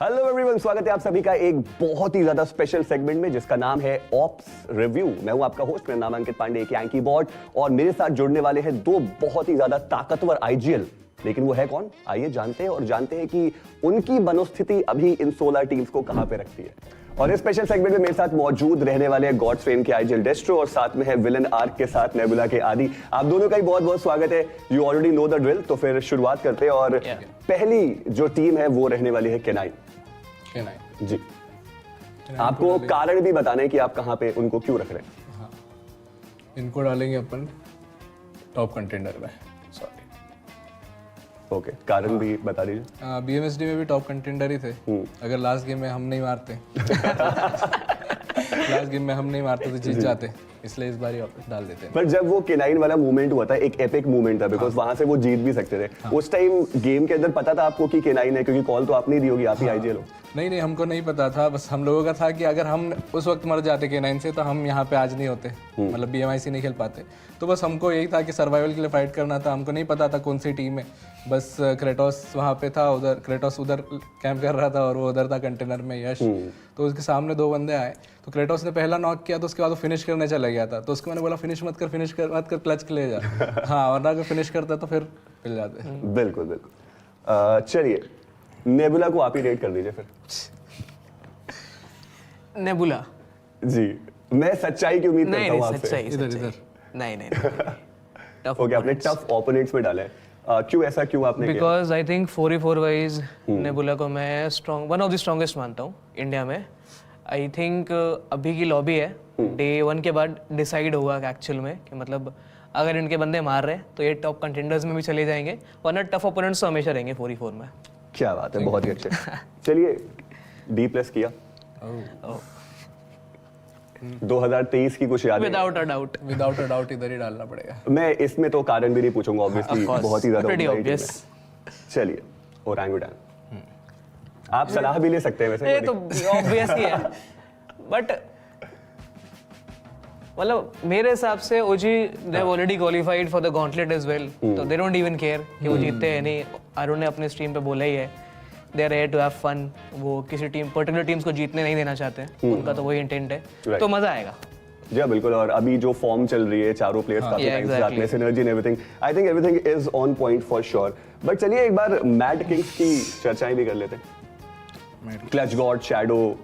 Hello everyone, स्वागत है आप सभी का एक बहुत ही ज्यादा स्पेशल सेगमेंट में जिसका नाम है ऑप्स रिव्यू। मैं हूं आपका होस्ट, मेरा नाम है अंकित पांडे के कीबोर्ड, और मेरे साथ जुड़ने वाले हैं दो बहुत ही ज्यादा ताकतवर आईजीएल। लेकिन वो है कौन, आइए जानते हैं और जानते हैं कि उनकी मनोस्थिति अभी इन 16 टीम्स को कहां पे रखती है। और इस स्पेशल सेगमेंट में मेरे साथ मौजूद रहने वाले हैं गॉड्स फेम के आईजीएल डेस्ट्रो और साथ में है विलन आर्क के साथ नेबुला के आदि। आप दोनों का ही बहुत बहुत स्वागत है। You already know the drill, तो फिर शुरुआत करते हैं। और पहली जो टीम है वो रहने वाली है K9 जी। आपको कारण भी बताना है कि आप कहां पे उनको क्यों रख रहे हैं। हाँ, इनको डालेंगे अपन टॉप कंटेंडर में। सॉरी, ओके, कारण भी बता दीजिए। बीएमएसडी में भी टॉप कंटेंडर ही थे। अगर लास्ट गेम में हम नहीं मारते लास्ट गेम में हम नहीं मारते तो जीत जाते, इसलिए इस बार ही वापस डाल देते हैं। पर जब वो K9 वाला मूवमेंट हुआ था, एक एपिक मूवमेंट था, बिकॉज वहां से वो जीत भी सकते थे। उस टाइम गेम के अंदर पता था आपको कि K9 है, क्योंकि कॉल तो आप नहीं दी होगी, आप ही आईजीएल हो। नहीं, हमको नहीं पता था। बस हम लोगों का था कि अगर हम उस वक्त मर जाते K9 से तो हम यहाँ पे आज नहीं होते, मतलब BMIC नहीं खेल पाते। तो बस हमको यही था कि सर्वाइवल के लिए फाइट करना था। हमको नहीं पता था कौन सी टीम है, बस क्रेटोस वहाँ पे था, उधर क्रेटोस उधर कैंप कर रहा था और वो उधर था कंटेनर में यश। तो उसके सामने दो बंदे आए, तो क्रेटोस ने पहला नॉक किया, तो उसके बाद वो फिनिश करने चला गया था। तो उसको मैंने बोला फिनिश मत कर क्लच के ले जा। हाँ, वरना अगर फिनिश करता तो फिर मिल जाते। बिल्कुल बिल्कुल। चलिए, नेबुला को आप ही रेट कर दीजिए फिर। नेबुला जी, मैं सच्चाई की उम्मीद करता हूँ आपसे। इधर नहीं ओके, आपने टफ ओपोनेंट्स में डाला है। क्यों ऐसा, क्यों आपने किया? Because I think 4v4 wise nebula को मैं वन ऑफ द स्ट्रॉन्गेस्ट मानता हूँ इंडिया में। आई थिंक अभी की लॉबी है, डे 1 के बाद डिसाइड होगा एक्चुअल में कि मतलब अगर इनके बंदे मार रहे हैं तो ये टॉप कंटेंडर्स में भी चले जाएंगे, वरना टफ ओपोनेंट्स तो हमेशा रहेंगे 4v4 में। क्या बात है, बहुत ही अच्छे। चलिए, D+ किया 2023 की कुछ यादें। विदाउट अ डाउट इधर ही डालना पड़ेगा। मैं इसमें तो कारण भी नहीं पूछूंगा, ऑब्वियसली बहुत ही ज्यादा ऑब्वियस। चलिए, ओरंगुटान। आप सलाह भी ले सकते हैं वैसे। ये तो ऑब्वियस ही है, बट मतलब मेरे हिसाब से OG they have already qualified for the gauntlet as well, तो दे डोंट इवन केयर कि वो जीतते हैं नहीं। अरुण ने अपने स्ट्रीम पे बोला ही है, they are here to have fun. वो किसी टीम पर्टिकुलर टीम्स को जीतने नहीं देना चाहते, उनका तो वही इंटेंट है। तो मजा आएगा। जी बिल्कुल। और अभी जो फॉर्म चल रही है, चारों प्लेयर्स काफी टाइम से साथ में, synergy and everything, I think everything is on point for sure. But चलिए एक बार मैडकिंग्स की चर्चाएं भी कर लेते हैं। Clutch God, shadow,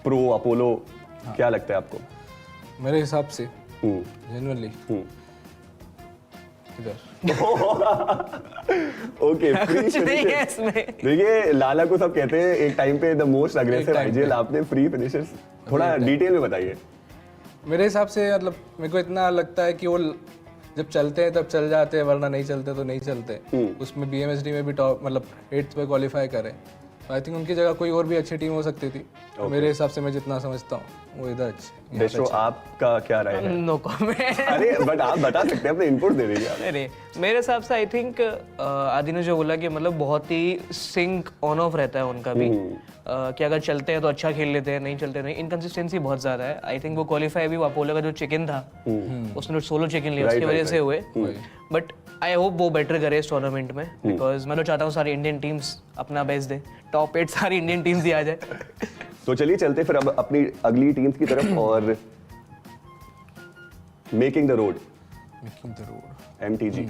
pro, Apollo, क्या लगता है आपको? मेरे हिसाब से जेन्युइनली इधर ओके, कुछ नहीं है इसमें। देखिए, लाला को सब कहते हैं एक टाइम पे द मोस्ट अग्रेसिव आईजीएल, आपने फ्री फिनिशर्स। थोड़ा डिटेल में बताइए। मेरे हिसाब से मतलब मेरे को इतना लगता है कि वो जब चलते हैं तब चल जाते हैं, वरना नहीं चलते तो नहीं चलते। उसमें BMSD में भी टॉप मतलब 8th पे क्वालिफाई करे। आई थिंक उनकी जगह कोई और भी अच्छी टीम हो सकती थी। मेरे हिसाब से मैं जितना समझता हूँ वो इधर अच्छी। डेस्ट्रो, आपका क्या राय है? No comment. अरे बट आप बता सकते हैं, अपने इनपुट दे दीजिए। अरे मेरे हिसाब से आई थिंक आदि ने जो बोला कि मतलब बहुत ही सिंक ऑन ऑफ रहता है उनका भी, कि अगर चलते हैं तो अच्छा खेल लेते हैं, नहीं चलते नहीं। इनकंसिस्टेंसी बहुत ज्यादा है। आई थिंक वो क्वालिफाई भी अपोलो का जो चिकन था उसने सोलो चिकन लिया, उसकी वजह से हुए। बट आई होप वो बेटर करे इस टूर्नामेंट में, बिकॉज मैं तो चाहता हूँ सारी इंडियन टीम्स अपना बेस्ट दे, टॉप 8 सारी इंडियन टीम्स ही आ जाए। तो चलिए चलते फिर अब अपनी अगली टीम्स की तरफ, और मेकिंग द रोड MTG।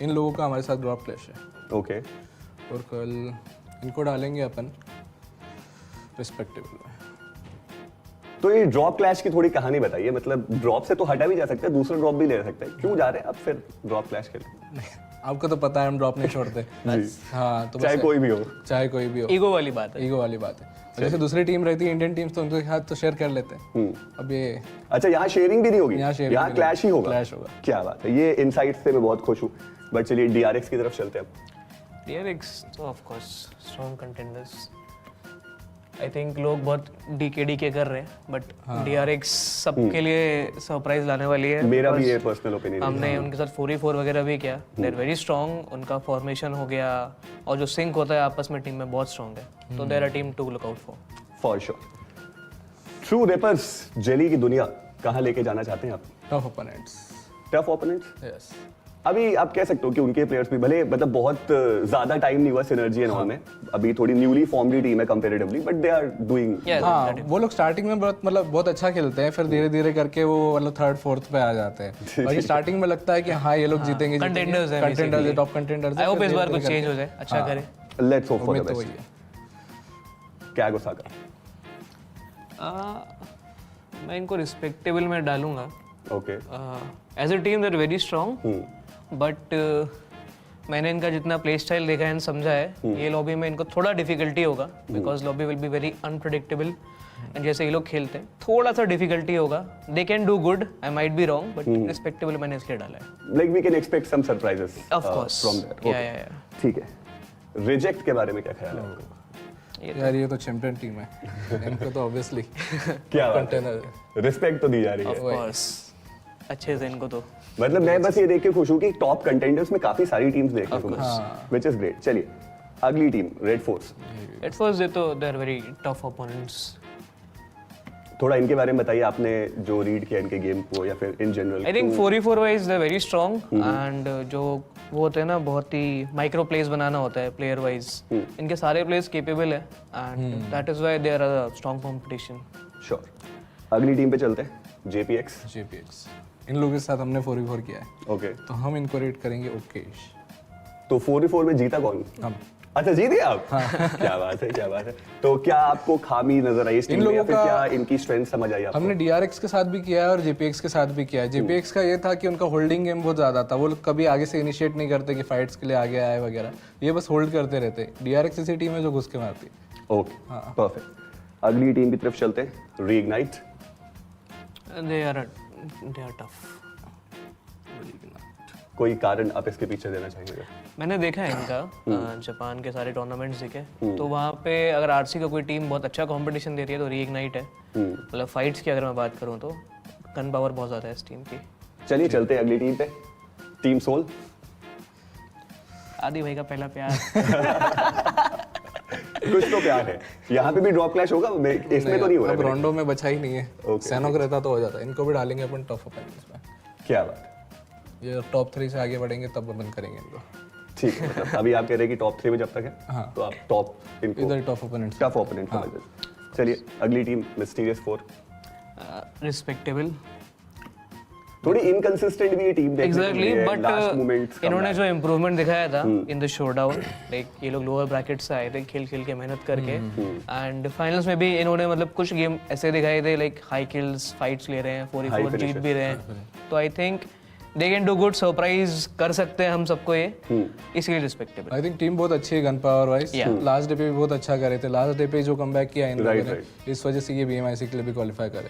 इन लोगों का हमारे साथ ड्रॉप क्लैश है। ओके, और कल इनको डालेंगे अपन रिस्पेक्टेबल में। तो ये ड्रॉप क्लैश की थोड़ी कहानी बताइए। मतलब ड्रॉप से तो हटा भी जा सकता है, दूसरा ड्रॉप भी ले सकते हैं, क्यों जा रहे हैं आप फिर ड्रॉप क्लैश के लिए? आपको तो पता है हम ड्रॉप नहीं छोड़ते। हाँ, तो चाहे कोई भी हो। ईगो वाली बात है। जैसे दूसरी टीम रहती है इंडियन टीम्स, तो उनके साथ तो शेयर कर लेते हैं। अब ये अच्छा, यहाँ शेयरिंग भी नहीं होगी, यहाँ क्लैश ही होगा। क्या बात है, ये इनसाइट से मैं बहुत खुश हूँ। बट चलिए DRX की तरफ चलते हैं। DRX तो of course strong contenders. I think लोग बहुत डीके कर रहे हैं, बट DRX सबके लिए सरप्राइज लाने वाली है। मेरा भी ये पर्सनल ओपिनियन है। हमने उनके साथ 4v4 वगैरह भी किया, दे आर वेरी स्ट्रॉन्ग। उनका फॉर्मेशन हो गया और जो सिंक होता है आपस में टीम में बहुत स्ट्रॉन्ग है। तो there are team to look out for sure. TrueRippers jelly की दुनिया कहाँ लेके जाना चाहते हैं आप? Tough opponents. Tough opponents? Yes. अभी आप कह सकते हो कि उनके प्लेयर्स भी भले मतलब बहुत ज्यादा टाइम नहीं हुआ सिनर्जी एंड ऑल में, अभी थोड़ी न्यूली फॉर्मड टीम है comparatively, but they are doing. हाँ, वो लोग स्टार्टिंग में बहुत अच्छा खेलते हैं, फिर धीरे धीरे करके वो मतलब थर्ड फोर्थ पे आ जाते हैं। बाकी स्टार्टिंग में लगता है कि हाँ ये लोग जीतेंगे, कंटेंडर्स हैं, contenders, top contenders. I hope इस बार कुछ चेंज हो जाए, अच्छा करे। Let's hope for the best. क्या ओसाका? मैं इनको रिस्पेक्टेबल में डालूंगा। Okay. As a team they are very strong, but मैंने इनका जितना प्ले स्टाइल देखा है समझा है, ये लॉबी में इनको थोड़ा डिफिकल्टी होगा, because lobby will be very unpredictable and जैसे ये लोग खेलते हैं थोड़ा सा डिफिकल्टी होगा। They can do good, I might be wrong, but respectable मैंने इसलिए डाला है। Like we can expect some surprises of course from there. या ठीक है। रिजेक्ट के बारे में क्या ख्याल है आपका? यार ये तो चैंपियन टीम है, इनको तो ऑब्वियसली क्या कंटेनर रिस्पेक्ट तो दी जा रही है। ऑफ कोर्स अच्छे से इनको तो मतलब मैं बस ये देख के खुश हूँ कि टॉप कंटेंडर्स में काफी सारी टीम्स देखने को मिली, व्हिच इज ग्रेट। चलिए अगली team Red Force. Red Force they तो they are very tough opponents. थोड़ा इनके बारे में बताइए, आपने जो रीड किया इनके गेम को या फिर in general. I think 4v4 wise they are very strong and जो वो होते हैं ना बहुत ही माइक्रो प्लेस बनाना होता है प्लेयर वाइज, इनके सारे प्लेयर्स केपेबल है and that is why they are a strong competition. Sure. अगली टीम पे चलते हैं, जेपीएक्स। इन लोगों के साथ हमने 4v4 किया है, ओके। तो हम इनको रेट करेंगे ओकेश। तो 4v4 में जीता कौन? हम। अच्छा जीत गए आप? क्या बात है, क्या बात है। तो क्या आपको खामी नजर आई इस टीम में या फिर क्या इनकी स्ट्रेंथ समझ आई आपको? हमने डीआरएक्स के साथ भी किया है और जेपीएक्स के साथ भी किया है। जेपीएक्स का ये था कि उनका होल्डिंग गेम बहुत ज्यादा था, वो लोग कभी आगे से इनिशिएट नहीं करते कि फाइट्स के लिए आगे आए वगैरह, ये बस होल्ड करते रहते। डीआरएक्स ऐसी टीम है जो घुस के मारती। Okay, perfect. अगली टीम की तरफ चलते हैं, रीइग्नाइट। They are tough. कोई कारण आप इसके पीछे देना चाहेंगे? मैंने देखा है इनका जापान के सारे टूर्नामेंट्स देखे, तो वहाँ पे अगर आरसी का कोई टीम बहुत अच्छा कंपटीशन दे रही है तो रीइग्नाइट है। मतलब फाइट्स की अगर मैं बात करूँ तो गन पावर बहुत ज़्यादा है इस टीम की। चलिए चलते हैं अगली टीम पे, टीम सोल। आदि भाई का पहला प्यार। कुछ तो प्यार है। यहाँ पे भी ड्रॉप क्लैश होगा, इसमें तो नहीं हो रहा है। अब रोंडो में बचा ही नहीं है, सैनोक रहता तो हो जाता। इनको भी डालेंगे अपन टॉप ओपोनेंट्स में। क्या बात, ये टॉप 3 से आगे बढ़ेंगे तब बंद करेंगे इनको। ठीक है। मतलब अभी आप कह रहे हैं कि टॉप 3 में जब तक है तो आप टॉप इनको इधर टॉप ओपोनेंट्स, टफ ओपोनेंट समझ। चलिए अगली टीम मिस्टीरियस 4। रिस्पेक्टेबल, थोड़ी इनकंसिस्टेंट भी ये टीम देखने को मिली एग्जैक्टली, है, लास्ट मोमेंट्स बट इन्होंने जो इम्प्रूवमेंट दिखाया था इन द शोडाउन, लाइक ये लोग लोअर ब्रैकेट से आए थे खेल खेल के मेहनत करके, एंड फाइनल्स में भी इन्होंने मतलब कुछ गेम ऐसे दिखाए थे लाइक हाई किल्स फाइट्स ले रहे हैं, 4v4 जीत भी रहे हैं, तो I think they can do good, surprise कर सकते हैं हम सबको ये, इसलिए रिस्पेक्टेबल। आई थिंक टीम बहुत अच्छी है gun power wise. Last day पे भी बहुत अच्छा करे थे, लास्ट डे पे जो कमबैक किया इन लोगों ने, इस वजह से ये बीएमआईसी के लिए भी क्वालीफाई करे।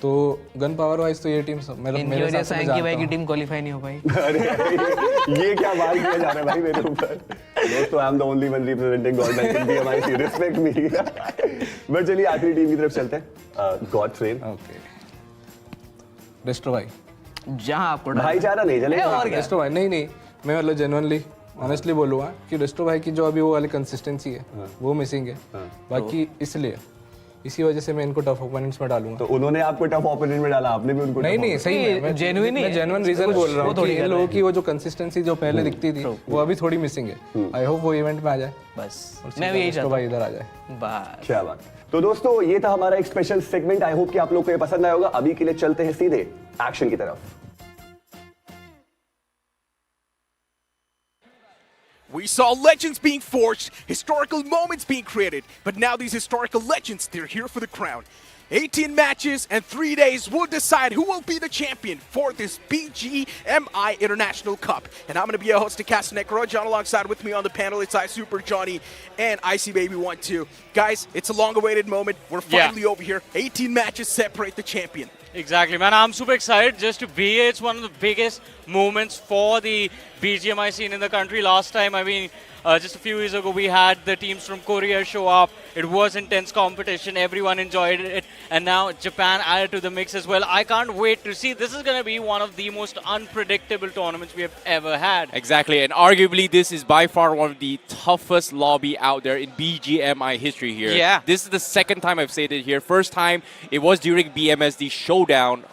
तो गन पावर वाइज तो ये टीम मेरे वजह से एंकी भाई की टीम क्वालीफाई नहीं हो पाई। अरे ये क्या बात किया जा रहा है भाई मेरे ऊपर? दोस्तों I am the only one representing God Bank in BMIC, respect me. But चलिए आखिरी टीम की तरफ चलते हैं, गॉड ट्रेन। ओके, रेस्ट्रो भाई, जहां आपको भाईचारा नहीं चलेगा। रेस्ट्रो भाई नहीं, मैं मतलब जेन्युइनली ऑनेस्टली बोलूँगा कि रेस्ट्रो भाई की जो अभी वो वाली कंसिस्टेंसी है वो मिसिंग है। बाकी इसलिए इसी वजह से मैं इनको टफ ओपोनेंट्स में डालूंगा। तो उन्होंने आपको टफ ओपोनेंट में डाला, आपने भी उनको? नहीं सही है, मैं जेन्युइन रीजन बोल रहा हूँ। इन लोगों की वो जो कंसिस्टेंसी जो पहले दिखती थी वो अभी थोड़ी मिसिंग है। आई होप वो इवेंट में आ जाए, बस मैं भी यही चाहता हूं भाई इधर आ जाए बस। क्या बात। तो दोस्तों ये था हमारा एक स्पेशल सेगमेंट, आई होप कि आप लोग को ये पसंद आया होगा। अभी के लिए चलते हैं सीधे एक्शन की तरफ। We saw legends being forged, historical moments being created, but now these historical legends, they're here for the crown. 18 matches and 3 days will decide who will be the champion for this BGMI International Cup. And I'm going to be your host, Crore, John, alongside with me on the panel. It's iSuper, Johnny, and Icy Baby 1-2. Guys, it's a long-awaited moment. We're finally over here. 18 matches separate the champion. Exactly, man. I'm super excited just to be here. It's one of the biggest moments for the BGMI scene in the country. Last time, I mean, just a few years ago, we had the teams from Korea show up. It was intense competition. Everyone enjoyed it. And now Japan added to the mix as well. I can't wait to see. This is going to be one of the most unpredictable tournaments we have ever had. Exactly. And arguably, this is by far one of the toughest lobby out there in BGMI history here. Yeah. This is the second time I've said it here. First time, it was during BMSD Showdown.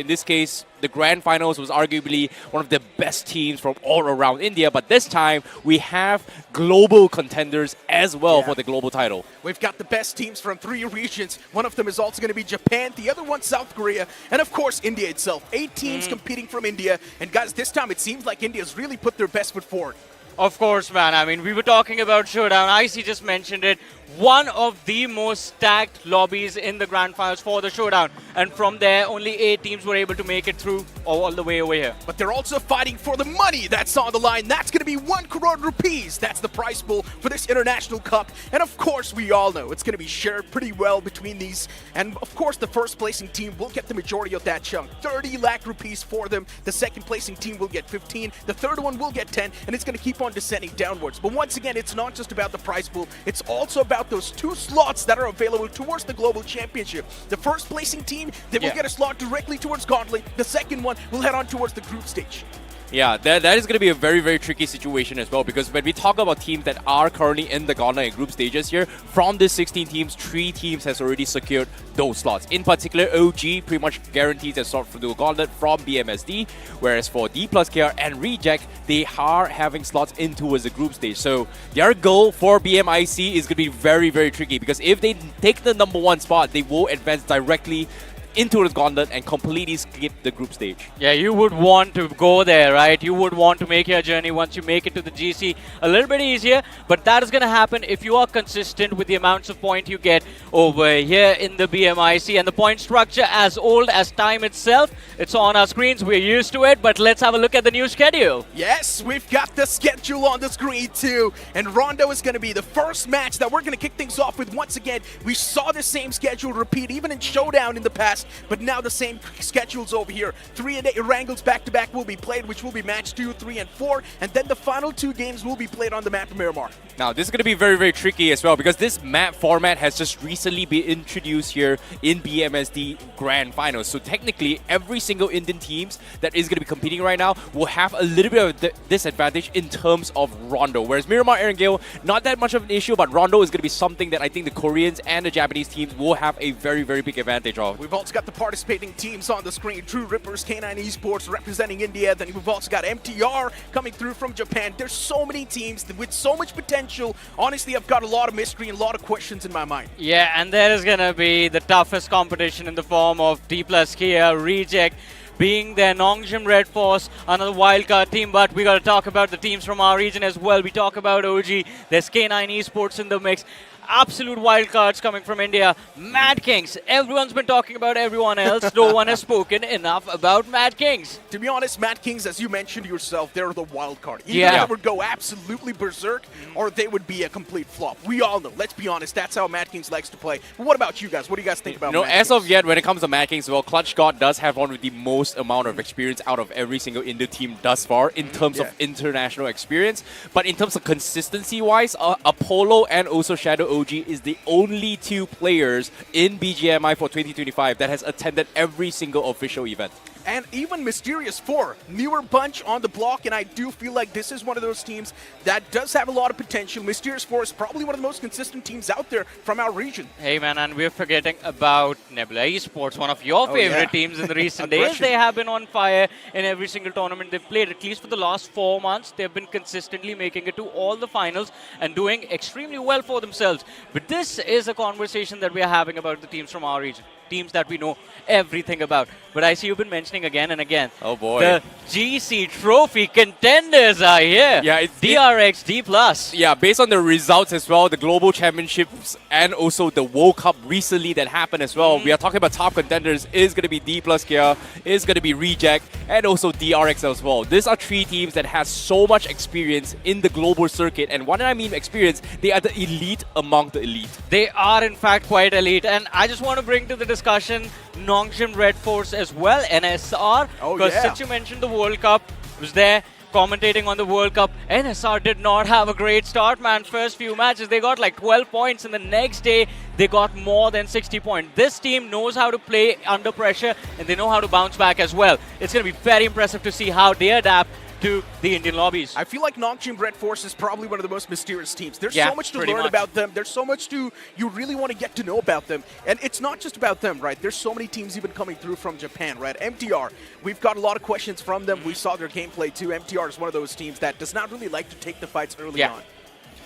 In this case, the grand finals was arguably one of the best teams from all around India, but this time we have global contenders as well for the global title. We've got the best teams from 3 regions. One of them is also going to be Japan, the other one South Korea, and of course India itself. 8 teams competing from India, and guys, this time it seems like India's really put their best foot forward. Of course, man. I mean, we were talking about Showdown. IC just mentioned it. One of the most stacked lobbies in the Grand Finals for the Showdown. And from there, only 8 teams were able to make it through all the way over here. But they're also fighting for the money that's on the line. That's going to be 1 crore rupees. That's the prize pool for this International Cup. And of course, we all know it's going to be shared pretty well between these. And of course, the first placing team will get the majority of that chunk. 30 lakh rupees for them. The second placing team will get 15. The third one will get 10. And it's going to keep on descending downwards. But once again, it's not just about the prize pool. It's also about those 2 slots that are available towards the Global Championship. The first placing team, they will get a slot directly towards Gauntlet. The second one will head on towards the group stage. Yeah, that is going to be a very, very tricky situation as well, because when we talk about teams that are currently in the Gauntlet and group stages here, from these 16 teams, 3 teams has already secured those slots. In particular, OG pretty much guarantees a slot for the Gauntlet from BMSD, whereas for Dplus KIA and REIGNITE, they are having slots in towards the group stage. So their goal for BMIC is going to be very, very tricky, because if they take the #1 spot, they will advance directly into the Gauntlet and completely skip the group stage. Yeah, you would want to go there, right? You would want to make your journey once you make it to the GC a little bit easier, but that is going to happen if you are consistent with the amounts of points you get over here in the BMIC. And the point structure, as old as time itself, it's on our screens, we're used to it, but let's have a look at the new schedule. Yes, we've got the schedule on the screen too, and Rondo is going to be the first match that we're going to kick things off with. Once again, we saw the same schedule repeat even in Showdown in the past, but now the same schedules over here. 3-8 Wrangles back-to-back will be played, which will be match 2, 3, and 4, and then the final 2 games will be played on the map of Miramar. Now, this is going to be very, very tricky as well, because this map format has just recently been introduced here in BMSD Grand Finals. So technically, every single Indian teams that is going to be competing right now will have a little bit of a disadvantage in terms of Rondo. Whereas Miramar, Erangel, not that much of an issue, but Rondo is going to be something that I think the Koreans and the Japanese teams will have a very, very big advantage of. We've also got the participating teams on the screen. TrueRippers, K9 Esports representing India. Then we've also got MTR coming through from Japan. There's so many teams with so much potential. Honestly, I've got a lot of mystery and a lot of questions in my mind. Yeah, and there is going to be the toughest competition in the form of Dplus KIA, REIGNITE, being their Nongshim RedForce, another wildcard team, but we got to talk about the teams from our region as well. We talk about OG, there's K9 Esports in the mix. Absolute wildcards coming from India. Madkings. Everyone's been talking about everyone else. No one has spoken enough about Madkings. To be honest, Madkings, as you mentioned yourself, they're the wild card. Either they would go absolutely berserk, or they would be a complete flop. We all know. Let's be honest. That's how Madkings likes to play. But what about you guys? What do you guys think about Madkings? As of yet, when it comes to Madkings, well, Clutch God does have one of the most amount of experience out of every single India team thus far in terms of international experience. But in terms of consistency-wise, Apollo and also Shadow OG is the only 2 players in BGMI for 2025 that has attended every single official event. And even Mysterious4, newer bunch on the block, and I do feel like this is one of those teams that does have a lot of potential. Mysterious4 is probably one of the most consistent teams out there from our region. Hey man, and we're forgetting about Nebula Esports, one of your favorite teams in the recent days. They have been on fire in every single tournament they've played. At least for the last 4 months, they've been consistently making it to all the finals and doing extremely well for themselves. But this is a conversation that we are having about the teams from our region. Teams that we know everything about. But I see you've been mentioning again and again. Oh boy. The GC Trophy contenders are here. Yeah, it's DRX, D+. Yeah, based on the results as well, the Global Championships and also the World Cup recently that happened as well. We are talking about top contenders. Is going to be Dplus KIA, is going to be REIGNITE, and also DRX as well. These are 3 teams that has so much experience in the global circuit. And when I mean experience, they are the elite among the elite. They are in fact quite elite. And I just want to bring to the discussion Nongshim RedForce as well, NSR. Because since you mentioned the World Cup, was there commentating on the World Cup. NSR did not have a great start, man. First few matches, they got like 12 points, and the next day, they got more than 60 points. This team knows how to play under pressure, and they know how to bounce back as well. It's going to be very impressive to see how they adapt to the Indian lobbies. I feel like Nongshim RedForce is probably one of the most mysterious teams. There's Yeah, so much to pretty learn much. about them. There's so much you really want to get to know about them. And it's not just about them, right? There's so many teams even coming through from Japan, right? MTR, we've got a lot of questions from them. We saw their gameplay too. MTR is one of those teams that does not really like to take the fights early Yeah. on.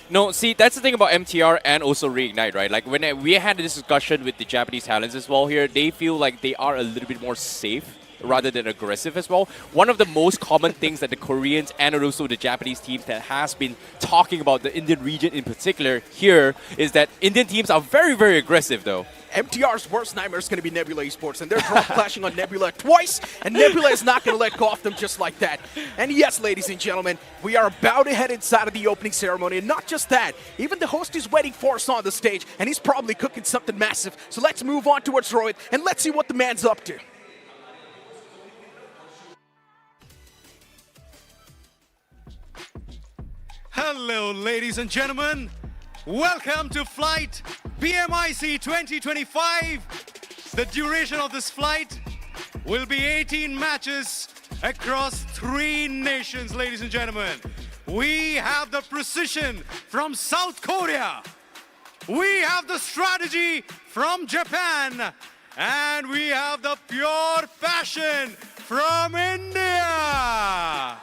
No, see, that's the thing about MTR and also Reignite, right? Like, when we had this discussion with the Japanese talents as well here, they feel like they are a little bit more safe rather than aggressive as well. One of the most common things that the Koreans and also the Japanese teams that has been talking about the Indian region in particular here is that Indian teams are very, very aggressive though. MTR's worst nightmare is going to be Nebula Esports, and they're drop clashing on Nebula twice, and Nebula is not going to let go of them just like that. And yes, ladies and gentlemen, we are about to head inside of the opening ceremony, and not just that, even the host is waiting for us on the stage, and he's probably cooking something massive. So let's move on towards Rohit, and let's see what the man's up to. Hello, ladies and gentlemen. Welcome to flight BMIC 2025. The duration of this flight will be 18 matches across 3 nations, ladies and gentlemen. We have the precision from South Korea. We have the strategy from Japan. And we have the pure passion from India.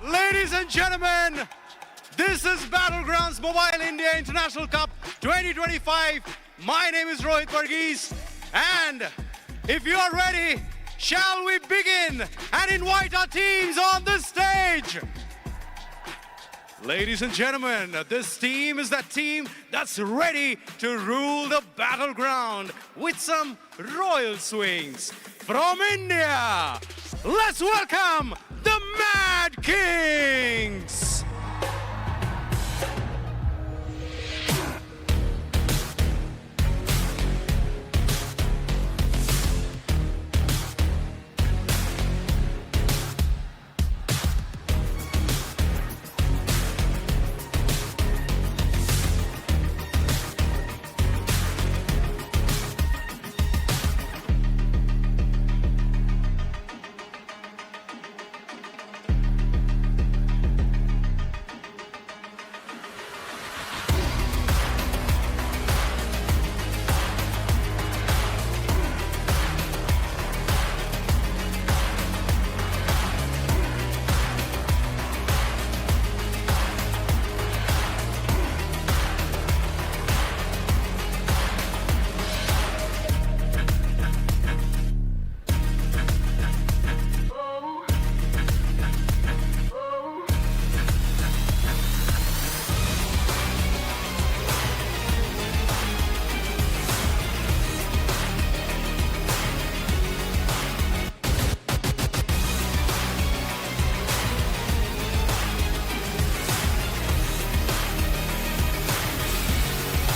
Ladies and gentlemen, this is Battlegrounds Mobile India International Cup 2025. My name is Rohit Varghese, and if you are ready, shall we begin and invite our teams on the stage? Ladies and gentlemen, this team is that team that's ready to rule the battleground with some royal swings. From India, let's welcome the Madkings!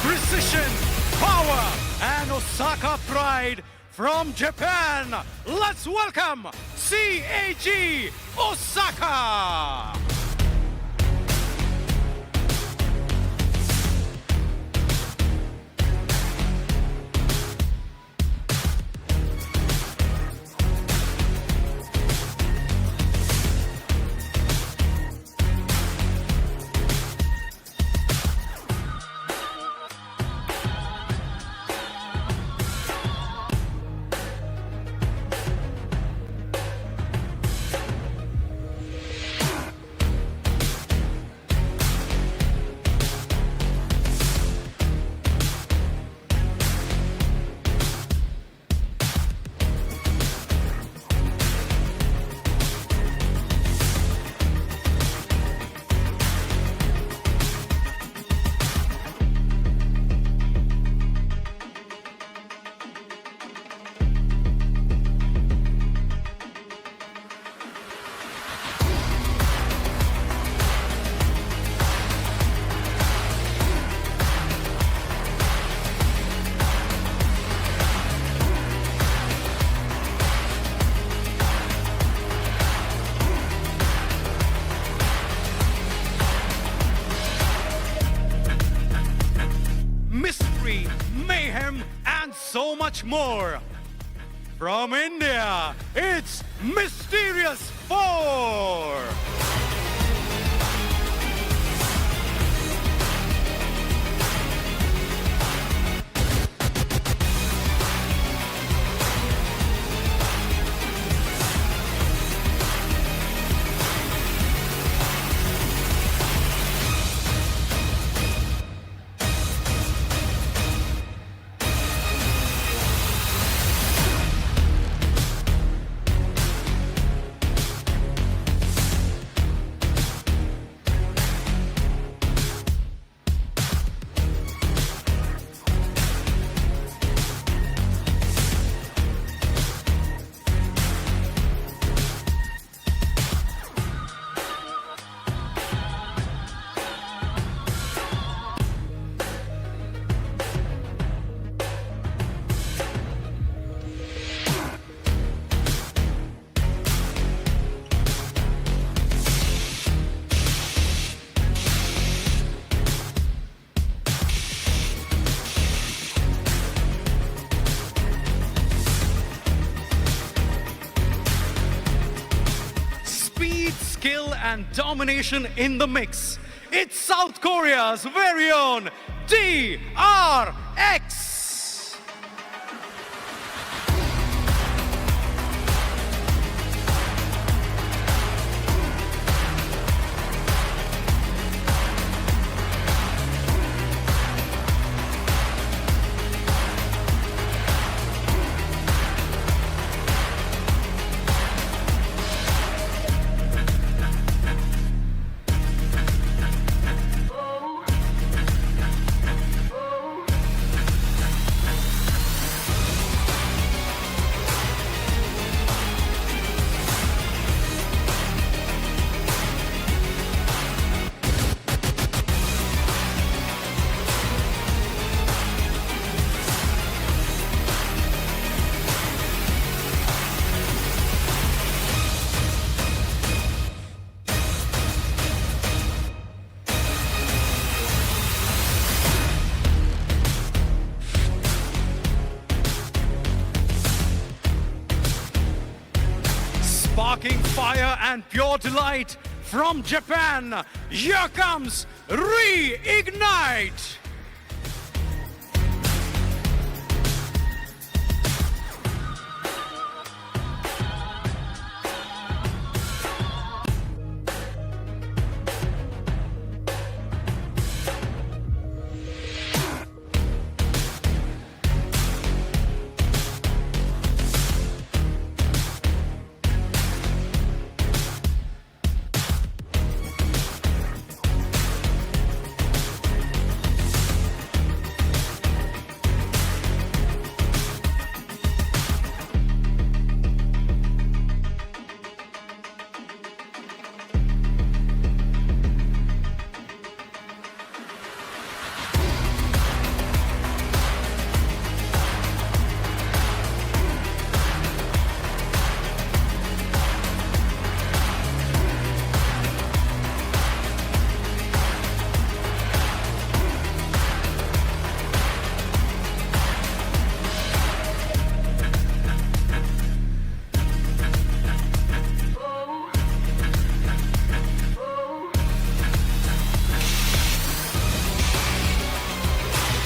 Precision, power, and Osaka pride from Japan. Let's welcome CAG Osaka. Mystery, mayhem, and so much more. From India, it's Mysterious4. Skill and domination in the mix. It's South Korea's very own DRX. Sparking fire and pure delight from Japan. Here comes REIGNITE.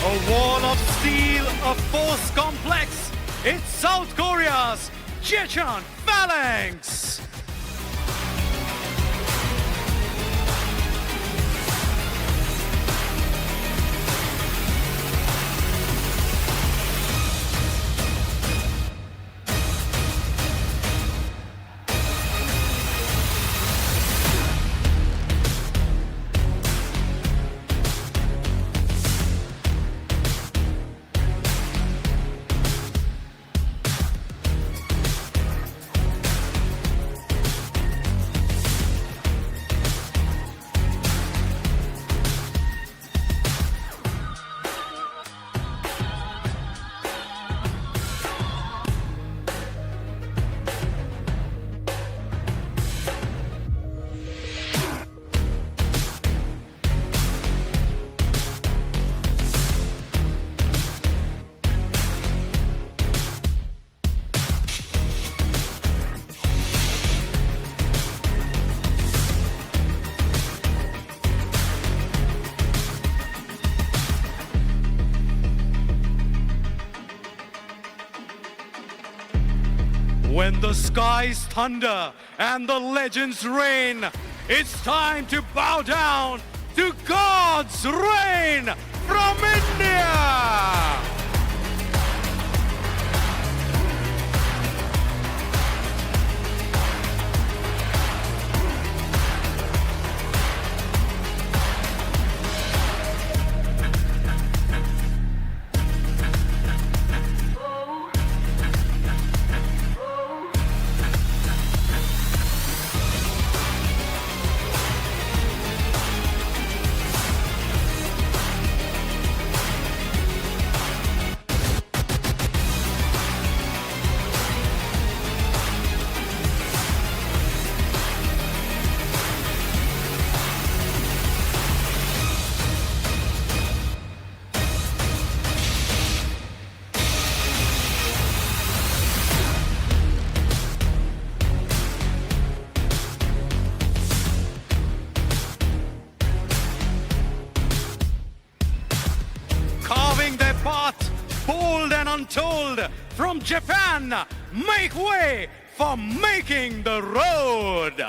A wall of steel, a force complex. It's South Korea's Jecheon PhalanX. When the skies thunder and the legends reign, it's time to bow down to God's reign from India! Bold and untold from Japan, make way for making the road.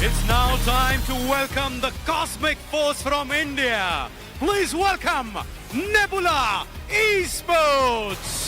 It's now time to welcome the cosmic force from India. Please welcome Nebula Esports.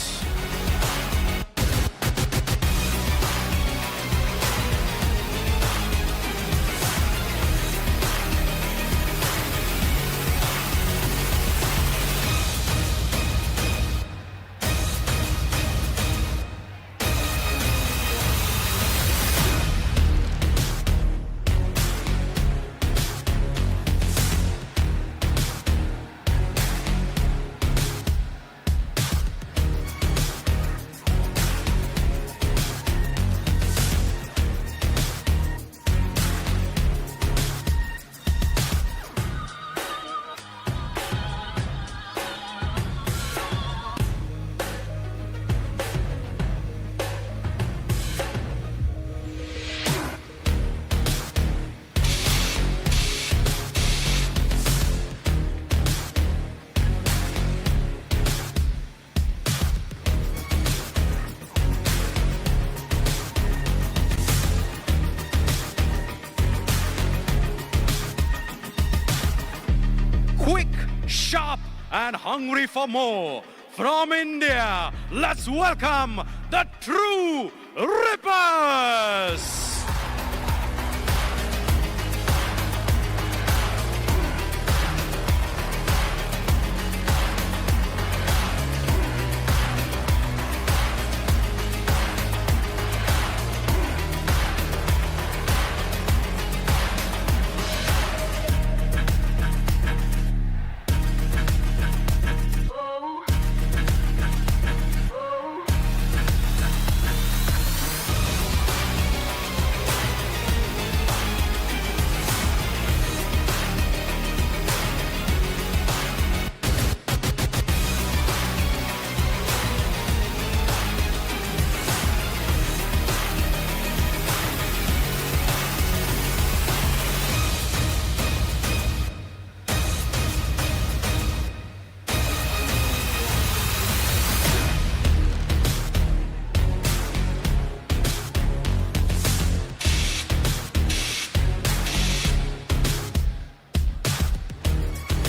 Quick, sharp, and hungry for more. From India, let's welcome the TrueRippers!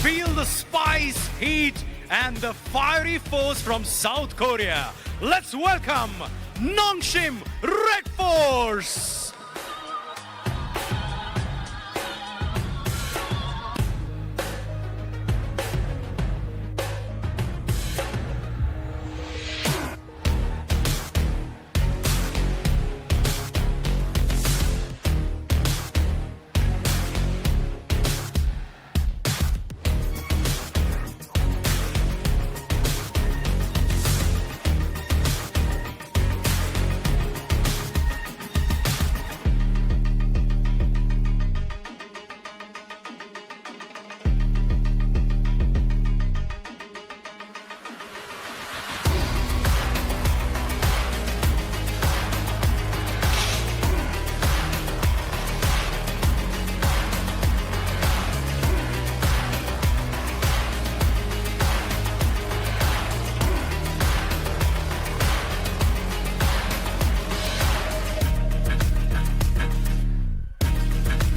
feel the spice, heat, and the fiery force from South Korea. Let's welcome Nongshim RedForce.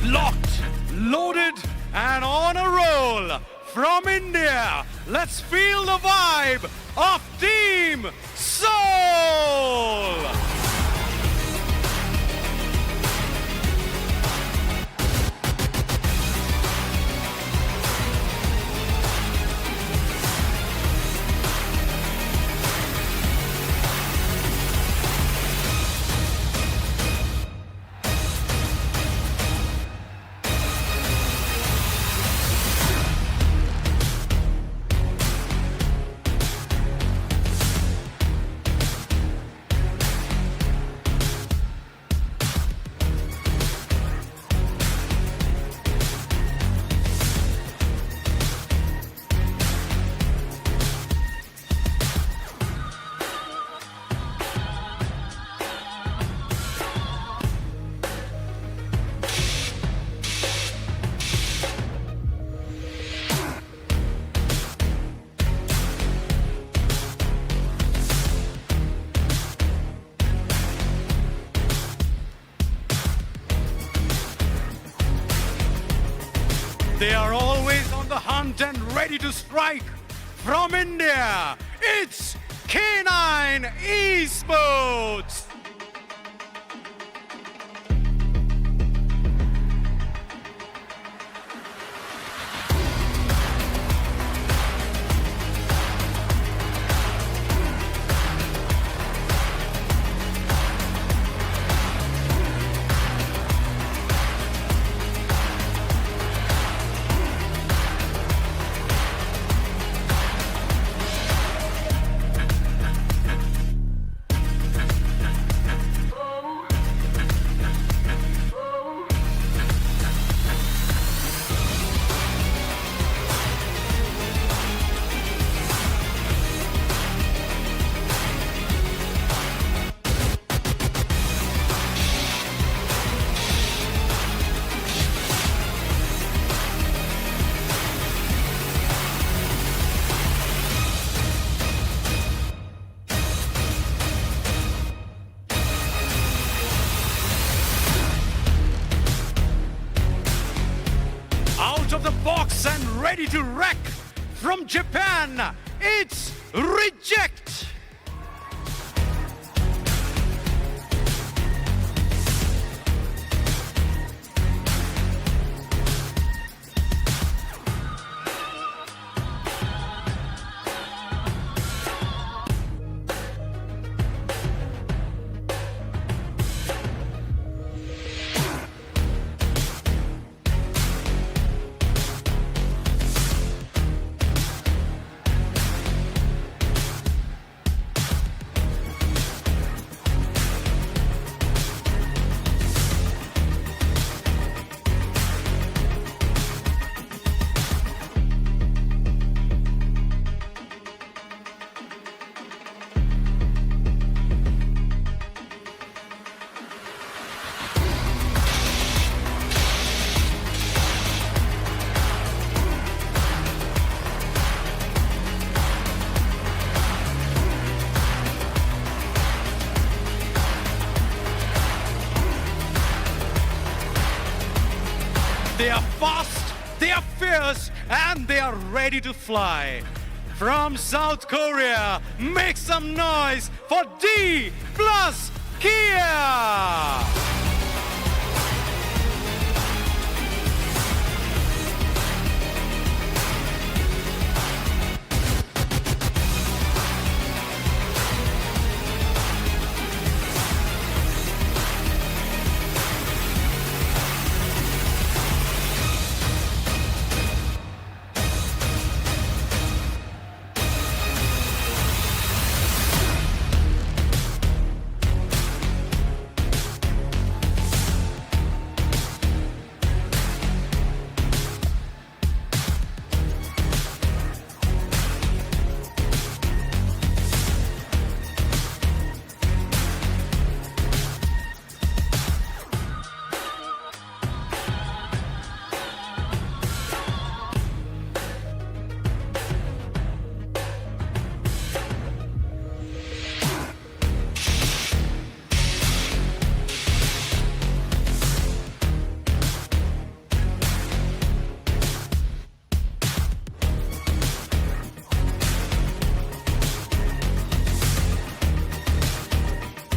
Locked, loaded, and on a roll from India. Let's feel the vibe of Team Seoul. They are always on the hunt and ready to strike. From India, it's K9 Esports. Of the box and ready to wreck. From Japan, it's Reject. fierce, and they are ready to fly. From South Korea, make some noise for Dplus KIA!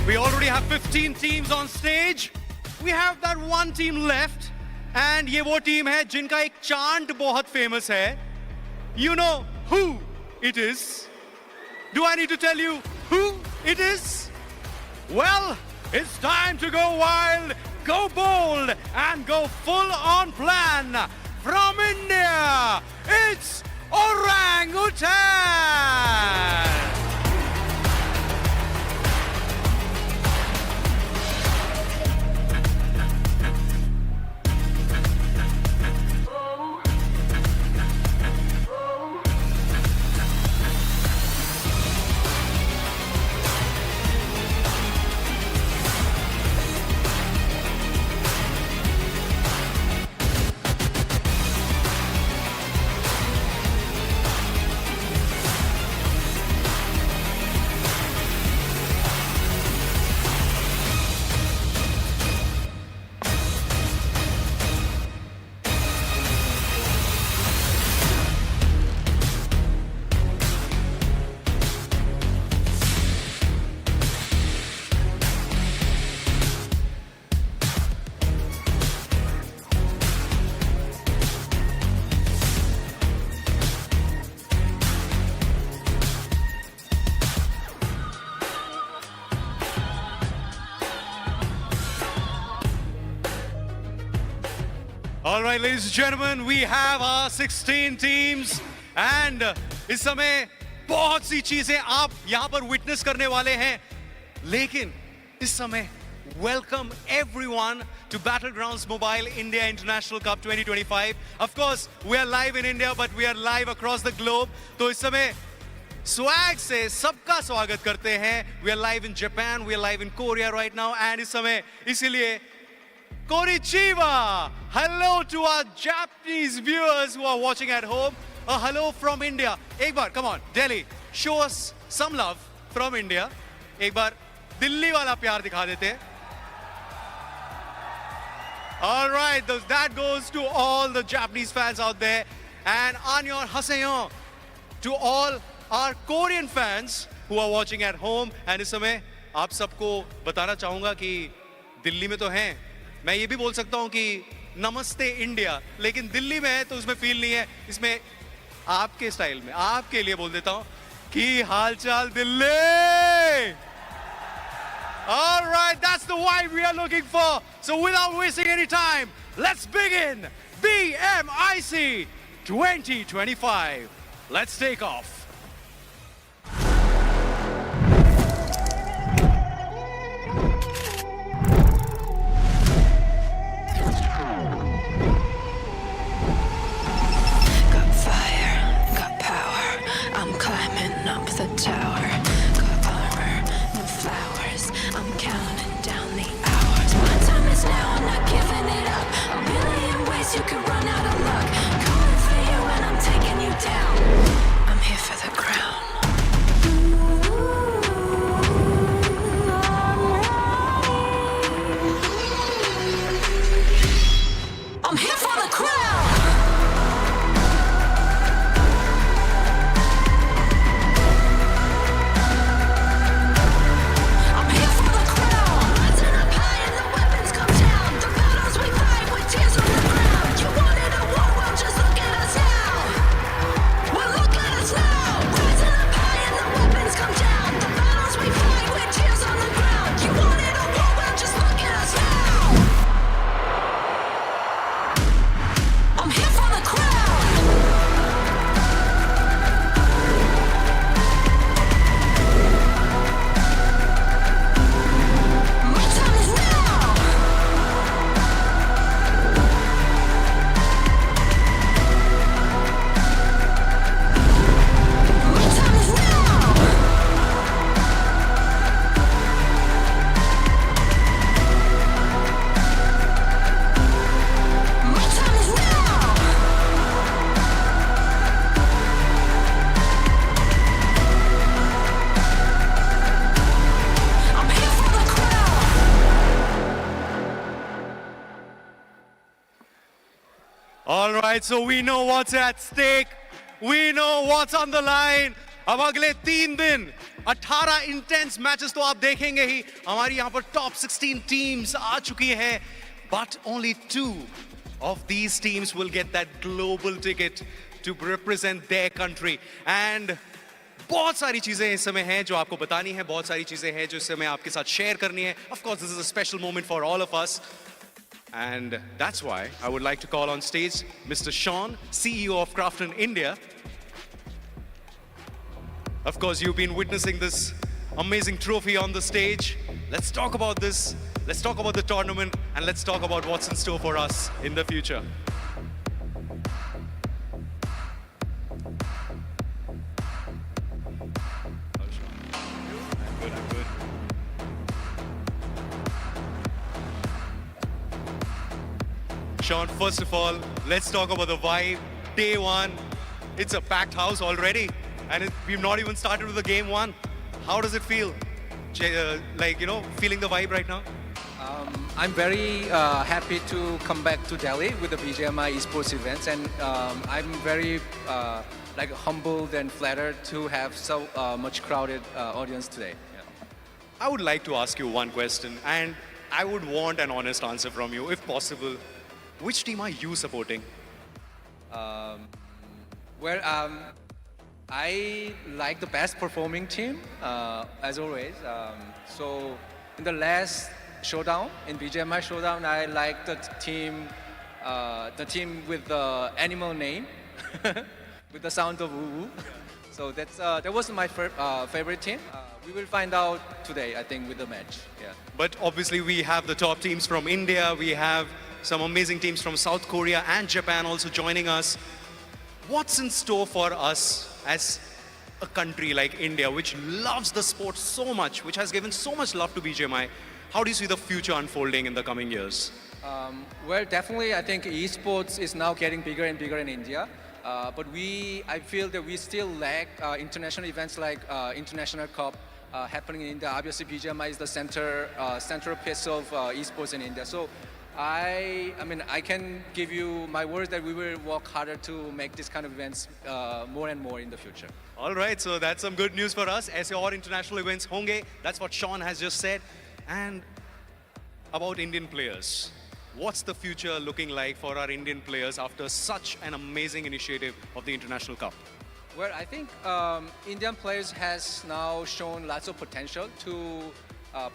We already have 15 teams on stage. We have that one team left. And ये वो team है जिनका एक chant बहुत famous है. You know who it is? Do I need to tell you who it is? Well, it's time to go wild, go bold, and go full on plan. From India, it's Orangutan! All right, ladies and gentlemen, we have our 16 teams, and इस समय बहुत सी चीजें आप यहाँ पर witness करने वाले हैं, लेकिन इस समय welcome everyone to Battlegrounds Mobile India International Cup 2025. Of course, we are live in India, but we are live across the globe. तो इस समय swag से सबका स्वागत करते हैं. We are live in Japan, we are live in Korea right now, and इस समय इसीलिए Konnichiwa! Hello to our Japanese viewers who are watching at home. A hello from India. एक बार, come on, Delhi, show us some love from India. एक बार दिल्ली वाला प्यार दिखा देते हैं. All right, that goes to all the Japanese fans out there. And annyeonghaseyo to all our Korean fans who are watching at home. And इस समय आप सबको बताना चाहूँगा कि दिल्ली में तो हैं. मैं ये भी बोल सकता हूँ कि नमस्ते इंडिया, लेकिन दिल्ली में है तो उसमें फील नहीं है. इसमें आपके स्टाइल में आपके लिए बोल देता हूँ कि हालचाल Delhi. All right, that's the vibe we are looking for. So without wasting any time, let's begin BMIC 2025. Let's take off. Got fire, got power. I'm climbing up the tower. Got armor, no flowers. I'm counting down the hours. My time is now, I'm not giving it up. A million ways you can run out of luck. Coming for you and I'm taking you down. I'm here for the right, so we know what's at stake. We know what's on the line. अब अगले 3 दिन 18 intense matches तो आप देखेंगे ही. हमारी यहाँ पर top 16 teams आ चुकी हैं, but only 2 of these teams will get that global ticket to represent their country. And बहुत सारी चीजें इस समय हैं जो आपको बतानी है, बहुत सारी चीजें हैं जो इस समय आपके साथ शेयर करनी है. Of course, this is a special moment for all of us. And that's why I would like to call on stage Mr. Sean, CEO of KRAFTON India. Of course, you've been witnessing this amazing trophy on the stage. Let's talk about this. Let's talk about the tournament, and let's talk about what's in store for us in the future. I'm good. Sean, first of all, let's talk about the vibe. Day 1, it's a packed house already, and we've not even started with the game 1. How does it feel? Feeling the vibe right now? I'm very happy to come back to Delhi with the BGMI Esports events, and I'm very humbled and flattered to have so much crowded audience today. Yeah. I would like to ask you one question, and I would want an honest answer from you, if possible. Which team are you supporting? I like the best performing team, as always. So in the last showdown, in BGMI showdown, I like the team with the animal name, with the sound of woo-woo. So that was my favorite team. We will find out today, I think, with the match. Yeah. But obviously we have the top teams from India, we have some amazing teams from South Korea and Japan also joining us. What's in store for us as a country like India, which loves the sport so much, which has given so much love to BGMI? How do you see the future unfolding in the coming years? Well, definitely, I think esports is now getting bigger and bigger in India. But I feel that we still lack international events like International Cup happening in India. Obviously, BGMI is the central piece of esports in India. So I can give you my words that we will work harder to make this kind of events more and more in the future. All right, so that's some good news for us. ऐसे और international events होंगे. That's what Sean has just said. And about Indian players, what's the future looking like for our Indian players after such an amazing initiative of the International Cup? Well, I think Indian players has now shown lots of potential to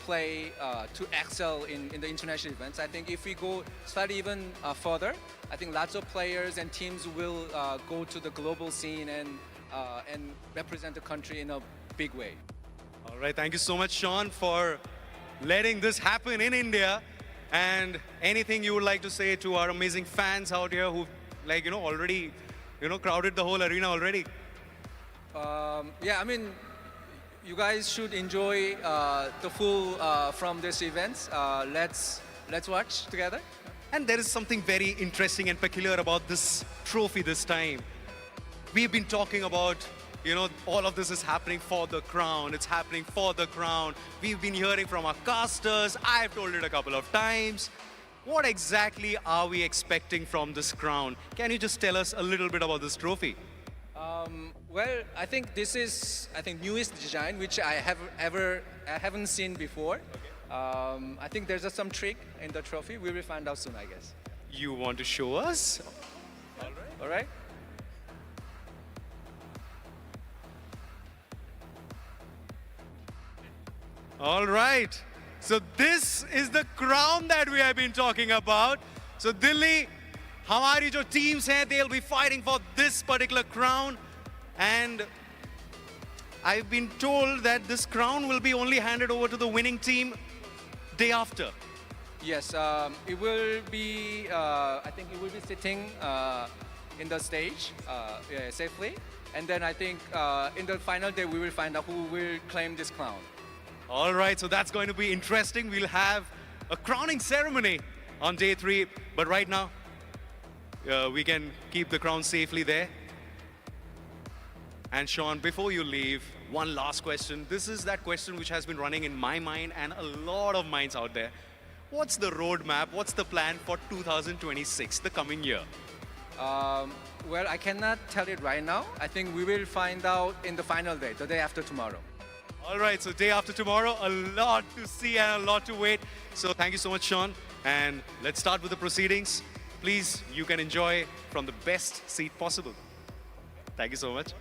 play, to excel in the international events. I think if we go slightly even further, I think lots of players and teams will go to the global scene and represent the country in a big way. All right, thank you so much, Sean, for letting this happen in India. And anything you would like to say to our amazing fans out here who, already, crowded the whole arena already? Yeah, I mean, you guys should enjoy the full from this event. Let's watch together. And there is something very interesting and peculiar about this trophy this time. We've been talking about, all of this is happening for the crown. It's happening for the crown. We've been hearing from our casters. I've told it a couple of times. What exactly are we expecting from this crown? Can you just tell us a little bit about this trophy? Well, I think this is newest design which I haven't seen before. Okay. I think there's some trick in the trophy. We will find out soon, I guess. You want to show us? All right. All right. So this is the crown that we have been talking about. So Delhi, हमारी जो teams हैं, they'll be fighting for this particular crown. And I've been told that this crown will be only handed over to the winning team day after. Yes, it will be, I think it will be sitting in the stage safely. And then I think in the final day, we will find out who will claim this crown. All right, so that's going to be interesting. We'll have a crowning ceremony on day 3. But right now, we can keep the crown safely there. And Sean, before you leave, one last question. This is that question which has been running in my mind and a lot of minds out there. What's the roadmap? What's the plan for 2026, the coming year? Well, I cannot tell it right now. I think we will find out in the final day, the day after tomorrow. All right, so day after tomorrow, a lot to see and a lot to wait. So thank you so much, Sean. And let's start with the proceedings. Please, you can enjoy from the best seat possible. Thank you so much.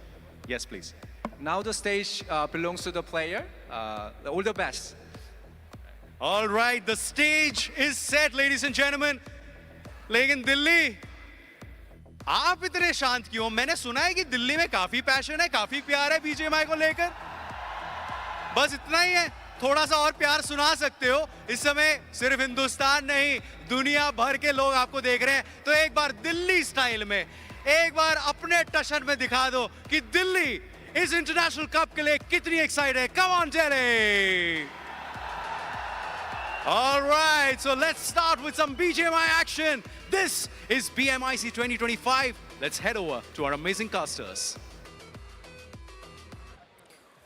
Yes, please. Now the stage belongs to the player. All the best. All right, the stage is set, ladies and gentlemen. लेकिन दिल्ली, आप इतने शांत क्यों? मैंने सुना है कि दिल्ली में काफी पैशन है, काफी प्यार है बीजीएमआई को लेकर. बस इतना ही है. थोड़ा सा और प्यार सुना सकते हो. इस समय सिर्फ हिंदुस्तान नहीं, दुनिया भर के लोग आपको देख रहे हैं. तो एक बार दिल्ली स्टाइल में, एक बार अपने टशन में दिखा दो कि दिल्ली इस इंटरनेशनल कप के लिए कितनी एक्साइटेड है. कम ऑन जेले. All right, so let's start with some BGMI action. This is BMIC 2025. Let's head over to our amazing casters.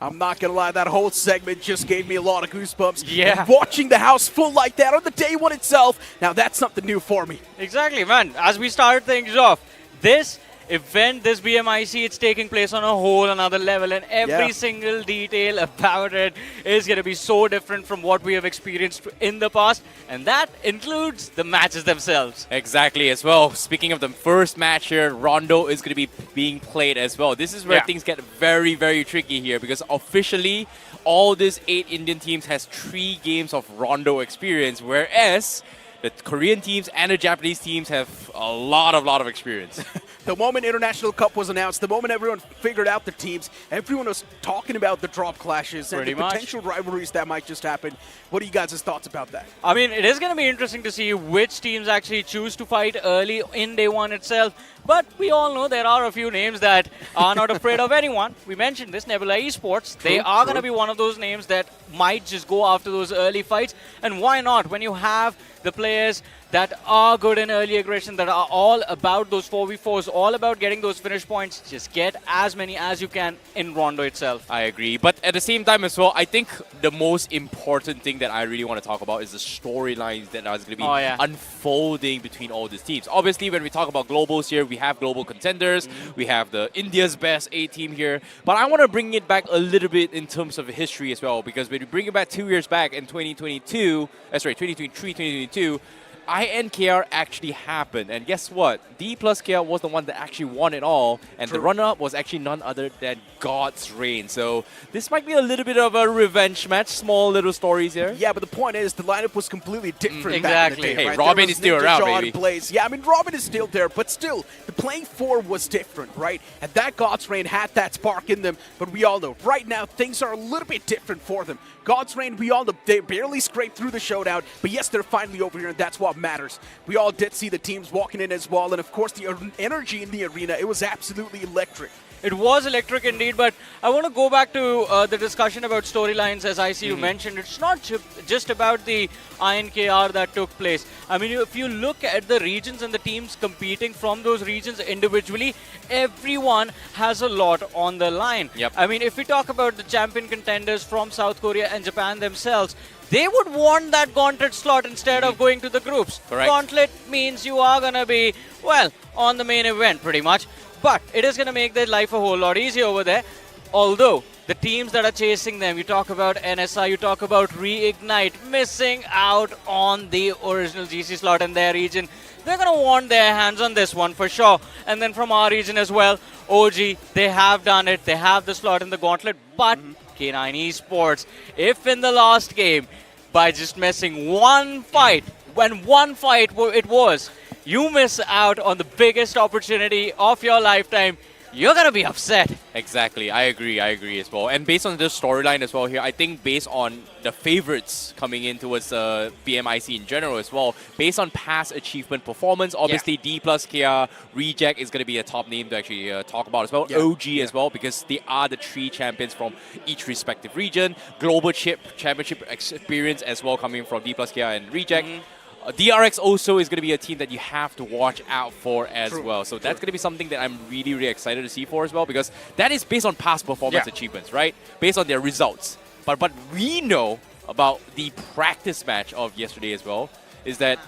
I'm not gonna lie, that whole segment just gave me a lot of goosebumps. Yeah. And watching the house full like that on the day one itself, now that's something new for me. Exactly, man. As we started things off, this event, this BMIC, it's taking place on a whole another level, and every single detail about it is going to be so different from what we have experienced in the past, and that includes the matches themselves. Exactly as well. Speaking of the first match here, Rondo is going to be being played as well. This is where things get very, very tricky here, because officially all these 8 Indian teams has 3 games of Rondo experience, whereas the Korean teams and the Japanese teams have a lot of experience. The moment International Cup was announced, the moment everyone figured out the teams, everyone was talking about the drop clashes and Pretty the much. potential rivalries that might just happen. What are you guys' thoughts about that? I mean, it is going to be interesting to see which teams actually choose to fight early in day one itself. But we all know there are a few names that are not afraid of anyone. We mentioned this, Nebula Esports. They are going to be one of those names that might just go after those early fights. And why not? When you have the players that are good in early aggression, that are all about those 4v4s, all about getting those finish points, just get as many as you can in Rondo itself. I agree. But at the same time as well, I think the most important thing that I really want to talk about is the storylines that are going to be unfolding between all these teams. Obviously, when we talk about globals here, we have global contenders. We have the India's best A team here. But I want to bring it back a little bit in terms of history as well, because when we bring it back 2 years back in 2022, 2023, 2022, INKR actually happened, and guess what? Dplus KIA was the one that actually won it all, and the runner-up was actually none other than God's Reign. So this might be a little bit of a revenge match, small little stories here. Yeah, but the point is, the lineup was completely different back in the Exactly. day, Hey, right? Robin There was is still Ninja around, John, baby. Blaze. Yeah, I mean, Robin is still there, but still, the playing form was different, right? And that God's Reign had that spark in them, but we all know, right now, things are a little bit different for them. God's Reign, we all know, they barely scraped through the showdown, but yes, they're finally over here, and that's what matters. We all did see the teams walking in as well, and of course, the energy in the arena, it was absolutely electric. It was electric indeed, but I want to go back to the discussion about storylines. As I see you mentioned, it's not just about the INKR that took place. I mean, if you look at the regions and the teams competing from those regions individually, everyone has a lot on the line. Yep. I mean, if we talk about the champion contenders from South Korea and Japan themselves, they would want that gauntlet slot instead of going to the groups. Correct. Gauntlet means you are going to be, well, on the main event pretty much. But it is going to make their life a whole lot easier over there. Although, the teams that are chasing them, you talk about NSI, you talk about REIGNITE, missing out on the original GC slot in their region. They're going to want their hands on this one for sure. And then from our region as well, OG, they have done it. They have the slot in the gauntlet. But K9 Esports, if in the last game, by just missing one fight, when one fight it was, you miss out on the biggest opportunity of your lifetime, you're going to be upset. Exactly, I agree as well. And based on the storyline as well here, I think based on the favorites coming in towards BMIC in general as well, based on past achievement performance, obviously Dplus KIA, Reject is going to be a top name to actually talk about as well. OG as well, because they are the 3 champions from each respective region. Global championship experience as well coming from Dplus KIA and Reject. DRX also is going to be a team that you have to watch out for as well. So that's going to be something that I'm really, really excited to see for as well, because that is based on past performance achievements, right? Based on their results. But we know about the practice match of yesterday as well, is that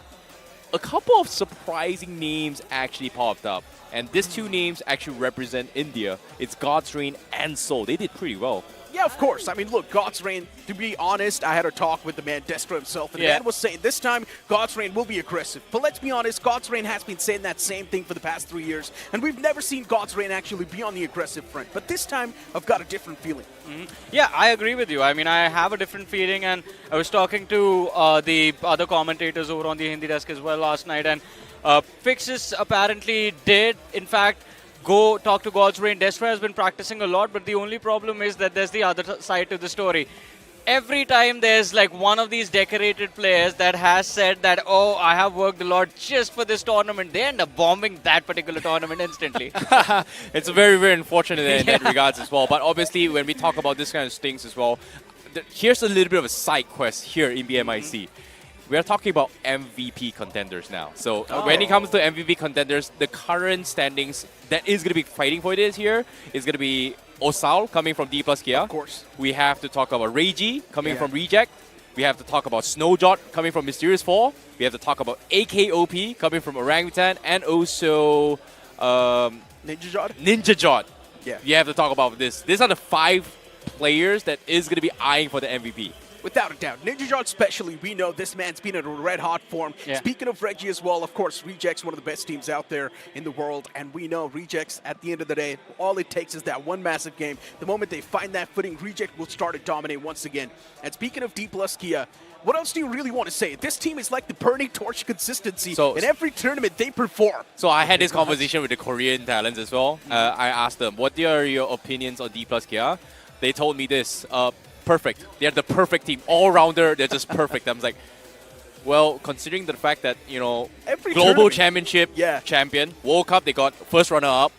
a couple of surprising names actually popped up. And these two names actually represent India. It's God's Reign and Seoul. They did pretty well. Yeah, of course. I mean, look, God's Reign, to be honest, I had a talk with the man Destro himself, and the man was saying this time God's Reign will be aggressive. But let's be honest, God's Reign has been saying that same thing for the past 3 years, and we've never seen God's Reign actually be on the aggressive front. But this time, I've got a different feeling. Yeah, I agree with you. I mean, I have a different feeling, and I was talking to the other commentators over on the Hindi desk as well last night, and Fixes apparently did, in fact, go talk to God's Reign. Destro has been practicing a lot, but the only problem is that there's the other side to the story. Every time there's like one of these decorated players that has said that, oh, I have worked a lot just for this tournament, they end up bombing that particular tournament instantly. It's very, very unfortunate in that regards as well. But obviously, when we talk about this kind of things as well, here's a little bit of a side quest here in BMIC. We are talking about MVP contenders now. So when it comes to MVP contenders, the current standings that is going to be fighting for this here is going to be Osal coming from Dplus KIA. Of course. We have to talk about Reiji coming from Reject. We have to talk about Snowjot coming from Mysterious4. We have to talk about AKOP coming from Orangutan, and also Ninja Jot. Yeah. We have to talk about this. These are the 5 players that is going to be eyeing for the MVP. Without a doubt. Ninja Jot especially, we know this man's been in a red-hot form. Yeah. Speaking of Reggie as well, of course, Reject's one of the best teams out there in the world, and we know Rejects, at the end of the day, all it takes is that one massive game. The moment they find that footing, Reject will start to dominate once again. And speaking of Dplus KIA, what else do you really want to say? This team is like the burning torch consistency. In every tournament, they perform. So I had this conversation with the Korean talents as well. I asked them, what are your opinions on Dplus KIA? They told me this. Perfect. They're the perfect team. All-rounder, they're just perfect. I was like, well, considering the fact that, you know, every global championship champion, World Cup, they got first runner-up.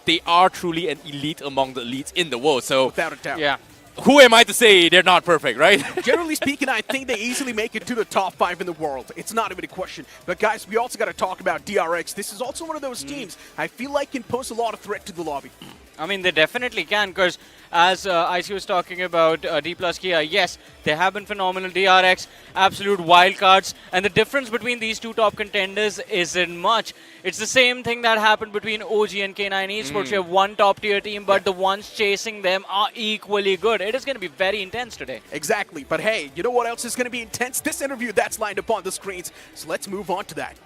They are truly an elite among the elites in the world. So, without a doubt. Yeah. Who am I to say they're not perfect, right? Generally speaking, I think they easily make it to the top 5 in the world. It's not even a question. But guys, we also got to talk about DRX. This is also one of those teams I feel like can pose a lot of threat to the lobby. I mean, they definitely can, because as IC was talking about Dplus KIA, yes, they have been phenomenal. DRX, absolute wildcards. And the difference between these two top contenders isn't much. It's the same thing that happened between OG and K9 Esports. You have one top-tier team, but the ones chasing them are equally good. It is going to be very intense today. Exactly. But hey, you know what else is going to be intense? This interview that's lined up on the screens. So let's move on to that.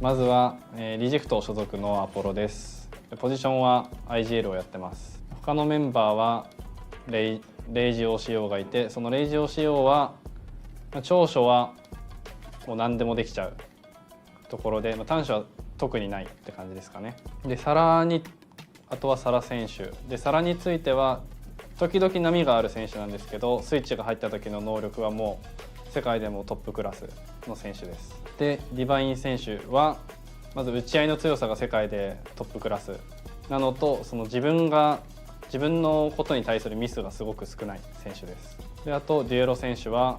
まずは、リジェクト所属のアポロです。ポジションは IGL をやってます。他のメンバーはレイジ OCO がいて、そのレイジ OCO は、長所はもう何でもできちゃうところで、短所は特にないって感じですかね。で、さらにあとはサラ選手で、サラについては時々波がある選手なんですけど、スイッチが入った時の能力はもう世界でもトップクラスの選手です。で、ディバイン選手はまず打ち合いの強さが世界でトップクラスなのと、その自分のことに対するミスがすごく少ない選手です。で、あとデュエロ選手は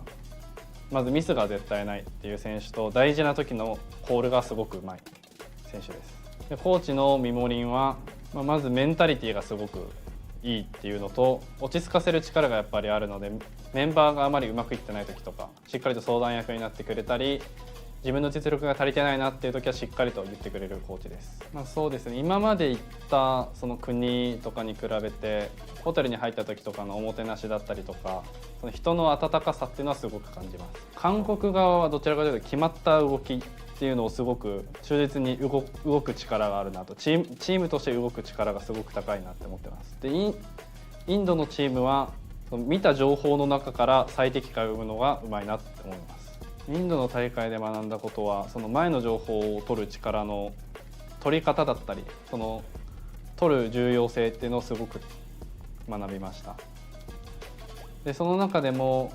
まずミスが絶対ないっていう選手と、大事な時のコールがすごくうまい選手です。で、コーチのミモリンは、まずメンタリティがすごくいいっていうのと、落ち着かせる力がやっぱりあるので、メンバーがあまりうまくいってない時とかしっかりと相談役になってくれたり、自分の実力が足りてないなっていう時はしっかりと言ってくれるコーチです。そうですね、今まで行ったその国とかに比べてホテルに入った時とかのおもてなしだったりとか、その人の温かさっていうのはすごく感じます。韓国側はどちらかというと決まった動きっていうのをすごく忠実に動く力があるなと、チームとして動く力がすごく高いなって思ってます。で、インドのチームはその見た情報の中から最適解を生むのがうまいなって思います。インドの大会で学んだことは、その前の情報を取る力の取り方だったり、その取る重要性っていうのをすごく学びました。で、その中でも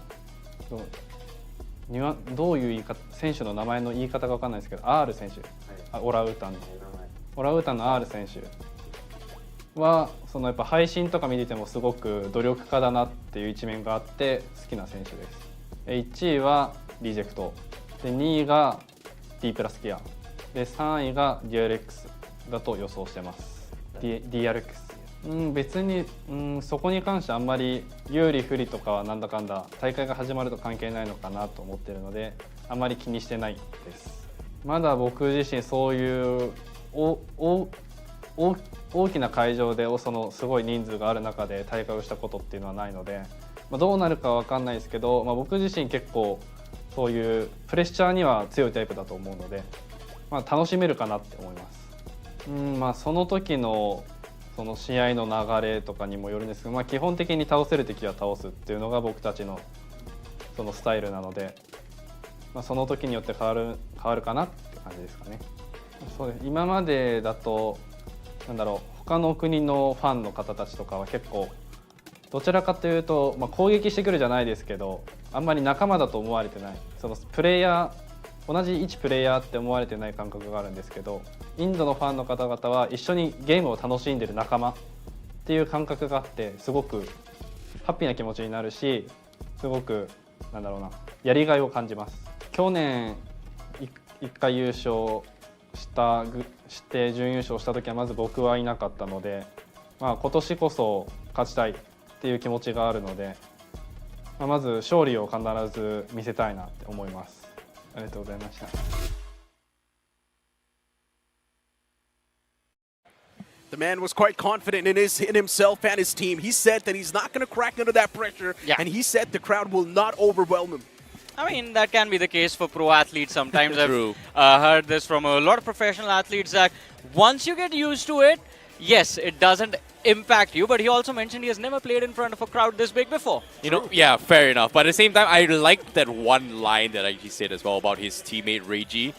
どういう言い方、選手の名前の言い方が分かんないですけど、R 選手、オランウータンの R 選手はそのやっぱ配信とか見ててもすごく努力家だなっていう一面があって好きな選手です。1位はリジェクトで、2位が Dplus KIAで、3位が DRX だと予想してます。DRX 別に、そこに関してあんまり有利不利とかはなんだかんだ大会が始まると関係ないのかなと思ってるのであんまり気にしてないです。まだ僕自身そういう大きな会場でそのすごい人数がある中で大会をしたことっていうのはないので、どうなるかは分かんないですけど、僕自身結構そういうプレッシャーには強いタイプだと思うので、楽しめるかなって思います。その時のその試合の流れとかにもよるんですけど、基本的に倒せる敵は倒すっていうのが僕たちのそのスタイルなので、その時によって変わるかなって感じですかね。そうです。今までだと他の国のファンの方たちとかは結構どちらかというと、攻撃してくるじゃないですけどあんまり仲間だと思われてない、そのプレイヤー同じ一プレイヤーって思われてない感覚があるんですけど、インドのファンの方々は一緒にゲームを楽しんでる仲間っていう感覚があってすごくハッピーな気持ちになるし、すごくやりがいを感じます。去年1回優勝して準優勝した時はまず僕はいなかったので、今年こそ勝ちたいっていう気持ちがあるので、まず勝利を必ず見せたいなって思います。ありがとうございました。The man was quite confident in himself and his team. He said that he's not going to crack under that pressure, and he said the crowd will not overwhelm him. I mean, that can be the case for pro athletes sometimes. True. I've heard this from a lot of professional athletes that once you get used to it, yes, it doesn't impact you, but he also mentioned he has never played in front of a crowd this big before. You know, yeah, fair enough. But at the same time, I like that one line that he said as well about his teammate Reiji.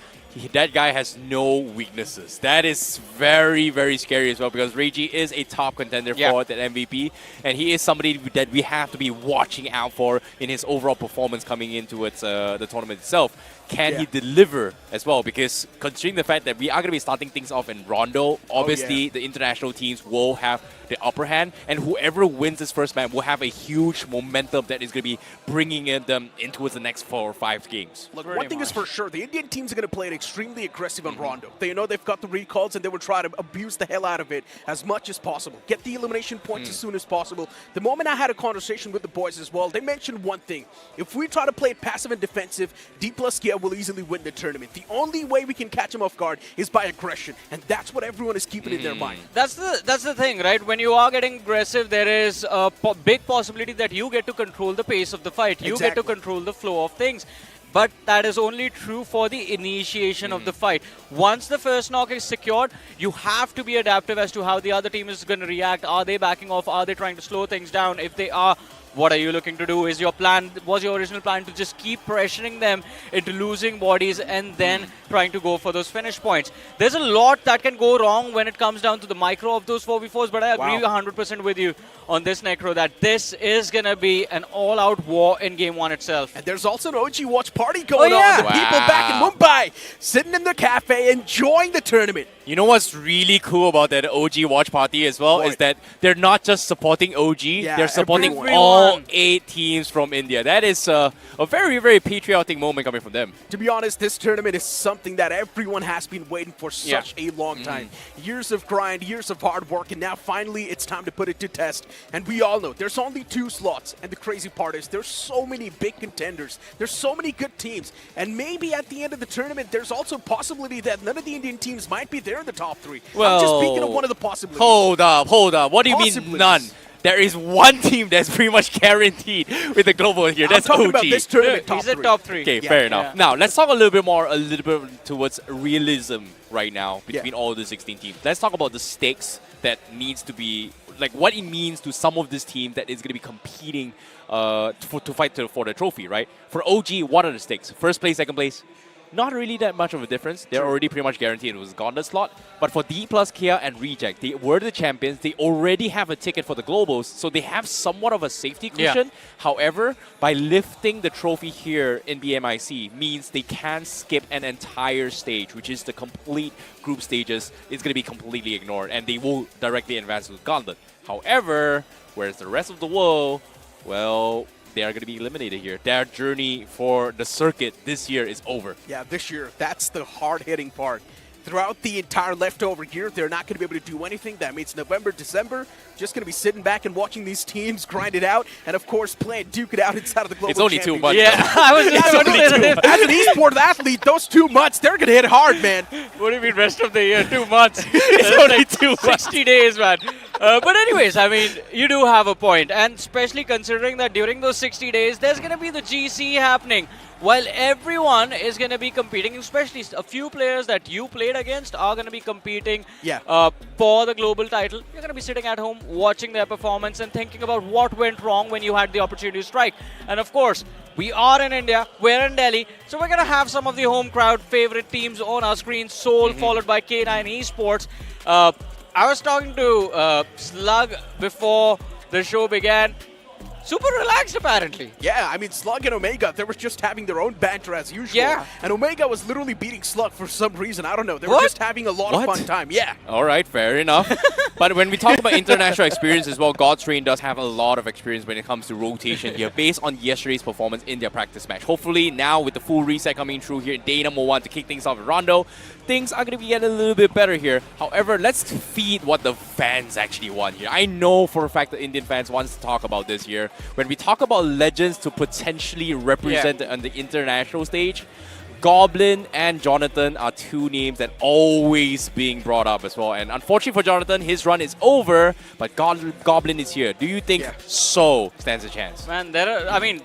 That guy has no weaknesses. That is very, very scary as well because Reiji is a top contender for that MVP, and he is somebody that we have to be watching out for in his overall performance coming into the tournament itself. Can he deliver as well? Because considering the fact that we are going to be starting things off in Rondo, obviously the international teams will have the upper hand, and whoever wins this first match will have a huge momentum that is going to be bringing them into the next 4 or 5 games. Look, one thing is for sure, the Indian teams are going to play it extremely aggressive on Rondo. They know they've got the recalls, and they will try to abuse the hell out of it as much as possible. Get the elimination points as soon as possible. The moment I had a conversation with the boys as well, they mentioned one thing. If we try to play it passive and defensive, Dplus KIA will easily win the tournament. The only way we can catch them off guard is by aggression, and that's what everyone is keeping in their mind. That's the thing, right? When you are getting aggressive, there is a big possibility that you get to control the pace of the fight. You get to control the flow of things. But that is only true for the initiation of the fight. Once the first knock is secured, you have to be adaptive as to how the other team is going to react. Are they backing off? Are they trying to slow things down? If they are, what are you looking to do? Was your original plan to just keep pressuring them into losing bodies and then trying to go for those finish points? There's a lot that can go wrong when it comes down to the micro of those 4v4s, but I agree 100% with you on this, Necro, that this is going to be an all-out war in Game 1 itself. And there's also an OG watch party going on. The people back in Mumbai, sitting in the cafe, enjoying the tournament. You know what's really cool about that OG watch party as well is that they're not just supporting OG, they're supporting all 8 teams from India. That is a very, very patriotic moment coming from them. To be honest, this tournament is something that everyone has been waiting for such a long time. Years of grind, years of hard work, and now finally it's time to put it to test. And we all know there's only 2 slots, and the crazy part is there's so many big contenders. There's so many good teams, and maybe at the end of the tournament there's also a possibility that none of the Indian teams might be there in the top 3. Well, I'm just speaking of one of the possibilities. Hold up. What do you mean none? There is one team that's pretty much guaranteed with the global here. That's I'm talking OG. about this tournament top He's 3. in top 3. Okay, fair enough. Now, let's talk a little bit towards realism right now between all the 16 teams. Let's talk about the stakes that needs to be, like what it means to some of this team that is going to be competing to fight for the trophy, right? For OG, what are the stakes? First place, second place? Not really that much of a difference. They're already pretty much guaranteed it was a gauntlet slot. But for Dplus KIA and Reject, they were the champions. They already have a ticket for the Globals, so they have somewhat of a safety cushion. However, by lifting the trophy here in BMIC means they can skip an entire stage, which is the complete group stages. It's going to be completely ignored, and they will directly advance to the gauntlet. However, whereas the rest of the world, well, they are going to be eliminated here. Their journey for the circuit this year is over. Yeah, this year, that's the hard-hitting part. throughout the entire leftover year, they're not going to be able to do anything. That means November, December, just going to be sitting back and watching these teams grind it out, and of course, playing Duke it out inside of the global. It's only 2 months. Yeah, I was just about to say that. As an esports athlete, those 2 months, they're going to hit hard, man. What do you mean rest of the year? 2 months. It's only 60 days, man. But anyways, I mean, you do have a point, and especially considering that during those 60 days, there's going to be the GC happening. While everyone is going to be competing, especially a few players that you played against are going to be competing for the global title. You're going to be sitting at home watching their performance and thinking about what went wrong when you had the opportunity to strike. And of course, we are in India, we're in Delhi, so we're going to have some of the home crowd favorite teams on our screen. Seoul followed by K9 Esports. I was talking to Slug before the show began. Super relaxed, apparently. Yeah, I mean, Slug and Omega, they were just having their own banter as usual. Yeah. And Omega was literally beating Slug for some reason. I don't know. They were just having a lot of fun time. Yeah. All right, fair enough. But when we talk about international experience as well, God's Train does have a lot of experience when it comes to rotation here based on yesterday's performance in their practice match. Hopefully now with the full reset coming through here, day number 1 to kick things off at Rondo, things are going to be getting a little bit better here. However, let's feed what the fans actually want here. I know for a fact that Indian fans want to talk about this here. When we talk about legends to potentially represent on the international stage, Goblin and Jonathan are 2 names that always being brought up as well. And unfortunately for Jonathan, his run is over, but Goblin is here. Do you think Seoul stands a chance? Man,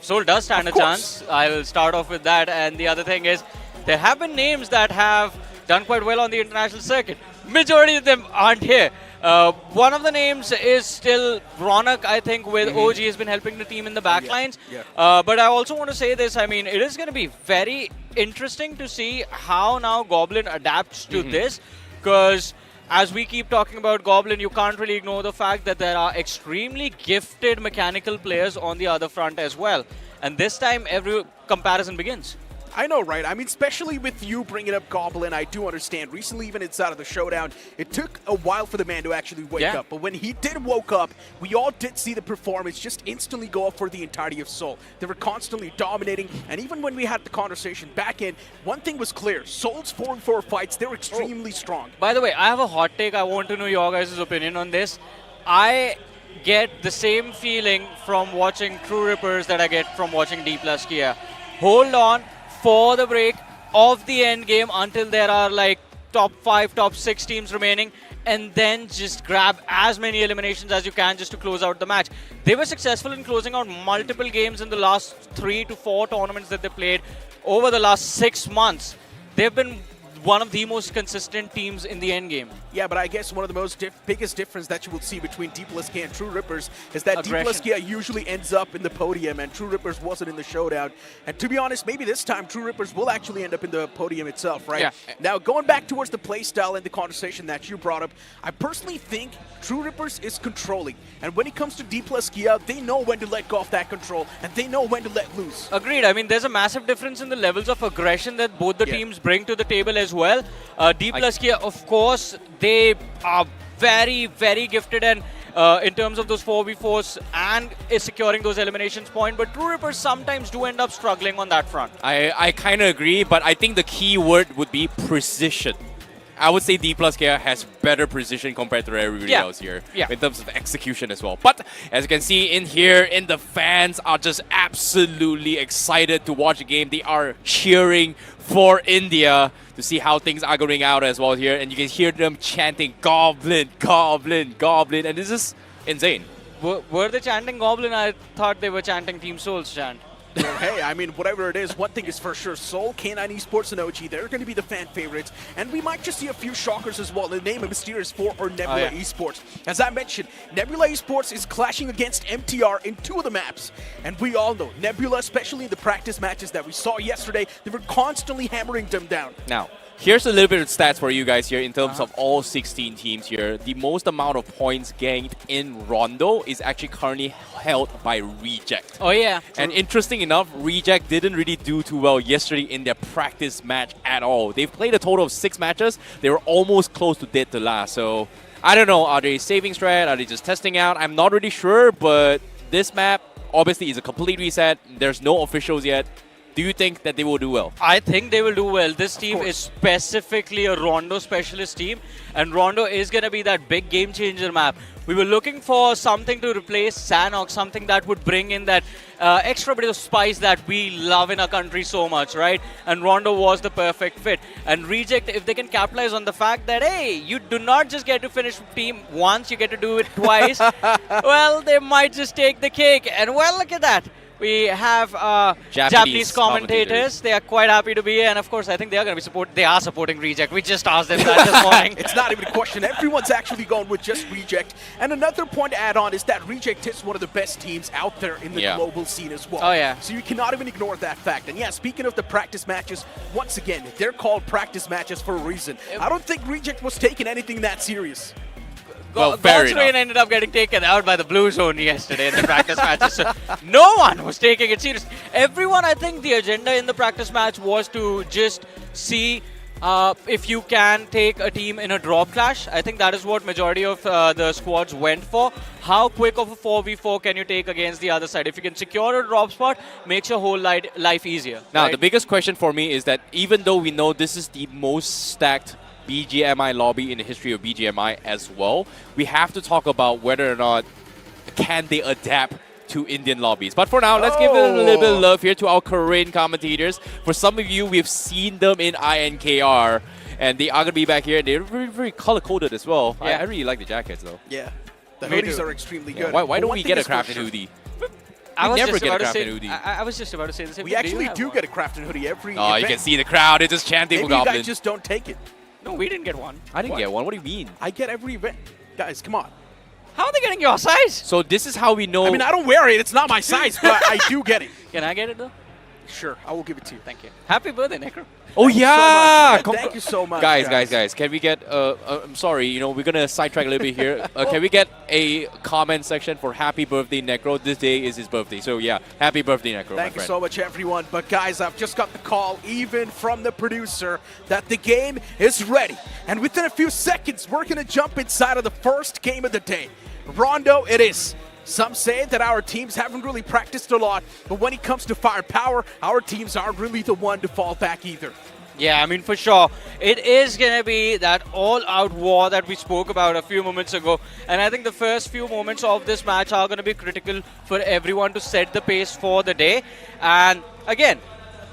Seoul does stand a chance. I will start off with that. And the other thing is, there have been names that have done quite well on the international circuit. Majority of them aren't here. One of the names is still Ronak, I think, with OG has been helping the team in the backlines. But I also want to say this, I mean, it is going to be very interesting to see how now Goblin adapts to this, because as we keep talking about Goblin, you can't really ignore the fact that there are extremely gifted mechanical players on the other front as well. And this time, every comparison begins. I know, right? I mean, especially with you bringing up Goblin, I do understand. Recently, even inside of the showdown, it took a while for the man to actually wake up. But when he did woke up, we all did see the performance just instantly go up for the entirety of Seoul. They were constantly dominating, and even when we had the conversation back in, one thing was clear. Seoul's 4-4 fights, they're extremely strong. By the way, I have a hot take. I want to know your guys' opinion on this. I get the same feeling from watching TrueRippers that I get from watching Dplus KIA. Hold on for the break of the end game until there are like top 5, top 6 teams remaining, and then just grab as many eliminations as you can just to close out the match. They were successful in closing out multiple games in the last 3 to 4 tournaments that they played over the last 6 months. They've been one of the most consistent teams in the end game. Yeah, but I guess one of the most biggest difference that you will see between Dplus KIA and TrueRippers is that Dplus KIA usually ends up in the podium and TrueRippers wasn't in the showdown. And to be honest, maybe this time TrueRippers will actually end up in the podium itself, right? Yeah. Now, going back towards the playstyle and the conversation that you brought up, I personally think TrueRippers is controlling. And when it comes to Dplus KIA, they know when to let go of that control and they know when to let loose. Agreed. I mean, there's a massive difference in the levels of aggression that both the teams bring to the table as well. Dplus KIA, of course, they are very, very gifted and in terms of those 4v4s and is securing those eliminations point, but TrueRippers sometimes do end up struggling on that front. I kind of agree, but I think the key word would be precision. I would say Dplus KIA has better precision compared to everybody else here in terms of execution as well. But as you can see in here, the fans are just absolutely excited to watch the game. They are cheering for India to see how things are going out as well here. And you can hear them chanting Goblin, Goblin, Goblin. And this is insane. Were they chanting Goblin? I thought they were chanting Team Seoul's chant. Well, hey, I mean, whatever it is, one thing is for sure, Seoul, K9 Esports, and OG, they're going to be the fan favorites. And we might just see a few shockers as well in the name of Mysterious4 or Nebula Esports. As I mentioned, Nebula Esports is clashing against MTR in 2 of the maps. And we all know, Nebula, especially in the practice matches that we saw yesterday, they were constantly hammering them down. Now, here's a little bit of stats for you guys here in terms of all 16 teams here. The most amount of points gained in Rondo is actually currently held by Reject. Oh yeah. And interesting enough, Reject didn't really do too well yesterday in their practice match at all. They've played a total of 6 matches. They were almost close to dead to last. So I don't know, are they saving strat? Are they just testing out? I'm not really sure, but this map obviously is a complete reset. There's no officials yet. Do you think that they will do well? I think they will do well. This team is specifically a Rondo specialist team, and Rondo is going to be that big game changer map. We were looking for something to replace Sanok, something that would bring in that extra bit of spice that we love in our country so much, right? And Rondo was the perfect fit. And Reject, if they can capitalize on the fact that, hey, you do not just get to finish team once, you get to do it twice, well, they might just take the cake. And well, look at that. We have Japanese commentators. They are quite happy to be here, and of course, I think they are going to be They are supporting Reject. We just asked them that this morning. It's not even a question. Everyone's actually going with just Reject. And another point to add on is that Reject is one of the best teams out there in the global scene as well. Oh, yeah. So you cannot even ignore that fact. And yeah, speaking of the practice matches, once again, they're called practice matches for a reason. I don't think Reject was taking anything that serious. Well, fair God's enough. Reign ended up getting taken out by the Blue Zone yesterday in the practice matches. So no one was taking it serious. Everyone, I think the agenda in the practice match was to just see if you can take a team in a drop clash. I think that is what majority of the squads went for. How quick of a 4v4 can you take against the other side? If you can secure a drop spot, makes your whole life easier. Now, right? the biggest question for me is that even though we know this is the most stacked BGMI lobby in the history of BGMI as well, we have to talk about whether or not can they adapt to Indian lobbies. But for now, let's give it a little bit of love here to our Korean commentators. For some of you, we've seen them in INKR, and they are going to be back here. They're very, very color-coded as well. Yeah. I really like the jackets, though. Yeah, the hoodies are extremely good. Why don't One we thing get a is for crafted sure, hoodie? I was never just get a about to crafted say. hoodie. I was just about to say the same. We thing. actually have do one? get a crafted hoodie every Oh, you event. can see the crowd. It's just chanting Maybe for you Goblin. guys just don't take it. No, we didn't get one. I didn't get one. What do you mean? I get every event. Guys, come on. How are they getting your size? So this is how we know. I mean, I don't wear it. It's not my size, but I do get it. Can I get it though? Sure, I will give it to you. Thank you. Happy birthday, Necro. Oh yeah! So much. Thank you so much, guys. Can we get? I'm sorry. You know, we're gonna sidetrack a little bit here. Can we get a comment section for Happy Birthday, Necro? This day is his birthday, so yeah, Happy Birthday, Necro. Thank you so much, everyone. But guys, I've just got the call, even from the producer, that the game is ready. And within a few seconds, we're gonna jump inside of the first game of the day. Rondo, it is. Some say that our teams haven't really practiced a lot, but when it comes to firepower, our teams aren't really the one to fall back either. Yeah, I mean, for sure. It is going to be that all-out war that we spoke about a few moments ago. And I think the first few moments of this match are going to be critical for everyone to set the pace for the day. And again,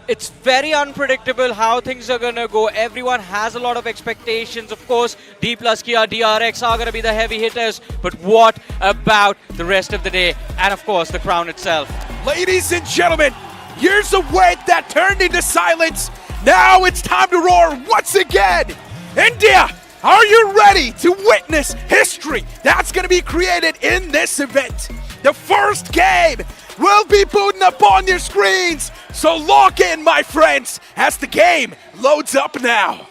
it's very unpredictable how things are going to go. Everyone has a lot of expectations. Of course, Dplus KIA, DRX are going to be the heavy hitters. But what about the rest of the day? And of course, the crown itself. Ladies and gentlemen, here's a wait that turned into silence. Now it's time to roar once again. India, are you ready to witness history that's going to be created in this event? The first game will be booting up on your screens. So lock in, my friends, as the game loads up now.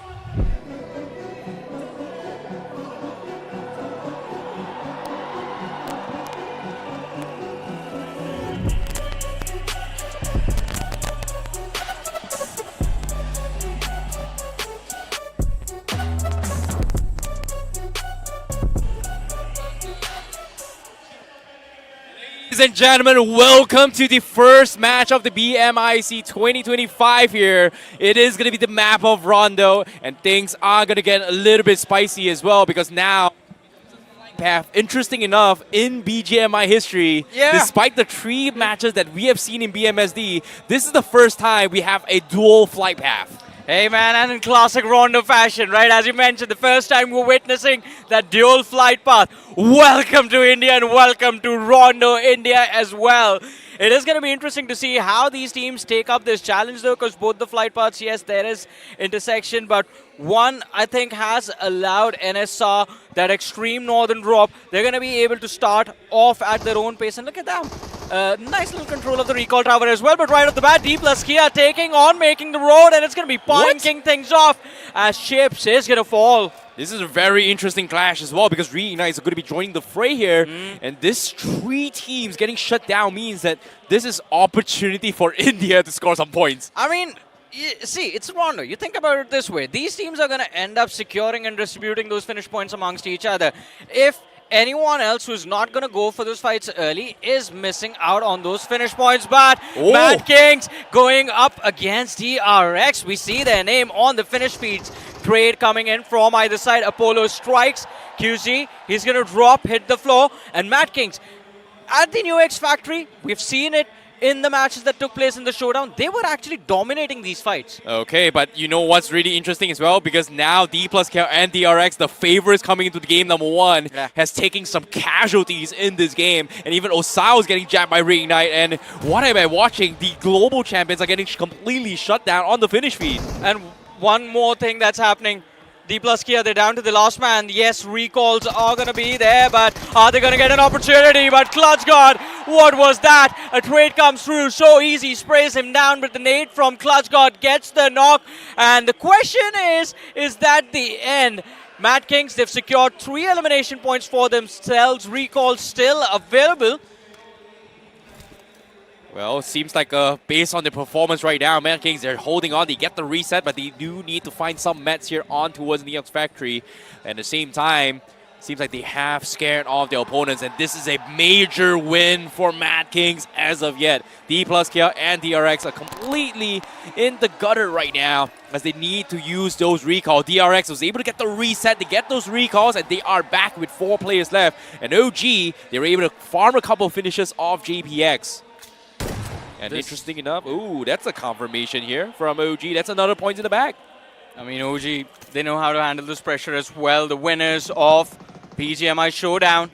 Ladies and gentlemen, welcome to the first match of the BMIC 2025 here. It is going to be the map of Rondo, and things are going to get a little bit spicy as well, because now, interesting enough, in BGMI history, despite the 3 matches that we have seen in BMSD, this is the first time we have a dual flight path. Hey man, and in classic Rondo fashion, right? As you mentioned, the first time we're witnessing that dual flight path. Welcome to India and welcome to Rondo, India as well. It is going to be interesting to see how these teams take up this challenge though, because both the flight paths, yes, there is intersection, but one, I think, has allowed NSR that extreme northern drop. They're going to be able to start off at their own pace, and look at that. Nice little control of the recall tower as well, but right off the bat, Dplus KIA taking on, making the road, and it's going to be punking things off as Ships is going to fall. This is a very interesting clash as well, because REIGNITE is going to be joining the fray here, and this 3 teams getting shut down means that this is opportunity for India to score some points. I mean, see, it's Rondo. You think about it this way. These teams are going to end up securing and distributing those finish points amongst each other. If anyone else who's not going to go for those fights early is missing out on those finish points. But Madkings going up against DRX. We see their name on the finish feeds. Trade coming in from either side. Apollo strikes. QZ, he's going to drop, hit the floor. And Madkings, at the new X Factory, we've seen it in the matches that took place in the showdown. They were actually dominating these fights. Okay, but you know what's really interesting as well? Because now Dplus KIA and DRX, the favorites coming into the game number one, has taken some casualties in this game. And even OSAKA is getting jabbed by REIGNITE. And what am I watching? The global champions are getting completely shut down on the finish feed. And one more thing that's happening. Dplus KIA, they're down to the last man. Yes, recalls are going to be there, but are they going to get an opportunity? But Clutch God, what was that? A trade comes through so easy, sprays him down, but the nade from Clutch God gets the knock. And the question is that the end? Madkings, they've secured 3 elimination points for themselves. Recall still available. Well, it seems like based on the performance right now, Madkings, they're holding on. They get the reset, but they do need to find some meds here on towards the X Factory. And at the same time, seems like they have scared off their opponents, and this is a major win for Madkings as of yet. Dplus KIA and DRX are completely in the gutter right now as they need to use those recalls. DRX was able to get the reset, to get those recalls, and they are back with 4 players left. And OG, they were able to farm a couple of finishes off JPX. And interesting enough, ooh, that's a confirmation here from OG. That's another point in the back. I mean, OG, they know how to handle this pressure as well. The winners of BGMI Showdown.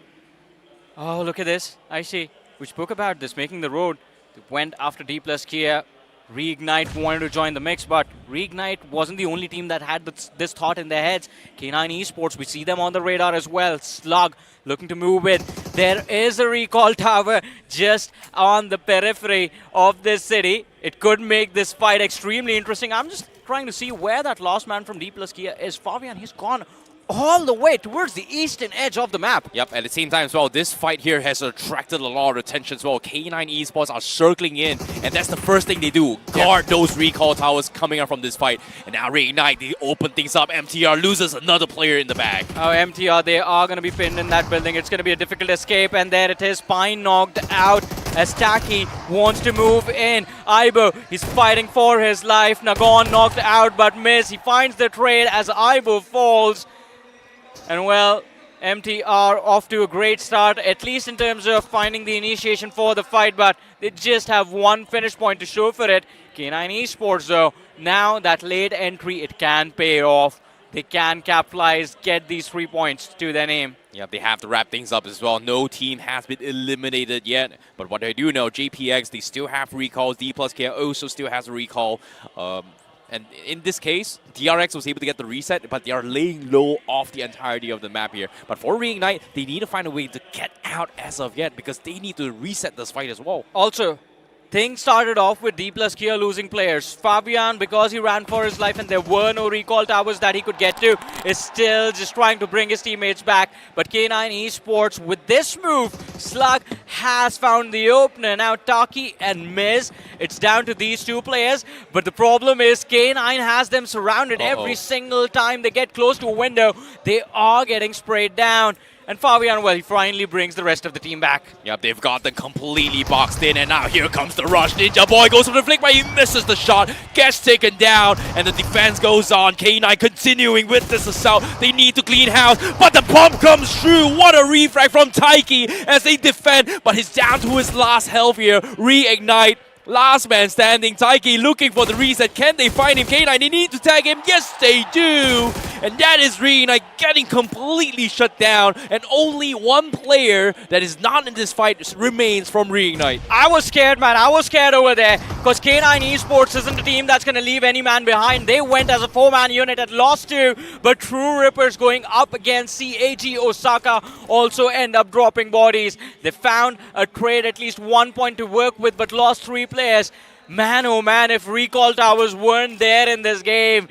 Oh, look at this. I see. We spoke about this, making the road. They went after Dplus KIA. REIGNITE wanted to join the mix, but REIGNITE wasn't the only team that had this thought in their heads. K9 Esports, we see them on the radar as well. Slug looking to move it. There is a recall tower just on the periphery of this city. It could make this fight extremely interesting. I'm just trying to see where that last man from Dplus KIA is. Fabian, he's gone all the way towards the eastern edge of the map. Yep, at the same time as well, this fight here has attracted a lot of attention as well. K9 Esports are circling in, and that's the first thing they do. Guard those recall towers coming out from this fight. And now REIGNITE, they open things up. MTR loses another player in the bag. Oh, MTR, they are going to be pinned in that building. It's going to be a difficult escape, and there it is. Pine knocked out as Taki wants to move in. Aibo, he's fighting for his life. Nagon knocked out, but miss. He finds the trade as Aibo falls. And well, MTR off to a great start, at least in terms of finding the initiation for the fight, but they just have 1 finish point to show for it. K9 Esports though, now that late entry, it can pay off. They can capitalize, get these 3 points to their name. Yeah, they have to wrap things up as well. No team has been eliminated yet. But what I do know, JPX, they still have recalls. Dplus KIA also still has a recall. And in this case, DRX was able to get the reset, but they are laying low off the entirety of the map here. But for REIGNITE, they need to find a way to get out as of yet because they need to reset this fight as well. Also, things started off with Dplus KIA losing players. Fabian, because he ran for his life and there were no recall towers that he could get to, is still just trying to bring his teammates back. But K9 Esports, with this move, Slug has found the opener. Now Taki and Miz, it's down to these 2 players. But the problem is K9 has them surrounded every single time they get close to a window. They are getting sprayed down. And Fabian, well, he finally brings the rest of the team back. Yep, they've got them completely boxed in, and now here comes the rush. Ninja Boy goes for the flick, but he misses the shot, gets taken down, and the defense goes on. K9 continuing with this assault. They need to clean house, but the pump comes through. What a refrag from Taiki as they defend, but he's down to his last health here. REIGNITE. Last man standing, Taiki looking for the reset. Can they find him? K9, they need to tag him. Yes, they do. And that is REIGNITE getting completely shut down. And only 1 player that is not in this fight remains from REIGNITE. I was scared, man. I was scared over there because K9 Esports isn't a team that's going to leave any man behind. They went as a 4-man unit at lost 2, but TrueRippers going up against CAG OSAKA also end up dropping bodies. They found a trade, at least 1 point to work with, but lost 3 players. Man, oh man, if recall towers weren't there in this game,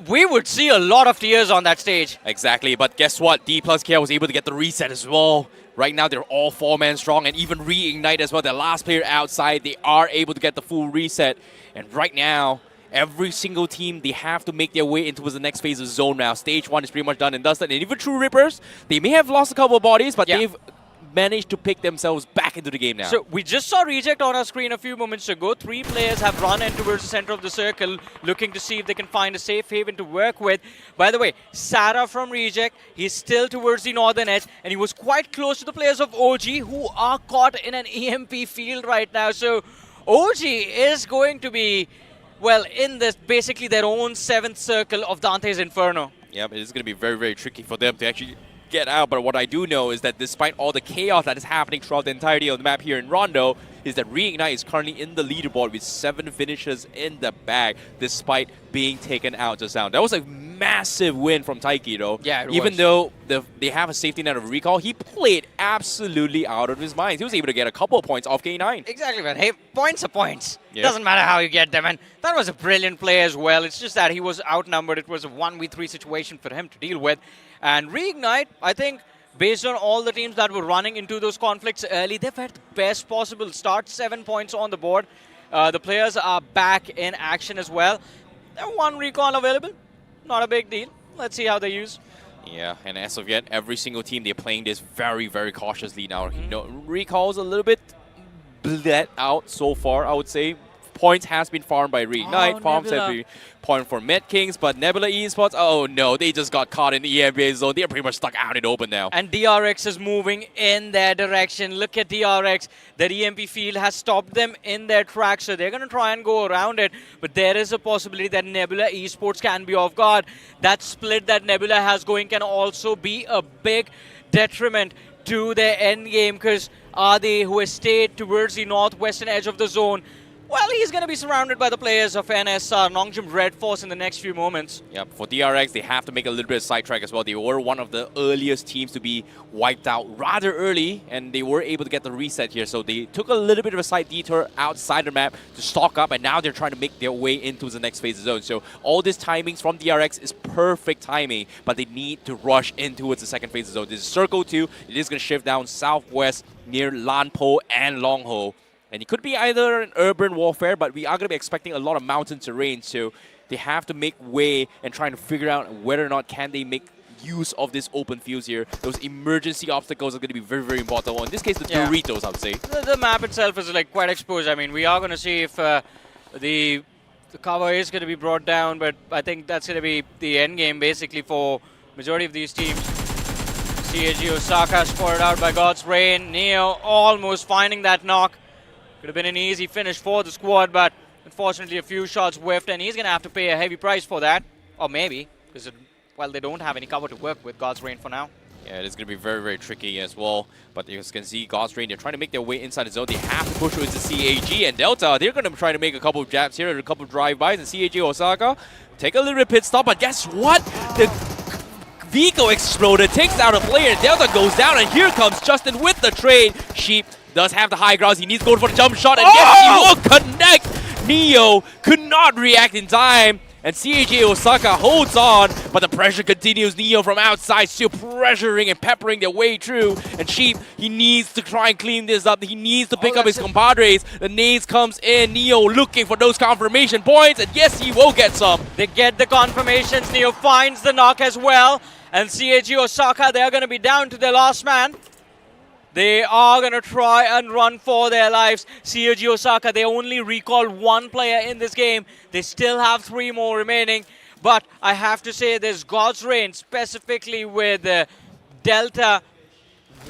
we would see a lot of tears on that stage. Exactly, but guess what? Dplus KIA was able to get the reset as well. Right now, they're all 4-man strong, and even REIGNITE as well, their last player outside, they are able to get the full reset. And right now, every single team, they have to make their way into the next phase of zone now. Stage 1 is pretty much done and dusted. And even TrueRippers, they may have lost a couple of bodies, but they've managed to pick themselves back into the game now. So we just saw Reject on our screen a few moments ago. 3 players have run in towards the center of the circle, looking to see if they can find a safe haven to work with. By the way, Sarah from Reject, he's still towards the northern edge, and he was quite close to the players of OG, who are caught in an EMP field right now. So OG is going to be, well, in this basically their own 7th circle of Dante's Inferno. Yep, it is going to be very, very tricky for them to actually get out, but what I do know is that despite all the chaos that is happening throughout the entirety of the map here in Rondo, is that REIGNITE is currently in the leaderboard with 7 finishes in the bag, despite being taken out just now. That was a massive win from Taiki, though. Yeah, Even though they have a safety net of recall, he played absolutely out of his mind. He was able to get a couple of points off K9. Exactly, man. Hey, points are points. Yeah. Doesn't matter how you get them, and that was a brilliant play as well. It's just that he was outnumbered. It was a 1v3 situation for him to deal with. And REIGNITE, I think, based on all the teams that were running into those conflicts early, they've had the best possible start. 7 points on the board. The players are back in action as well. There 1 recall available. Not a big deal. Let's see how they use. Yeah, and as of yet, every single team, they're playing this very, very cautiously now. You know, recall's a little bit bled out so far, I would say. Points has been farmed by REIGNITE. Farms have been point for Madkings, but Nebula Esports, oh no, they just got caught in the EMPA zone. They're pretty much stuck out in open now. And DRX is moving in their direction. Look at DRX. Their EMP field has stopped them in their track, so they're going to try and go around it. But there is a possibility that Nebula Esports can be off guard. That split that Nebula has going can also be a big detriment to their end game, because Adi, who has stayed towards the northwestern edge of the zone, well, he's going to be surrounded by the players of NSR, Nongshim RedForce, in the next few moments. Yep, for DRX, they have to make a little bit of sidetrack as well. They were one of the earliest teams to be wiped out rather early, and they were able to get the reset here. So they took a little bit of a side detour outside the map to stock up, and now they're trying to make their way into the next phase of zone. So all these timings from DRX is perfect timing, but they need to rush in towards the second phase of zone. This is Circle 2. It is going to shift down southwest near Lanpo and Longho. And it could be either an urban warfare, but we are going to be expecting a lot of mountain terrain, so they have to make way and trying to figure out whether or not can they make use of this open fields here. Those emergency obstacles are going to be very, very important. Well, in this case, the Doritos, I would say. The map itself is like quite exposed. I mean, we are going to see if the cover is going to be brought down, but I think that's going to be the end game basically for majority of these teams. CAG OSAKA spotted out by God's Rain. Neo almost finding that knock. Could have been an easy finish for the squad, but unfortunately a few shots whiffed, and he's going to have to pay a heavy price for that. Or maybe, because, well, they don't have any cover to work with God's Rain for now. Yeah, it is going to be very, very tricky as well. But you can see God's Rain, they're trying to make their way inside the zone. They have to push into CAG and Delta. They're going to try to make a couple of jabs here, a couple of drive-bys, and CAG OSAKA take a little bit pit stop, but guess what? The vehicle exploded, takes out a player, and Delta goes down, and here comes Justin with the trade. Sheep does have the high grounds. He needs to go for the jump shot, and yes, he will connect. Neo could not react in time, and CAG OSAKA holds on, but the pressure continues. Neo from outside still pressuring and peppering their way through, and Sheep, he needs to try and clean this up. He needs to pick up his compadres. The nades comes in. Neo looking for those confirmation points, and yes, he will get some. They get the confirmations. Neo finds the knock as well, and CAG OSAKA, they're going to be down to their last man. They are going to try and run for their lives. CAG OSAKA, they only recall 1 player in this game. They still have 3 more remaining. But I have to say, there's God's Rain, specifically with Delta.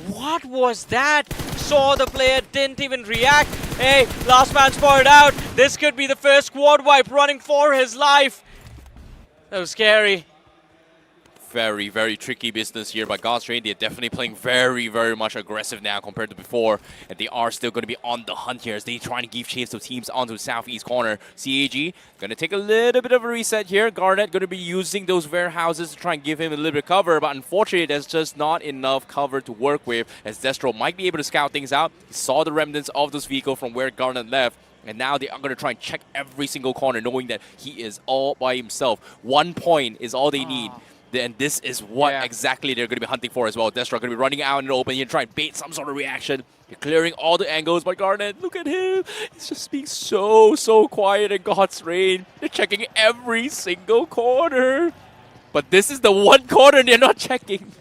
What was that? Saw the player, didn't even react. Hey, last man spotted out. This could be the first squad wipe, running for his life. That was scary. Very, very tricky business here by God's Rain. They're definitely playing very, very much aggressive now compared to before. And they are still going to be on the hunt here as they try to give chase to teams onto the southeast corner. CAG going to take a little bit of a reset here. Garnet going to be using those warehouses to try and give him a little bit of cover. But unfortunately, there's just not enough cover to work with, as Destro might be able to scout things out. He saw the remnants of this vehicle from where Garnet left. And now they are going to try and check every single corner, knowing that he is all by himself. 1 point is all they need. then this is what Yeah. exactly they're going to be hunting for as well. Destro going to be running out in the open here, trying to bait some sort of reaction. You're clearing all the angles, but Garnet, look at him. He's just being so quiet in God's Reign. They're checking every single corner. But this is the one corner they're not checking.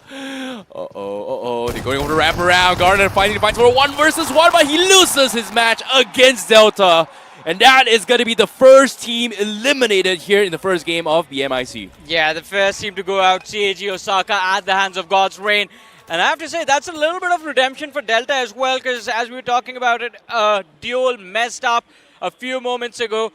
They're going over to wrap around. Garnet finally fights for 1 versus 1, but he loses his match against Delta. And that is going to be the first team eliminated here in the first game of BMIC. Yeah, the first team to go out, CAG OSAKA, at the hands of God's Reign. And I have to say, that's a little bit of redemption for Delta as well, because as we were talking about it, Duel messed up a few moments ago.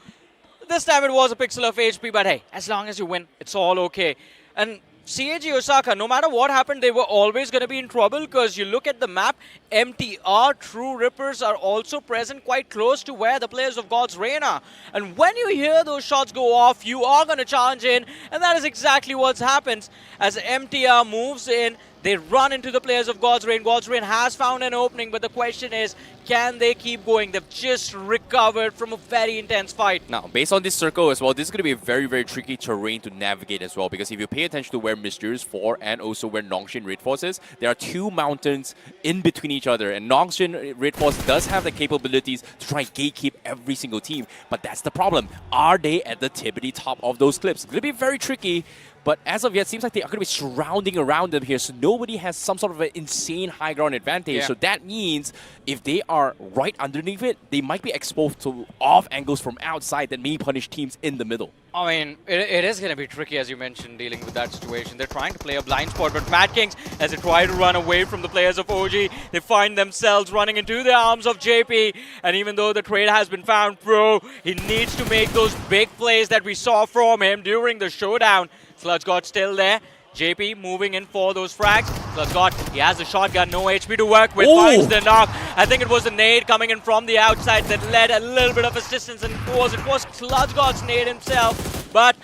This time it was a pixel of HP, but hey, as long as you win, it's all okay. And CAG OSAKA, no matter what happened, they were always going to be in trouble, because you look at the map, MTR, TrueRippers are also present quite close to where the players of God's Reign are. And when you hear those shots go off, you are going to challenge in, and that is exactly what happens. As MTR moves in, they run into the players of God's Reign. God's Reign has found an opening, but the question is, can they keep going? They've just recovered from a very intense fight. Now, based on this circle as well, this is going to be a very tricky terrain to navigate as well, because if you pay attention to where Mysterious4 and also where Nongshim RedForce is, there are 2 mountains in between each other, and Nongshim RedForce does have the capabilities to try and gatekeep every single team, but that's the problem. Are they at the tippity top of those cliffs? It's going to be very tricky. But as of yet, it seems like they are going to be surrounding around them here, so nobody has some sort of an insane high ground advantage. Yeah. So that means if they are right underneath it, they might be exposed to off angles from outside that may punish teams in the middle. I mean, it is going to be tricky, as you mentioned, dealing with that situation. They're trying to play a blind spot, but Madkings, as they try to run away from the players of OG, they find themselves running into the arms of JP. And even though the trade has been found, he needs to make those big plays that we saw from him during the showdown. Sludgegot still there. JP moving in for those frags. Sludgegot, he has the shotgun, no HP to work with, finds the knock. I think it was the nade coming in from the outside that led a little bit of assistance, and it was Sludgegot's nade himself. But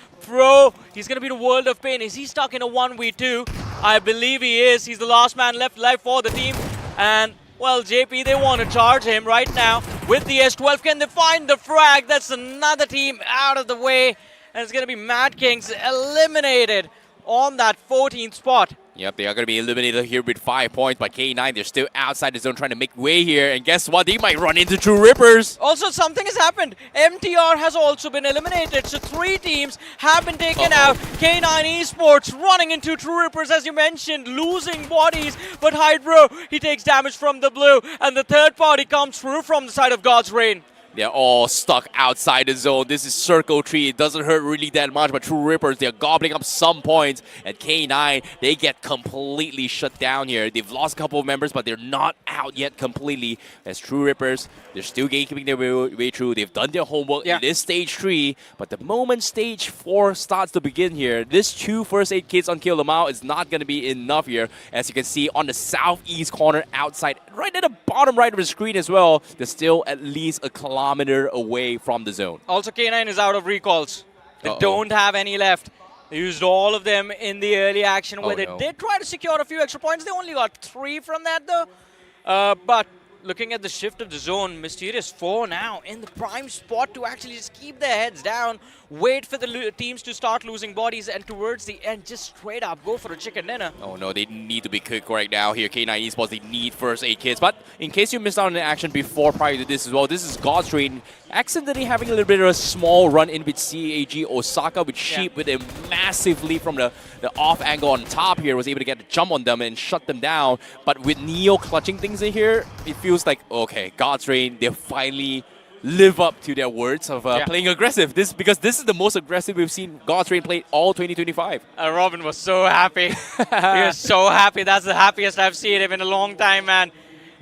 he's going to be the world of pain. Is he stuck in a 1v2? I believe he is. He's the last man left alive for the team. And, well, JP, they want to charge him right now with the S12. Can they find the frag? That's another team out of the way. And it's going to be Madkings eliminated on that 14th spot. Yep, they are going to be eliminated here with 5 points, but K9, they're still outside the zone trying to make way here. And guess what? They might run into TrueRippers. Also, something has happened. MTR has also been eliminated, so 3 teams have been taken out. K9 Esports running into TrueRippers, as you mentioned, losing bodies. But Hydro, he takes damage from the blue, and the third party comes through from the side of God's Reign. They're all stuck outside the zone. This is Circle Tree. It doesn't hurt really that much, but TrueRippers, they're gobbling up some points. And K9, they get completely shut down here. They've lost a couple of members, but they're not out yet completely. As TrueRippers, they're still gatekeeping their way through. They've done their homework. It is stage 3, but the moment stage 4 starts to begin here, this 2 first aid kits on Kill Lamau is not going to be enough here. As you can see on the southeast corner outside, right at the bottom right of the screen as well, there's still at least a kilometer away from the zone. Also, K9 is out of recalls. They don't have any left. They used all of them in the early action where they did try to secure a few extra points. They only got 3 from that though. But looking at the shift of the zone, Mysterious4 now in the prime spot to actually just keep their heads down, wait for the teams to start losing bodies, and towards the end, just straight up go for a chicken dinner. Oh no, they need to be quick right now here. K9 Esports, they need first aid kits. But in case you missed out on the action prior to this as well, this is God's Reign accidentally having a little bit of a small run in with CAG OSAKA, with Sheep with a massive lead from the off angle on top here, was able to get a jump on them and shut them down. But with Neo clutching things in here, it feels like, okay, God's Reign, they finally live up to their words of playing aggressive. Because this is the most aggressive we've seen God's Reign play all 2025. Robin was so happy. He was so happy. That's the happiest I've seen him in a long time, man.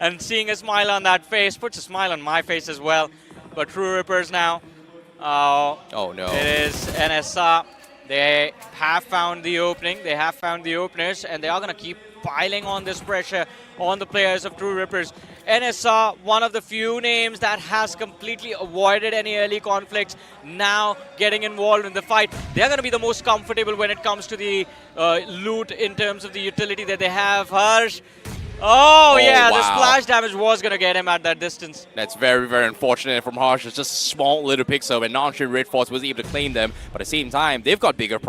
And seeing a smile on that face puts a smile on my face as well. But TrueRippers now. Oh no. It is NSR. They have found the opening. They have found the openers, and they are going to keep piling on this pressure on the players of TrueRippers. NSR, one of the few names that has completely avoided any early conflicts, now getting involved in the fight. They're going to be the most comfortable when it comes to the loot in terms of the utility that they have. Harsh, Oh, yeah, the wow. splash damage was going to get him at that distance. That's very, very unfortunate from Harsh. It's just a small little pixel, and Nongshim RedForce was able to claim them. But at the same time, they've got bigger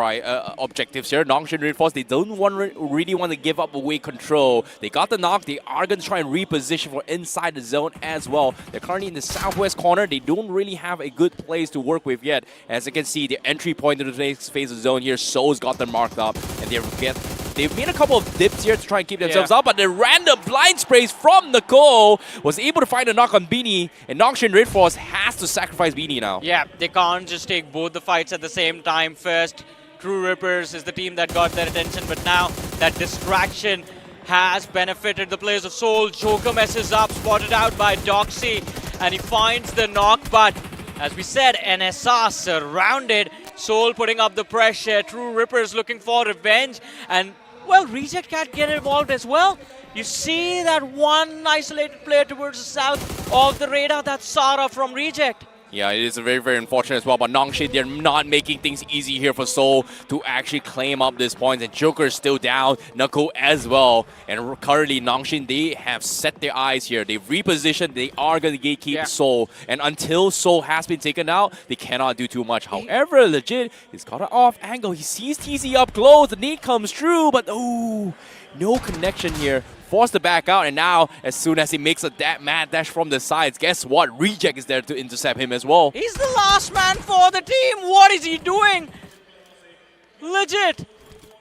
objectives here. Nongshim RedForce, they don't really want to give up away control. They got the knock. They are going to try and reposition for inside the zone as well. They're currently in the southwest corner. They don't really have a good place to work with yet. As you can see, the entry point to the next phase of zone here, Soul's got them marked up, and they've made a couple of dips here to try and keep themselves up, but the random blind sprays from Nicole was able to find a knock on Beanie, and Nongshim RedForce has to sacrifice Beanie now. Yeah, they can't just take both the fights at the same time. First, TrueRippers is the team that got their attention, but now that distraction has benefited the players of Seoul. Joker messes up, spotted out by Doxy, and he finds the knock, but as we said, NSR surrounded. Seoul putting up the pressure. TrueRippers looking for revenge, and well, Reject can't get involved as well. You see that one isolated player towards the south of the radar. That's Sarah from Reject. Yeah, it is very, very unfortunate as well, but Nongshim, they're not making things easy here for Seoul to actually claim up this points, and Joker is still down, Knuckle as well, and currently Nongshim, they have set their eyes here. They've repositioned, they are going to gatekeep Seoul, and until Seoul has been taken out, they cannot do too much. However, legit, he's got an off angle, he sees TZ up close, the nade comes through, but oh, no connection here. Forced to back out, and now as soon as he makes a mad dash from the sides, guess what? Reject is there to intercept him as well. He's the last man for the team. What is he doing? Legit.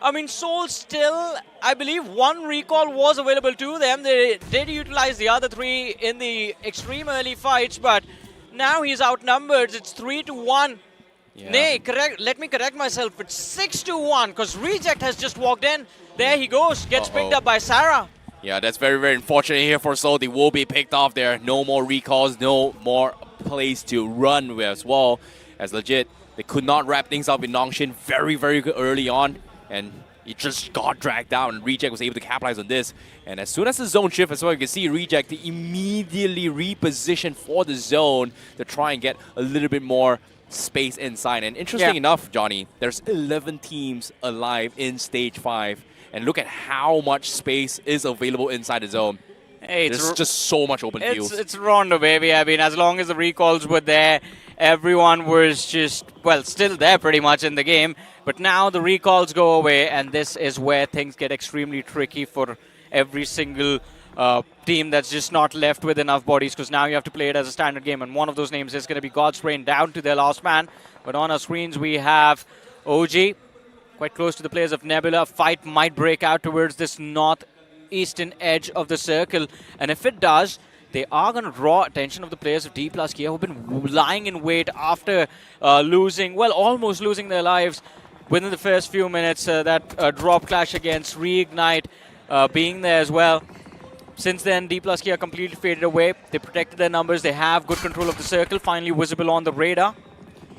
I mean, Seoul still, I believe one recall was available to them. They did utilize the other three in the extreme early fights, but now he's outnumbered. It's 3-1. Yeah. Nay, let me correct myself. It's 6-1 because Reject has just walked in. There he goes. Gets picked up by Sarah. Yeah, that's very, very unfortunate here for Seoul. They will be picked off there. No more recalls, no more place to run with as well. As legit, they could not wrap things up in Nongshim very, very early on. And it just got dragged down, and Reject was able to capitalize on this. And as soon as the zone shift as well, you can see Reject immediately reposition for the zone to try and get a little bit more space inside. And interesting enough, Johnny, there's 11 teams alive in Stage 5. And look at how much space is available inside the zone. Hey, there's just so much open fields. It's Rondo, baby. I mean, as long as the recalls were there, everyone was just, well, still there pretty much in the game. But now the recalls go away, and this is where things get extremely tricky for every single team that's just not left with enough bodies, because now you have to play it as a standard game, and one of those names is going to be God's Reign down to their last man. But on our screens, we have OG. Quite close to the players of Nebula. Fight might break out towards this northeastern edge of the circle. And if it does, they are going to draw attention of the players of Dplus KIA, who've been lying in wait after losing, well, almost losing their lives within the first few minutes. That drop clash against REIGNITE being there as well. Since then, Dplus KIA completely faded away. They protected their numbers. They have good control of the circle, finally visible on the radar.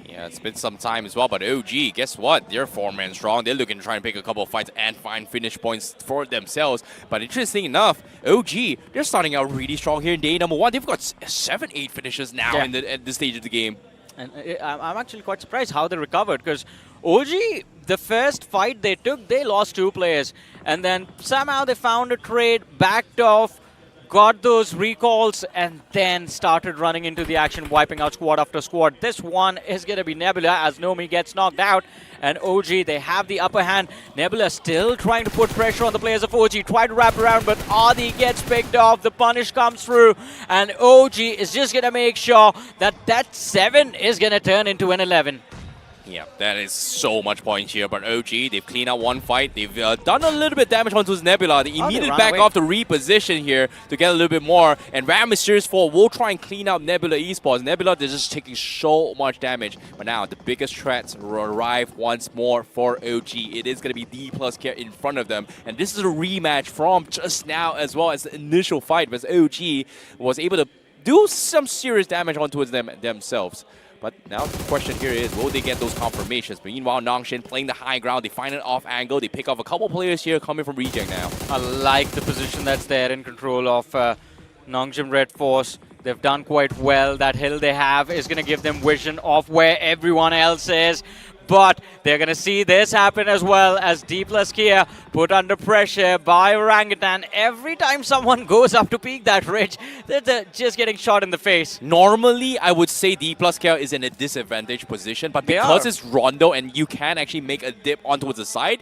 Yeah, it's been some time as well, but OG, guess what? They're 4-man strong. They're looking to try and pick a couple of fights and find finish points for themselves. But interesting enough, OG, they're starting out really strong here in day number 1. They've got 7-8 finishes now at this stage of the game. And I'm actually quite surprised how they recovered, because OG, the first fight they took, they lost 2 players. And then somehow they found a trade, backed off, got those recalls, and then started running into the action, wiping out squad after squad. This one is going to be Nebula as Nomi gets knocked out, and OG, they have the upper hand. Nebula still trying to put pressure on the players of OG, try to wrap around, but Adi gets picked off, the punish comes through, and OG is just going to make sure that that 7 is going to turn into an 11. Yeah, that is so much points here. But OG, they've cleaned out one fight. They've done a little bit damage onto his Nebula. They immediately back off to reposition here to get a little bit more. And Mysterious4 will try and clean out Nebula Esports. Nebula, they're just taking so much damage. But now the biggest threats arrive once more for OG. It is going to be Dplus KIA in front of them. And this is a rematch from just now as well as the initial fight, because OG was able to do some serious damage onto themselves. But now the question here is, will they get those confirmations? Meanwhile, Nongshim playing the high ground. They find an off angle. They pick off a couple players here coming from Reject now. I like the position that's there in control of Nongshim RedForce. They've done quite well. That hill they have is going to give them vision of where everyone else is. But they're going to see this happen as well as Dplus KIA put under pressure by Orangutan. Every time someone goes up to peek that ridge, they're just getting shot in the face. Normally, I would say Dplus KIA is in a disadvantaged position, but because it's Rondo and you can actually make a dip onto the side,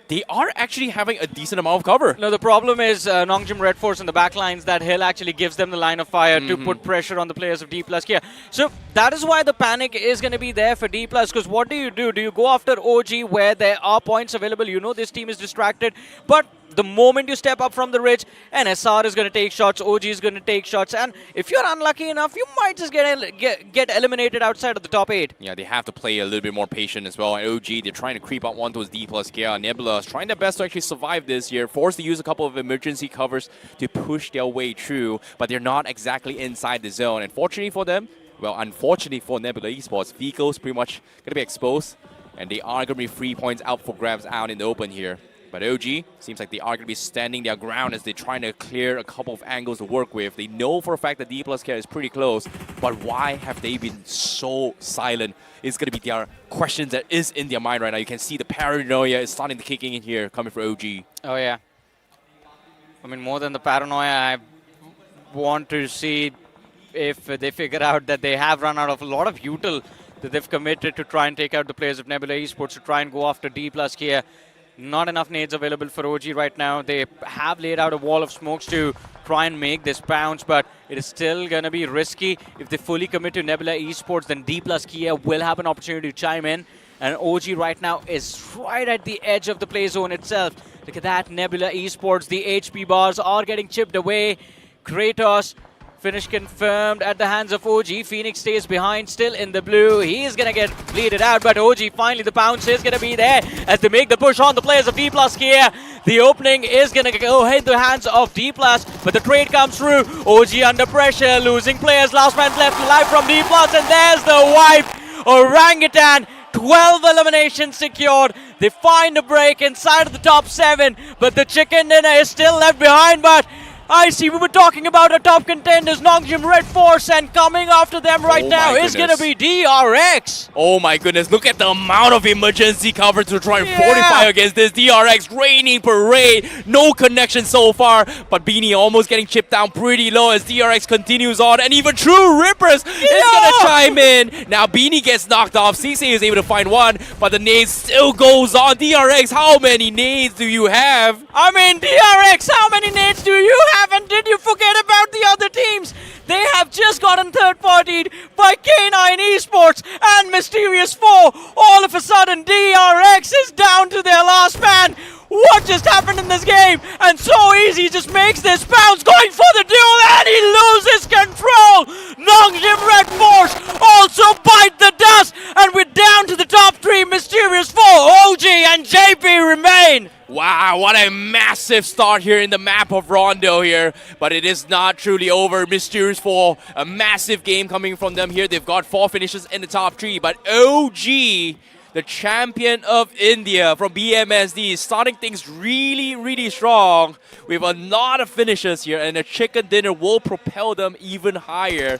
they are actually having a decent amount of cover. No, the problem is Nongshim RedForce in the backlines. That hill actually gives them the line of fire to put pressure on the players of Dplus KIA. So that is why the panic is going to be there for Dplus. Because what do? Do you go after OG where there are points available? You know this team is distracted. But the moment you step up from the ridge, and SR is going to take shots, OG is going to take shots, and if you're unlucky enough, you might just get eliminated outside of the top 8. Yeah, they have to play a little bit more patient as well. And OG, they're trying to creep up onto his Dplus KIA. Nebula is trying their best to actually survive this here, forced to use a couple of emergency covers to push their way through, but they're not exactly inside the zone. And fortunately for them, well, unfortunately for Nebula Esports, vehicles pretty much going to be exposed, and they are going to be 3 points out for grabs out in the open here. But OG seems like they are going to be standing their ground as they're trying to clear a couple of angles to work with. They know for a fact that Dplus KIA is pretty close, but why have they been so silent? It's going to be their questions that is in their mind right now. You can see the paranoia is starting to kick in here, coming from OG. Oh, yeah. I mean, more than the paranoia, I want to see if they figure out that they have run out of a lot of util that they've committed to try and take out the players of Nebula Esports, to try and go after Dplus KIA. Not enough nades available for OG right now. They have laid out a wall of smokes to try and make this bounce, but it is still going to be risky. If they fully commit to Nebula Esports, then Dplus KIA will have an opportunity to chime in. And OG right now is right at the edge of the play zone itself. Look at that, Nebula Esports. The HP bars are getting chipped away. Kratos, finish confirmed at the hands of OG. Phoenix stays behind, still in the blue. He is going to get bleeded out, but OG, finally the bounce is going to be there as they make the push on the players of Dplus KIA. The opening is going to go hit the hands of Dplus, but the trade comes through. OG under pressure, losing players. Last man left alive from Dplus, and there's the wipe. Orangutan, 12 eliminations secured. They find a break inside of the top 7, but the chicken dinner is still left behind. But I see we were talking about our top contenders, Nongshim RedForce, and coming after them right now is going to be DRX. Oh my goodness, look at the amount of emergency cover to try and fortify against this. DRX raining parade, no connection so far, but Beanie almost getting chipped down pretty low as DRX continues on, and even TrueRippers is going to chime in. Now Beanie gets knocked off, CC is able to find one, but the nade still goes on. DRX, how many nades do you have? I mean, DRX, how many nades do you have? And did you forget about the other teams? They have just gotten third-partied by K9 Esports and Mysterious4. All of a sudden, DRX is down to their last man. What just happened in this game? And so easy, just makes this bounce, going for the duel, and he loses control. Nongshim RedForce also bite the dust, and we're down to the top 3. Mysterious4, OG, and JP remain. Wow, what a massive start here in the map of Rondo here. But it is not truly over. Mysterious4, a massive game coming from them here. They've got 4 finishes in the top 3. But OG, the champion of India from BMSD, is starting things really, really strong. We have a lot of finishes here, and the chicken dinner will propel them even higher.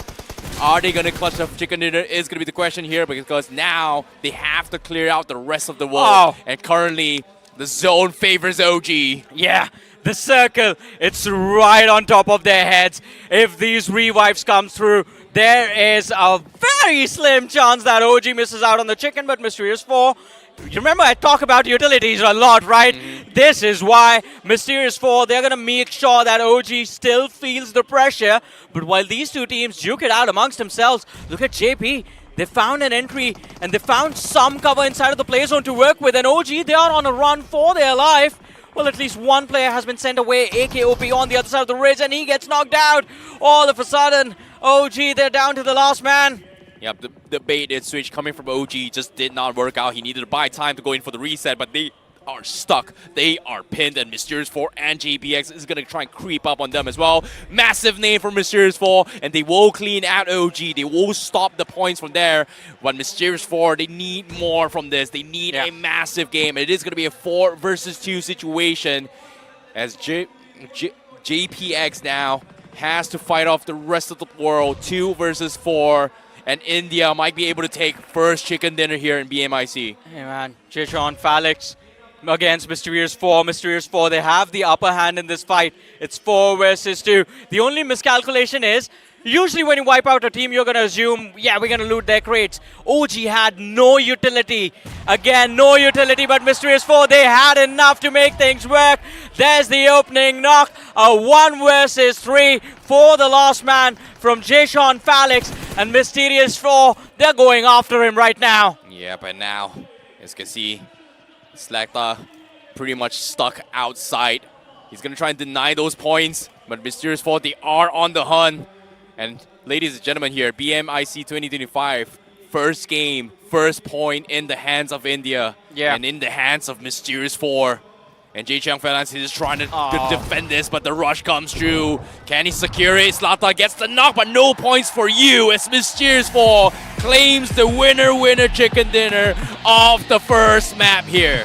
Are they going to clutch the chicken dinner is going to be the question here, because now they have to clear out the rest of the world. And currently, the zone favors OG. Yeah, the circle, it's right on top of their heads. If these revives come through, there is a very slim chance that OG misses out on the chicken, but Mysterious4, remember I talk about utilities a lot, right? This is why Mysterious4, they're going to make sure that OG still feels the pressure. But while these two teams duke it out amongst themselves, look at JP. They found an entry, and they found some cover inside of the play zone to work with. And OG, they are on a run for their life. Well, at least one player has been sent away, iQOO on the other side of the ridge, and he gets knocked out. All of a sudden, OG, they're down to the last man. Yep, the baited switch coming from OG just did not work out. He needed to buy time to go in for the reset, but they are stuck. They are pinned, and Mysterious4 and JPX is going to try and creep up on them as well. Massive name for Mysterious4, and they will clean out OG. They will stop the points from there. But Mysterious4, they need more from this. They need a massive game. It is going to be a 4 versus 2 situation as JPX now has to fight off the rest of the world. 2 versus 4. and India might be able to take first chicken dinner here in BMIC. Hey man, Jecheon PhalanX against Mysterious4. Mysterious4, they have the upper hand in this fight. It's 4 versus 2. The only miscalculation is, usually when you wipe out a team, you're going to assume, yeah, we're going to loot their crates. OG had no utility. Again, no utility, but Mysterious4, they had enough to make things work. There's the opening knock. A 1 versus 3 for the last man from Jecheon PhalanX. And Mysterious4, they're going after him right now. Yeah, but now, as you can see, Slakta pretty much stuck outside. He's going to try and deny those points, but Mysterious4, they are on the hunt. And ladies and gentlemen here, BMIC 2025, first game, first point in the hands of India. Yeah. And in the hands of Mysterious4. And Jecheon PhalanX is trying to defend this, but the rush comes through. Can he secure it? Slakta gets the knock, but no points for you as Mysterious4 claims the winner chicken dinner of the first map here.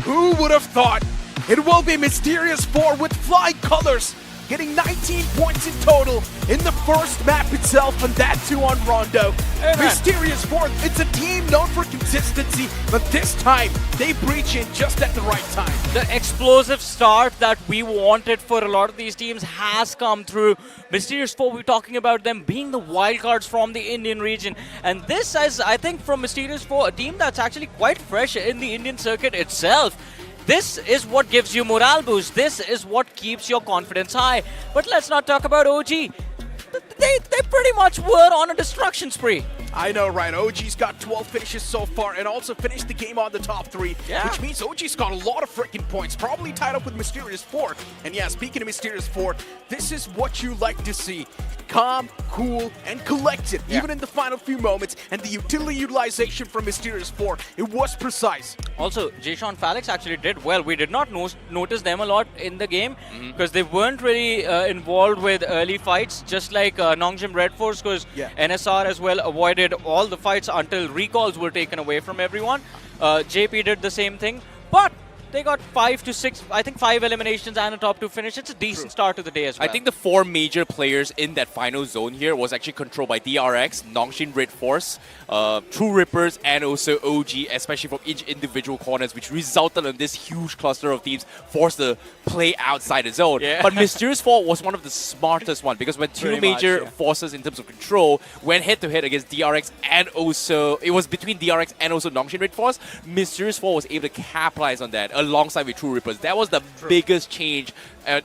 Who would have thought it will be Mysterious4 with flying colors, getting 19 points in total in the first map itself, and that too on Rondo. Mysterious4, it's a team known for consistency, but this time they breach in just at the right time. The explosive start that we wanted for a lot of these teams has come through. Mysterious4, we're talking about them being the wildcards from the Indian region. And this is, I think, from Mysterious4, a team that's actually quite fresh in the Indian circuit itself. This is what gives you morale boost. This is what keeps your confidence high. But let's not talk about OG. They pretty much were on a destruction spree. I know, right? OG's got 12 finishes so far and also finished the game on the top 3, which means OG's got a lot of freaking points, probably tied up with Mysterious4. And yeah, speaking of Mysterious4, this is what you like to see. Calm, cool, and collected, even in the final few moments. And the utility utilization from Mysterious4, it was precise. Also, Jecheon PhalanX actually did well. We did not notice them a lot in the game because they weren't really involved with early fights, just like Nongshim RedForce, because NSR as well avoided all the fights until recalls were taken away from everyone. JP did the same thing, but they got 5 to 6, I think 5 eliminations and a top 2 finish. It's a decent start to the day as well. I think the 4 major players in that final zone here was actually controlled by DRX, Nongshim RedForce, TrueRippers, and also OG, especially from each individual corners, which resulted in this huge cluster of teams forced to play outside the zone. But Mysterious4 was one of the smartest ones, because when two major forces in terms of control went head-to-head against DRX, and also it was between DRX and also Nongshim RedForce, Mysterious4 was able to capitalize on that alongside with TrueRippers. That was the biggest change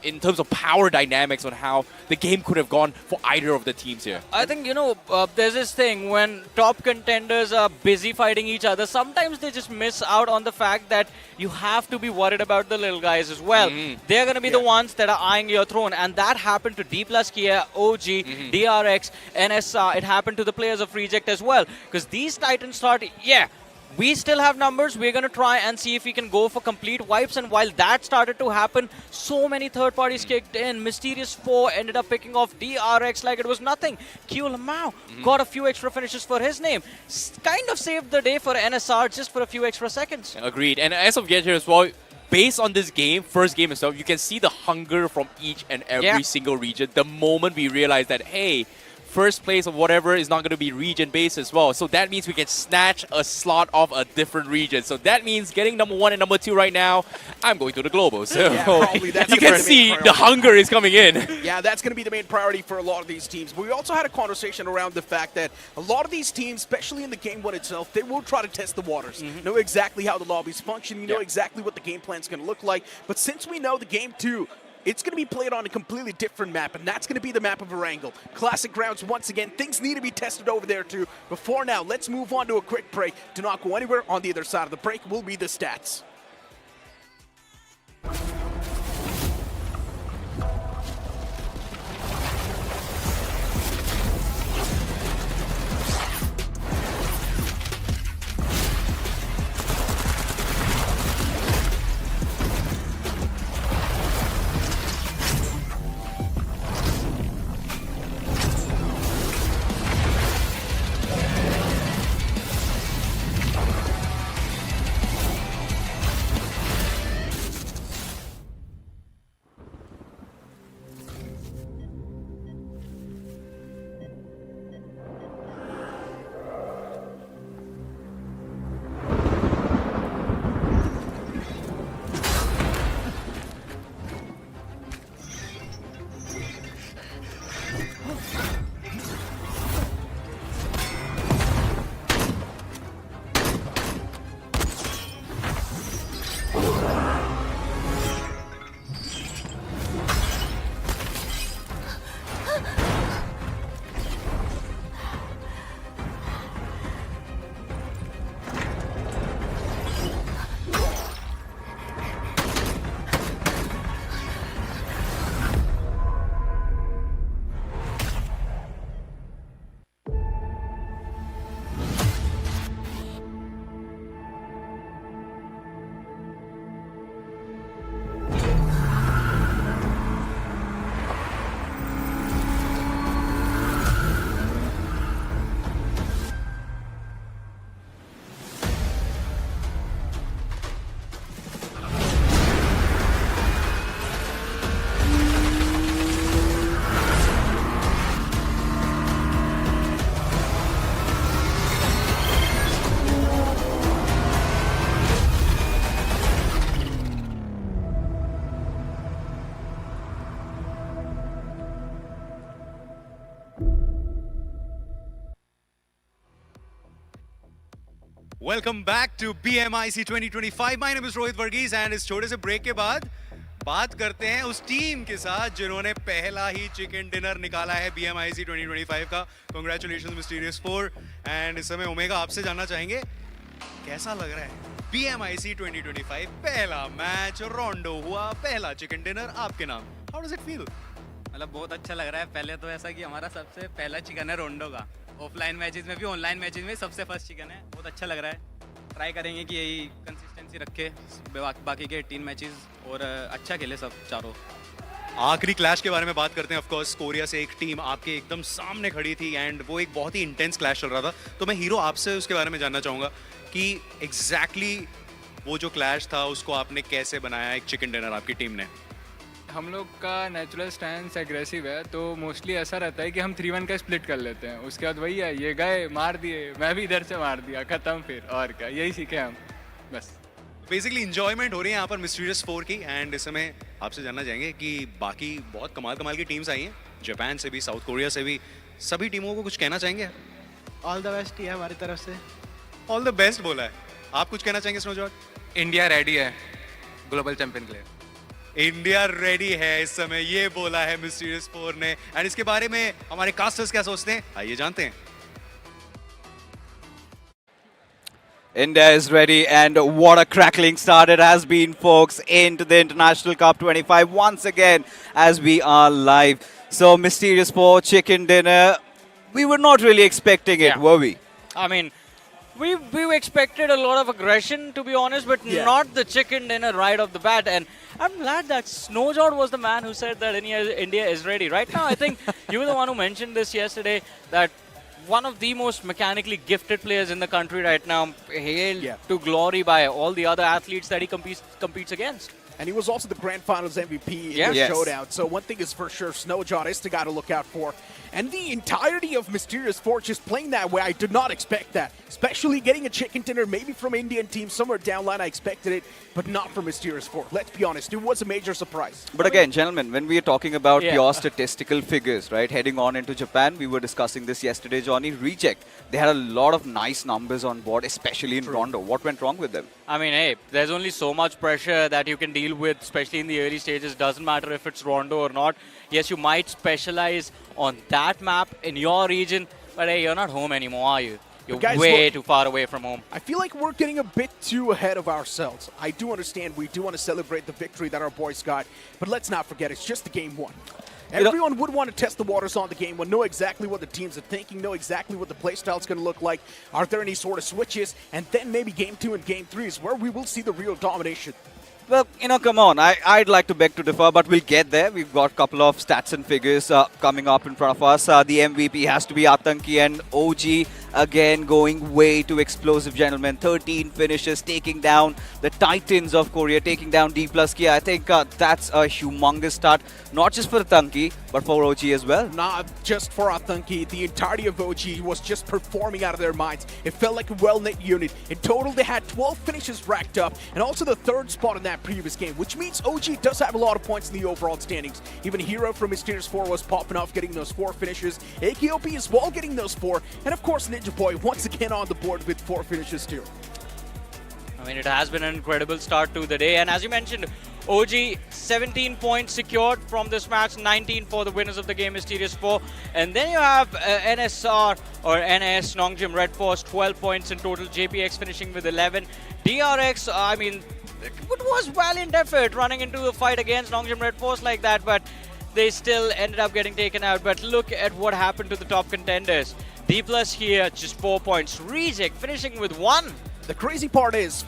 in terms of power dynamics on how the game could have gone for either of the teams here. I think, you know, there's this thing when top contenders are busy fighting each other, sometimes they just miss out on the fact that you have to be worried about the little guys as well. They're going to be the ones that are eyeing your throne, and that happened to Dplus KIA, OG, DRX, NSR. It happened to the players of Reject as well, because these Titans thought, we still have numbers, we're going to try and see if we can go for complete wipes. And while that started to happen, so many third parties kicked in. Mysterious4 ended up picking off DRX like it was nothing. KRAFTON got a few extra finishes for his name. Kind of saved the day for NSR just for a few extra seconds. Agreed. And as of yet here as well, based on this game, first game itself, you can see the hunger from each and every single region. The moment we realize that, hey, first place of whatever is not going to be region-based as well. So that means we can snatch a slot of a different region. So that means getting number 1 and number 2 right now, I'm going to the global. So probably that's you can see the hunger is coming in. Yeah, that's going to be the main priority for a lot of these teams. But we also had a conversation around the fact that a lot of these teams, especially in the game one itself, they will try to test the waters. Know exactly how the lobbies function. You know exactly what the game plan is going to look like. But since we know the game 2, it's going to be played on a completely different map, and that's going to be the map of Erangel. Classic grounds once again. Things need to be tested over there too. Before now, let's move on to a quick break. Do not go anywhere. On the other side of the break will be the stats. Welcome back to BMIC 2025. My name is Rohit Varghese and इस छोटे से break के बाद बात करते हैं उस team के साथ जिन्होंने पहला ही चिकन डिनर निकाला है BMIC 2025 का. Congratulations Mysterious4. And इस समय ओमेगा आपसे जानना चाहेंगे कैसा लग रहा है BMIC 2025 पहला मैच रोंडो हुआ, पहला चिकन डिनर आपके नाम. How does it feel? मतलब बहुत अच्छा लग रहा है. पहले तो ऐसा कि हमारा सबसे पहला चिकन है रोंडो का. ऑफलाइन मैचेस में भी ऑनलाइन मैचेस में सबसे फर्स्ट चिकन है. बहुत अच्छा लग रहा है. ट्राई करेंगे कि यही कंसिस्टेंसी रखे बाकी के 18 मैचेस और अच्छा खेले सब चारों. आखिरी क्लैश के बारे में बात करते हैं. ऑफ कोर्स कोरिया से एक टीम आपके एकदम सामने खड़ी थी एंड वो एक बहुत ही इंटेंस क्लैश चल रहा था. तो मैं हीरो आपसे उसके बारे में जानना चाहूँगा कि एग्जैक्टली वो जो क्लैश था उसको आपने कैसे बनाया एक चिकन डिनर आपकी टीम ने. हम लोग का नेचुरल स्टैंस एग्रेसिव है, तो मोस्टली ऐसा रहता है कि हम 3-1 का स्प्लिट कर लेते हैं. उसके बाद वही है, ये गए मार दिए, मैं भी इधर से मार दिया, खत्म. फिर और क्या, यही सीखे हम बस. बेसिकली इंजॉयमेंट हो रही है यहाँ पर Mysterious4 की. एंड इस समय आपसे जानना चाहेंगे कि बाकी बहुत कमाल की टीम्स आई हैं, जापान से भी, साउथ कोरिया से भी. सभी टीमों को कुछ कहना चाहेंगे? ऑल द बेस्ट ही है हमारी तरफ से. ऑल द बेस्ट बोला है. आप कुछ कहना चाहेंगे स्नोजॉट? इंडिया रेडी है ग्लोबल चैंपियन के लिए. इंडिया रेडी है इस समय, ये बोला है Mysterious4 ने. एंड इसके बारे में हमारे कास्टर्स क्या सोचते हैं, आइए जानते हैं. India is ready, and what a crackling start it has been, folks, into the International Cup 25 once again as we are live. So Mysterious4 chicken dinner, we were not really expecting it, were we? I mean, we expected a lot of aggression, to be honest, but not the chicken dinner right off the bat. And I'm glad that Snowjord was the man who said that India is ready. Right now, I think you were the one who mentioned this yesterday, that one of the most mechanically gifted players in the country right now, hailed to glory by all the other athletes that he competes against. And he was also the Grand Finals MVP in the showdown. So one thing is for sure, Snowjot is the guy to look out for. And the entirety of Mysterious4 just playing that way, I did not expect that. Especially getting a chicken dinner, maybe from Indian team somewhere down line, I expected it, but not from Mysterious4. Let's be honest, it was a major surprise. But again, gentlemen, when we are talking about pure statistical figures, right, heading on into Japan, we were discussing this yesterday, Johnny, Reject. They had a lot of nice numbers on board, especially in Rondo. What went wrong with them? I mean, hey, there's only so much pressure that you can deal with, especially in the early stages. Doesn't matter if it's Rondo or not. Yes, you might specialize on that map in your region, but hey, you're not home anymore, are you? You're way too far away from home. I feel like we're getting a bit too ahead of ourselves. I do understand we do want to celebrate the victory that our boys got, but let's not forget, it's just the game one. Everyone would want to test the waters on the game one, know exactly what the teams are thinking, know exactly what the playstyle is going to look like. Are there any sort of switches? And then maybe game 2 and game 3 is where we will see the real domination. Well, you know, come on. I'd like to beg to differ, but we'll get there. We've got a couple of stats and figures coming up in front of us. The MVP has to be Atanki, and OG again going way too explosive, gentlemen. 13 finishes, taking down the Titans of Korea, taking down Dplus KIA. I think that's a humongous start, not just for Atanki, but for OG as well. Not just for Atanki. The entirety of OG was just performing out of their minds. It felt like a well-knit unit. In total, they had 12 finishes racked up, and also the 3rd spot in that previous game, which means OG does have a lot of points in the overall standings. Even Hero from Mysterious4 was popping off, getting those 4 finishes. AKOP as well getting those 4. And of course, Ninja Boy once again on the board with 4 finishes too. I mean, it has been an incredible start to the day. And as you mentioned, OG 17 points secured from this match, 19 for the winners of the game, Mysterious4. And then you have NSR or NS, Nongshim RedForce, 12 points in total. JPX finishing with 11. DRX, I mean, it was valiant effort running into a fight against Nongshim RedForce like that, but they still ended up getting taken out. But look at what happened to the top contenders. Dplus here, just 4 points. Reject finishing with 1. The crazy part is,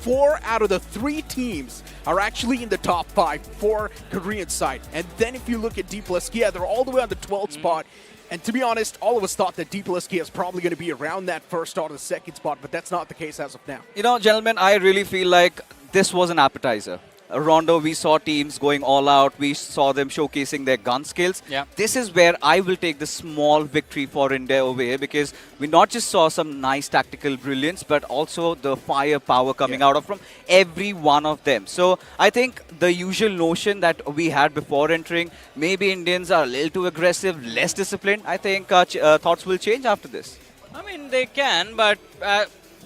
4 out of the 3 teams are actually in the top 5 for Korean side. And then if you look at Dplus KIA, they're all the way on the 12th spot. And to be honest, all of us thought that Dplus KIA is probably going to be around that 1st or the 2nd spot, but that's not the case as of now. You know, gentlemen, I really feel like this was an appetizer. Rondo, we saw teams going all out. We saw them showcasing their gun skills. This is where I will take the small victory for India over here, because we not just saw some nice tactical brilliance, but also the firepower coming out of from every one of them. So I think the usual notion that we had before entering, maybe Indians are a little too aggressive, less disciplined, I think thoughts will change after this. I mean, they can, but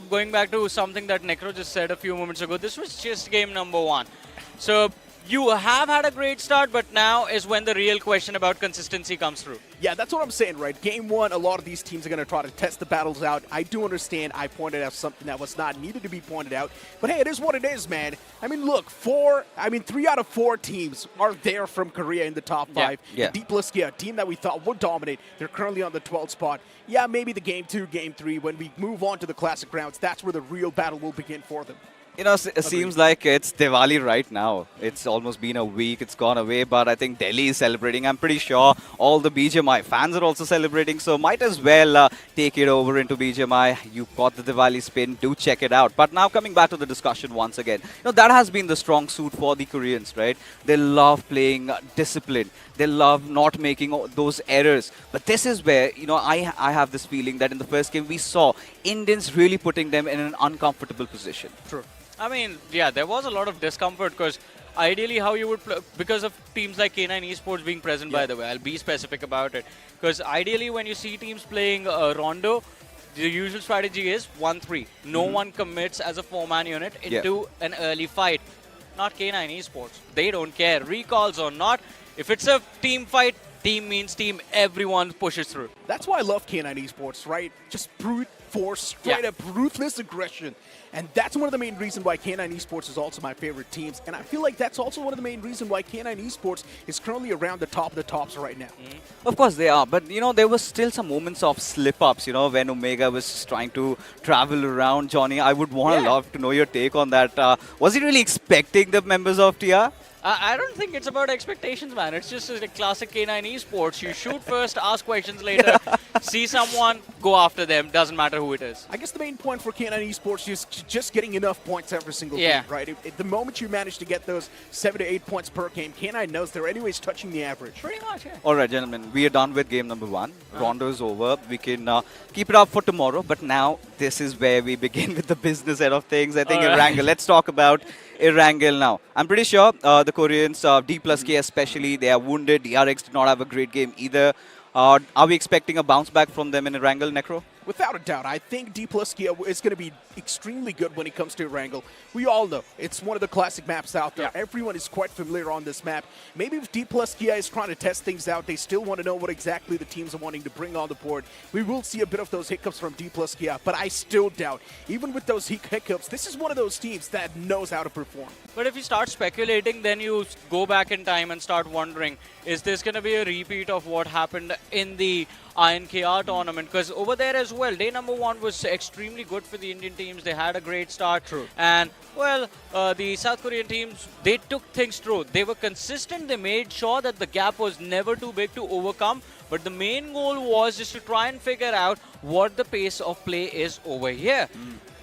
going back to something that Necro just said a few moments ago, this was just game number 1. So you have had a great start, but now is when the real question about consistency comes through. Yeah, that's what I'm saying, right? Game 1, a lot of these teams are going to try to test the battles out. I do understand I pointed out something that was not needed to be pointed out. But hey, it is what it is, man. I mean, look, 3 out of 4 teams are there from Korea in the top 5. Yeah. Dplus KIA, a team that we thought would dominate, they're currently on the 12th spot. Yeah, maybe the game 2, game 3, when we move on to the classic rounds, that's where the real battle will begin for them. You know, it seems like it's Diwali right now. It's almost been a week, it's gone away, but I think Delhi is celebrating. I'm pretty sure all the BGMI fans are also celebrating, so might as well take it over into BGMI. You got the Diwali spin, do check it out. But now coming back to the discussion once again, you know, that has been the strong suit for the Koreans, right? They love playing discipline. They love not making those errors. But this is where, you know, I have this feeling that in the first game we saw Indians really putting them in an uncomfortable position. True. I mean, yeah, there was a lot of discomfort because ideally how you would play, because of teams like K9 Esports being present, by the way, I'll be specific about it. Because ideally when you see teams playing Rondo, the usual strategy is 1-3. No one commits as a 4-man unit into an early fight. Not K9 Esports. They don't care. Recalls or not. If it's a team fight, team means team. Everyone pushes through. That's why I love K9 Esports, right? Just brute force, straight up ruthless aggression. And that's one of the main reasons why K9 Esports is also my favorite teams. And I feel like that's also one of the main reasons why K9 Esports is currently around the top of the tops right now. Of course they are, but you know, there was still some moments of slip-ups, you know, when Omega was trying to travel around. Johnny, I would love to know your take on that. Was he really expecting the members of TR? I don't think it's about expectations, man. It's just a classic K9 Esports. You shoot first, ask questions later, see someone, go after them. Doesn't matter who it is. I guess the main point for K9 Esports is just getting enough points every single game, right? The moment you manage to get those 7 to 8 points per game, K9 knows they're anyways touching the average. Pretty much, yeah. All right, gentlemen, we are done with game number 1. Rondo is over. We can keep it up for tomorrow, but now this is where we begin with the business end of things. I think Erangel. Let's talk about Erangel now. I'm pretty sure the Koreans, Dplus KIA especially, they are wounded. DRX did not have a great game either. Are we expecting a bounce back from them in Erangel, Necro? Without a doubt, I think Dplus KIA is going to be extremely good when it comes to Erangel. We all know it's one of the classic maps out there. Everyone is quite familiar on this map. Maybe if Dplus KIA is trying to test things out, they still want to know what exactly the teams are wanting to bring on the board. We will see a bit of those hiccups from Dplus KIA, but I still doubt, even with those hiccups, this is one of those teams that knows how to perform. But if you start speculating, then you go back in time and start wondering, is this going to be a repeat of what happened in the INKR tournament? Because over there as well, day number 1 was extremely good for the Indian teams. They had a great start. True. And, well, the South Korean teams, they took things through. They were consistent. They made sure that the gap was never too big to overcome. But the main goal was just to try and figure out what the pace of play is over here.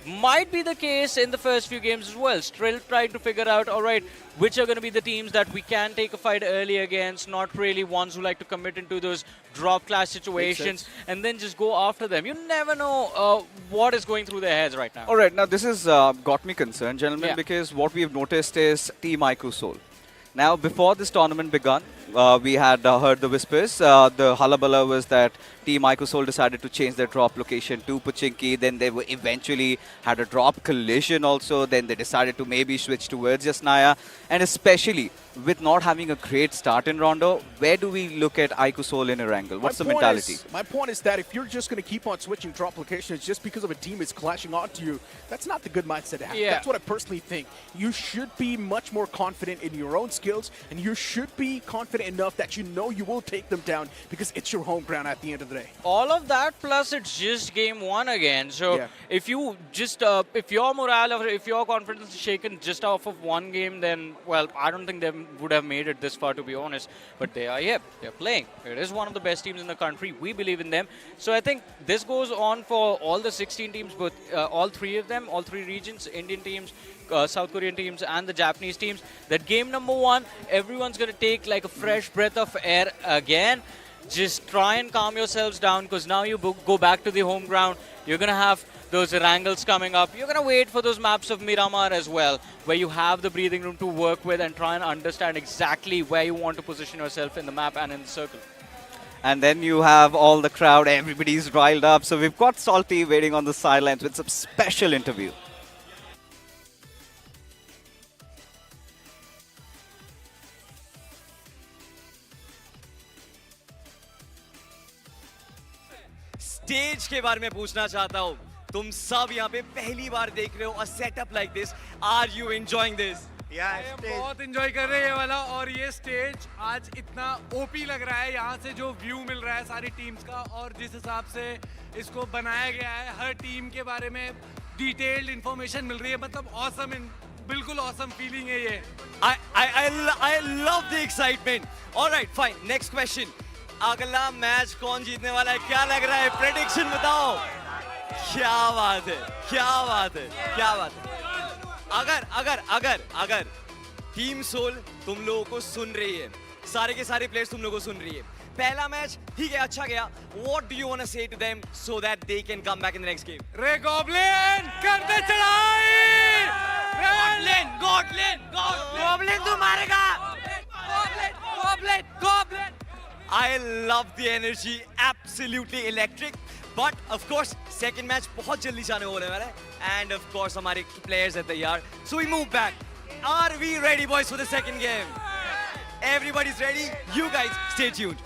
Might be the case in the first few games as well. Still trying to figure out, all right, which are going to be the teams that we can take a fight early against, not really ones who like to commit into those drop clash situations, and then just go after them. You never know what is going through their heads right now. All right, now this has got me concerned, gentlemen, because what we've noticed is Team iQOO. Now, before this tournament began, we had heard the whispers. The hullabaloo was that Team iQOO decided to change their drop location to Pochinki. Then they eventually had a drop collision also. Then they decided to maybe switch towards Yasnaya. And especially with not having a great start in Rondo, where do we look at iQOO in Erangel? What's the mentality? My point is that if you're just going to keep on switching drop locations just because of a team is clashing onto you, that's not the good mindset to have. That's what I personally think. You should be much more confident in your own skills, and you should be confident enough that you know you will take them down because it's your home ground at the end of the day. All of that, plus it's just game 1 again. So if you just, if your morale or if your confidence is shaken just off of one game, then, well, I don't think they would have made it this far, to be honest. But they are, they're playing. It is one of the best teams in the country. We believe in them. So I think this goes on for all the 16 teams, but all 3 of them, all 3 regions, Indian teams, South Korean teams and the Japanese teams, that game number 1, everyone's going to take like a fresh breath of air again. Just try and calm yourselves down, because now you go back to the home ground. You're going to have those Erangels coming up. You're going to wait for those maps of Miramar as well, where you have the breathing room to work with and try and understand exactly where you want to position yourself in the map and in the circle. and then you have all the crowd, everybody's riled up. So we've got Salty waiting on the sidelines with some special interview. Stage के बारे में पूछना चाहता हूँ तुम सब यहाँ पे पहली बार देख रहे हो a setup like this. Are you enjoying this? बहुत एंजॉय कर रहे हैं ये वाला और ये स्टेज आज इतना ओपी लग रहा है यहाँ से जो व्यू मिल रहा है सारी टीम्स का और जिस हिसाब से इसको बनाया गया है हर टीम के बारे में डिटेल्ड इंफॉर्मेशन मिल रही है मतलब ऑसम बिल्कुल ऑसम फीलिंग है ये I love the excitement. All right, fine. Next question. अगला मैच कौन जीतने वाला है क्या लग रहा है प्रेडिक्शन बताओ क्या बात है क्या बात है क्या बात है अगर टीम सोल तुम लोगों को सुन रही है सारे के सारे प्लेयर्स तुम लोगों को सुन रही है पहला मैच ठीक है अच्छा गया what do you want to say to them so that they can come back in the next game रे गॉब्लिन कर दे चढ़ाई गॉब्लिन तू मारेगा goblin I love the energy, absolutely electric. But of course, second match बहुत जल्दी जाने वाले हैं and of course हमारे players are तैयार. So we move back. Are we ready, boys, for the second game? Everybody's ready. You guys stay tuned.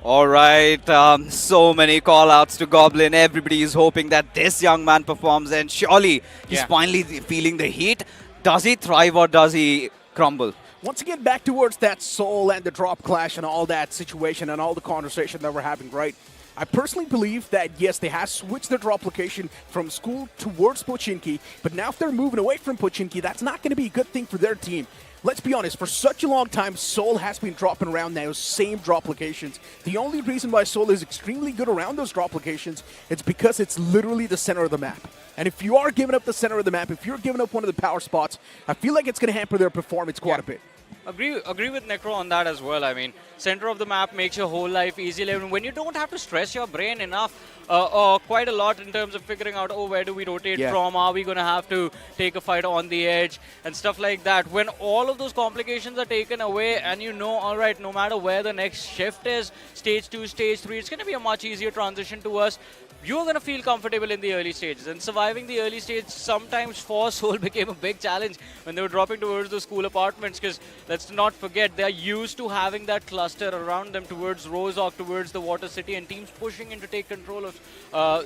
All right, so many call-outs to Goblin. Everybody is hoping that this young man performs, and surely he's finally feeling the heat. Does he thrive or does he crumble? Once again, back towards that soul and the drop clash and all that situation and all the conversation that we're having, right? I personally believe that, yes, they have switched their drop location from school towards Pochinki, but now if they're moving away from Pochinki, that's not going to be a good thing for their team. Let's be honest, for such a long time, Seoul has been dropping around those same drop locations. The only reason why Seoul is extremely good around those drop locations is because it's literally the center of the map. And if you are giving up the center of the map, if you're giving up one of the power spots, I feel like it's going to hamper their performance quite a bit. Agree with Necro on that as well. I mean, center of the map makes your whole life easier. When you don't have to stress your brain enough or quite a lot in terms of figuring out, oh, where do we rotate from? Are we going to have to take a fight on the edge and stuff like that? When all of those complications are taken away and you know, all right, no matter where the next shift is, stage 2, stage 3, it's going to be a much easier transition to us. You're going to feel comfortable in the early stages. And surviving the early stage sometimes for Seoul became a big challenge when they were dropping towards the school apartments, because let's not forget, they're used to having that cluster around them towards Rozok, towards the Water City, and teams pushing in to take control of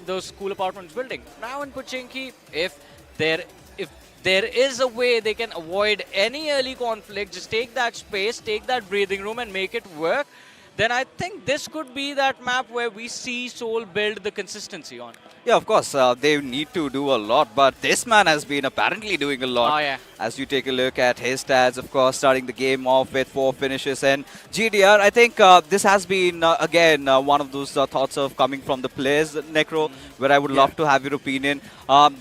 those school apartments building. Now in Pochinki, if there is a way they can avoid any early conflict, just take that space, take that breathing room and make it work, then I think this could be that map where we see Seoul build the consistency on. Yeah, of course, they need to do a lot, but this man has been apparently doing a lot. Oh, yeah. As you take a look at his stats, of course, starting the game off with 4 finishes. And GDR, I think this has been, again, one of those thoughts of coming from the players, Necro, where I would love to have your opinion.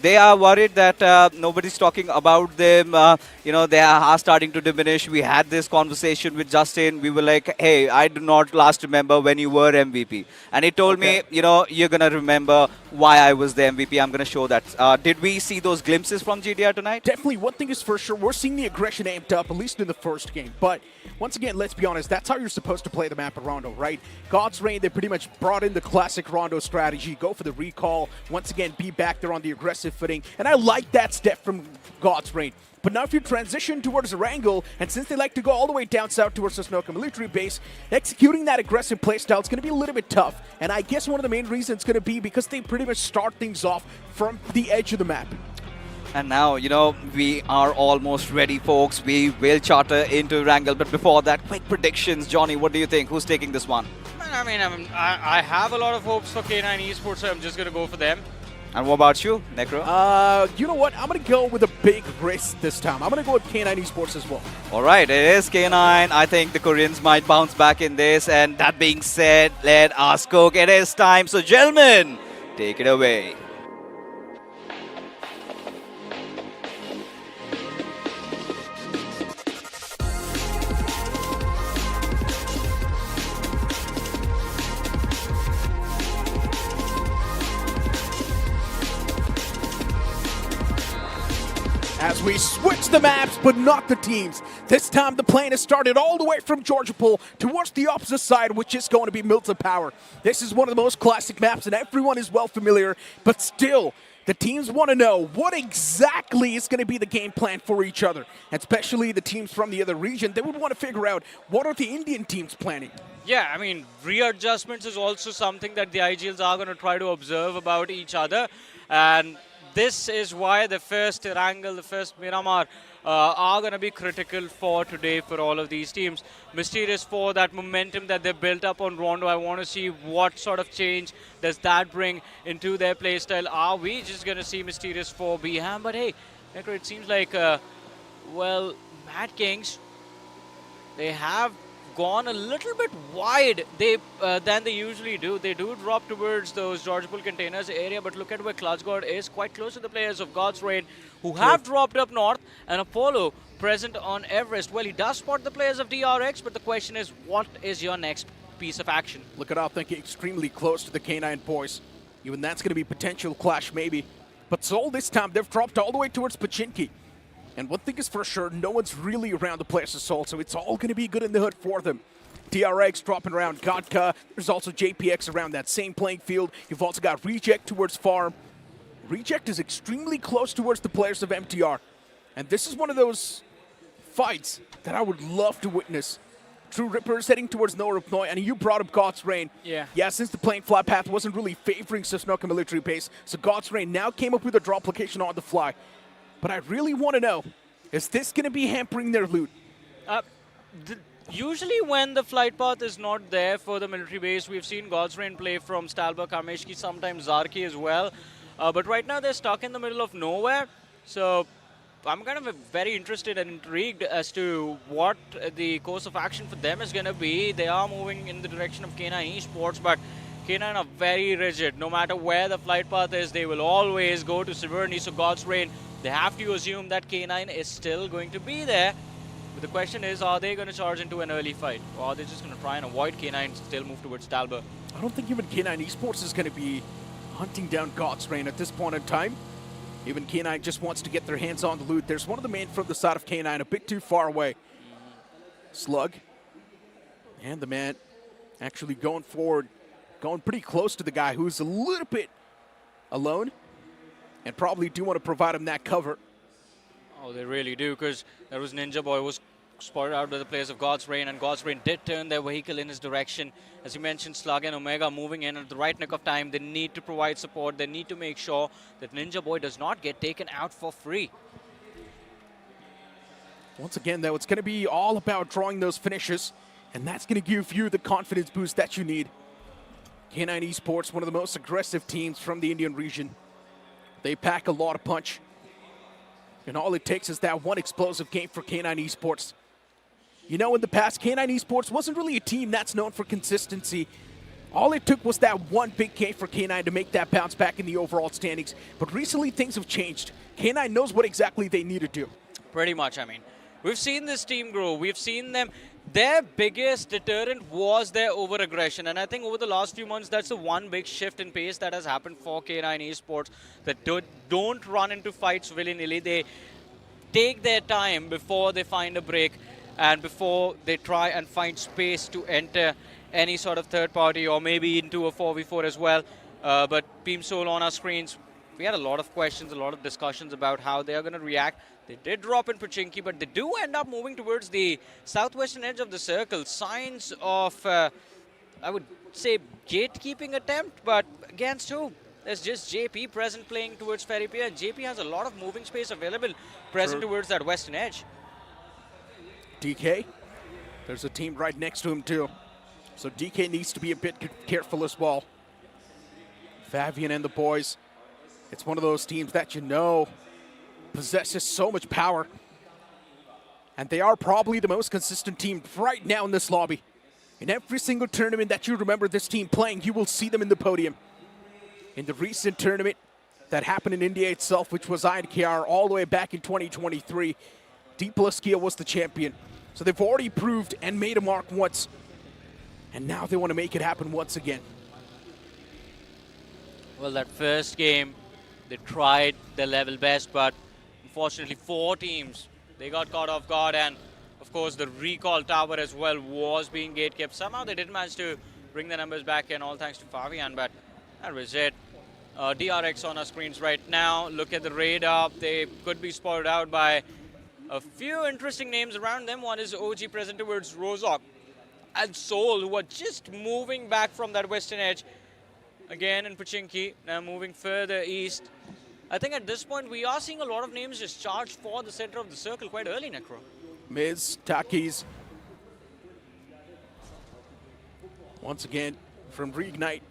They are worried that nobody's talking about them. You know, they are starting to diminish. We had this conversation with Justin. We were like, hey, I do not last remember when you were MVP. And he told me, you know, you're going to remember why I was the MVP. I'm going to show that. Did we see those glimpses from GDR tonight? Definitely. One thing is for sure, we're seeing the aggression amped up, at least in the first game. But once again, let's be honest, that's how you're supposed to play the map at Rondo, right? God's Reign, they pretty much brought in the classic Rondo strategy, go for the recall, once again, be back there on the aggressive footing. And I like that step from God's Reign. But now if you transition towards Erangel, and since they like to go all the way down south towards the Snoka military base, executing that aggressive playstyle is going to be a little bit tough. And I guess one of the main reasons is going to be because they pretty much start things off from the edge of the map. And now, you know, we are almost ready, folks. We will charter into Erangel. But before that, quick predictions. Johnny, what do you think? Who's taking this one? I mean, I have a lot of hopes for K9 Esports, so I'm just going to go for them. And what about you, Necro? You know what? I'm going to go with a big risk this time. I'm going to go with K9 Esports as well. All right, it is K9. I think the Koreans might bounce back in this. And that being said, let us cook. It is time. So, gentlemen, take it away. we switch the maps, but not the teams. This time the plane has started all the way from Georgiapol towards the opposite side, which is going to be Milton Power. This is one of the most classic maps and everyone is well familiar, but still, the teams want to know what exactly is going to be the game plan for each other. And especially the teams from the other region, they would want to figure out what are the Indian teams planning. Yeah, I mean, readjustments is also something that the IGLs are going to try to observe about each other. And this is why the first Erangel, the first Miramar are going to be critical for today for all of these teams. Mysterious4, that momentum that they built up on Rondo, I want to see what sort of change does that bring into their playstyle. Are we just going to see Mysterious4 be ham? But hey, it seems like, well, Madkings, they have gone a little bit wide than they usually do. They do drop towards those Georgiapol containers area, but look at where Clutchgod is, quite close to the players of God's Reign, who have dropped up north, and Apollo present on Everest. Well, he does spot the players of DRX, but the question is, what is your next piece of action? Look at Outthink extremely close to the K9 boys. Even that's going to be potential clash maybe. But Seoul this time, they've dropped all the way towards Pachinki. And one thing is for sure, no one's really around the players of Seoul, so it's all going to be good in the hood for them. DRX dropping around Gatka. There's also JPX around that same playing field. You've also got Reject towards Farm. Reject is extremely close towards the players of MTR. And this is one of those fights that I would love to witness. TrueRippers heading towards Norupnoi, and you brought up God's Reign. Yeah, since the playing flat path wasn't really favoring Sosnoka military base, so God's Reign now came up with a drop location on the fly. But I really want to know, is this going to be hampering their loot? Usually when the flight path is not there for the military base, we've seen God's Reign play from Stalba, Kameshki, sometimes Zarki as well. But right now they're stuck in the middle of nowhere. So I'm kind of very interested and intrigued as to what the course of action for them is going to be. They are moving in the direction of K9 Esports, but K9 are very rigid. No matter where the flight path is, they will always go to Siverny. So God's Reign, they have to assume that K9 is still going to be there. But the question is, are they going to charge into an early fight? Or are they just going to try and avoid K9 and still move towards Talbot? I don't think even K9 Esports is going to be hunting down God's Reign at this point in time. Even K9 just wants to get their hands on the loot. There's one of the men from the side of K9 a bit too far away. Slug. And the man actually going forward, going pretty close to the guy who's a little bit alone. And probably do want to provide him that cover. Oh, they really do, because there was Ninja Boy who was spotted out by the players of God's Reign, and God's Reign did turn their vehicle in his direction. As you mentioned, Slug and Omega moving in at the right nick of time. They need to provide support. They need to make sure that Ninja Boy does not get taken out for free. Once again, though, it's going to be all about drawing those finishes, and that's going to give you the confidence boost that you need. K9 Esports, one of the most aggressive teams from the Indian region. They pack a lot of punch. And all it takes is that one explosive game for K9 Esports. You know, in the past, K9 Esports wasn't really a team that's known for consistency. All it took was that one big game for K9 to make that bounce back in the overall standings. But recently, things have changed. K9 knows what exactly they need to do. Pretty much, I mean. We've seen this team grow. We've seen them. Their biggest deterrent was their over-aggression. And I think over the last few months, that's the one big shift in pace that has happened for K9 Esports. That don't run into fights willy-nilly. They take their time before they find a break and before they try and find space to enter any sort of third party or maybe into a 4v4 as well. But Beam Soul on our screens, we had a lot of questions, a lot of discussions about how they are going to react. They did drop in Pachinki, but they do end up moving towards the southwestern edge of the circle. Signs of, I would say, gatekeeping attempt, but against who? There's just JP present playing towards Ferrypia. JP has a lot of moving space available present towards that western edge. DK, there's a team right next to him too. So DK needs to be a bit careful as well. Fabian and the boys, it's one of those teams that you know possesses so much power. And they are probably the most consistent team right now in this lobby. In every single tournament that you remember this team playing, you will see them in the podium. In the recent tournament that happened in India itself, which was INKR all the way back in 2023, Dplus KIA was the champion. So they've already proved and made a mark once. And now they want to make it happen once again. Well, that first game, they tried their level best, but unfortunately 4 teams, they got caught off guard, and of course the recall tower as well was being gatekept. Somehow they did manage to bring the numbers back in, all thanks to Fabian, but that was it. DRX on our screens right now. Look at the radar. They could be spotted out by a few interesting names around them. One is OG present towards Rozok and Seoul, who are just moving back from that western edge. Again in Pochinki, now moving further east. I think at this point we are seeing a lot of names just charge for the center of the circle quite early, Necro. Miz, Takis. Once again from REIGNITE.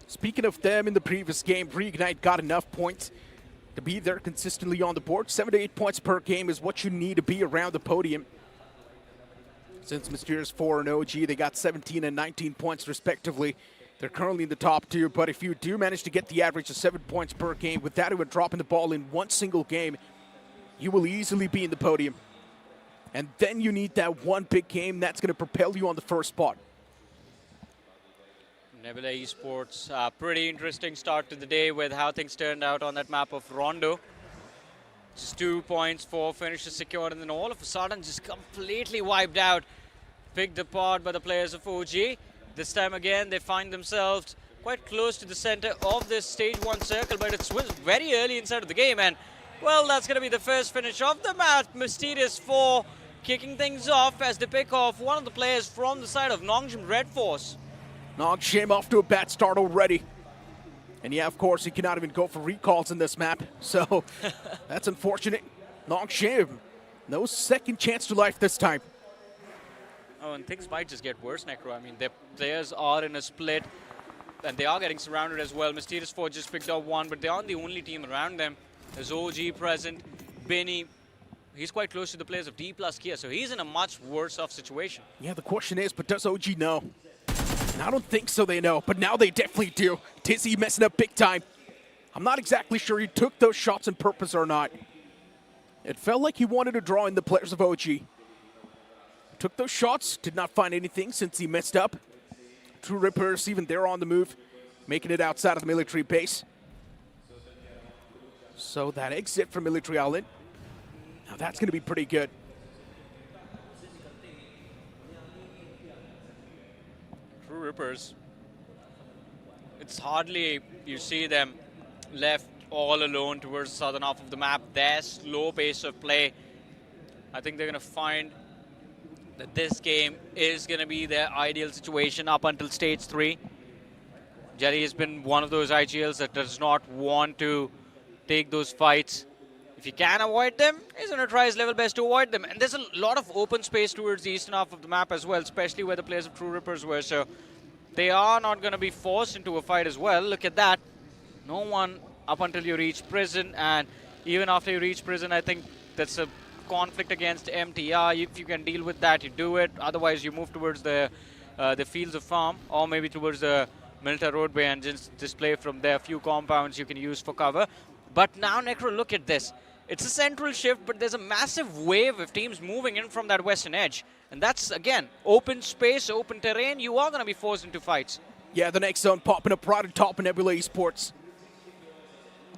Speaking of them in the previous game, REIGNITE got enough points to be there consistently on the board. 7 to 8 points per game is what you need to be around the podium. Since Mysterious4 and OG, they got 17 and 19 points respectively. They're currently in the top 2, but if you do manage to get the average of 7 points per game without even dropping the ball in one single game, you will easily be in the podium. And then you need that one big game that's going to propel you on the first spot. Nebula Esports, pretty interesting start to the day with how things turned out on that map of Rondo. Just 2 points, 4 finishes secured, and then all of a sudden just completely wiped out. Picked apart by the players of OG. This time again, they find themselves quite close to the center of this stage 1 circle, but it's very early inside of the game, and well, that's going to be the first finish of the match. Mysterious4 kicking things off as they pick off one of the players from the side of Nongshim RedForce. Nongshim off to a bad start already. And yeah, of course, he cannot even go for recalls in this map. So that's unfortunate. Nongshim, no second chance to life this time. Oh, and things might just get worse, Necro. I mean, their players are in a split, and they are getting surrounded as well. Mysterious4 just picked up one, but they aren't the only team around them. There's OG present, Benny. He's quite close to the players of Dplus KIA, so he's in a much worse off situation. Yeah, the question is, but does OG know? And I don't think so they know, but now they definitely do. Tizzy messing up big time. I'm not exactly sure he took those shots on purpose or not. It felt like he wanted to draw in the players of OG. Took those shots, did not find anything since he messed up. TrueRippers, even they're on the move, making it outside of the military base. So that exit from Military Island, now that's going to be pretty good. TrueRippers, it's hardly you see them left all alone towards the southern half of the map. Their slow pace of play, I think they're going to find that this game is going to be their ideal situation up until stage 3. Jelly has been one of those IGLs that does not want to take those fights. If he can avoid them, he's going to try his level best to avoid them. And there's a lot of open space towards the eastern half of the map as well, especially where the players of TrueRippers were. So they are not going to be forced into a fight as well. Look at that. No one up until you reach prison. And even after you reach prison, I think that's a conflict against MTR. If you can deal with that, you do it. Otherwise, you move towards the fields of farm, or maybe towards the Milta roadway and just display from there a few compounds you can use for cover. But now, Necro, look at this. It's a central shift, but there's a massive wave of teams moving in from that western edge. And that's, again, open space, open terrain. You are going to be forced into fights. Yeah, the next zone popping up right on top of Nebula Esports.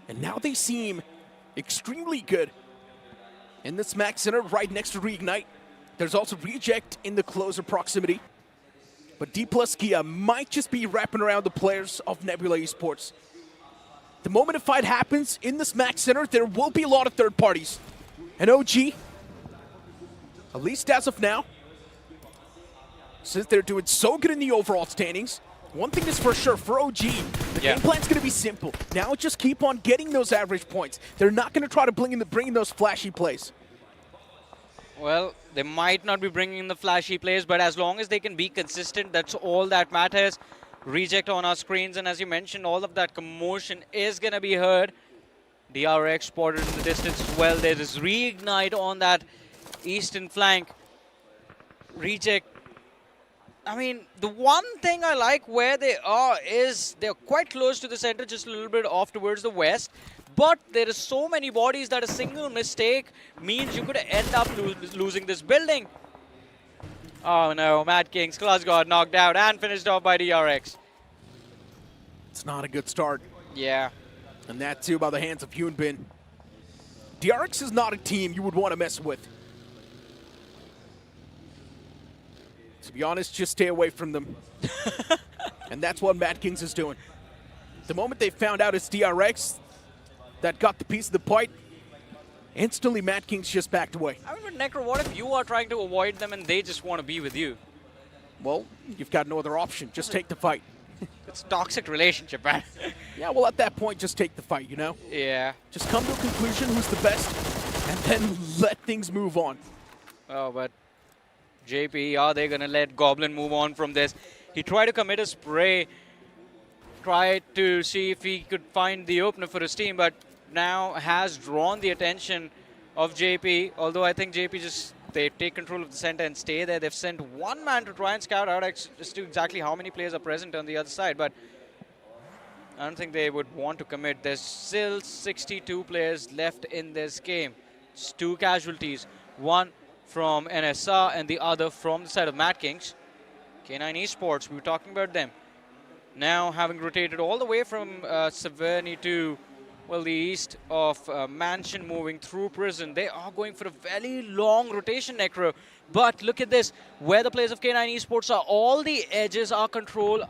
And now they seem extremely good. In the smack center, right next to REIGNITE. There's also Reject in the closer proximity. But Dplus KIA might just be wrapping around the players of Nebula Esports. The moment a fight happens in the smack center, there will be a lot of third parties. And OG, at least as of now, since they're doing so good in the overall standings, one thing is for sure, for OG, the game plan's going to be simple. Now just keep on getting those average points. They're not going to try to bring in those flashy plays. Well, they might not be bringing in the flashy plays, but as long as they can be consistent, that's all that matters. Reject on our screens, and as you mentioned, all of that commotion is going to be heard. DRX spotted in the distance as well. There is REIGNITE on that eastern flank. Reject. I mean, the one thing I like where they are is they're quite close to the center, just a little bit off towards the west. But there is so many bodies that a single mistake means you could end up losing this building. Oh no, Madkings, Claus got knocked out and finished off by DRX. It's not a good start. Yeah. And that too by the hands of Hyunbin. DRX is not a team you would want to mess with. To be honest, just stay away from them. And that's what Madkings is doing. The moment they found out it's DRX that got the piece of the pie, instantly Madkings just backed away. I mean, but Necro, what if you are trying to avoid them and they just want to be with you? Well, you've got no other option. Just take the fight. It's a toxic relationship, man. Yeah, well, at that point, just take the fight, you know? Yeah. Just come to a conclusion who's the best, and then let things move on. Oh, but JP, are they going to let Goblin move on from this? He tried to commit a spray, tried to see if he could find the opener for his team, but now has drawn the attention of JP, although I think JP just, they take control of the center and stay there. They've sent one man to try and scout out as to exactly how many players are present on the other side, but I don't think they would want to commit. There's still 62 players left in this game. It's 2 casualties, one from NSR and the other from the side of Madkings. K9 Esports, we were talking about them. Now having rotated all the way from Severny to, well, the east of Mansion, moving through Prison. They are going for a very long rotation, Necro. But look at this, where the players of K9 Esports are, all the edges are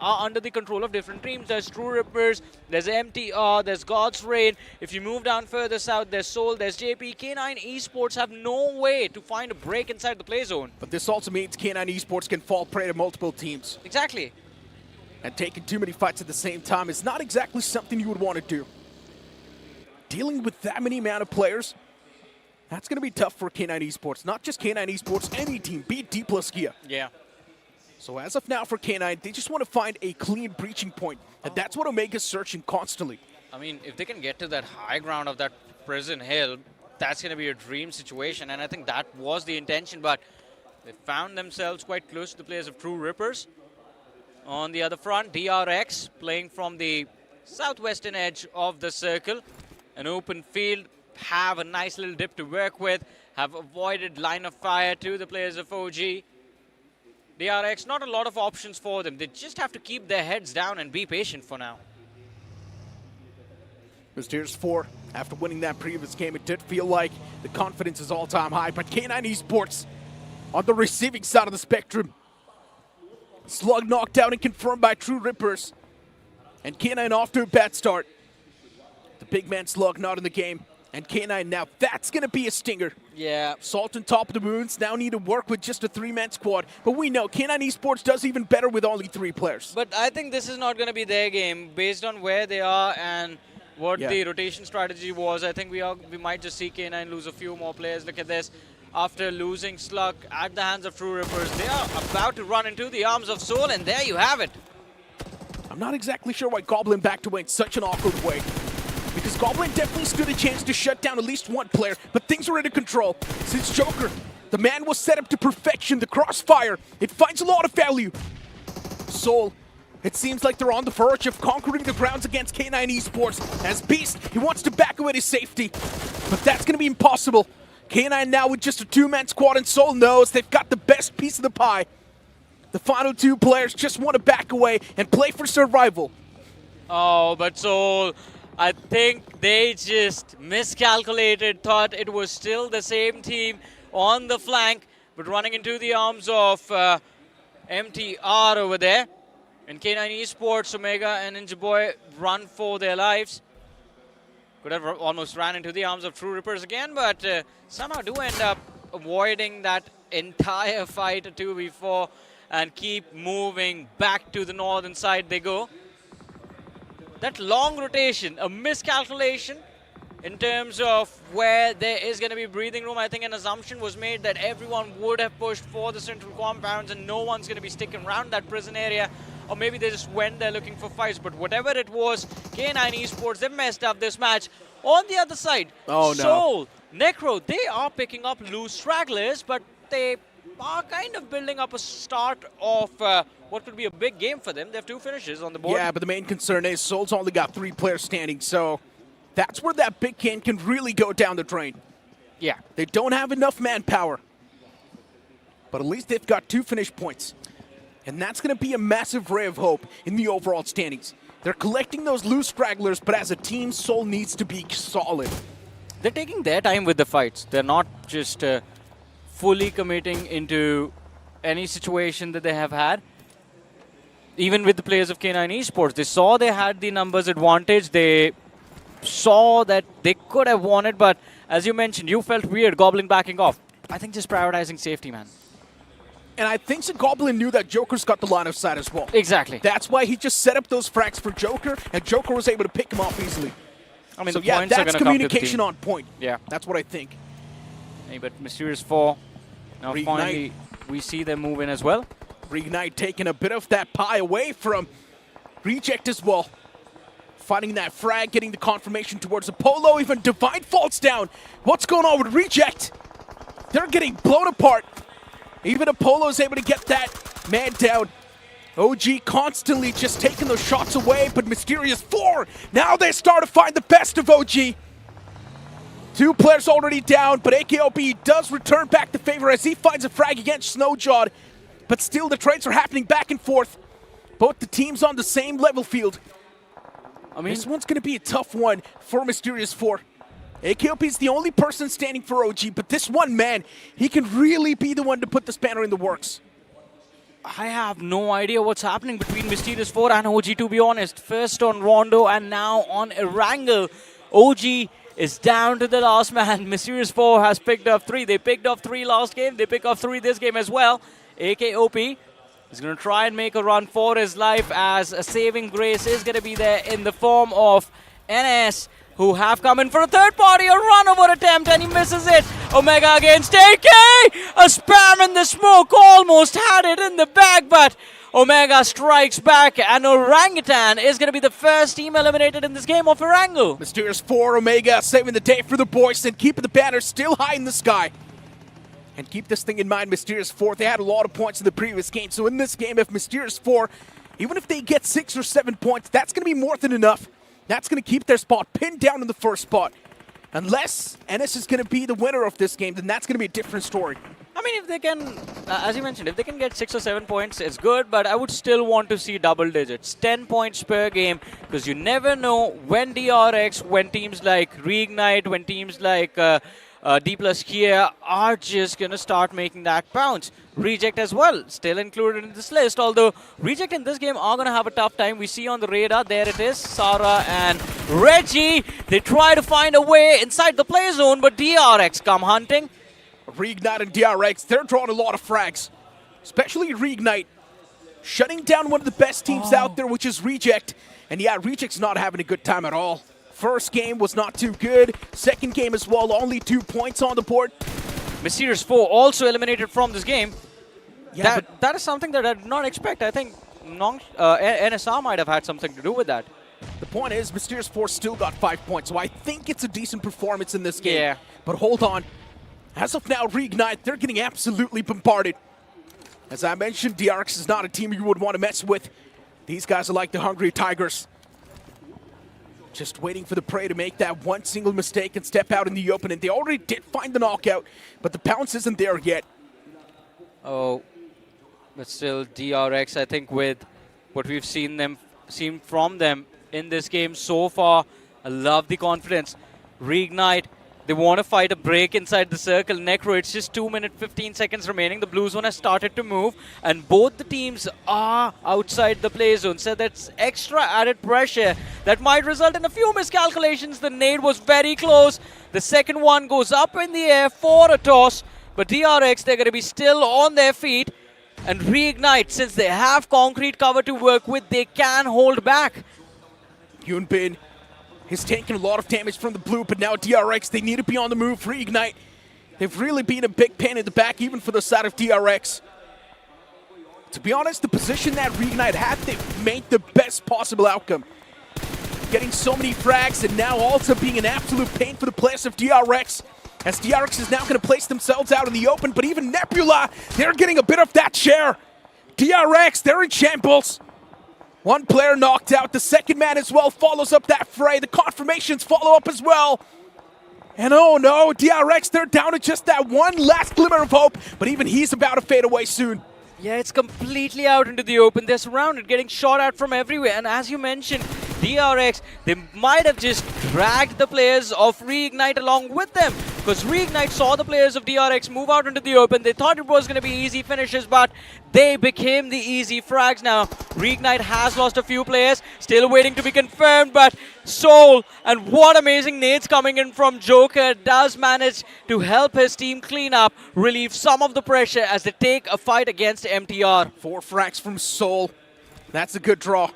under the control of different teams. There's TrueRippers, there's MTR, there's God's Reign. If you move down further south, there's Soul, there's JP. K9 Esports have no way to find a break inside the play zone. But this also means K9 Esports can fall prey to multiple teams. Exactly. And taking too many fights at the same time is not exactly something you would want to do. Dealing with that many amount of players, that's going to be tough for K9 Esports. Not just K9 Esports, any team, be it Dplus KIA. Yeah. So as of now for K9, they just want to find a clean breaching point. And that's what Omega's searching constantly. I mean, if they can get to that high ground of that Prison Hill, that's going to be a dream situation. And I think that was the intention, but they found themselves quite close to the players of TrueRippers. On the other front, DRX playing from the southwestern edge of the circle. An open field, have a nice little dip to work with, have avoided line of fire to the players of OG. DRX, not a lot of options for them. They just have to keep their heads down and be patient for now. Mysterious4, after winning that previous game, it did feel like the confidence is all-time high, but K9 Esports on the receiving side of the spectrum. Slug knocked out and confirmed by TrueRippers, and K9 off to a bad start. The big man Slug not in the game, and K9 now, that's going to be a stinger. Yeah. Salt on top of the wounds, now need to work with just a 3-man squad, but we know K9 Esports does even better with only 3 players. But I think this is not going to be their game, based on where they are and what the rotation strategy was. I think we might just see K9 lose a few more players. Look at this. After losing Slug at the hands of TrueRippers, they are about to run into the arms of Soul, and there you have it. I'm not exactly sure why Goblin backed away in such an awkward way, because Goblin definitely stood a chance to shut down at least one player, but things were out of control. Since Joker, the man was set up to perfection, the crossfire, it finds a lot of value. Soul, it seems like they're on the verge of conquering the grounds against K9 Esports. As Beast, he wants to back away to safety, but that's going to be impossible. K9 now with just a 2-man squad, and Soul knows they've got the best piece of the pie. The final 2 players just want to back away and play for survival. Oh, but Soul, I think they just miscalculated, thought it was still the same team on the flank, but running into the arms of MTR over there. And K9 Esports, Omega and Ninja Boy run for their lives. Could have almost ran into the arms of TrueRippers again, but somehow do end up avoiding that entire fight, a 2v4, and keep moving back to the northern side they go. That long rotation, a miscalculation in terms of where there is going to be breathing room. I think an assumption was made that everyone would have pushed for the central compounds and no one's going to be sticking around that prison area. Or maybe they just went there looking for fights. But whatever it was, K9 Esports, they messed up this match. On the other side, Soul, Necro, they are picking up loose stragglers, but they are kind of building up a start of what could be a big game for them. They have 2 finishes on the board. Yeah, but the main concern is Soul's only got 3 players standing, so that's where that big can really go down the drain. Yeah. They don't have enough manpower, but at least they've got 2 finish points. And that's going to be a massive ray of hope in the overall standings. They're collecting those loose stragglers, but as a team, Soul needs to be solid. they're taking their time with the fights. They're not just fully committing into any situation that they have had. Even with the players of K9 Esports, they saw they had the numbers advantage. They saw that they could have won it, but as you mentioned, you felt weird Goblin backing off. I think just prioritizing safety, man. And I think the Goblin knew that Joker's got the line of sight as well. Exactly. That's why he just set up those frags for Joker, and Joker was able to pick him off easily. I mean, so the yeah, points are that's gonna come to the communication team. on point. Yeah. That's what I think. Hey, but Mysterious4, now Reignite. finally we see them move in as well. Reignite taking a bit of that pie away from Reject as well. Finding that frag, getting the confirmation towards Apollo, even Divine falls down. What's going on with Reject? They're getting blown apart. Even Apollo is able to get that man down. OG constantly just taking those shots away, but Mysterious4, now they start to find the best of OG. 2 players already down, but AKOP does return back the favor as he finds a frag against Snowjawed. But still, the trades are happening back and forth. Both the teams on the same level field. I mean, this one's going to be a tough one for Mysterious4. AKOP is the only person standing for OG, but this one man, he can really be the one to put the spanner in the works. I have no idea what's happening between Mysterious4 and OG, to be honest. First on Rondo and now on Erangel. OG is down to the last man. Mysterious4 has picked up 3. They picked up 3 last game. They pick up 3 this game as well. AKOP is going to try and make a run for his life as a saving grace is going to be there in the form of NS, who have come in for a third party, a run-over attempt, and he misses it. Omega against AK! A spam in the smoke, almost had it in the bag, but Omega strikes back, and Orangutan is going to be the first team eliminated in this game of Erangel. Mysterious4, Omega saving the day for the boys and keeping the banner still high in the sky. And keep this thing in mind, Mysterious4, they had a lot of points in the previous game, so in this game, if Mysterious4, even if they get 6 or 7 points, that's going to be more than enough. That's going to keep their spot pinned down in the first spot. Unless NS is going to be the winner of this game, then that's going to be a different story. I mean, if they can, as you mentioned, if they can get 6 or 7 points, it's good, but I would still want to see double digits. 10 points per game, because you never know when DRX, when teams like Reignite, when teams like Dplus KIA are just going to start making that bounce. Reject as well, still included in this list, although Reject in this game are going to have a tough time. We see on the radar, there it is, Sarah and Reggie. They try to find a way inside the play zone, but DRX come hunting. Reignite and DRX, they're drawing a lot of frags, especially Reignite, shutting down one of the best teams out there, which is Reject. And yeah, Reject's not having a good time at all. First game was not too good. Second game as well, only 2 points on the board. Mysterious4 also eliminated from this game. Yeah, that is something that I did not expect. I think NSR might have had something to do with that. The point is, Mysterious4 still got 5 points, so I think it's a decent performance in this game. Yeah. But hold on. As of now, Reignite, they're getting absolutely bombarded. As I mentioned, DRX is not a team you would want to mess with. These guys are like the hungry tigers. Just waiting for the prey to make that one single mistake and step out in the open. And they already did find the knockout, but the bounce isn't there yet. Oh, but still DRX, I think with what we've seen from them in this game so far, I love the confidence. Reignite, they want to fight a break inside the circle. Necro, it's just 2 minutes, 15 seconds remaining. The blue zone has started to move, and both the teams are outside the play zone. So that's extra added pressure that might result in a few miscalculations. The nade was very close. The second one goes up in the air for a toss, but DRX, they're going to be still on their feet. And Reignite, since they have concrete cover to work with, they can hold back. Yunbin is taking a lot of damage from the blue, but now DRX, they need to be on the move. Reignite, they've really been a big pain in the back, even for the side of DRX. To be honest, the position that Reignite had, they've made the best possible outcome. Getting so many frags, and now also being an absolute pain for the players of DRX, as DRX is now going to place themselves out in the open, but even Nebula, they're getting a bit of that share. DRX, they're in shambles. One player knocked out. The second man as well follows up that fray. The confirmations follow up as well. And oh no, DRX, they're down to just that one last glimmer of hope, but even he's about to fade away soon. Yeah, it's completely out into the open. They're surrounded, getting shot at from everywhere. And as you mentioned, DRX, they might have just dragged the players of REIGNITE along with them. Because REIGNITE saw the players of DRX move out into the open. They thought it was going to be easy finishes, but they became the easy frags. Now, REIGNITE has lost a few players, still waiting to be confirmed, but Soul, and what amazing nades coming in from Joker, does manage to help his team clean up, relieve some of the pressure as they take a fight against MTR. 4 frags from Soul. That's a good draw.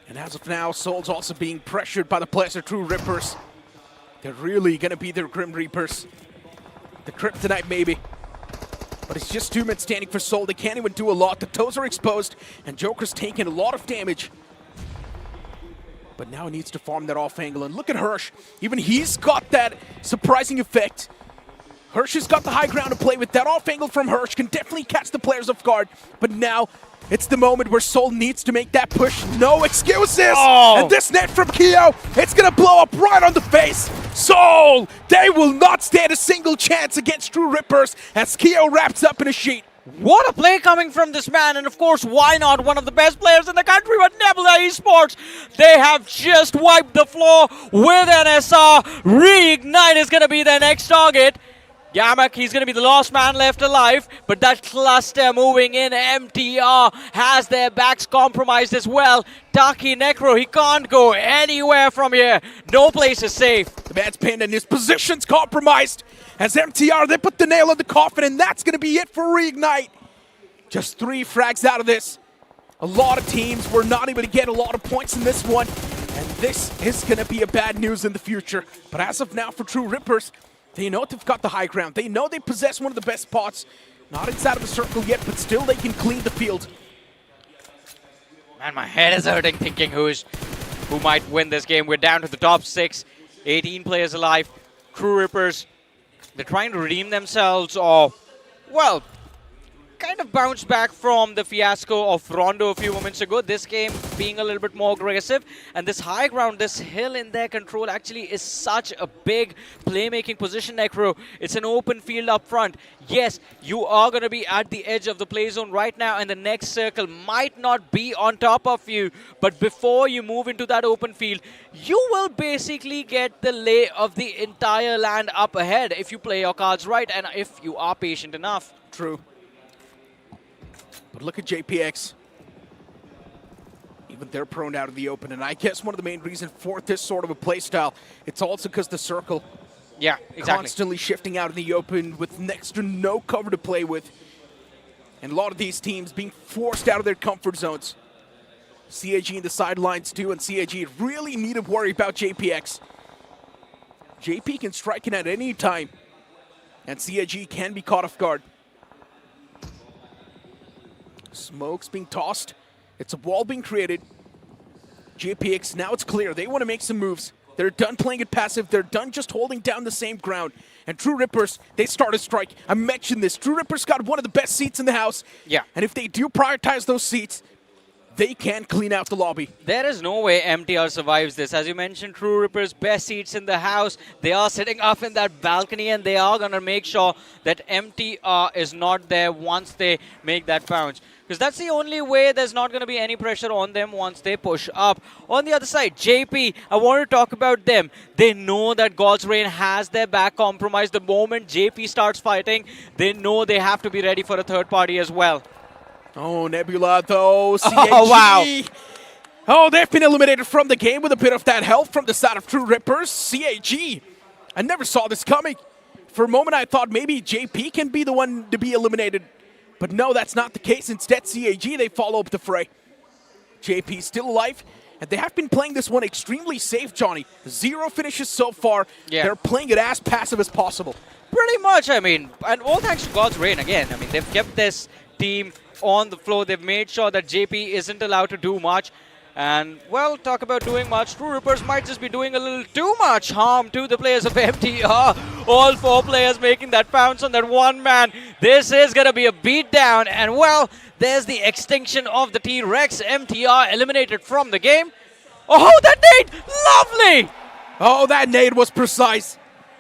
And as of now, Soul's also being pressured by the players of TrueRippers. They're really going to be their Grim Reapers. The Kryptonite, maybe. But it's just 2 men standing for Soul. They can't even do a lot. The toes are exposed, and Joker's taking a lot of damage. But now he needs to farm that off angle. And look at Hirsch. Even he's got that surprising effect. Hirsch has got the high ground to play with. That off angle from Hirsch can definitely catch the players off guard. But now it's the moment where Soul needs to make that push. No excuses! Oh. And this net from KIA, it's gonna blow up right on the face. Soul, they will not stand a single chance against TrueRippers as KIA wraps up in a sheet. What a play coming from this man, and of course, why not one of the best players in the country with Nebula Esports? They have just wiped the floor with an SR. REIGNITE is going to be their next target. Yamak, he's going to be the last man left alive, but that cluster moving in, MTR has their backs compromised as well. Taki Necro, he can't go anywhere from here. No place is safe. The man's pinned and his position's compromised. As MTR, they put the nail in the coffin, and that's going to be it for REIGNITE. Just 3 frags out of this. A lot of teams were not able to get a lot of points in this one, and this is going to be a bad news in the future. But as of now, for TrueRippers, they know they've got the high ground. They know they possess one of the best spots. Not inside of the circle yet, but still they can clean the field. Man, my head is hurting thinking who might win this game. We're down to the top 6, 18 players alive. TrueRippers, they're trying to redeem themselves, or, well, kind of bounce back from the fiasco of Rondo a few moments ago. This game being a little bit more aggressive, and this high ground, this hill in their control actually is such a big playmaking position, Necro. It's an open field up front. Yes, you are going to be at the edge of the play zone right now, and the next circle might not be on top of you, but before you move into that open field, you will basically get the lay of the entire land up ahead if you play your cards right and if you are patient enough. True. But look at JPX. Even they're prone out of the open, and I guess one of the main reasons for this sort of a play style, it's also because the circle, yeah, exactly, constantly shifting out in the open with next to no cover to play with. And a lot of these teams being forced out of their comfort zones. CAG in the sidelines too, and CAG really need to worry about JPX. JP can strike in at any time, and CAG can be caught off guard. Smoke's being tossed. It's a wall being created. JPX, now it's clear. They want to make some moves. They're done playing it passive. They're done just holding down the same ground. And TrueRippers, they start a strike. I mentioned this. TrueRippers got one of the best seats in the house. Yeah. And if they do prioritize those seats, they can clean out the lobby. There is no way MTR survives this. As you mentioned, TrueRippers' best seats in the house. They are sitting up in that balcony, and they are going to make sure that MTR is not there once they make that bounce. Because that's the only way there's not going to be any pressure on them once they push up. On the other side, JP, I want to talk about them. They know that God's Reign has their back compromised. The moment JP starts fighting, they know they have to be ready for a third party as well. Oh, Nebula, though. CAG. Oh, wow. Oh, they've been eliminated from the game with a bit of that help from the side of TrueRippers. CAG. I never saw this coming. For a moment, I thought maybe JP can be the one to be eliminated. But no, that's not the case. Instead, CAG, they follow up the fray. JP still alive, and they have been playing this one extremely safe, Johnny. 0 finishes so far. Yeah. They're playing it as passive as possible. Pretty much, I mean, and all thanks to God's Reign again. I mean, they've kept this team on the floor. They've made sure that JP isn't allowed to do much. And, well, talk about doing much. TrueRippers might just be doing a little too much harm to the players of MTR. All 4 players making that pounce on that one man. This is going to be a beatdown. And, well, there's the extinction of the T-Rex. MTR eliminated from the game. Oh, that nade! Lovely! Oh, that nade was precise.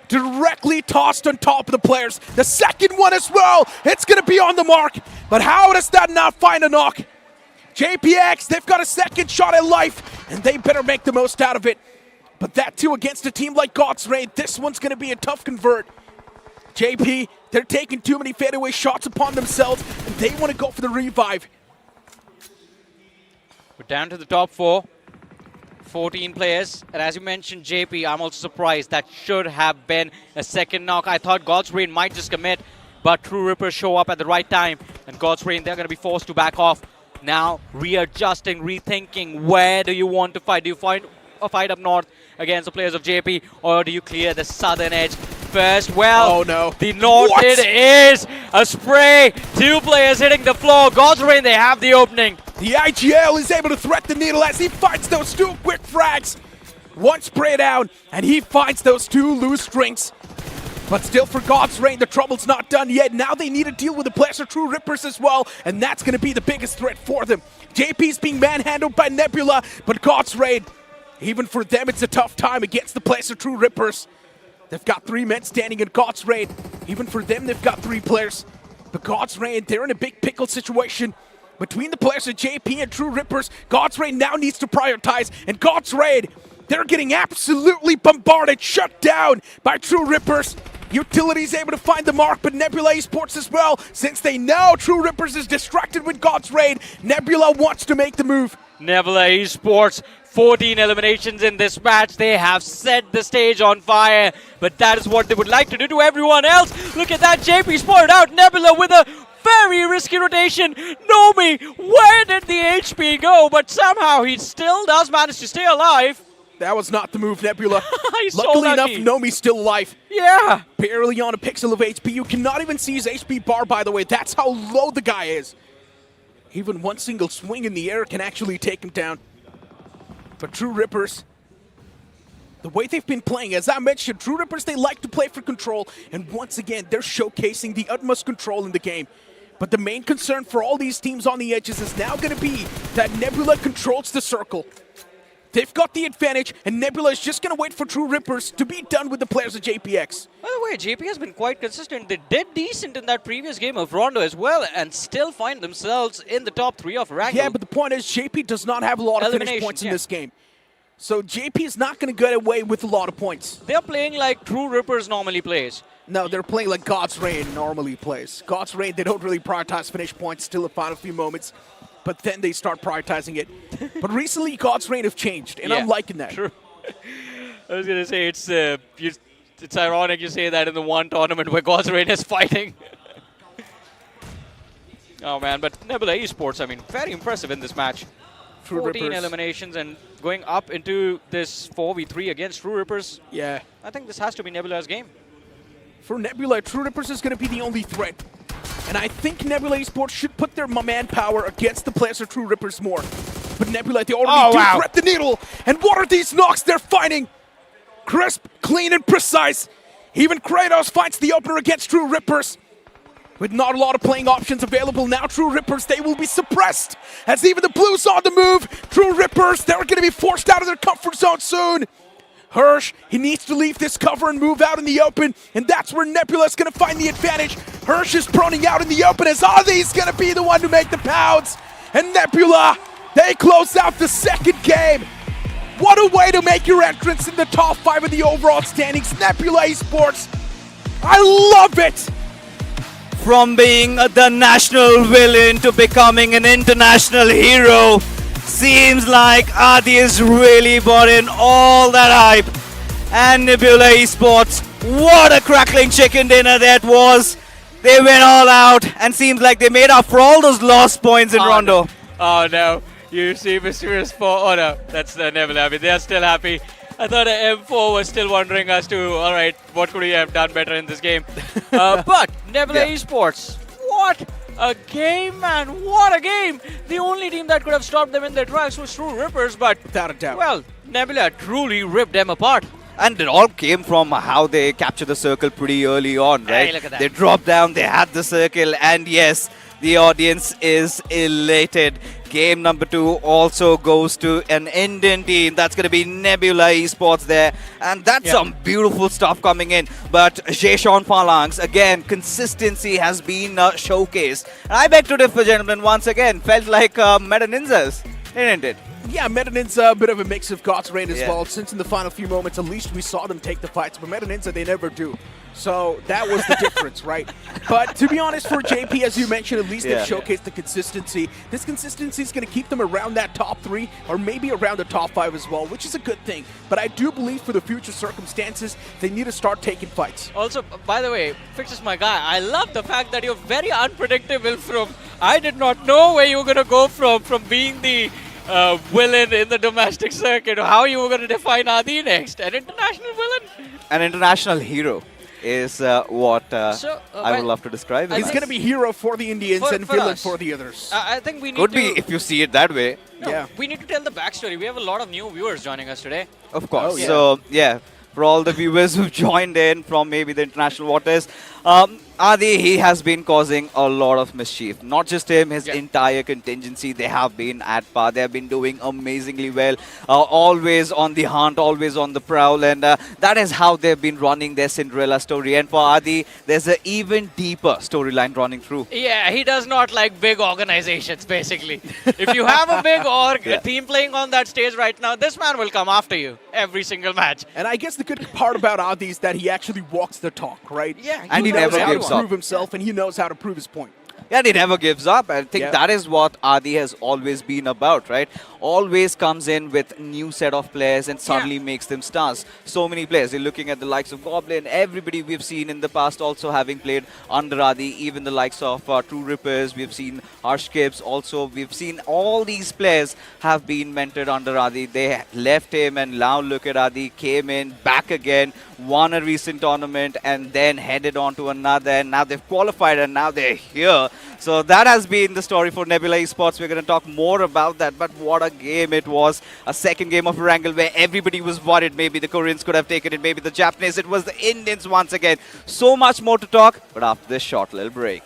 Directly tossed on top of the players. The second one as well. It's going to be on the mark. But how does that not find a knock? JPX, they've got a second shot at life, and they better make the most out of it. But that too against a team like God's Raid, this one's going to be a tough convert. JP, they're taking too many fadeaway shots upon themselves, and they want to go for the revive. We're down to the top 4. 14 players, and as you mentioned, JP, I'm also surprised. That should have been a second knock. I thought God's Rain might just commit, but TrueRippers show up at the right time, and God's Rain, they're going to be forced to back off. Now, readjusting, rethinking, where do you want to fight? Do you find a fight up north against the players of JP, or do you clear the southern edge first? Well, oh no, the north it is a spray. 2 players hitting the floor. God's Rain, they have the opening. The IGL is able to thread the needle as he finds those 2 quick frags. 1 spray down, and he finds those 2 loose strings. But still, for God's Rain, the trouble's not done yet. Now they need to deal with the players of TrueRippers as well, and that's going to be the biggest threat for them. JP's being manhandled by Nebula, but God's Rain, even for them, it's a tough time against the players of TrueRippers. They've got 3 men standing in God's Rain. Even for them, they've got 3 players. But God's Rain, they're in a big pickle situation. Between the players of JP and TrueRippers, God's Rain now needs to prioritize, and God's Rain, they're getting absolutely bombarded, shut down by TrueRippers. Utility's able to find the mark, but Nebula Esports as well, since they know TrueRippers is distracted with God's Rain. Nebula wants to make the move. Nebula Esports, 14 eliminations in this match. They have set the stage on fire, but that is what they would like to do to everyone else. Look at that, JP spotted out Nebula with a very risky rotation. Nomi, where did the HP go? But somehow he still does manage to stay alive. That was not the move, Nebula. He's Luckily so enough, lucky. Nomi's still alive. Yeah. Barely on a pixel of HP. You cannot even see his HP bar, by the way. That's how low the guy is. Even 1 single swing in the air can actually take him down. But TrueRippers, the way they've been playing, as I mentioned, TrueRippers, they like to play for control. And once again, they're showcasing the utmost control in the game. But the main concern for all these teams on the edges is now going to be that Nebula controls the circle. They've got the advantage, and Nebula is just going to wait for TrueRippers to be done with the players of JPX. By the way, JP has been quite consistent. They did decent in that previous game of Rondo as well, and still find themselves in the top 3 of Rangle. Yeah, but the point is, JP does not have a lot of finish points in this game. So JP is not going to get away with a lot of points. They're playing like TrueRippers normally plays. No, they're playing like God's Rain normally plays. God's Rain, they don't really prioritize finish points till the final few moments, but then they start prioritizing it. But recently, God's Rain have changed, and I'm liking that. True. I was going to say, it's ironic you say that in the one tournament where God's Rain is fighting. Oh, man, but Nebula Esports, I mean, very impressive in this match. 14 eliminations and going up into this 4v3 against TrueRippers. Yeah. I think this has to be Nebula's game. For Nebula, TrueRippers is going to be the only threat. And I think Nebula Esports should put their manpower against the players of TrueRippers more. But Nebula, they already do thread the needle. And what are these knocks they're finding? Crisp, clean, and precise. Even Kratos finds the opener against TrueRippers. With not a lot of playing options available now, TrueRippers, they will be suppressed. As even the Blues on the move. TrueRippers, they're going to be forced out of their comfort zone soon. Hirsch, he needs to leave this cover and move out in the open, and that's where Nebula is going to find the advantage. Hirsch is proning out in the open as Ozzy's going to be the one to make the pounds. And Nebula, they close out the second game. What a way to make your entrance in the top 5 of the overall standings, Nebula Esports. I love it. From being the national villain to becoming an international hero, seems like Adi has really bought in all that hype. And Nebula Esports, what a crackling chicken dinner that was. They went all out and seems like they made up for all those lost points in Rondo. No. Oh no, you see Mysterious4, oh no, that's Nebula. I mean, they're still happy. I thought M4 was still wondering as to, all right, what could we have done better in this game? But Nebula Esports, what a game, man, what a game. The only team that could have stopped them in their tracks was TrueRippers, but without a doubt, well, Nebula truly ripped them apart. And it all came from how they captured the circle pretty early on, right? Hey, look at that. They dropped down, they had the circle, and yes, the audience is elated. Game number 2 also goes to an Indian team. That's going to be Nebula Esports there. And that's some beautiful stuff coming in. But Jecheon PhalanX, again, consistency has been showcased. And I beg to differ, gentlemen, once again. Felt like Meta Ninjas, didn't it? Yeah, Medanin's a bit of a mix of God's Rain as Yeah. well. Since in the final few moments, at least we saw them take the fights, but Medanin's they never do. So that was the difference, right? But to be honest, for JP, as you mentioned, at least Yeah. they've showcased the consistency. This consistency is going to keep them around that top 3 or maybe around the top 5 as well, which is a good thing. But I do believe for the future circumstances, they need to start taking fights. Also, by the way, Fix is my guy. I love the fact that you're very unpredictable from... I did not know where you were going to go from being the villain in the domestic circuit, how you were going to define Adi next. An international villain? An international hero is what I would love to describe him. He's going to be hero for the Indians and villain for the others. I think we need Could to... be if you see it that way. No, Yeah. we need to tell the backstory. We have a lot of new viewers joining us today. Of course. Oh, yeah. So, yeah, for all the viewers who've joined in from maybe the international waters, Adi, he has been causing a lot of mischief. Not just him, his entire contingency. They have been at par. They have been doing amazingly well. Always on the hunt, always on the prowl. And that is how they've been running their Cinderella story. And for Adi, there's an even deeper storyline running through. Yeah, he does not like big organizations, basically. If you have a big org, Yeah. a team playing on that stage right now, this man will come after you every single match. And I guess the good part about Adi is that he actually walks the talk, right? Yeah, And he knows never how gives to up. prove himself, and he knows how to prove his point. Yeah, and he never gives up. I think Yeah. that is what Adi has always been about, right? Always comes in with new set of players and suddenly makes them stars. So many players. You're looking at the likes of Goblin, everybody we've seen in the past also having played under Adi, even the likes of TrueRippers, we've seen Arshkips also. We've seen all these players have been mentored under Adi. They left him and now look at Adi, came in, back again, won a recent tournament and then headed on to another, and now they've qualified and now they're here. So that has been the story for Nebula Esports. We're going to talk more about that, but what a game it was. A second game of Wrangle where everybody was worried maybe the Koreans could have taken it, maybe the Japanese. It was the Indians once again. So much more to talk, but after this short little break.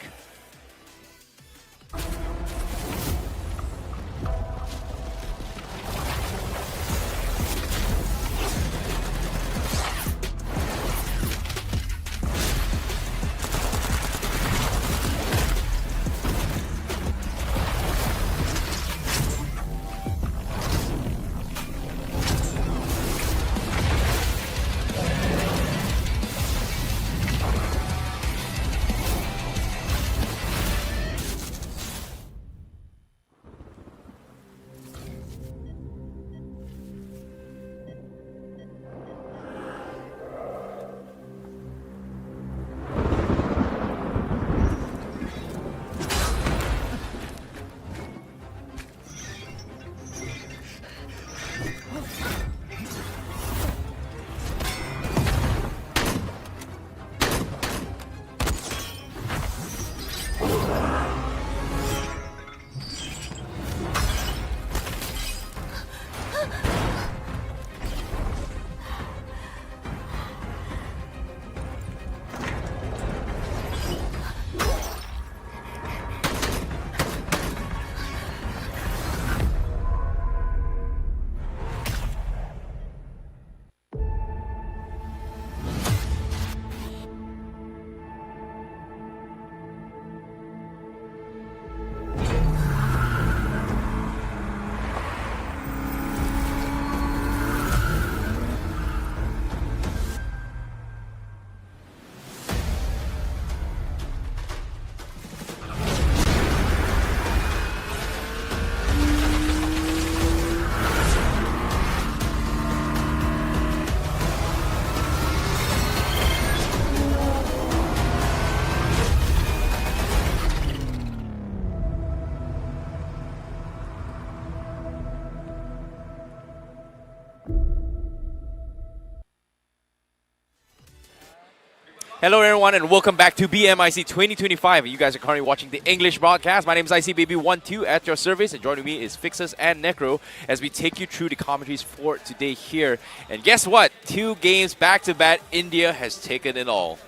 Hello everyone and welcome back to BMIC 2025. You guys are currently watching the English broadcast. My name is ICBaby12 at your service, and joining me is Fixus and Necro as we take you through the commentaries for today here. And guess what? 2 games back-to-back, India has taken it all.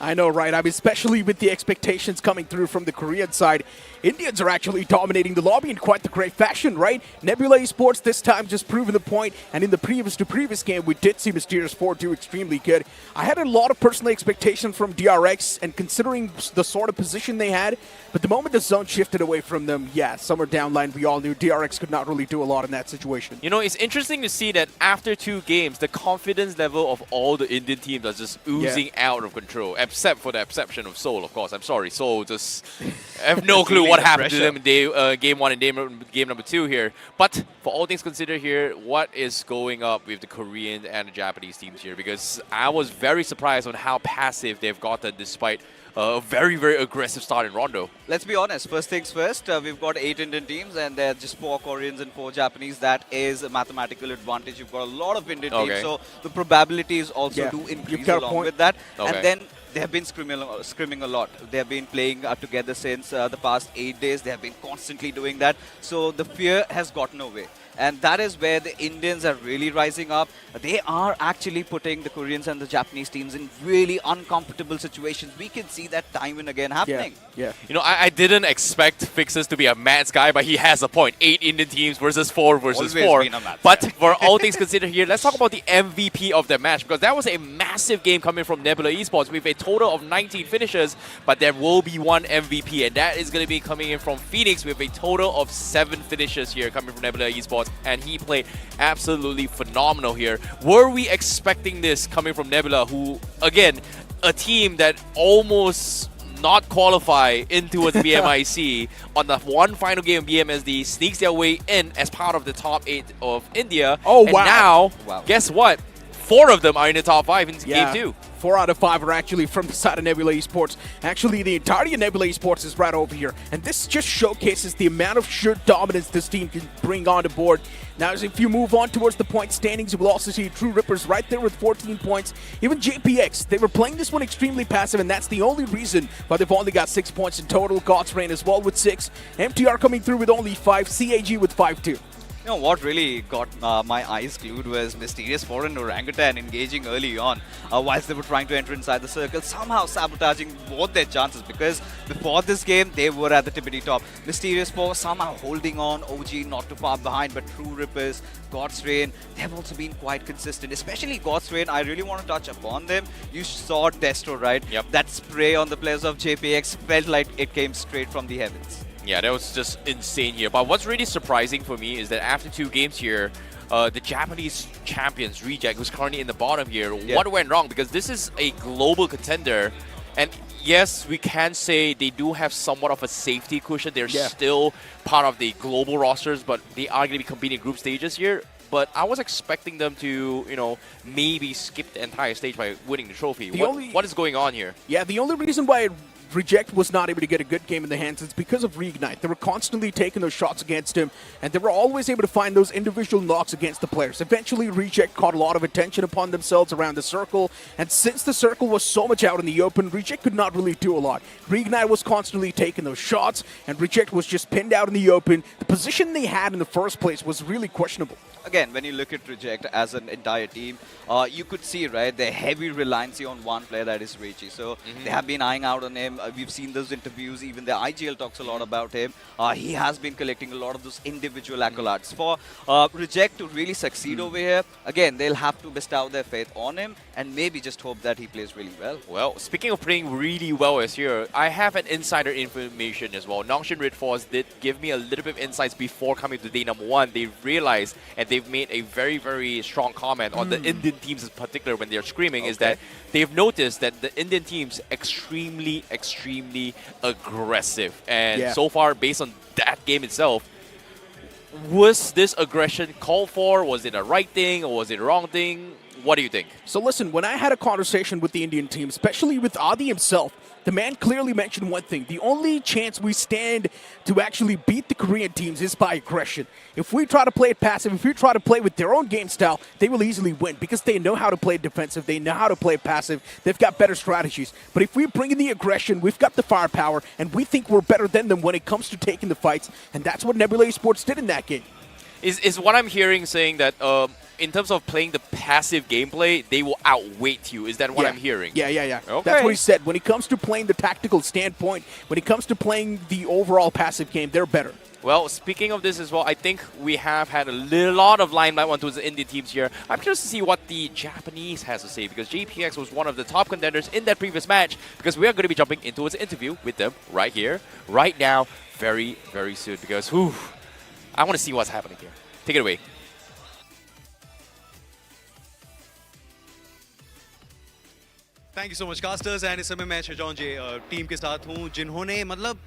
I know, right? I mean, especially with the expectations coming through from the Korean side. Indians are actually dominating the lobby in quite the great fashion, right? Nebula Esports this time just proving the point, and in the previous game, we did see Mysterious4 do extremely good. I had a lot of personal expectations from DRX, and considering the sort of position they had, but the moment the zone shifted away from them, yeah, somewhere down line, we all knew DRX could not really do a lot in that situation. You know, it's interesting to see that after 2 games, the confidence level of all the Indian teams are just oozing out of control, except for the exception of Seoul, of course. I'm sorry, Seoul just have no clue what happened to them in game 1 and game number 2 here. But for all things considered here, what is going up with the Korean and the Japanese teams here? Because I was very surprised on how passive they've gotten despite a very, very aggressive start in Rondo. Let's be honest, first things first, we've got 8 Indian teams and there are just 4 Koreans and 4 Japanese. That is a mathematical advantage. You've got a lot of Indian teams, so the probabilities also do increase along with that. And then they have been scrimming a lot. They have been playing together since the past 8 days. They have been constantly doing that. So the fear has gotten away. And that is where the Indians are really rising up. They are actually putting the Koreans and the Japanese teams in really uncomfortable situations. We can see that time and again happening. Yeah. You know, I didn't expect Fixes to be a Mads guy, but he has a point. 8 Indian teams versus 4 versus Always 4. been a Mads But guy. for all things considered here, let's talk about the MVP of the match, because that was a massive game coming from Nebula Esports with a total of 19 finishes, but there will be one MVP, and that is going to be coming in from Phoenix with a total of 7 finishes here coming from Nebula Esports, and he played absolutely phenomenal here. Were we expecting this coming from Nebula, who, again, a team that almost not qualify into a BMIC on the one final game of BMSD, sneaks their way in as part of the top 8 of India. Oh, and wow. now, guess what? 4 of them are in the top 5 in game 2. 4 out of 5 are actually from the side of Nebula Esports. Actually, the entirety of Nebula Esports is right over here. And this just showcases the amount of sheer dominance this team can bring on the board. Now, if you move on towards the point standings, you will also see TrueRippers right there with 14 points. Even JPX, they were playing this one extremely passive, and that's the only reason why they've only got 6 points in total. God's Reign as well with 6. MTR coming through with only 5. CAG with 5 too. You know, what really got my eyes glued was Mysterious4 and Orangutan engaging early on whilst they were trying to enter inside the circle, somehow sabotaging both their chances, because before this game, they were at the tippity top. Mysterious4 somehow holding on, OG not too far behind, but TrueRippers, God's Reign, they have also been quite consistent, especially God's Reign. I really want to touch upon them. You saw Destro, right? Yep. That spray on the players of JPX felt like it came straight from the heavens. Yeah, that was just insane here. But what's really surprising for me is that after 2 games here, the Japanese champions, REIGNITE, who's currently in the bottom here, what went wrong? Because this is a global contender. And yes, we can say they do have somewhat of a safety cushion. They're still part of the global rosters, but they are going to be competing in group stages here. But I was expecting them to, you know, maybe skip the entire stage by winning the trophy. What is going on here? Yeah, the only reason why Reject was not able to get a good game in the hands is because of REIGNITE. They were constantly taking those shots against him, and they were always able to find those individual knocks against the players. Eventually, Reject caught a lot of attention upon themselves around the circle, and since the circle was so much out in the open, Reject could not really do a lot. REIGNITE was constantly taking those shots, and Reject was just pinned out in the open. The position they had in the first place was really questionable. Again, when you look at Reject as an entire team, you could see, right, the heavy reliance on one player, that is Reichi. So they have been eyeing out on him. We've seen those interviews. Even the IGL talks a lot about him. He has been collecting a lot of those individual accolades. For Reject to really succeed over here, again, they'll have to bestow their faith on him and maybe just hope that he plays really well. Well, speaking of playing really well as here, I have an insider information as well. Nongshim RedForce did give me a little bit of insights before coming to day number 1. They realized, and they've made a very, very strong comment on the Indian teams in particular when they're screaming, is that they've noticed that the Indian teams extremely aggressive. And so far, based on that game itself, was this aggression called for? Was it a right thing or was it a wrong thing? What do you think? So listen, when I had a conversation with the Indian team, especially with Adi himself, the man clearly mentioned one thing. The only chance we stand to actually beat the Korean teams is by aggression. If we try to play it passive, if we try to play with their own game style, they will easily win because they know how to play defensive, they know how to play passive, they've got better strategies. But if we bring in the aggression, we've got the firepower, and we think we're better than them when it comes to taking the fights, and that's what Nebula Esports did in that game. Is what I'm hearing saying that in terms of playing the passive gameplay, they will outweight you. Is that what I'm hearing? Yeah. Okay. That's what he said. When it comes to playing the tactical standpoint, when it comes to playing the overall passive game, they're better. Well, speaking of this as well, I think we have had a lot of limelight onto the Indian teams here. I'm curious to see what the Japanese has to say, because JPX was one of the top contenders in that previous match, because we are going to be jumping into an interview with them right here, right now, very, very soon, because I want to see what's happening here. Take it away. Thank you so much casters and इस समय मैं शेजॉन जे team के साथ हूं जिन्होंने मतलब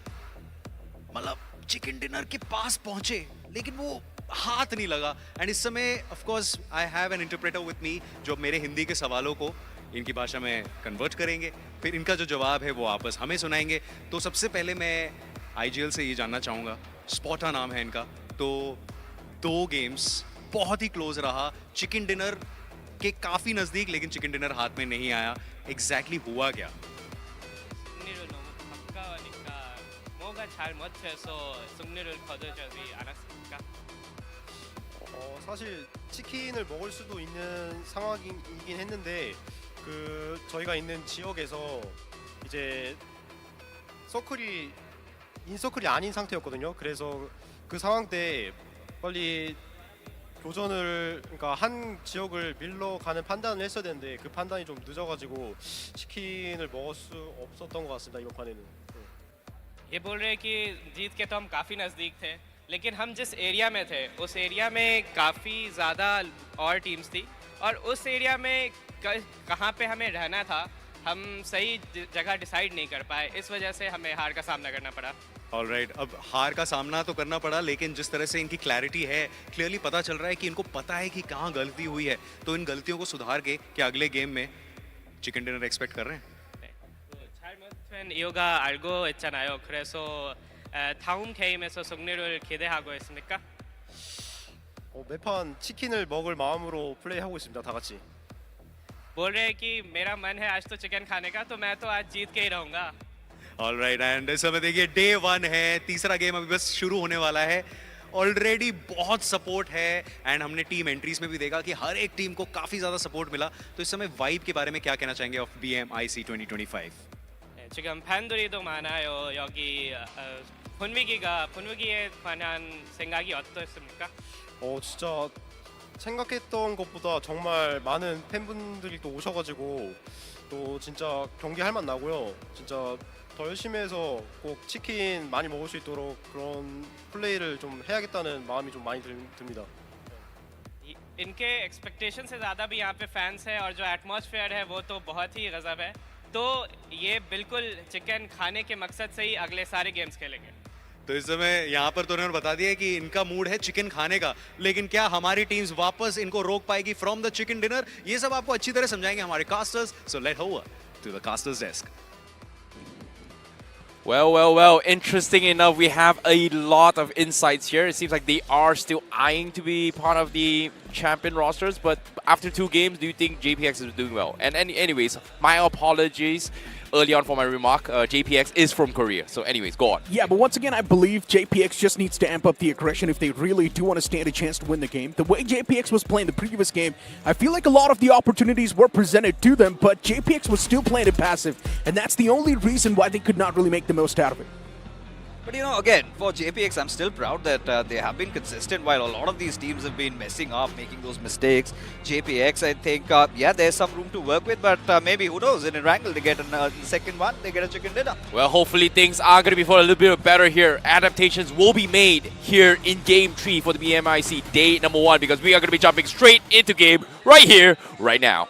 chicken dinner के पास पहुंचे लेकिन वो हाथ नहीं लगा एंड इस समय of course I have an interpreter with me जो मेरे हिंदी के सवालों को इनकी भाषा में कन्वर्ट करेंगे, फिर इनका जो जवाब है वो वापस हमें सुनाएंगे। तो सबसे पहले मैं आईजीएल से ये जानना चाहूँगा, स्पॉटा नाम है इनका, तो 2 गेम्स बहुत ही क्लोज रहा, चिकन डिनर के काफ़ी नज़दीक, लेकिन चिकन डिनर हाथ में नहीं आया। एग्जैक्टली हुआ क्या? 잘 못해서 승리를 거두지 않았습니까? 사실 치킨을 먹을 수도 있는 상황이긴 했는데 저희가 있는 지역에서 이제 인서클이 아닌 상태였거든요. 그래서 그 상황 때 빨리 교전을 그러니까 한 지역을 밀러 가는 판단을 했어야 되는데 그 판단이 좀 늦어가지고 치킨을 먹을 수 없었던 것 같습니다, 이번 판에는. ये बोल रहे हैं कि जीत के तो हम काफ़ी नज़दीक थे, लेकिन हम जिस एरिया में थे उस एरिया में काफ़ी ज़्यादा और टीम्स थी और उस एरिया में कहाँ पे हमें रहना था हम सही जगह डिसाइड नहीं कर पाए, इस वजह से हमें हार का सामना करना पड़ा। ऑलराइट, अब हार का सामना तो करना पड़ा, लेकिन जिस तरह से इनकी क्लैरिटी है, क्लियरली पता चल रहा है कि इनको पता है कि कहाँ गलती हुई है, तो इन गलतियों को सुधार के क्या अगले गेम में चिकन डिनर एक्सपेक्ट कर रहे हैं? 이유가 알고 있잖아요. 그래서 다음 게임에서 승리를 기대하고 있습니까? 매판 치킨을 먹을 마음으로 플레이하고 있습니다, 다 같이. बोल रहे हैं कि मेरा मन है आज तो चिकन खाने का, तो मैं तो आज जीत के ही रहूँगा। ऑलराइट, एंड इस समय देखिए डे 1 है, तीसरा गेम अभी बस शुरू होने वाला है। ऑलरेडी बहुत सपोर्ट है एंड हमने टीम एंट्रीज में भी देखा कि हर एक टीम को काफ़ी ज़्यादा सपोर्ट मिला। तो इस समय वाइब के बारे में क्या कहना चाहेंगे ऑफ BMIC 2025? 지금 팬들이도 많아요. 여기 분위기에 관한 생각이 어떻습니까? 진짜 생각했던 것보다 정말 많은 팬분들이 또 오셔가지고 또 진짜 경기 할 맛 나고요. 진짜 더 열심히 해서 꼭 치킨 많이 먹을 수 있도록 그런 플레이를 좀 해야겠다는 마음이 좀 많이 듭니다. इनके एक्सपेक्टेशन से ज़्यादा भी यहाँ पे फैंस है और जो एटमॉस्फेयर है वो तो बहुत ही गजब है। तो ये बिल्कुल चिकन खाने के मकसद से ही अगले सारे गेम्स खेलेंगे। तो इस समय यहाँ पर तो उन्होंने बता दिया कि इनका मूड है चिकन खाने का, लेकिन क्या हमारी टीम्स वापस इनको रोक पाएगी फ्रॉम द चिकन डिनर? ये सब आपको अच्छी तरह समझाएंगे हमारे casters. So let over to the casters desk. Well, interesting enough, we have a lot of insights here. It seems like they are still eyeing to be part of the champion rosters, but after 2 games, do you think JPX is doing well? And anyways, my apologies early on for my remark. JPX is from Korea, so anyways, go on. Yeah, but once again, I believe JPX just needs to amp up the aggression if they really do want to stand a chance to win the game. The way JPX was playing the previous game, I feel like a lot of the opportunities were presented to them, but JPX was still playing it passive, and that's the only reason why they could not really make the most out of it. But you know, again, for JPX, I'm still proud that they have been consistent while a lot of these teams have been messing up, making those mistakes. JPX, I think, yeah, there's some room to work with, but maybe, who knows, in Erangel, they get a second one, they get a chicken dinner. Well, hopefully things are going to be for a little bit better here. Adaptations will be made here in Game 3 for the BMIC day number 1, because we are going to be jumping straight into game right here, right now.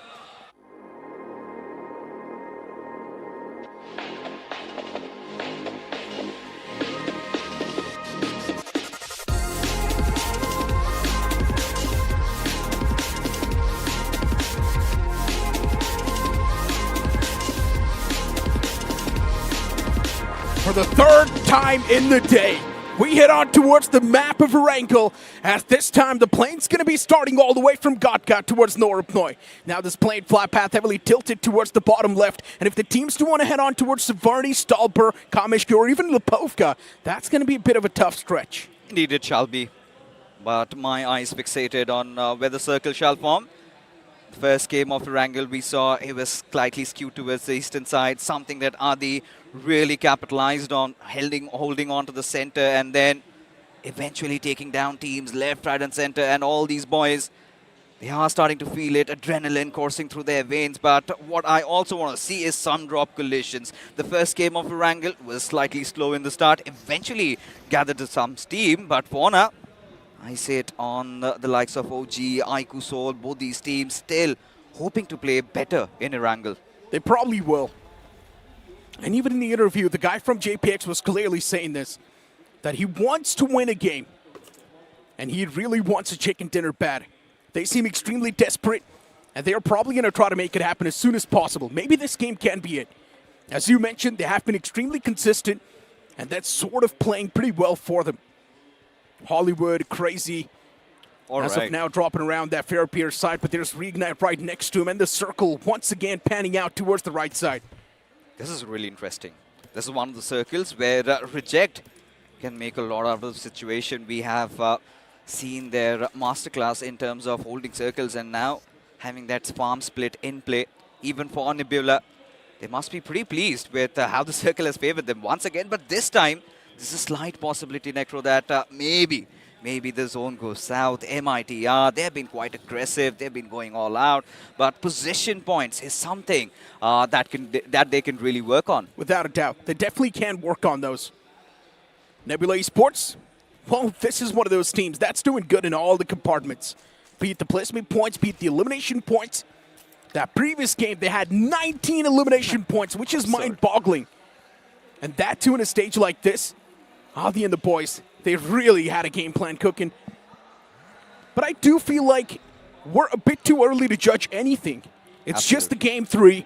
For the 3rd time in the day, we head on towards the map of Erangel, as this time the plane's going to be starting all the way from Gotka towards Norupnoi. Now this plane flight path heavily tilted towards the bottom left, and if the teams do want to head on towards Savarni, Stalber, Kamishki, or even Lipovka, that's going to be a bit of a tough stretch. Indeed, it shall be. but my eyes fixated on where the circle shall form. The first game of Erangel, we saw it was slightly skewed towards the eastern side, something that Adi really capitalized on, holding on to the center and then eventually taking down teams left, right and center. And all these boys, they are starting to feel it, adrenaline coursing through their veins. But what I also want to see is some drop collisions. The first game of Erangel was slightly slow in the start, eventually gathered to some steam. But for now, I say it on the likes of OG, iQOO, Seoul, both these teams still hoping to play better in Erangel. They probably will. And even in the interview, the guy from JPX was clearly saying this, that he wants to win a game. And he really wants a chicken dinner bad. They seem extremely desperate, and they are probably going to try to make it happen as soon as possible. Maybe this game can be it. As you mentioned, they have been extremely consistent, and that's sort of playing pretty well for them. Hollywood, crazy. As of now, dropping around that Fair Pier side, but there's REIGNITE right next to him, and the circle once again panning out towards the right side. This is really interesting. This is one of the circles where Reject can make a lot out of the situation. We have seen their masterclass in terms of holding circles, and now having that farm split in play, even for Nebula. They must be pretty pleased with how the circle has favored them once again, but this time, there's a slight possibility, Necro, that maybe the zone goes south. MITR, they've been quite aggressive. They've been going all out. But position points is something that they can really work on. Without a doubt. They definitely can work on those. Nebula Esports, well, this is one of those teams that's doing good in all the compartments. Beat the placement points, beat the elimination points. That previous game, they had 19 elimination points, which is mind-boggling. And that too in a stage like this. Adi and the boys, they really had a game plan cooking. But I do feel like we're a bit too early to judge anything. It's just the game 3,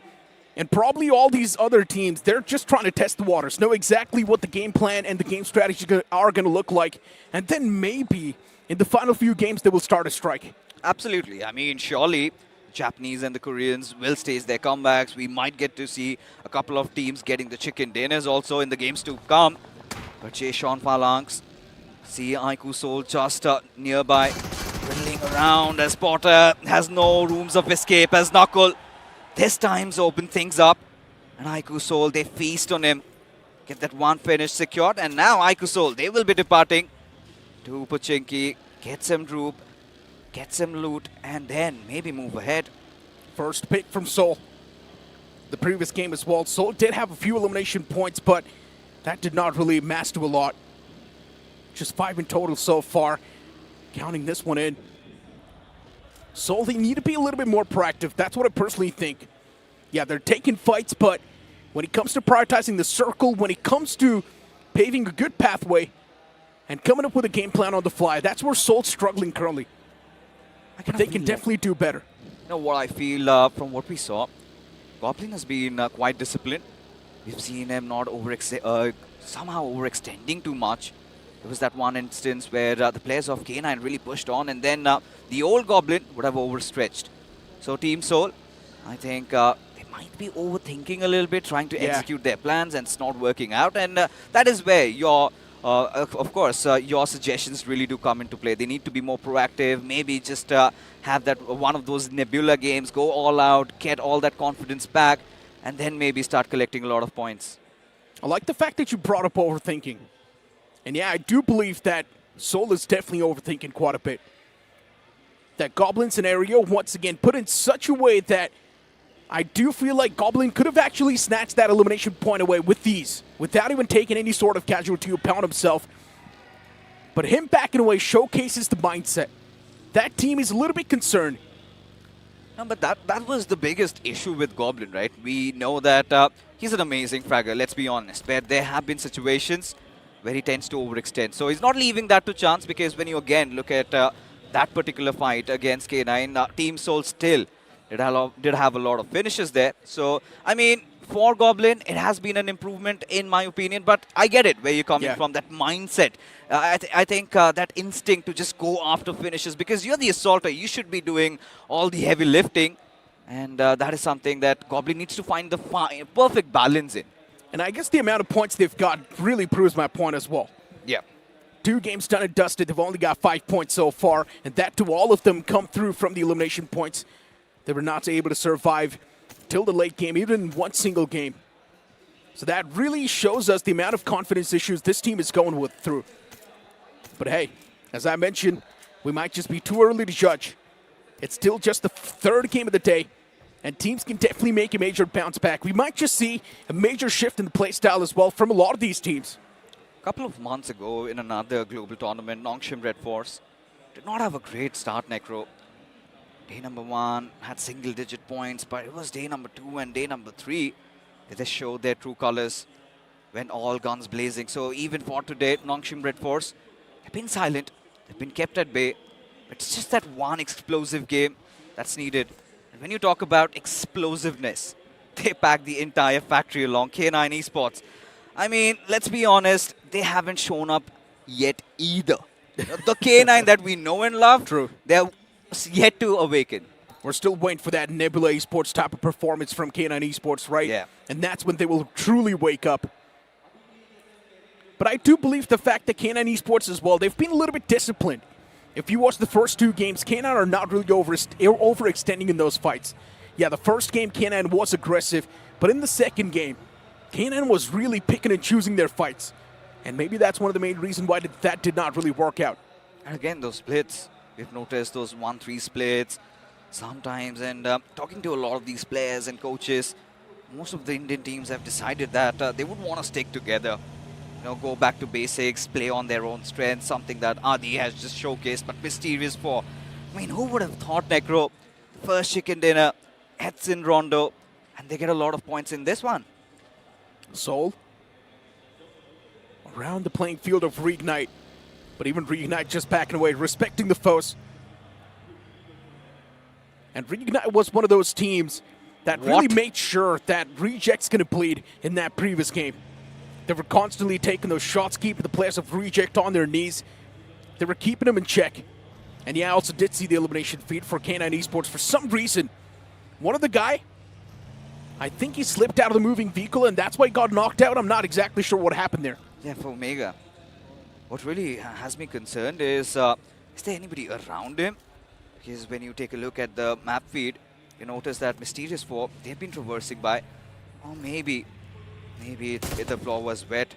and probably all these other teams, they're just trying to test the waters, know exactly what the game plan and the game strategy are going to look like, and then maybe in the final few games they will start a strike. Absolutely. I mean, surely Japanese and the Koreans will stage their comebacks. We might get to see a couple of teams getting the chicken dinners also in the games to come. But Jecheon PhalanX, see iQOO Seoul just nearby, drilling around as Potter has no rooms of escape as Knuckle this time's open things up. And iQOO Seoul, they feast on him, get that one finish secured, and now iQOO Seoul, they will be departing to Pochinki, get some droop, get some loot, and then maybe move ahead. First pick from Seoul. The previous game as well, Seoul did have a few elimination points, but that did not really amass to a lot. Just 5 in total so far, counting this one in. Seoul, they need to be a little bit more proactive. That's what I personally think. Yeah, they're taking fights, but when it comes to prioritizing the circle, when it comes to paving a good pathway and coming up with a game plan on the fly, that's where Seoul's struggling currently. They can definitely do better. You know what I feel from what we saw, Goblin has been quite disciplined. We've seen him not somehow overextending too much. There was that one instance where the players of K9 really pushed on, and then the old Goblin would have overstretched. So Team Seoul, I think they might be overthinking a little bit, trying to execute their plans, and it's not working out. And that is where your, of course, your suggestions really do come into play. They need to be more proactive, maybe just have that one of those Nebula games, go all out, get all that confidence back, and then maybe start collecting a lot of points. I like the fact that you brought up overthinking. And yeah, I do believe that Seoul is definitely overthinking quite a bit. That Goblin scenario, once again, put in such a way that I do feel like Goblin could have actually snatched that elimination point away with ease, without even taking any sort of casualty upon himself. But him backing away showcases the mindset. That team is a little bit concerned. No, but that was the biggest issue with Goblin, right? We know that he's an amazing fragger, let's be honest, but there have been situations where he tends to overextend. So he's not leaving that to chance, because when you again look at that particular fight against K9, Team Seoul still did have a lot of finishes there. So, I mean, for Goblin, it has been an improvement in my opinion, but I get it where you're coming from, that mindset. I think that instinct to just go after finishes, because you're the assaulter, you should be doing all the heavy lifting, and that is something that Goblin needs to find the perfect balance in. And I guess the amount of points they've got really proves my point as well. Yeah. 2 games done and dusted. They've only got 5 points so far, and that too, all of them come through from the elimination points. They were not able to survive till the late game, even in one single game. So that really shows us the amount of confidence issues this team is going through. But hey, as I mentioned, we might just be too early to judge. It's still just the 3rd game of the day, and teams can definitely make a major bounce back. We might just see a major shift in the playstyle as well from a lot of these teams. A couple of months ago in another global tournament, Nongshim RedForce did not have a great start, Necro. Day number 1 had single-digit points, but it was day number 2 and day number 3 that they showed their true colors, went all guns blazing. So even for today, Nongshim RedForce, they've been silent, they've been kept at bay. It's just that one explosive game that's needed. And when you talk about explosiveness, they pack the entire factory along. K9 Esports, I mean, let's be honest, they haven't shown up yet either. The K9 that we know and love, true, they're yet to awaken. We're still waiting for that Nebula Esports type of performance from K9 Esports, right? Yeah. And that's when they will truly wake up. But I do believe the fact that K9 Esports as well, they've been a little bit disciplined. If you watch the first 2 games, K9 are not really overextending in those fights. Yeah, the first game, K9 was aggressive, but in the second game, K9 was really picking and choosing their fights. And maybe that's one of the main reasons why that did not really work out. And again, those splits, we've noticed those 1-3 splits sometimes. And talking to a lot of these players and coaches, most of the Indian teams have decided that they would want to stick together. Go back to basics, play on their own strengths, something that Adi has just showcased, but Mysterious4. I mean, who would have thought, Necro, first chicken dinner, heads in Rondo, and they get a lot of points in this one. Soul around the playing field of REIGNITE, but even REIGNITE just backing away, respecting the foes. And REIGNITE was one of those teams that really made sure that Reject's going to bleed in that previous game. They were constantly taking those shots, keeping the players of Reject on their knees. They were keeping them in check. And yeah, I also did see the elimination feed for K9 Esports. For some reason, one of the guy, I think he slipped out of the moving vehicle, and that's why he got knocked out. I'm not exactly sure what happened there. Yeah, for Omega, what really has me concerned is there anybody around him? Because when you take a look at the map feed, you notice that Mysterious4, they've been traversing by. Or maybe the floor was wet.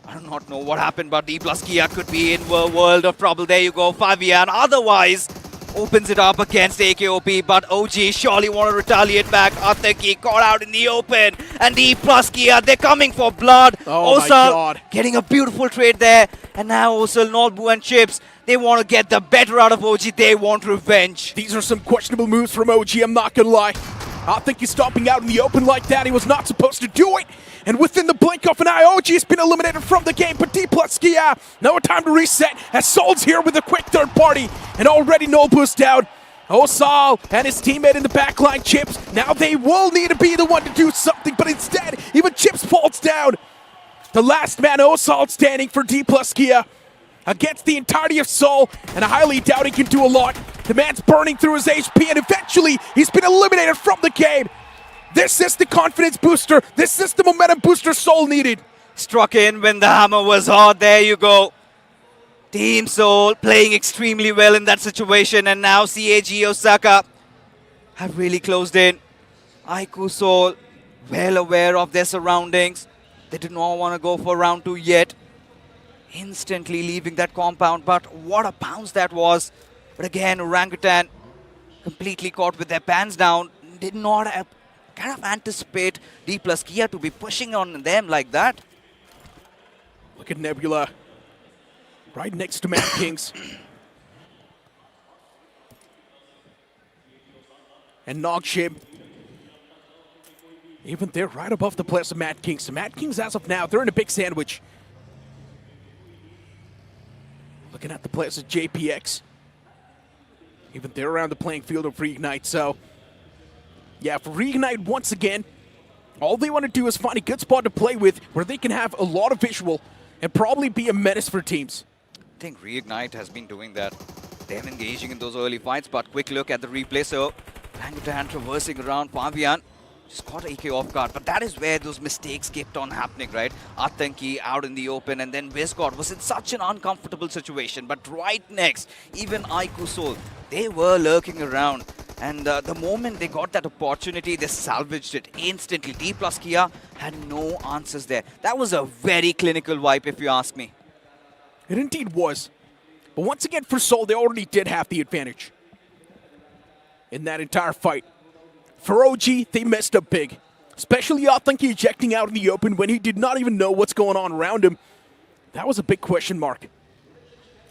I do not know what happened, but Dplus KIA could be in a world of trouble. There you go, Fabian. Otherwise, opens it up against iQOO, but OG surely want to retaliate back. Ataki caught out in the open, and Dplus KIA, they're coming for blood. Oh my God. Getting a beautiful trade there, and now also Nolbu and Chips, they want to get the better out of OG. They want revenge. These are some questionable moves from OG, I'm not gonna lie. I think he's stopping out in the open like that. He was not supposed to do it. And within the blink of an eye, OG has been eliminated from the game. But Dplus KIA, no time to reset, as Soul's here with a quick third party. And already Nolbu's down. Osal and his teammate in the backline, Chips. Now they will need to be the one to do something, but instead, even Chips falls down. The last man, Osal, standing for Dplus KIA against the entirety of Soul, and I highly doubt he can do a lot. The man's burning through his HP, and eventually, he's been eliminated from the game. This is the confidence booster. This is the momentum booster Soul needed. Struck in when the hammer was hot. There you go. Team Soul playing extremely well in that situation, and now CAG OSAKA have really closed in. iQOO Soul, well aware of their surroundings. They did not want to go for round 2 yet. Instantly leaving that compound, but what a bounce that was. But again, Orangutan completely caught with their pants down. Did not kind of anticipate Dplus KIA to be pushing on them like that. Look at Nebula right next to Madkings. And Nongshim. Even they're right above the players of Madkings. So Madkings, as of now, they're in a big sandwich. Looking at the players of JPX. Even they're around the playing field of REIGNITE. So, yeah, for REIGNITE, once again, all they want to do is find a good spot to play with where they can have a lot of visual and probably be a menace for teams. I think REIGNITE has been doing that. Them engaging in those early fights, but quick look at the replay. So, Orangutan traversing around Fabian. just caught AK off guard. But that is where those mistakes kept on happening, right? Atanki out in the open, and then Vizgod was in such an uncomfortable situation. But right next, even iQOO, they were lurking around. And the moment they got that opportunity, they salvaged it instantly. Dplus KIA had no answers there. That was a very clinical wipe, if you ask me. It indeed was. But once again, for Seoul, they already did have the advantage in that entire fight. For OG, they messed up big. Especially Atanki ejecting out in the open when he did not even know what's going on around him. That was a big question mark.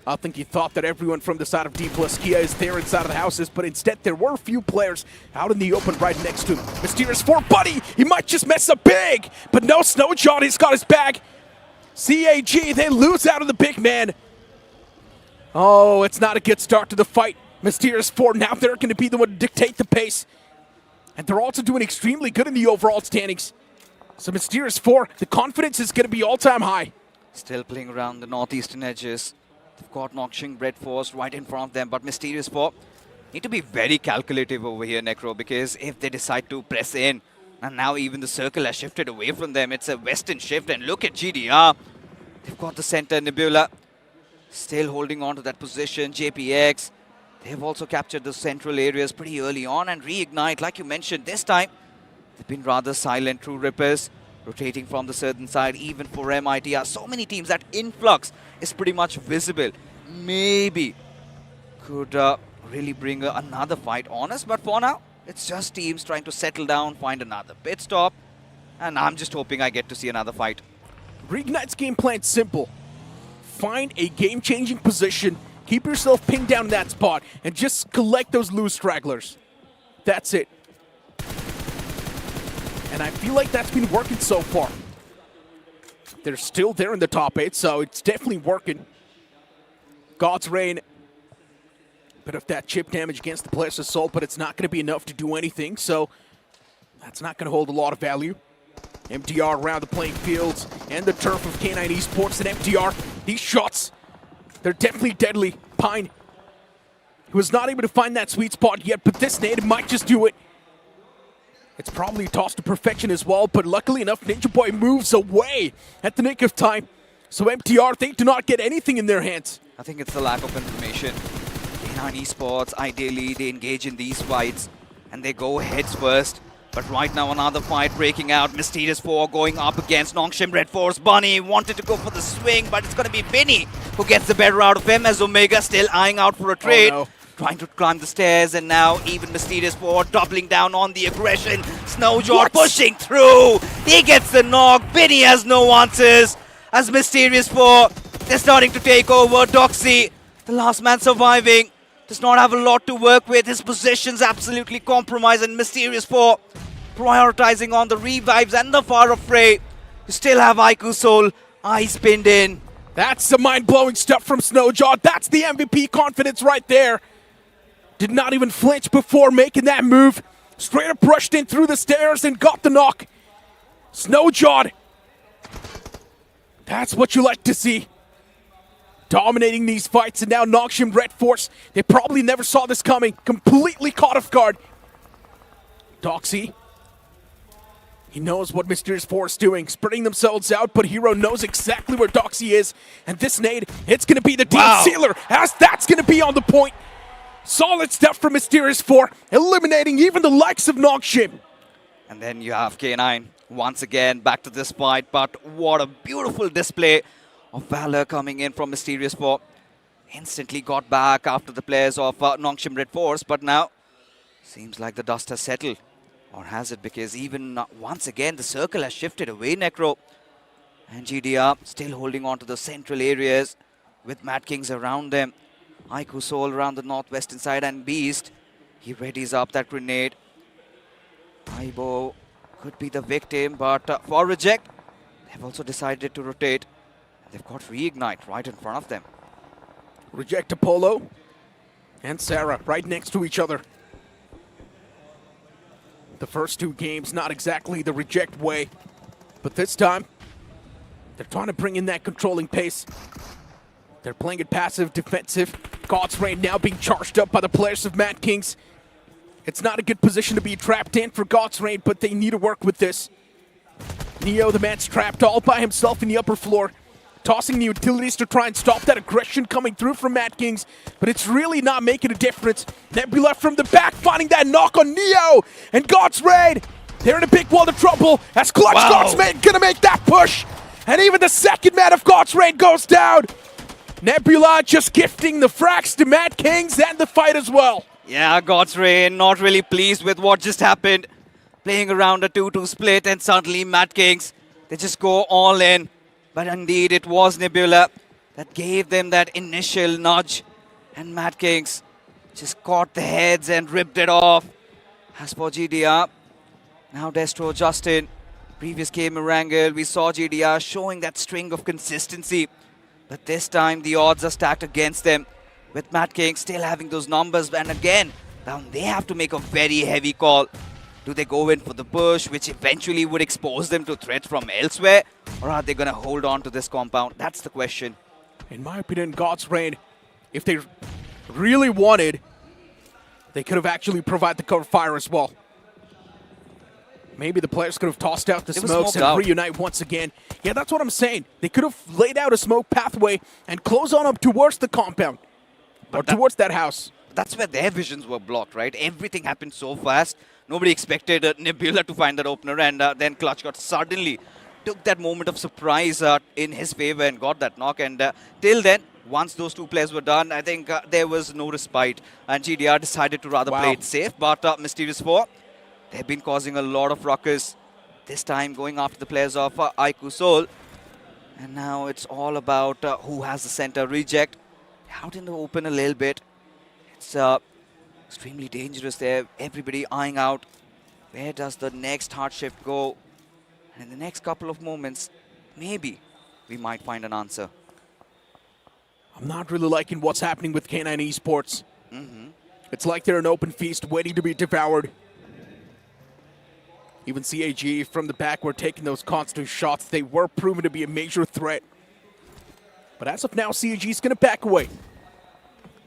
I think he thought that everyone from the side of Dplus KIA is there inside of the houses, but instead there were a few players out in the open right next to him. Mysterious4, buddy, he might just mess up big, but no, Snowjaw, he's got his bag. CAG, they lose out of the big man. Oh, it's not a good start to the fight. Mysterious4, now they're going to be the one to dictate the pace. And they're also doing extremely good in the overall standings. So Mysterious4, the confidence is going to be all-time high. Still playing around the northeastern edges. They've got Nongshim RedForce right in front of them, but Mysterious4 need to be very calculative over here, Necro, because if they decide to press in, and now even the circle has shifted away from them, it's a western shift, and look at GDR. They've got the center, Nebula, still holding on to that position, JPX. They've also captured the central areas pretty early on, and REIGNITE, like you mentioned, this time, they've been rather silent. TrueRippers rotating from the southern side, even for MITR. So many teams, that influx is pretty much visible. Maybe could really bring another fight on us, but for now, it's just teams trying to settle down, find another pit stop, and I'm just hoping I get to see another fight. REIGNITE's game plan's simple. Find a game-changing position, keep yourself pinned down in that spot, and just collect those loose stragglers. That's it. And I feel like that's been working so far. They're still there in the top 8, so it's definitely working. God's Reign, bit of that chip damage against the player's assault, but it's not going to be enough to do anything, so that's not going to hold a lot of value. MTR around the playing fields and the turf of K9 Esports, and MTR, these shots, they're definitely deadly. Pine, who was not able to find that sweet spot yet, but this nade might just do it. It's probably tossed to perfection as well, but luckily enough, Ninja Boy moves away at the nick of time. So MTR, they do not get anything in their hands. I think it's the lack of information. K9 Esports, ideally, they engage in these fights, and they go heads first. But right now, another fight breaking out. Mysterious4 going up against Nongshim RedForce. Bunny wanted to go for the swing, but it's going to be Vinny who gets the better out of him, as Omega still eyeing out for a trade. Oh, no. Trying to climb the stairs, and now even Mysterious4 doubling down on the aggression. Snowjaw pushing through. He gets the knock. Vinny has no answers. As Mysterious4, they're starting to take over. Doxy, the last man surviving, does not have a lot to work with. His position's absolutely compromised, and Mysterious4 prioritizing on the revives and the Far of Fray. You still have iQOO, eyes pinned in. That's some mind-blowing stuff from Snowjaw. That's the MVP confidence right there. Did not even flinch before making that move. Straight up rushed in through the stairs and got the knock. Snowjaw. That's what you like to see. Dominating these fights, and now Nongshim RedForce. They probably never saw this coming. Completely caught off guard. Doxy. He knows what Mysterious4 is doing. Spreading themselves out, but Hero knows exactly where Doxy is. And this nade, it's going to be the deep sealer, as that's going to be on the point. Solid stuff from Mysterious4, eliminating even the likes of Nongshim. And then you have K9 once again back to this fight, but what a beautiful display of valor coming in from Mysterious4. Instantly got back after the players of Nongshim RedForce, but now seems like the dust has settled. Or has it? Because even once again the circle has shifted away, Necro. And GDR still holding on to the central areas with Madkings around them. iQOO around the northwestern side, and Beast, he readies up that grenade. Aibo could be the victim, but for Reject, they've also decided to rotate. They've got REIGNITE right in front of them. Reject Apollo and Sarah right next to each other. The first two games, not exactly the Reject way, but this time, they're trying to bring in that controlling pace. They're playing it passive, defensive. God's Reign now being charged up by the players of Madkings. It's not a good position to be trapped in for God's Reign, but they need to work with this. Neo, the man's trapped all by himself in the upper floor, tossing the utilities to try and stop that aggression coming through from Madkings, but it's really not making a difference. Nebula from the back, finding that knock on Neo, and God's Reign, they're in a big world of trouble as Clutch God's Reign gonna make that push, and even the second man of God's Reign goes down. Nebula just gifting the frags to Madkings and the fight as well. Yeah, God's Reign not really pleased with what just happened. Playing around a 2-2 split, and suddenly Madkings, they just go all in. But indeed, it was Nebula that gave them that initial nudge. And Madkings just caught the heads and ripped it off. As for GDR, now Destro, Justin, previous game Erangel, we saw GDR showing that string of consistency. But this time, the odds are stacked against them, with Madkings still having those numbers. And again, now they have to make a very heavy call. Do they go in for the push, which eventually would expose them to threats from elsewhere? Or are they going to hold on to this compound? That's the question. In my opinion, God's Reign, if they really wanted, they could have actually provided the cover fire as well. Maybe the players could have tossed out the smokes and reunite once again. Yeah, that's what I'm saying. They could have laid out a smoke pathway and close on up towards the compound. Or towards that house. That's where their visions were blocked, right? Everything happened so fast. Nobody expected Nebula to find that opener, and then Clutch got suddenly took that moment of surprise in his favor and got that knock. And till then, once those two plays were done, I think there was no respite. And GDR decided to rather play it safe. But Mysterious4, they've been causing a lot of ruckus. This time going after the players of iQOO Seoul. And now it's all about who has the center reject. Out in the open a little bit. It's extremely dangerous there. Everybody eyeing out. Where does the next hard shift go? And in the next couple of moments, maybe we might find an answer. I'm not really liking what's happening with K9 Esports. It's like they're an open feast waiting to be devoured. Even CAG from the back were taking those constant shots. They were proven to be a major threat. But as of now, CAG is going to back away.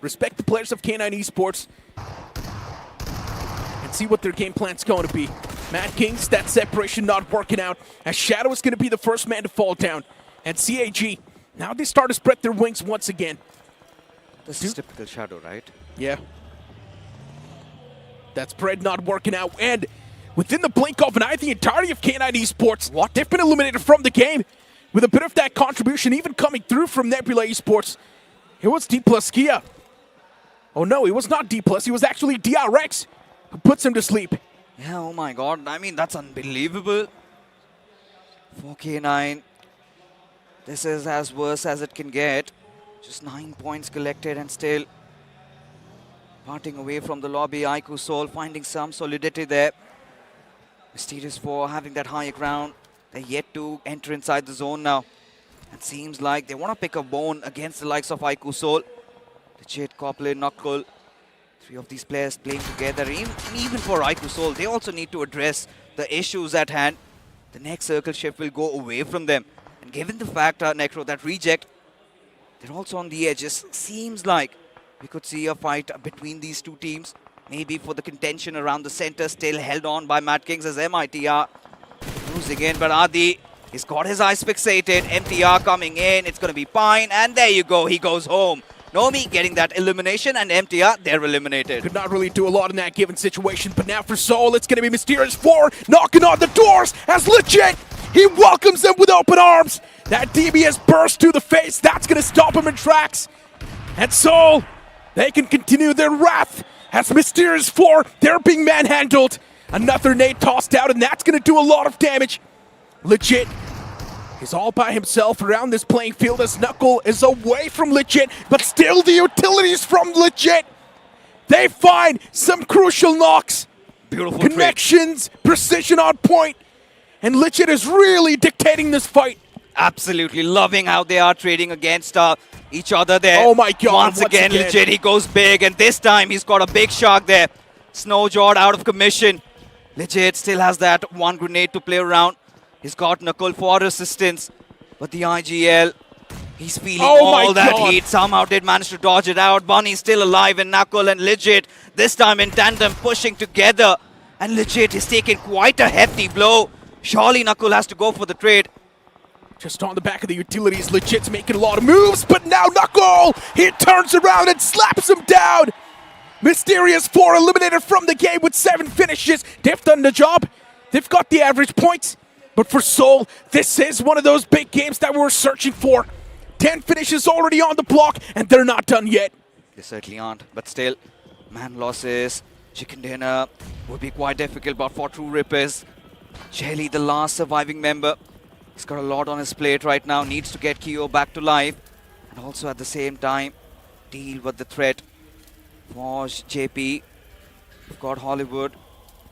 Respect the players of K9 Esports and see what their game plan's going to be. Madkings, that separation not working out, as Shadow is going to be the first man to fall down. And CAG, now they start to spread their wings once again. This is typical Shadow, right? Yeah. That spread not working out, and within the blink of an eye, the entirety of K9 Esports, they've been eliminated from the game, with a bit of that contribution even coming through from Nebula Esports. It was Dplus KIA. Oh no, it was not Dplus, it was actually DRX who puts him to sleep. Yeah, oh my god, I mean, that's unbelievable. For K9, this is as worse as it can get. Just 9 points collected and still parting away from the lobby. iQOO Seoul finding some solidity there. Mysterious4 having that high ground. They're yet to enter inside the zone now. It seems like they want to pick a bone against the likes of iQOO Seoul. Legit, Coplin, Knuckle. Three of these players playing together. Even for iQOO Seoul, they also need to address the issues at hand. The next circle shift will go away from them. And given the fact, Necro, that reject, they're also on the edges. Seems like we could see a fight between these two teams. Maybe for the contention around the center, still held on by Madkings as MITR losing in. But Adi, he's got his eyes fixated. MTR coming in. It's going to be Pine. And there you go. He goes home. Nomi getting that elimination, and MTR, they're eliminated. Could not really do a lot in that given situation, but now for Seoul, it's going to be Mysterious4 knocking on the doors as Legit. He welcomes them with open arms. That DBS burst to the face, that's going to stop him in tracks. And Seoul, they can continue their wrath as Mysterious4, they're being manhandled. Another nade tossed out, and that's going to do a lot of damage. Legit. He's all by himself around this playing field as Knuckle is away from Legit, but still the utilities from Legit. They find some crucial knocks. Beautiful connections, precision on point, and Legit is really dictating this fight. Absolutely loving how they are trading against each other there. Oh my god, Once again, Legit, he goes big, and this time he's got a big shark there. Snowjawed out of commission. Legit still has that one grenade to play around. He's got Knuckle for assistance, but the IGL He's feeling Oh my all that God. heat. Somehow did manage to dodge it out. Bunny's still alive, and Knuckle and Legit, this time in tandem, pushing together. And Legit is taking quite a hefty blow. Surely Knuckle has to go for the trade. Just on the back of the utilities, Legit's making a lot of moves, but now Knuckle, he turns around and slaps him down. Mysterious4 eliminated from the game with 7 finishes. They've done the job. They've got the average points. But for Seoul, this is one of those big games that we're searching for. 10 finishes already on the block, and they're not done yet. They certainly aren't, but still, man losses, chicken dinner would be quite difficult, but for TrueRippers, Jelly, the last surviving member, he's got a lot on his plate right now, needs to get KIA back to life, and also at the same time, deal with the threat for JP. We've got Hollywood,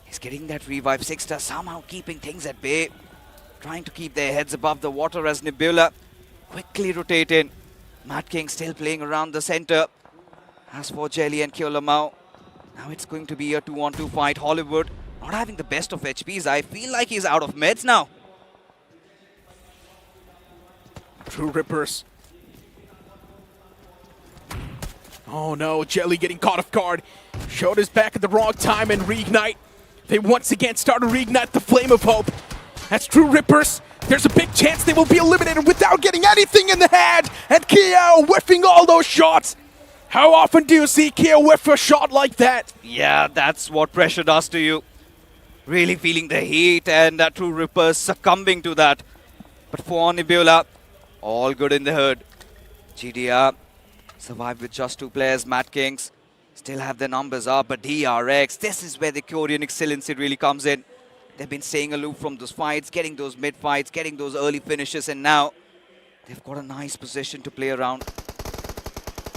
he's getting that revive, Sixter somehow keeping things at bay, trying to keep their heads above the water as Nebula quickly rotating. Madkings still playing around the center. As for Jelly and Kyolamau, now it's going to be a 2-on-2 fight. Hollywood not having the best of HPs. I feel like he's out of meds now. TrueRippers. Oh no, Jelly getting caught off guard. Showed his back at the wrong time and REIGNITE. They once again start to reignite the flame of hope. That's TrueRippers. There's a big chance they will be eliminated without getting anything in the hand. And KIA whiffing all those shots. How often do you see KIA whiff a shot like that? Yeah, that's what pressure does to you. Really feeling the heat, and TrueRippers succumbing to that. But for Nebula, all good in the hood. GDR survived with just 2 players. Madkings still have their numbers up, but DRX, this is where the Korean excellency really comes in. They've been staying aloof from those fights, getting those mid fights, getting those early finishes, and now they've got a nice position to play around.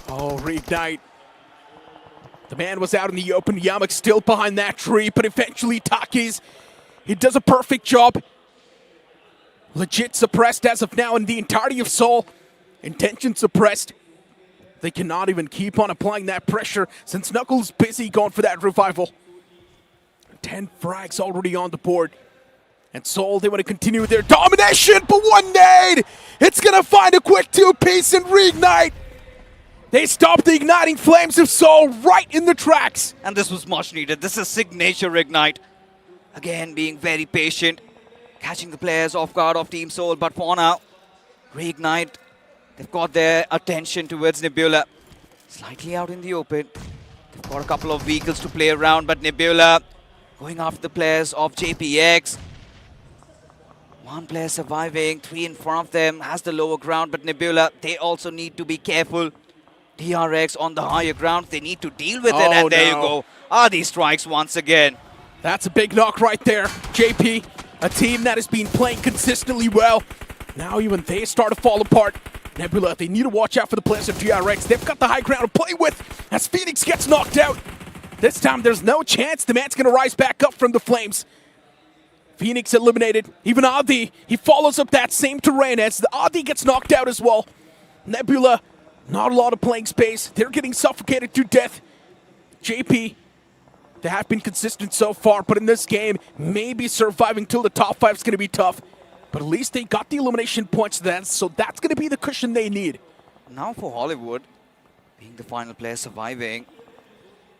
Oh, REIGNITE. The man was out in the open. Yamak still behind that tree, but eventually Takis, he does a perfect job. Legit suppressed as of now in the entirety of Seoul. Intention suppressed. They cannot even keep on applying that pressure since Knuckles busy going for that revival. 10 frags already on the board. And Seoul, they want to continue their domination, but one nade! It's going to find a quick 2-piece and REIGNITE! They stop the igniting flames of Seoul right in the tracks. And this was much needed. This is signature REIGNITE. Again, being very patient, catching the players off guard of Team Seoul. But for now, REIGNITE, they've got their attention towards Nebula. Slightly out in the open. They've got a couple of vehicles to play around, but Nebula going after the players of JPX. 1 player surviving, 3 in front of them, has the lower ground, but Nebula, they also need to be careful. DRX on the higher ground, they need to deal with it, and there you go. These strikes once again. That's a big knock right there. JP, a team that has been playing consistently well. Now even they start to fall apart. Nebula, they need to watch out for the players of DRX. They've got the high ground to play with as Phoenix gets knocked out. This time there's no chance the man's gonna rise back up from the flames. Phoenix eliminated. Even Adi, he follows up that same terrain as the Adi gets knocked out as well. Nebula, not a lot of playing space. They're getting suffocated to death. JP, they have been consistent so far, but in this game, maybe surviving till the top 5 is going to be tough. But at least they got the elimination points then, so that's going to be the cushion they need. Now for Hollywood, being the final player surviving,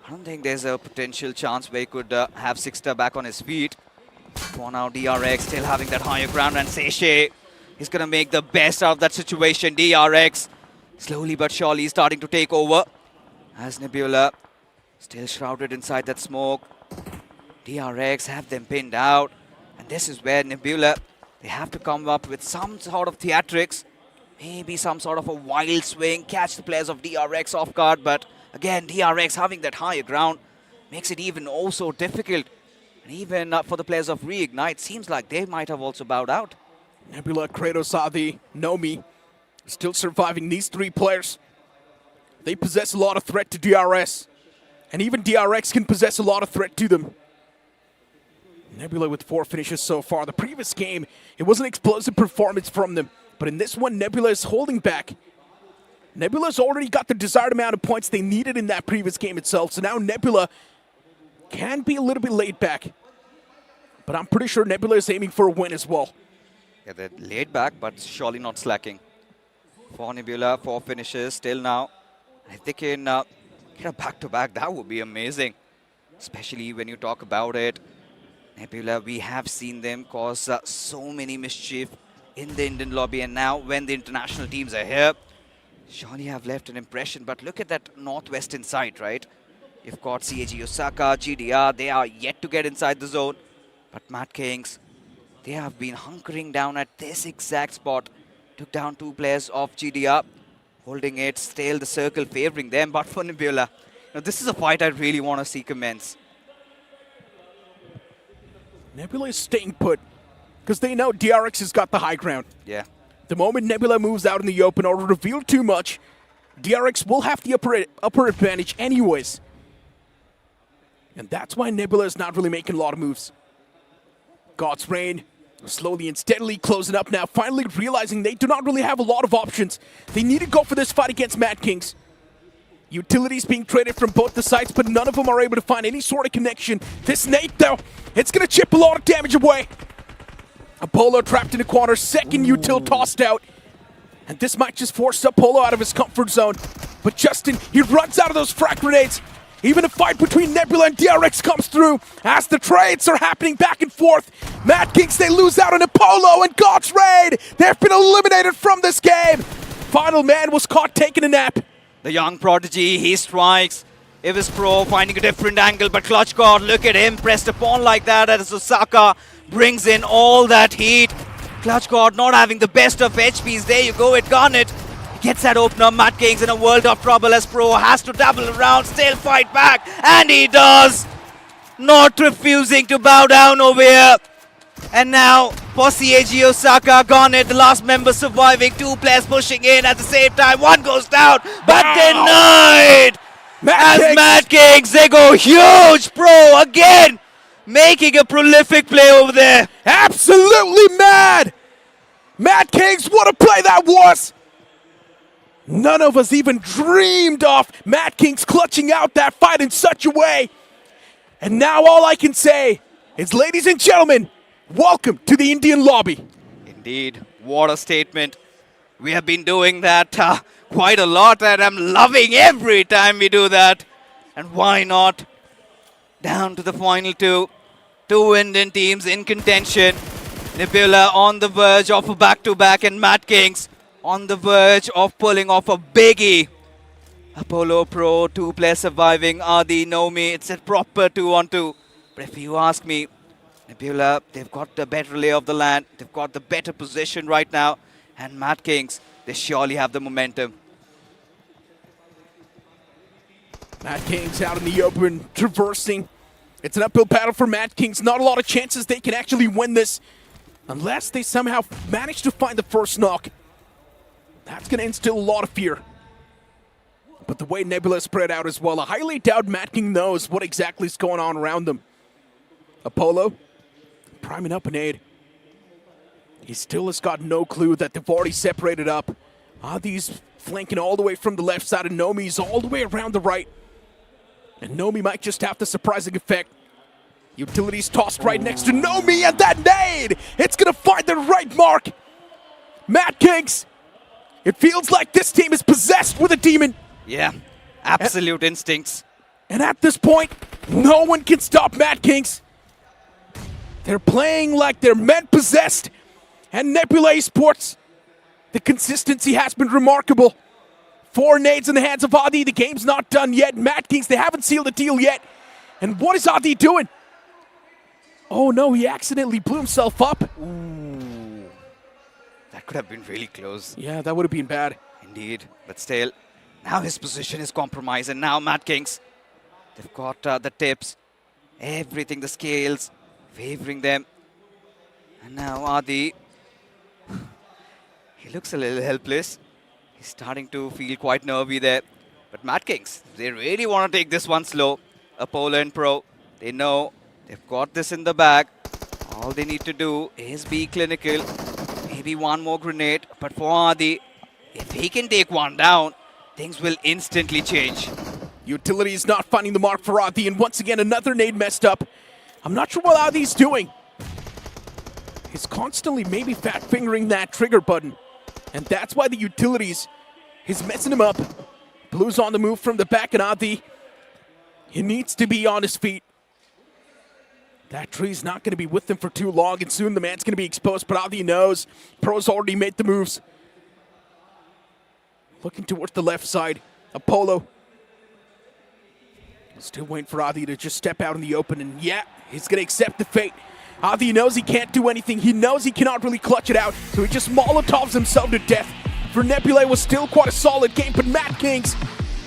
I don't think there's a potential chance where he could have Sixter back on his feet. For now, DRX still having that higher ground, and Seishe is going to make the best out of that situation. DRX slowly but surely starting to take over as Nebula still shrouded inside that smoke. DRX have them pinned out, and this is where Nebula, they have to come up with some sort of theatrics, maybe some sort of a wild swing, catch the players of DRX off guard, but again, DRX having that higher ground makes it even oh so difficult. And even for the players of REIGNITE, seems like they might have also bowed out. Nebula, Kratos, Adi, Nomi, still surviving. These 3 players, they possess a lot of threat to DRS. And even DRX can possess a lot of threat to them. Nebula with 4 finishes so far. The previous game, it was an explosive performance from them. But in this one, Nebula is holding back. Nebula's already got the desired amount of points they needed in that previous game itself. So now Nebula can be a little bit laid back. But I'm pretty sure Nebula is aiming for a win as well. Yeah, they're laid back, but surely not slacking. For Nebula, 4 finishes still now. If they can get a back-to-back, that would be amazing. Especially when you talk about it. Nebula, we have seen them cause so many mischief in the Indian lobby, and now when the international teams are here, surely have left an impression. But look at that northwestern side, right? You've got CAG OSAKA, GDR, they are yet to get inside the zone. But Madkings, they have been hunkering down at this exact spot. Took down 2 players of GDR, holding it, still the circle favoring them. But for Nebula, this is a fight I really want to see commence. Nebula is staying put because they know DRX has got the high ground. Yeah. The moment Nebula moves out in the open or reveal too much, DRX will have the upper advantage anyways. And that's why Nebula is not really making a lot of moves. God's Reign slowly and steadily closing up now, finally realizing they do not really have a lot of options. They need to go for this fight against Madkings. Utilities being traded from both the sides, but none of them are able to find any sort of connection. This nade, though, it's going to chip a lot of damage away. Apollo trapped in the corner, second util tossed out. And this might just force Apollo out of his comfort zone. But Justin, he runs out of those frag grenades. Even a fight between Nebula and DRX comes through as the trades are happening back and forth. Madkings, they lose out on Apollo, and God's Raid, they've been eliminated from this game. Final man was caught taking a nap. The young prodigy, he strikes. It was Pro finding a different angle, but Clutch God, look at him, pressed upon like that as OSAKA brings in all that heat. Clutch God not having the best of HPs. There you go, it Garnet. Gets that opener. Madkings in a world of trouble as Pro has to double around, still fight back, and he does. Not refusing to bow down over here. And now for CAG OSAKA, Garnet, the last member surviving, 2 players pushing in at the same time. One goes down, but denied. As Madkings, they go huge. Pro again, making a prolific play over there. Absolutely mad. Madkings, what a play that was. None of us even dreamed of Madkings clutching out that fight in such a way. And now all I can say is, ladies and gentlemen, welcome to the Indian lobby. Indeed, what a statement. We have been doing that quite a lot, and I'm loving every time we do that. And why not? Down to the final 2. 2 Indian teams in contention. Nebula on the verge of a back-to-back, and Madkings on the verge of pulling off a biggie. Apollo Pro, 2 players surviving. Adi, Nomi, it's a proper 2-on-2. But if you ask me, Nebula, they've got the better lay of the land. They've got the better position right now. And Madkings, they surely have the momentum. Madkings out in the open, traversing. It's an uphill battle for Madkings. Not a lot of chances they can actually win this unless they somehow manage to find the first knock. That's going to instill a lot of fear. But the way Nebula is spread out as well, I highly doubt Madking knows what exactly is going on around them. Apollo, priming up an aid. He still has got no clue that they've already separated up. Adi's flanking all the way from the left side, and Nomi's all the way around the right. And Nomi might just have the surprising effect. Utilities tossed right next to Nomi, and that nade! It's going to find the right mark. Madkings, it feels like this team is possessed with a demon. Yeah, absolute instincts. And at this point, no one can stop Madkings. They're playing like they're men-possessed. And Nebula Esports, the consistency has been remarkable. 4 nades in the hands of Adi. The game's not done yet. Madkings, they haven't sealed the deal yet. And what is Adi doing? Oh no, he accidentally blew himself up. Ooh. That could have been really close. Yeah, that would have been bad. Indeed, but still, now his position is compromised, and now Madkings, they've got the tips, everything, the scales, favoring them. And now Adi, he looks a little helpless. He's starting to feel quite nervy there. But Madkings, they really want to take this one slow. Apollo and Pro, they know they've got this in the bag. All they need to do is be clinical. Maybe one more grenade. But for Adi, if he can take one down, things will instantly change. Utility is not finding the mark for Adi, and once again, another nade messed up. I'm not sure what Adi's doing. He's constantly maybe fat-fingering that trigger button. And that's why the utilities is messing him up. Blue's on the move from the back, and Adi, he needs to be on his feet. That tree's not going to be with him for too long, and soon the man's going to be exposed, but Adi knows. Pro's already made the moves. Looking towards the left side. Apollo. Still waiting for Adi to just step out in the open, and yeah, he's going to accept the fate. Adi knows he can't do anything. He knows he cannot really clutch it out, so he just Molotovs himself to death. For Nebula, it was still quite a solid game, but Madkings,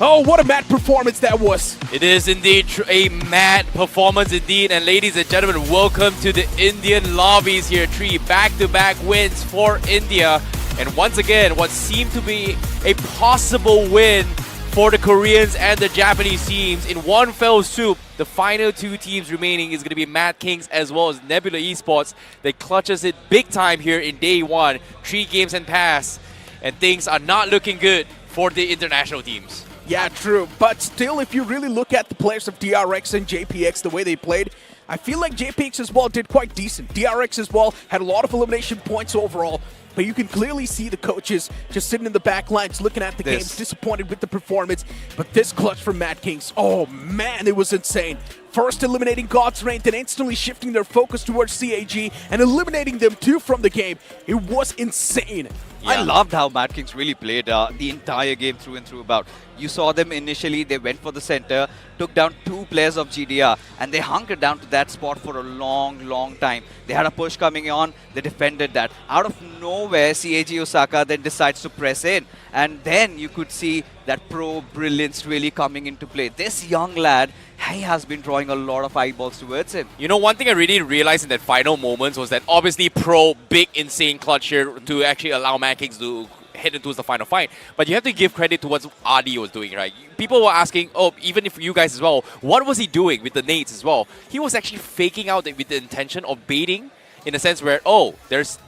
oh, what a mad performance that was. It is indeed a mad performance indeed. And ladies and gentlemen, welcome to the Indian lobbies here. 3 back-to-back wins for India. And once again, what seemed to be a possible win for the Koreans and the Japanese teams. In one fell swoop, the final 2 teams remaining is going to be Madkings as well as Nebula Esports. They clutches it big time here in day 1. 3 games and pass. And things are not looking good for the international teams. Yeah, true. But still, if you really look at the players of DRX and JPX, the way they played, I feel like JPX as well did quite decent. DRX as well had a lot of elimination points overall. But you can clearly see the coaches just sitting in the back lines looking at the games, disappointed with the performance. But this clutch from Madkings, oh man, it was insane. First eliminating God's Reign, then instantly shifting their focus towards CAG and eliminating them too from the game. It was insane. I loved how Madkings really played the entire game through and through about. You saw them initially, they went for the center, took down 2 players of GDR, and they hunkered down to that spot for a long time. They had a push coming on, they defended that. Out of nowhere, CAG OSAKA then decides to press in. And then you could see that pro brilliance really coming into play. This young lad, he has been drawing a lot of eyeballs towards him. You know, one thing I really realized in that final moments was that obviously Pro, big, insane clutch here to actually allow Madkings to head into the final fight. But you have to give credit to what Adi was doing, right? People were asking, oh, even if you guys as well, what was he doing with the nades as well? He was actually faking out with the intention of baiting, in a sense where, oh,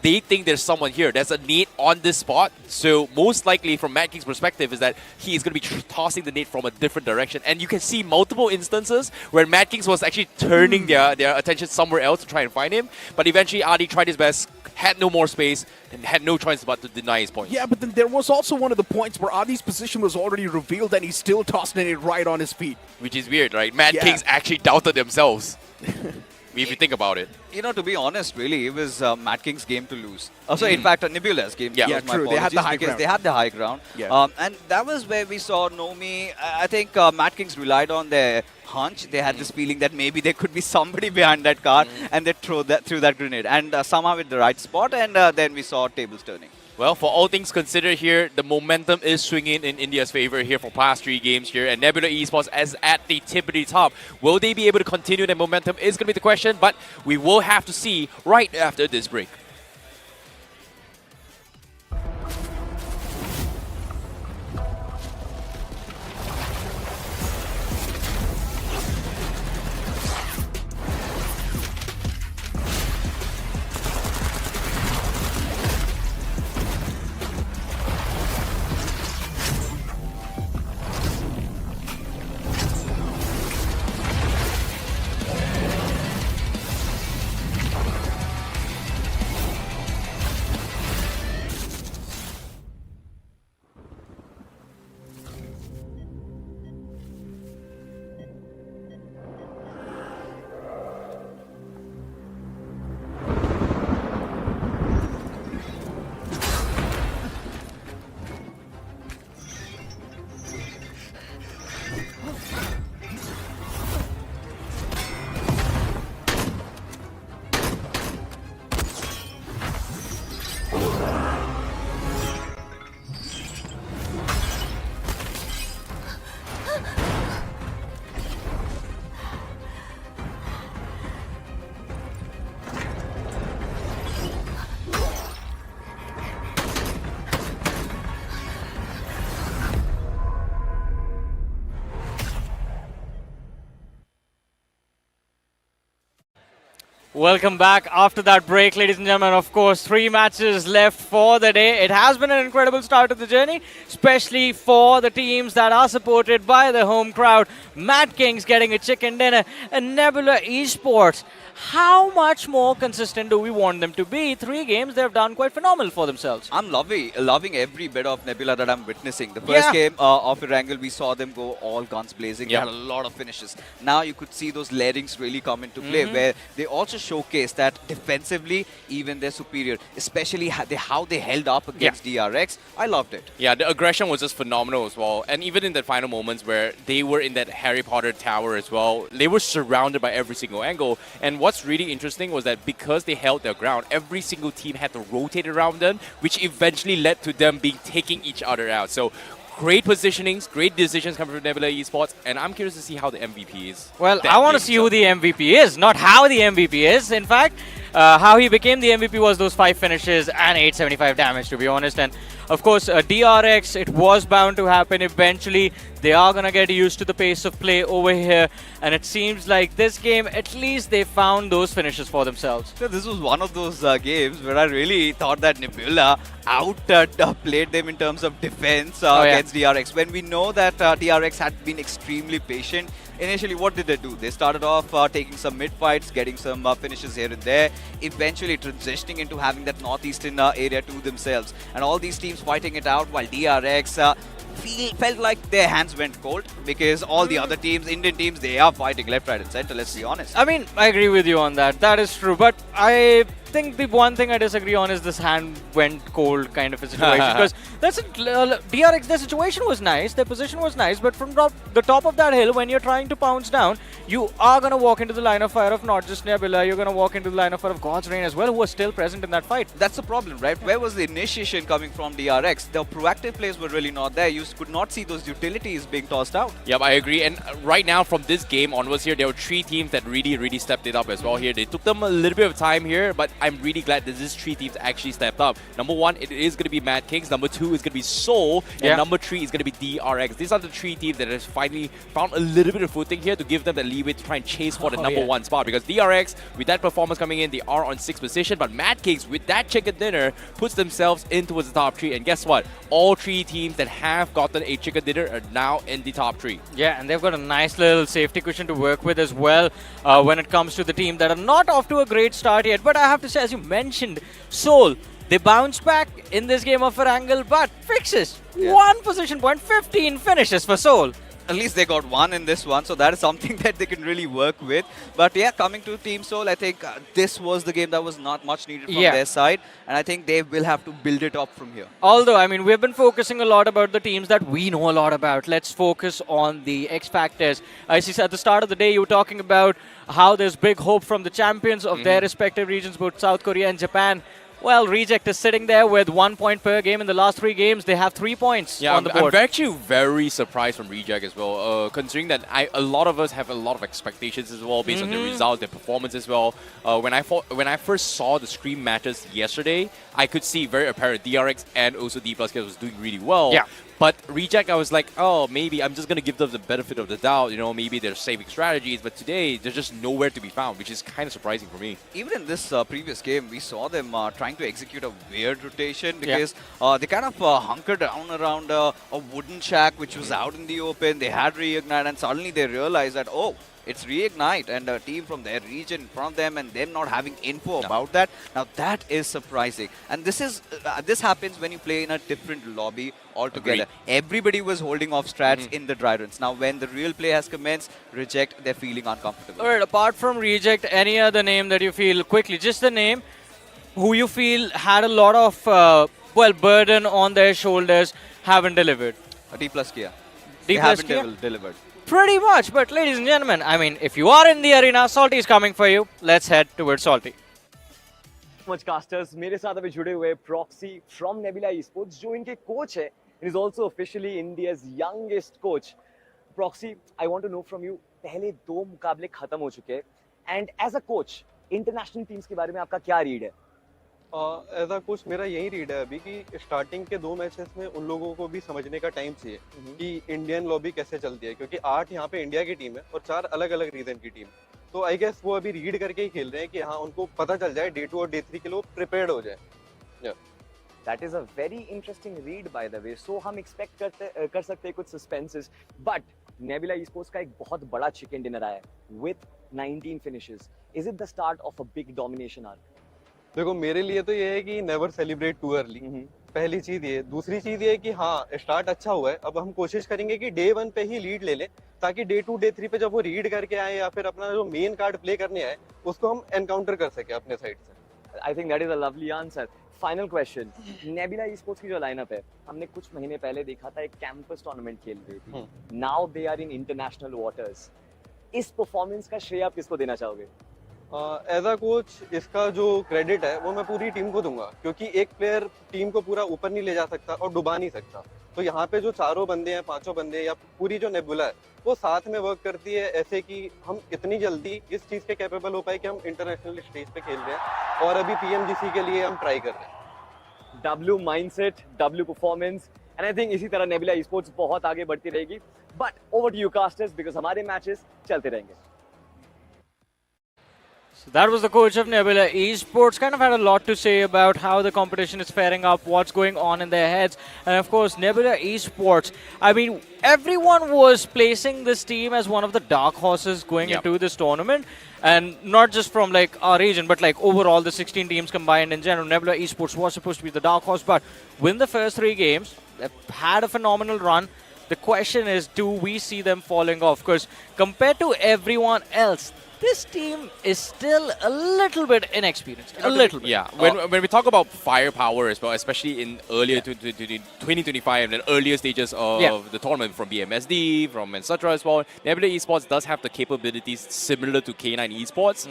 they think there's someone here. There's a nade on this spot. So most likely from Madkings' perspective is that he is going to be tossing the nade from a different direction. And you can see multiple instances where Madkings was actually turning their attention somewhere else to try and find him. But eventually Adi tried his best, had no more space, and had no choice but to deny his points. Yeah, but then there was also one of the points where Adi's position was already revealed and he still tossed it right on his feet. Which is weird, right? Madkings actually doubted themselves. If you think about it. You know, to be honest, really, it was Madkings' game to lose. Also, in fact, Nebula's game. Yeah, true. They had the high ground. They had the high ground. Yeah. And that was where we saw Nomi. I think Madkings relied on their hunch. They had this feeling that maybe there could be somebody behind that car, and they threw that grenade. And somehow at the right spot, and then we saw tables turning. Well, for all things considered here, the momentum is swinging in India's favor here for past 3 games here. And Nebula Esports is at the tippity top. Will they be able to continue that momentum is going to be the question, but we will have to see right after this break. Welcome back after that break, ladies and gentlemen. Of course, 3 matches left for the day. It has been an incredible start to the journey, especially for the teams that are supported by the home crowd. Madkings getting a chicken dinner, and Nebula Esports how much more consistent do we want them to be? 3 games, they've done quite phenomenal for themselves. I'm loving every bit of Nebula that I'm witnessing. The first game of Erangel, we saw them go all guns blazing. They had a lot of finishes. Now you could see those layerings really come into play, where they also showcase that defensively, even they're superior. Especially how they held up against DRX. I loved it. Yeah, the aggression was just phenomenal as well. And even in the final moments where they were in that Harry Potter tower as well, they were surrounded by every single angle. And what's really interesting was that because they held their ground, every single team had to rotate around them, which eventually led to them being taking each other out. So great positionings, great decisions coming from Nebula Esports, and I'm curious to see how the MVP is. Well, I want to see who the MVP is, not how the MVP is. In fact, how he became the MVP was those 5 finishes and 875 damage, to be honest. And of course, DRX, it was bound to happen eventually. They are going to get used to the pace of play over here. And it seems like this game, at least they found those finishes for themselves. So this was one of those games where I really thought that Nebula outplayed them in terms of defense against DRX. When we know that DRX had been extremely patient, initially what did they do? They started off taking some mid-fights, getting some finishes here and there, eventually transitioning into having that northeastern area to themselves. And all these teams fighting it out while DRX felt like their hands went cold because all the other teams, Indian teams, they are fighting left, right and center, let's be honest. I mean, I agree with you on that. That is true. But I think the one thing I disagree on is this hand went cold kind of a situation. Because that's DRX, their situation was nice, their position was nice, but from the top of that hill, when you're trying to pounce down, you are going to walk into the line of fire of not just Nebula, you're going to walk into the line of fire of God's Reign as well, who was still present in that fight. That's the problem, right? Where was the initiation coming from DRX? The proactive plays were really not there. You could not see those utilities being tossed out. Yep, I agree. And right now, from this game onwards here, there were 3 teams that really stepped it up as well here. They took them a little bit of time here, but I'm really glad that these 3 teams actually stepped up. Number 1, it is going to be Madkings. Number 2 is going to be Seoul. And number 3 is going to be DRX. These are the 3 teams that have finally found a little bit of footing here to give them the leeway to try and chase for the number 1 spot. Because DRX, with that performance coming in, they are on 6th position. But Madkings, with that chicken dinner, puts themselves in towards the top 3. And guess what? All 3 teams that have gotten a chicken dinner are now in the top 3. Yeah, and they've got a nice little safety cushion to work with as well when it comes to the team that are not off to a great start yet. But I have to say, as you mentioned, Seoul, they bounced back in this game of Erangel, but fixes. 1 position point, 15 finishes for Seoul. At least they got 1 in this one, so that is something that they can really work with. But yeah, coming to Team Seoul, I think this was the game that was not much needed from their side, and I think they will have to build it up from here. Although, I mean, we've been focusing a lot about the teams that we know a lot about. Let's focus on the X Factors. I see at the start of the day, you were talking about how there's big hope from the champions of their respective regions, both South Korea and Japan. Well, Reject is sitting there with 1 point per game in the last 3 games. They have 3 points on the board. I'm actually very surprised from Reject as well, considering that a lot of us have a lot of expectations as well based on the results, their performance as well. When I first saw the Scream matches yesterday, I could see very apparent DRX and also Dplus KIA was doing really well. Yeah. But Reject, I was like, oh, maybe I'm just going to give them the benefit of the doubt. You know, maybe they're saving strategies. But today, they're just nowhere to be found, which is kind of surprising for me. Even in this previous game, we saw them trying to execute a weird rotation because they kind of hunkered down around a wooden shack, which was out in the open. They had Reignite, and suddenly they realized that, oh, it's Reignite and a team from their region in front of them and them not having info about that. Now that is surprising. And this is this happens when you play in a different lobby altogether. Agreed. Everybody was holding off strats in the dry runs. Now when the real play has commenced, Reject, they're feeling uncomfortable. All right, apart from Reject, any other name that you feel, quickly, just the name, who you feel had a lot of, burden on their shoulders, haven't delivered? Dplus KIA. They haven't KIA? delivered. Pretty much, but ladies and gentlemen, I mean, if you are in the arena, Salty is coming for you. Let's head towards Salty. Muchcasters, मेरे साथ अभी जुड़े हुए Proxy from Nebula Esports, जो इनके coach है, and is also officially India's youngest coach. Proxy, I want to know from you, पहले 2 मुकाबले खत्म हो चुके हैं, and as a coach, international teams के बारे में आपका क्या रीड है? एज अ कोच मेरा यही रीड है अभी कि स्टार्टिंग के 2 मैचेस में उन लोगों को भी समझने का टाइम चाहिए कि इंडियन लॉबी कैसे चलती है, क्योंकि 8 यहाँ पे इंडिया की टीम है और 4 अलग अलग रीजन की टीम. तो आई गेस वो अभी रीड करके ही खेल रहे हैं कि हाँ उनको पता चल जाए डे 2 और डे 3 के लिए प्रिपेयर्ड हो जाए. That is a very interesting read, by the way. So हम expect कर सकते हैं कुछ suspenses, but Nebula Esports का एक बहुत बड़ा chicken dinner आया है with 19 finishes. Is it the start of a big domination arc? देखो मेरे लिए तो ये है कि नेवर सेलिब्रेट टू अर्ली। पहली चीज ये, दूसरी चीज ये कि हाँ स्टार्ट अच्छा हुआ है। अब हम कोशिश करेंगे कि डे 1 पे ही लीड ले लें, ताकि डे 2 डे 3 पे जब वो रीड करके आए या फिर अपना जो मेन कार्ड प्ले करने आए उसको हम एनकाउंटर कर सके अपने साइड से। I think that is a lovely answer. Final question. Nebula Esports की जो लाइनअप है, हमने कुछ महीने पहले देखा था एक कैंपस टूर्नामेंट खेल रही थी। Now they are in international waters. इस परफॉर्मेंस का श्रेय आप किसको देना चाहोगे? एज अ कोच इसका जो क्रेडिट है वो मैं पूरी टीम को दूंगा, क्योंकि एक प्लेयर टीम को पूरा ऊपर नहीं ले जा सकता और डुबा नहीं सकता। तो यहाँ पे जो चारों बंदे हैं, पांचों बंदे या पूरी जो नेबुला है वो साथ में वर्क करती है, ऐसे कि हम इतनी जल्दी इस चीज के कैपेबल हो पाए कि हम इंटरनेशनल स्टेज पे खेल रहे हैं और अभी पीएमजीसी के लिए हम ट्राई कर रहे हैं। W mindset, W performance, and I think इसी तरह Nebula Esports बहुत आगे बढ़ती रहेगी। But over to you casters, because हमारे मैचेस चलते रहेंगे। So that was the coach of Nebula Esports. Kind of had a lot to say about how the competition is faring up, what's going on in their heads. And of course, Nebula Esports, I mean, everyone was placing this team as one of the dark horses going into this tournament. And not just from like our region, but like overall the 16 teams combined in general. Nebula Esports was supposed to be the dark horse, but win the first 3 games, they've had a phenomenal run. The question is, do we see them falling off? Because compared to everyone else, this team is still a little bit inexperienced. A little bit. Yeah. When we talk about firepower as well, especially in earlier 2025 and then earlier stages of the tournament from BMSD, from etc. as well, Nebula Esports does have the capabilities similar to K9 Esports.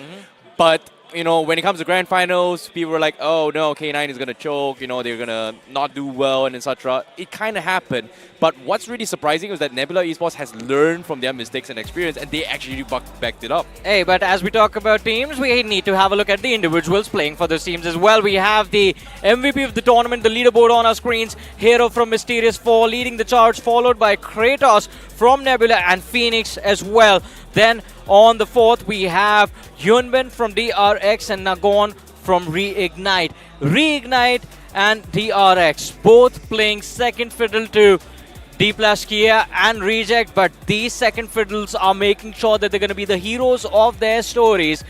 But, you know, when it comes to grand finals, people were like, oh no, K9 is going to choke, you know, they're going to not do well and etc. It kind of happened. But what's really surprising is that Nebula Esports has learned from their mistakes and experience, and they actually backed it up. Hey, but as we talk about teams, we need to have a look at the individuals playing for those teams as well. We have the MVP of the tournament, the leaderboard on our screens. Hero from Mysterious4 leading the charge, followed by Kratos from Nebula and Phoenix as well. Then on the 4th, we have Yunbin from DRX and Nagon from REIGNITE. REIGNITE and DRX both playing second fiddle to Dplus KIA and Reject, but these second fiddles are making sure that they're going to be the heroes of their stories,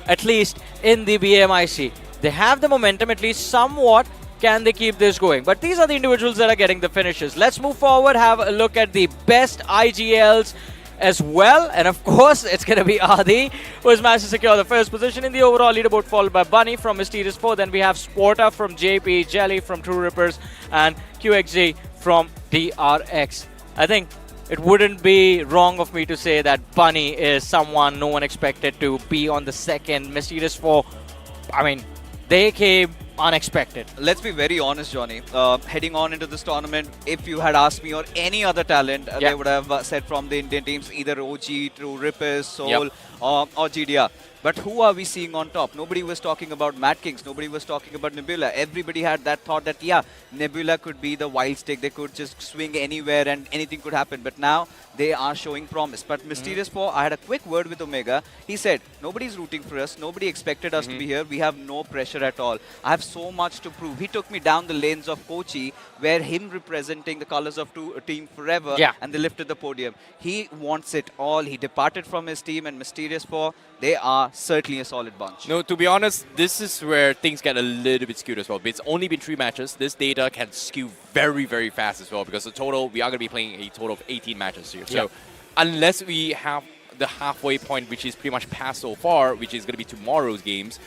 at least in the BMIC. They have the momentum, at least somewhat. Can they keep this going? But these are the individuals that are getting the finishes. Let's move forward, have a look at the best IGLs as well. And of course, it's going to be Adi, who has managed to secure the first position in the overall leaderboard, followed by Bunny from Mysterious4. Then we have Sporta from JP, Jelly from TrueRippers, and QXG from DRX. I think it wouldn't be wrong of me to say that Bunny is someone no one expected to be on the second. Mysterious4, I mean, they came unexpected. Let's be very honest, Johnny. Heading on into this tournament, if you had asked me or any other talent, they would have said from the Indian teams, either OG, TrueRippers, Soul, or GDR. But who are we seeing on top? Nobody was talking about Madkings. Nobody was talking about Nebula. Everybody had that thought that, yeah, Nebula could be the wild stick. They could just swing anywhere and anything could happen. But now they are showing promise. But Mysterious4, I had a quick word with Omega. He said, nobody's rooting for us. Nobody expected us to be here. We have no pressure at all. I have so much to prove. He took me down the lanes of Kochi, where him representing the colors of team forever, and they lifted the podium. He wants it all. He departed from his team, and Mysterious4, they are certainly a solid bunch. No, to be honest, this is where things get a little bit skewed as well. It's only been 3 matches. This data can skew very, very fast as well, because the total, we are going to be playing a total of 18 matches here. So unless we have the halfway point, which is pretty much passed so far, which is going to be tomorrow's games,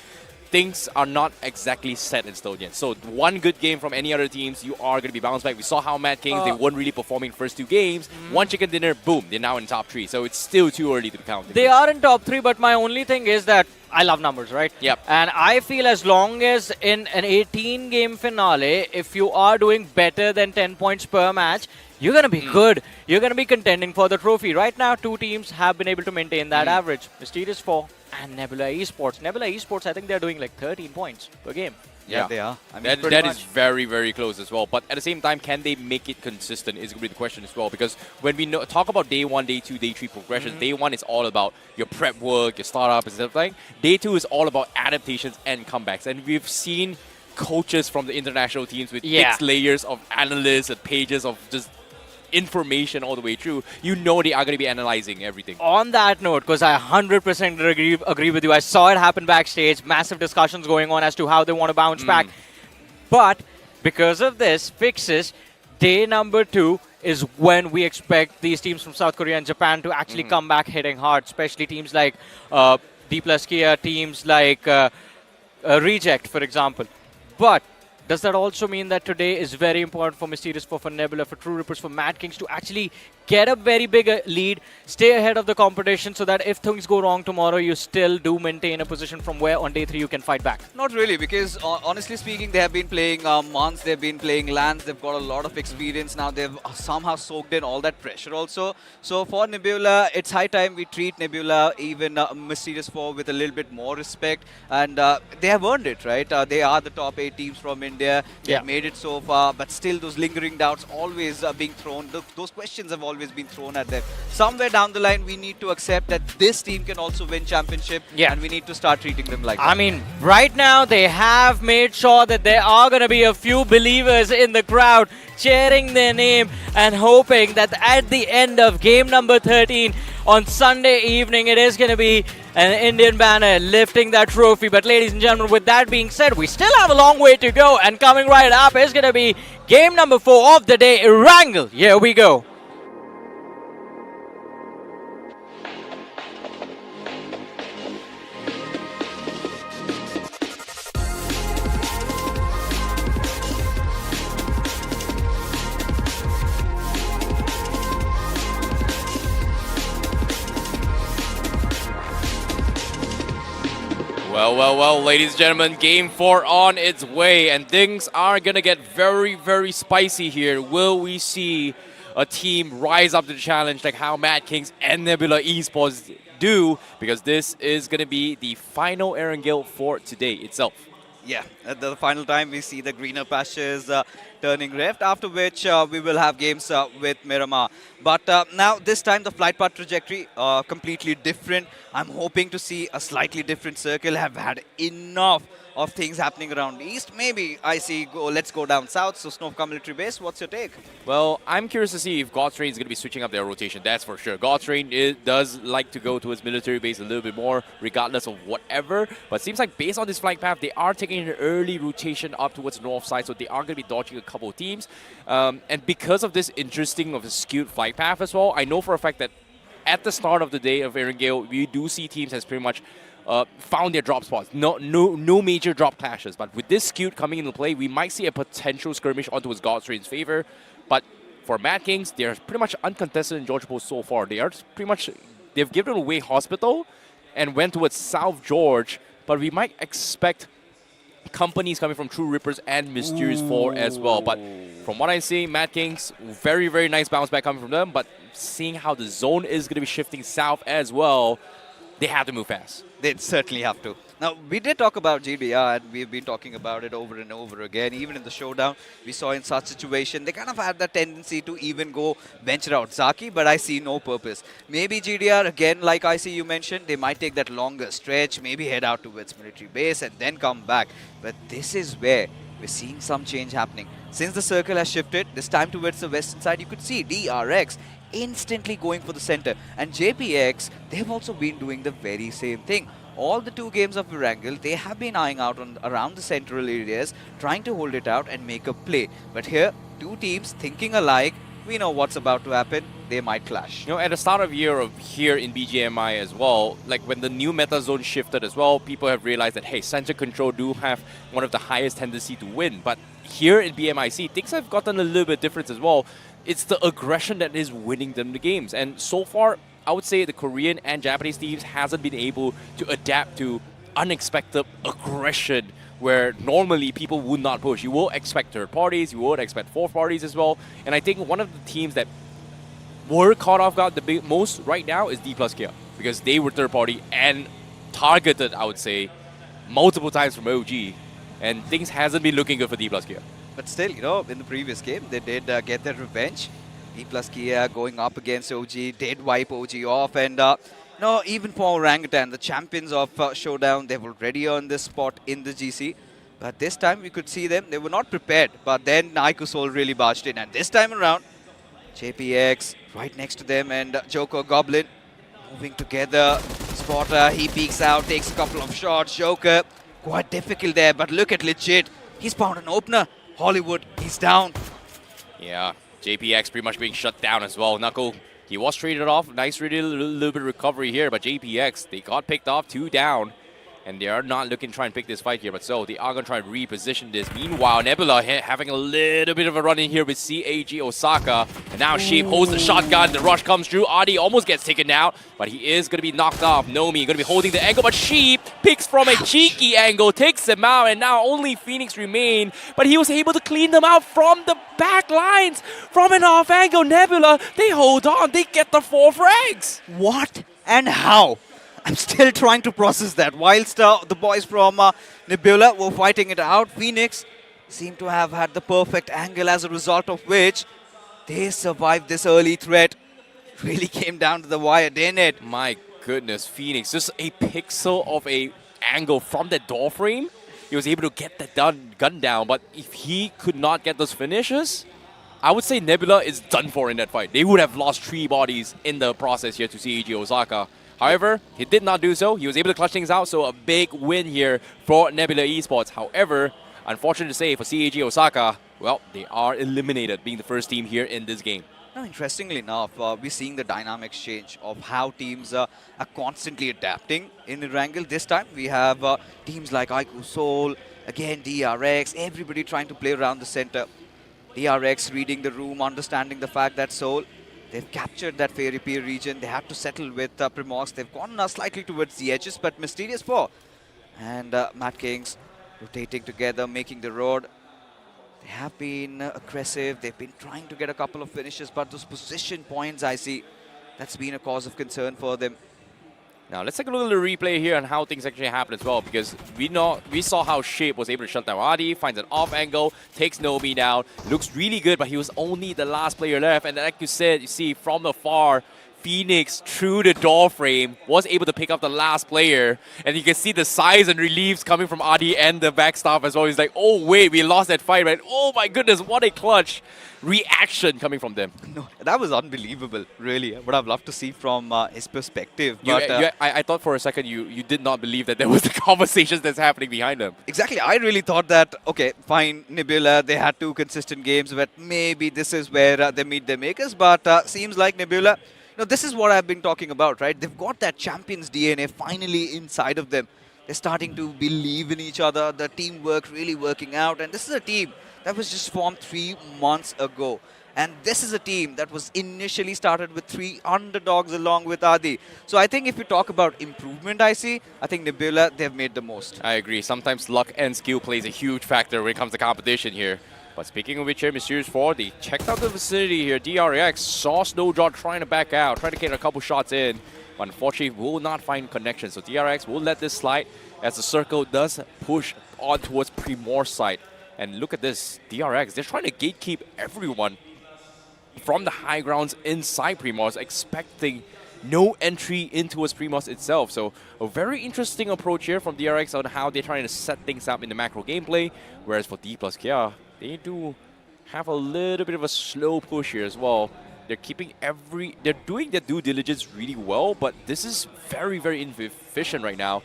things are not exactly set in stone yet. So one good game from any other teams, you are going to be bounced back. We saw how Madkings, they weren't really performing first 2 games. One chicken dinner, boom, they're now in top 3. So it's still too early to count. They are in top 3, but my only thing is that I love numbers, right? Yep. And I feel as long as in an 18-game finale, if you are doing better than 10 points per match, you're going to be good. You're going to be contending for the trophy. Right now, 2 teams have been able to maintain that average. Mysterious4 and Nebula Esports. Nebula Esports, I think they're doing like 13 points per game. Yeah, they are. I mean, that is very, very close as well. But at the same time, can they make it consistent is going to be the question as well. Because when we talk about day 1, day 2, day 3 progressions, day 1 is all about your prep work, your startup and stuff like that. Day 2 is all about adaptations and comebacks. And we've seen coaches from the international teams with 6 layers of analysts and pages of just information all the way through, you know they are going to be analyzing everything. On that note, because I 100% agree with you, I saw it happen backstage, massive discussions going on as to how they want to bounce back. But because of this, fixes, day number 2 is when we expect these teams from South Korea and Japan to actually come back hitting hard, especially teams like Dplus KIA, teams like Reject, for example. But does that also mean that today is very important for Mysterious4, for Nebula, for TrueRippers, for Madkings to actually get a very big lead, stay ahead of the competition so that if things go wrong tomorrow, you still do maintain a position from where on day 3 you can fight back? Not really, because honestly speaking, they have been playing months, they've been playing lands, they've got a lot of experience now, they've somehow soaked in all that pressure also. So for Nebula, it's high time we treat Nebula, even Mysterious4, with a little bit more respect, and they have earned it, right? They are the top 8 teams from India, they've made it so far, but still those lingering doubts always being thrown, those questions have always been thrown at them. Somewhere down the line, we need to accept that this team can also win championship, and we need to start treating them like that. I mean, right now they have made sure that there are going to be a few believers in the crowd cheering their name and hoping that at the end of game number 13 on Sunday evening, it is going to be an Indian banner lifting that trophy. But ladies and gentlemen, with that being said, we still have a long way to go, and coming right up is going to be game number 4 of the day, Wrangle. Here we go. Well, ladies and gentlemen, game 4 on its way, and things are going to get very, very spicy here. Will we see a team rise up to the challenge like how Madkings and Nebula Esports do? Because this is going to be the final Erangel for today itself. Yeah, at the final time we see the greener pastures turning left, after which we will have games with Miramar. But now this time the flight path trajectory completely different. I'm hoping to see a slightly different circle. Have had enough of things happening around east. Maybe I see let's go down south. So Snovka military base, what's your take? Well, I'm curious to see if God's Reign is going to be switching up their rotation, that's for sure. God's Reign does like to go to his military base a little bit more, regardless of whatever. But it seems like based on this flight path, they are taking an early rotation up towards the north side, so they are going to be dodging a couple of teams. And because of this interesting of a skewed flight path as well, I know for a fact that at the start of the day of Erangel, we do see teams has pretty much found their drop spots. No major drop clashes. But with this skewed coming into play, we might see a potential skirmish onto his God's Reign's favor. But for Madkings, they're pretty much uncontested in George Post so far. They are pretty much, they've given away Hospital and went towards South George. But we might expect companies coming from TrueRippers and Mysterious4 as well. But from what I'm seeing, Madkings, very, very nice bounce back coming from them. But seeing how the zone is going to be shifting south as well, they have to move fast. They certainly have to. Now, we did talk about GDR, and we've been talking about it over and over again. Even in the showdown, we saw in such situation, they kind of had that tendency to even go venture out Zaki, but I see no purpose. Maybe GDR, again, like I see you mentioned, they might take that longer stretch, maybe head out towards military base and then come back. But this is where we're seeing some change happening. Since the circle has shifted, this time towards the western side, you could see DRX instantly going for the center. And JPX, they've also been doing the very same thing. All the 2 games of Wrangle, they have been eyeing out around the central areas, trying to hold it out and make a play. But here, 2 teams thinking alike, we know what's about to happen. They might clash. You know, at the start of year of here in BGMI as well, like when the new meta zone shifted as well, people have realized that, hey, center control do have one of the highest tendency to win. But here in BMIC, things have gotten a little bit different as well. It's the aggression that is winning them the games. And so far, I would say the Korean and Japanese teams hasn't been able to adapt to unexpected aggression where normally people would not push. You will expect third parties, you would expect fourth parties as well. And I think one of the teams that were caught off guard the most right now is Dplus KIA, because they were third party and targeted, I would say, multiple times from OG. And things hasn't been looking good for Dplus KIA. But still, you know, in the previous game, they did get their revenge. Dplus KIA going up against OG, did wipe OG off. And, no, even for Orangutan, the champions of Showdown, they've already earned this spot in the GC. But this time, we could see them. They were not prepared. But then iQOO really barged in. And this time around, JPX right next to them, and Joker Goblin moving together. Spotter, he peeks out, takes a couple of shots. Joker, quite difficult there, but look at Legit. He's found an opener. Hollywood, he's down. Yeah, JPX pretty much being shut down as well. Knuckle, he was traded off. Nice little bit of recovery here, but JPX, they got picked off, 2 down. And they are not looking to try and pick this fight here, but so they are going to try and reposition this. Meanwhile, Nebula having a little bit of a run in here with CAG Osaka. And now Sheep holds the shotgun. The rush comes through. Adi almost gets taken out, but he is going to be knocked off. Nomi going to be holding the angle, but Sheep picks from a cheeky angle, takes him out, and now only Phoenix remain. But he was able to clean them out from the back lines. From an off angle, Nebula, they hold on. They get the 4 frags. What and how? I'm still trying to process that. Whilst the boys from Nebula were fighting it out, Phoenix seemed to have had the perfect angle, as a result of which they survived this early threat. Really came down to the wire, didn't it? My goodness, Phoenix, just a pixel of a angle from the door frame. He was able to get that gun down, but if he could not get those finishes, I would say Nebula is done for in that fight. They would have lost 3 bodies in the process here to CAG Osaka. However, he did not do so. He was able to clutch things out, so a big win here for Nebula Esports. However, unfortunate to say for CAG Osaka, well, they are eliminated, being the first team here in this game. Now, interestingly enough, we're seeing the dynamic change of how teams are constantly adapting in Erangel. This time, we have teams like iQOO Seoul, again DRX, everybody trying to play around the center. DRX reading the room, understanding the fact that Seoul, they've captured that Fairy Pier region. They had to settle with Primox. They've gone slightly towards the edges, but Mysterious4 and Madkings rotating together, making the road. They have been aggressive. They've been trying to get a couple of finishes, but those position points, I see, that's been a cause of concern for them. Now, let's take a look at the replay here and how things actually happen as well, because we saw how Shape was able to shut down Adi, finds an off angle, takes Nomi down, looks really good, but he was only the last player left. And like you said, you see from afar, Phoenix, through the door frame, was able to pick up the last player. And you can see the sighs and reliefs coming from Adi and the backstaff as well. He's like, oh wait, we lost that fight, right? Oh my goodness, what a clutch reaction coming from them. No, that was unbelievable, really. What I'd love to see from his perspective. I thought for a second you did not believe that there was the conversations that's happening behind them. Exactly. I really thought that, okay, fine, Nebula, they had 2 consistent games, but maybe this is where they meet their makers. But seems like Nebula, this is what I've been talking about, right? They've got that champion's DNA finally inside of them. They're starting to believe in each other. The teamwork really working out. And this is a team that was just formed 3 months ago. And this is a team that was initially started with 3 underdogs along with Adi. So I think if you talk about improvement, I think Nebula, they've made the most. I agree. Sometimes luck and skill plays a huge factor when it comes to competition here. But speaking of which, here, Mysterious4, they checked out the vicinity here. DRX saw Snowjaw trying to back out, trying to get a couple shots in. But unfortunately, will not find connection. So DRX will let this slide as the circle does push on towards Primor's side. And look at this, DRX, they're trying to gatekeep everyone from the high grounds inside Primor's, expecting no entry in towards Primor's itself. So a very interesting approach here from DRX on how they're trying to set things up in the macro gameplay. Whereas for Dplus KIA, they do have a little bit of a slow push here as well. They're keeping they're doing their due diligence really well, but this is very, very inefficient right now.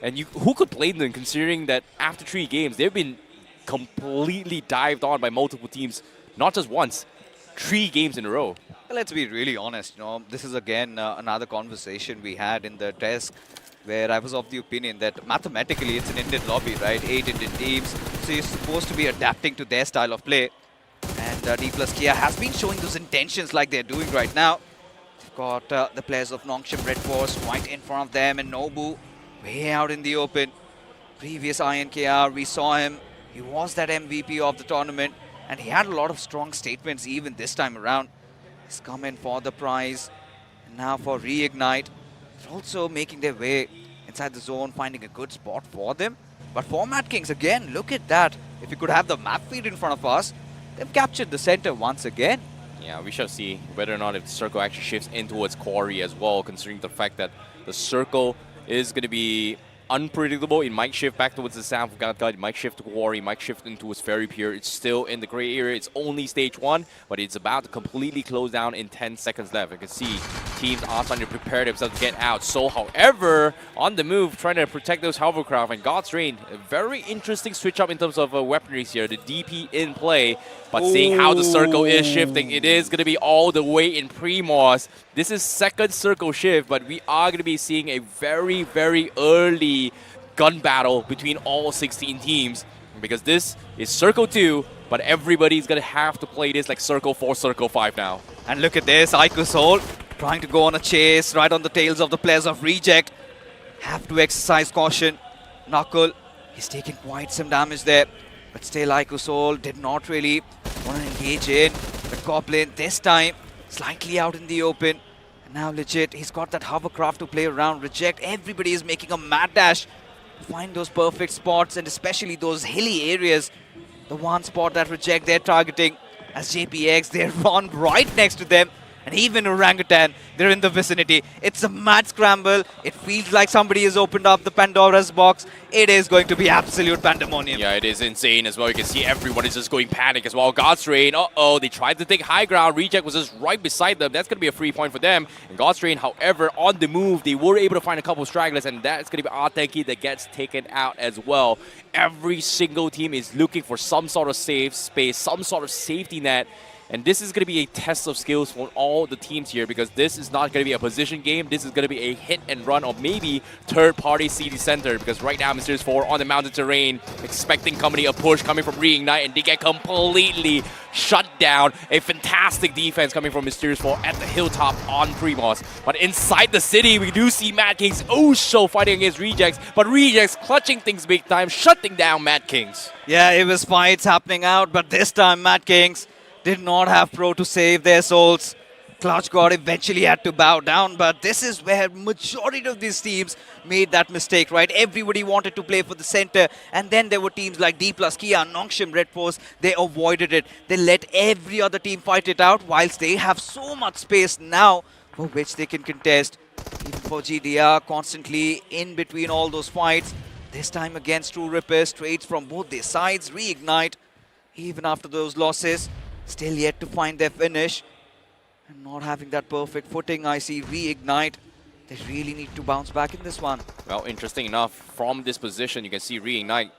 And who could blame them, considering that after 3 games, they've been completely dived on by multiple teams, not just once, 3 games in a row. Let's be really honest, this is again another conversation we had in the desk, where I was of the opinion that mathematically it's an Indian lobby, right? 8 Indian teams, so you're supposed to be adapting to their style of play. And Dplus KIA has been showing those intentions like they're doing right now. They've got the players of Nongshim RedForce right in front of them, and Nobu way out in the open. Previous INKR, we saw him. He was that MVP of the tournament, and he had a lot of strong statements even this time around. He's come in for the prize. And now for Reignite. They're also making their way inside the zone, finding a good spot for them. But for Madkings, again, look at that. If we could have the map feed in front of us, they've captured the center once again. Yeah, we shall see whether or not if the circle actually shifts in towards Crore as well, considering the fact that the circle is going to be unpredictable. It might shift back towards the south of Gata. It might shift to Crore. It might shift into its very pure. It's still in the gray area. It's only stage 1, but it's about to completely close down in 10 seconds left. You can see teams are starting to prepare themselves to get out. So, however, on the move, trying to protect those hovercraft. And God's Reign, a very interesting switch up in terms of weaponries here. The DP in play, but seeing how the circle is shifting, it is going to be all the way in Primos. This is second circle shift, but we are going to be seeing a very, very early gun battle between all 16 teams, because this is circle 2, but everybody's going to have to play this like circle 4, circle 5 now. And look at this, iQOO trying to go on a chase right on the tails of the players of Reject. Have to exercise caution. Knuckle, he's taken quite some damage there, but still iQOO did not really want to engage in. The Goblin this time slightly out in the open. And now legit, he's got that hovercraft to play around. Reject, everybody is making a mad dash to find those perfect spots, and especially those hilly areas. The one spot that Reject they're targeting as JPX, they run right next to them. And even Orangutan, they're in the vicinity. It's a mad scramble. It feels like somebody has opened up the Pandora's box. It is going to be absolute pandemonium. Yeah, it is insane as well. You can see everyone is just going panic as well. God's Reign, they tried to take high ground. Reject was just right beside them. That's going to be a free point for them. And God's Reign, however, on the move, they were able to find a couple of stragglers, and that's going to be Atenki that gets taken out as well. Every single team is looking for some sort of safe space, some sort of safety net. And this is going to be a test of skills for all the teams here, because this is not going to be a position game. This is going to be a hit and run, or maybe third-party city center, because right now Mysterious4 on the mountain terrain, expecting company a push coming from Reignite, and they get completely shut down. A fantastic defense coming from Mysterious4 at the hilltop on Primos. But inside the city, we do see Madkings also fighting against Rejects, but Rejects clutching things big time, shutting down Madkings. Yeah, it was fights happening out, but this time Madkings did not have Pro to save their souls. Clutch God eventually had to bow down, but this is where majority of these teams made that mistake, right? Everybody wanted to play for the center, and then there were teams like Dplus KIA, Nongshim RedForce, they avoided it. They let every other team fight it out, whilst they have so much space now for which they can contest. Even for GDR, constantly in between all those fights. This time against TrueRippers, trades from both their sides, Reignite, even after those losses. Still yet to find their finish, and not having that perfect footing. I see Reignite. They really need to bounce back in this one. Well, interesting enough, from this position, you can see Reignite,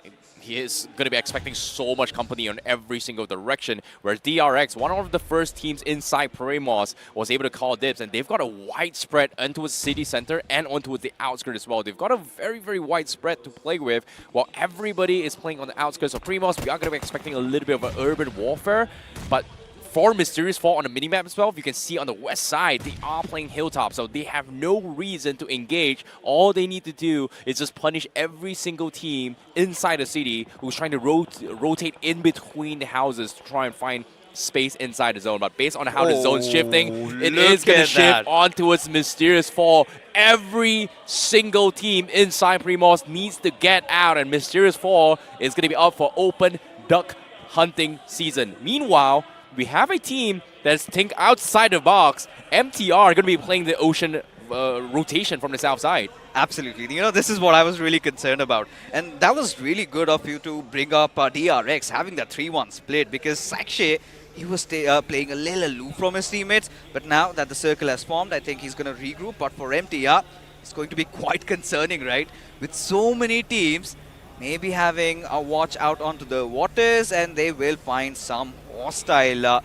he is going to be expecting so much company on every single direction, where DRX, one of the first teams inside Primos, was able to call dibs, and they've got a wide spread onto the city center and onto the outskirts as well. They've got a very, very wide spread to play with, while everybody is playing on the outskirts of Primos. We are going to be expecting a little bit of an urban warfare, but for Mysterious4 on the minimap as well, you can see on the west side, they are playing Hilltop, so they have no reason to engage. All they need to do is just punish every single team inside the city who's trying to rotate in between the houses to try and find space inside the zone. But based on how the zone's shifting, it is going to shift on towards Mysterious4. Every single team inside Primos needs to get out, and Mysterious4 is going to be up for open duck hunting season. Meanwhile, we have a team that's think outside the box. MTR are going to be playing the ocean rotation from the south side. Absolutely. You know, this is what I was really concerned about. And that was really good of you to bring up DRX, having that 3-1 split, because Sakshay, he was playing a little aloof from his teammates. But now that the circle has formed, I think he's going to regroup. But for MTR, it's going to be quite concerning, right? With so many teams, maybe having a watch out onto the waters, and they will find some hostile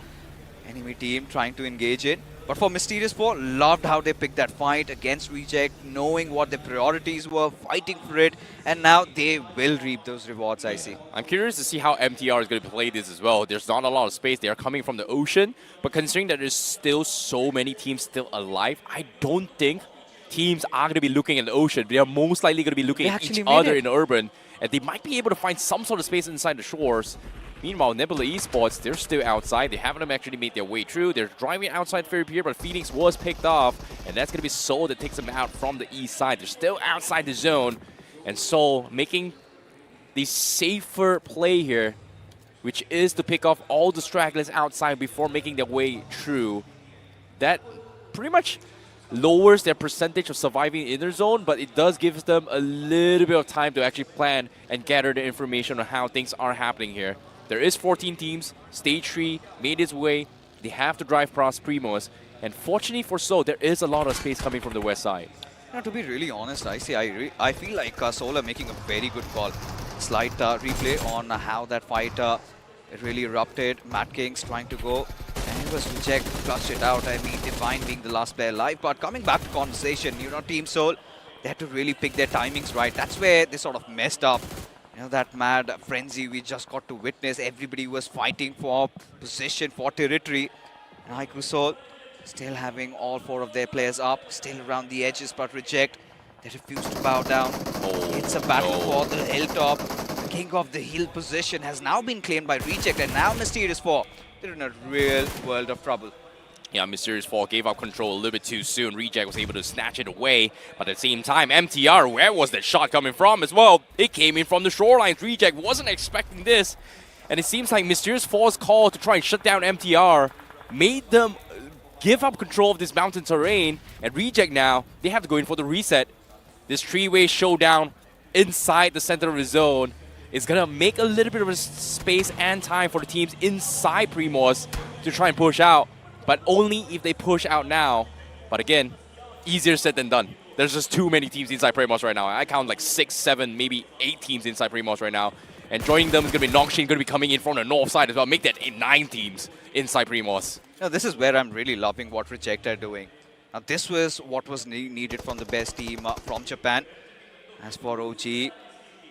enemy team trying to engage in. But for Mysterious4, loved how they picked that fight against Reject, knowing what their priorities were, fighting for it, and now they will reap those rewards, I see. I'm curious to see how MTR is going to play this as well. There's not a lot of space. They are coming from the ocean, but considering that there's still so many teams still alive, I don't think teams are going to be looking at the ocean. They are most likely going to be looking at each other in the urban, and they might be able to find some sort of space inside the shores. Meanwhile, Nebula Esports, they're still outside. They haven't actually made their way through. They're driving outside Fairy Pier, but Phoenix was picked off, and that's going to be Seoul that takes them out from the east side. They're still outside the zone, and Seoul making the safer play here, which is to pick off all the stragglers outside before making their way through. That pretty much lowers their percentage of surviving in their zone, but it does give them a little bit of time to actually plan and gather the information on how things are happening here. There is 14 teams. Stage 3 made its way. They have to drive past Primos. And fortunately for Seoul, there is a lot of space coming from the west side. Now, to be really honest, I feel like Seoul are making a very good call. Slight replay on how that fight it really erupted. Madkings trying to go, and it was reject, flushed it out. I mean, Divine being the last player alive. But coming back to conversation, you know, Team Seoul, they had to really pick their timings right. That's where they sort of messed up. You know, that mad frenzy we just got to witness. Everybody was fighting for position, for territory. And iQOO Seoul still having all 4 of their players up, still around the edges, but reject. They refuse to bow down. It's a battle for the hilltop. The king of the hill position has now been claimed by Reject, and now Mysterious4. They're in a real world of trouble. Yeah, Mysterious4 gave up control a little bit too soon. Reject was able to snatch it away. But at the same time, MTR, where was that shot coming from as well? It came in from the shorelines. Reject wasn't expecting this. And it seems like Mysterious4's call to try and shut down MTR made them give up control of this mountain terrain. And Reject now, they have to go in for the reset. This 3-way showdown inside the center of the zone is going to make a little bit of a space and time for the teams inside Primos to try and push out. But only if they push out now. But again, easier said than done. There's just too many teams inside Primos right now. I count like 6, 7, maybe 8 teams inside Primos right now. And joining them is going to be Nongshim, going to be coming in from the north side as well. Make that 9 teams inside Primos. Now, this is where I'm really loving what Reject are doing. Now, this was what was needed from the best team from Japan. As for OG,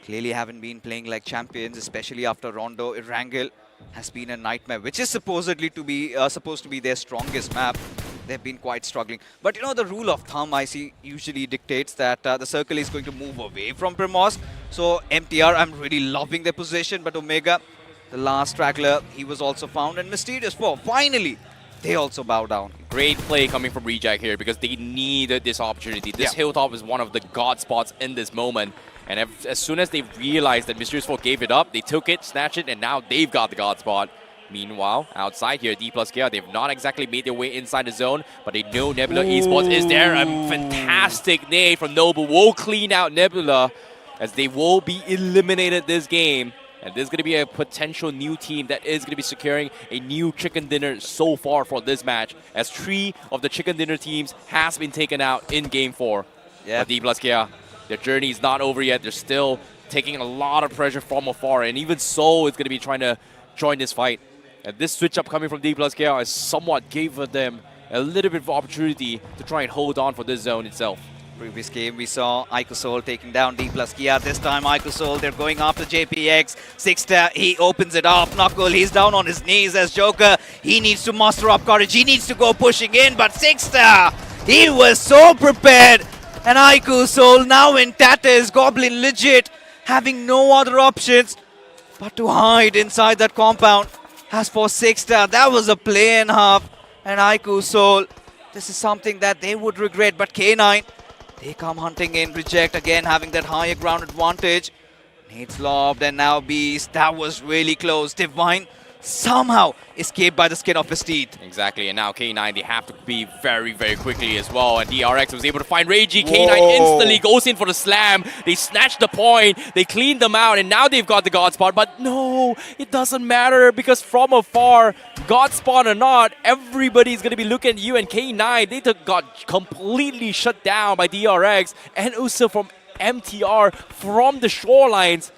clearly haven't been playing like champions, especially after Rondo. Erangel has been a nightmare, which is supposed to be their strongest map. They've been quite struggling. But you know, the rule of thumb I see usually dictates that the circle is going to move away from Primos. So MTR, I'm really loving their position. But Omega, the last straggler, he was also found. And Mysterious4, finally, they also bow down. Great play coming from Reject here because they needed this opportunity. This hilltop is one of the god spots in this moment. And as soon as they realized that Mysterious4 gave it up, they took it, snatched it, and now they've got the god spot. Meanwhile, outside here, Dplus KIA, they've not exactly made their way inside the zone, but they know Nebula Esports is there. A fantastic nade from Noble will clean out Nebula as they will be eliminated this game. And there's going to be a potential new team that is going to be securing a new chicken dinner so far for this match, as 3 of the chicken dinner teams has been taken out in Game 4. But Dplus KIA, their journey is not over yet. They're still taking a lot of pressure from afar, and even Seoul is going to be trying to join this fight. And this switch up coming from Dplus KIA is somewhat gave them a little bit of opportunity to try and hold on for this zone itself. Previous game, we saw iQOO Seoul taking down Dplus KIA. This time, iQOO Seoul, they're going after JPX. Sixter, he opens it up. Knuckle, he's down on his knees as Joker. He needs to muster up courage. He needs to go pushing in, but Sixter, he was so prepared. And iQOO Seoul now in tatters, Goblin legit, having no other options but to hide inside that compound. As for Sixter, that was a play and a half. And iQOO Seoul, this is something that they would regret. But K9, they come hunting in. Reject again, having that higher ground advantage. Nades lobbed, and now Beast. That was really close. Divine somehow escaped by the skin of his teeth. Exactly, and now K9, they have to be very, very quickly as well. And DRX was able to find Reiji. K9 instantly goes in for the slam. They snatched the point, they cleaned them out, and now they've got the God Spot. But no, it doesn't matter because from afar, God Spot or not, everybody's going to be looking at you. And K9, they got completely shut down by DRX and also from MTR from the shorelines.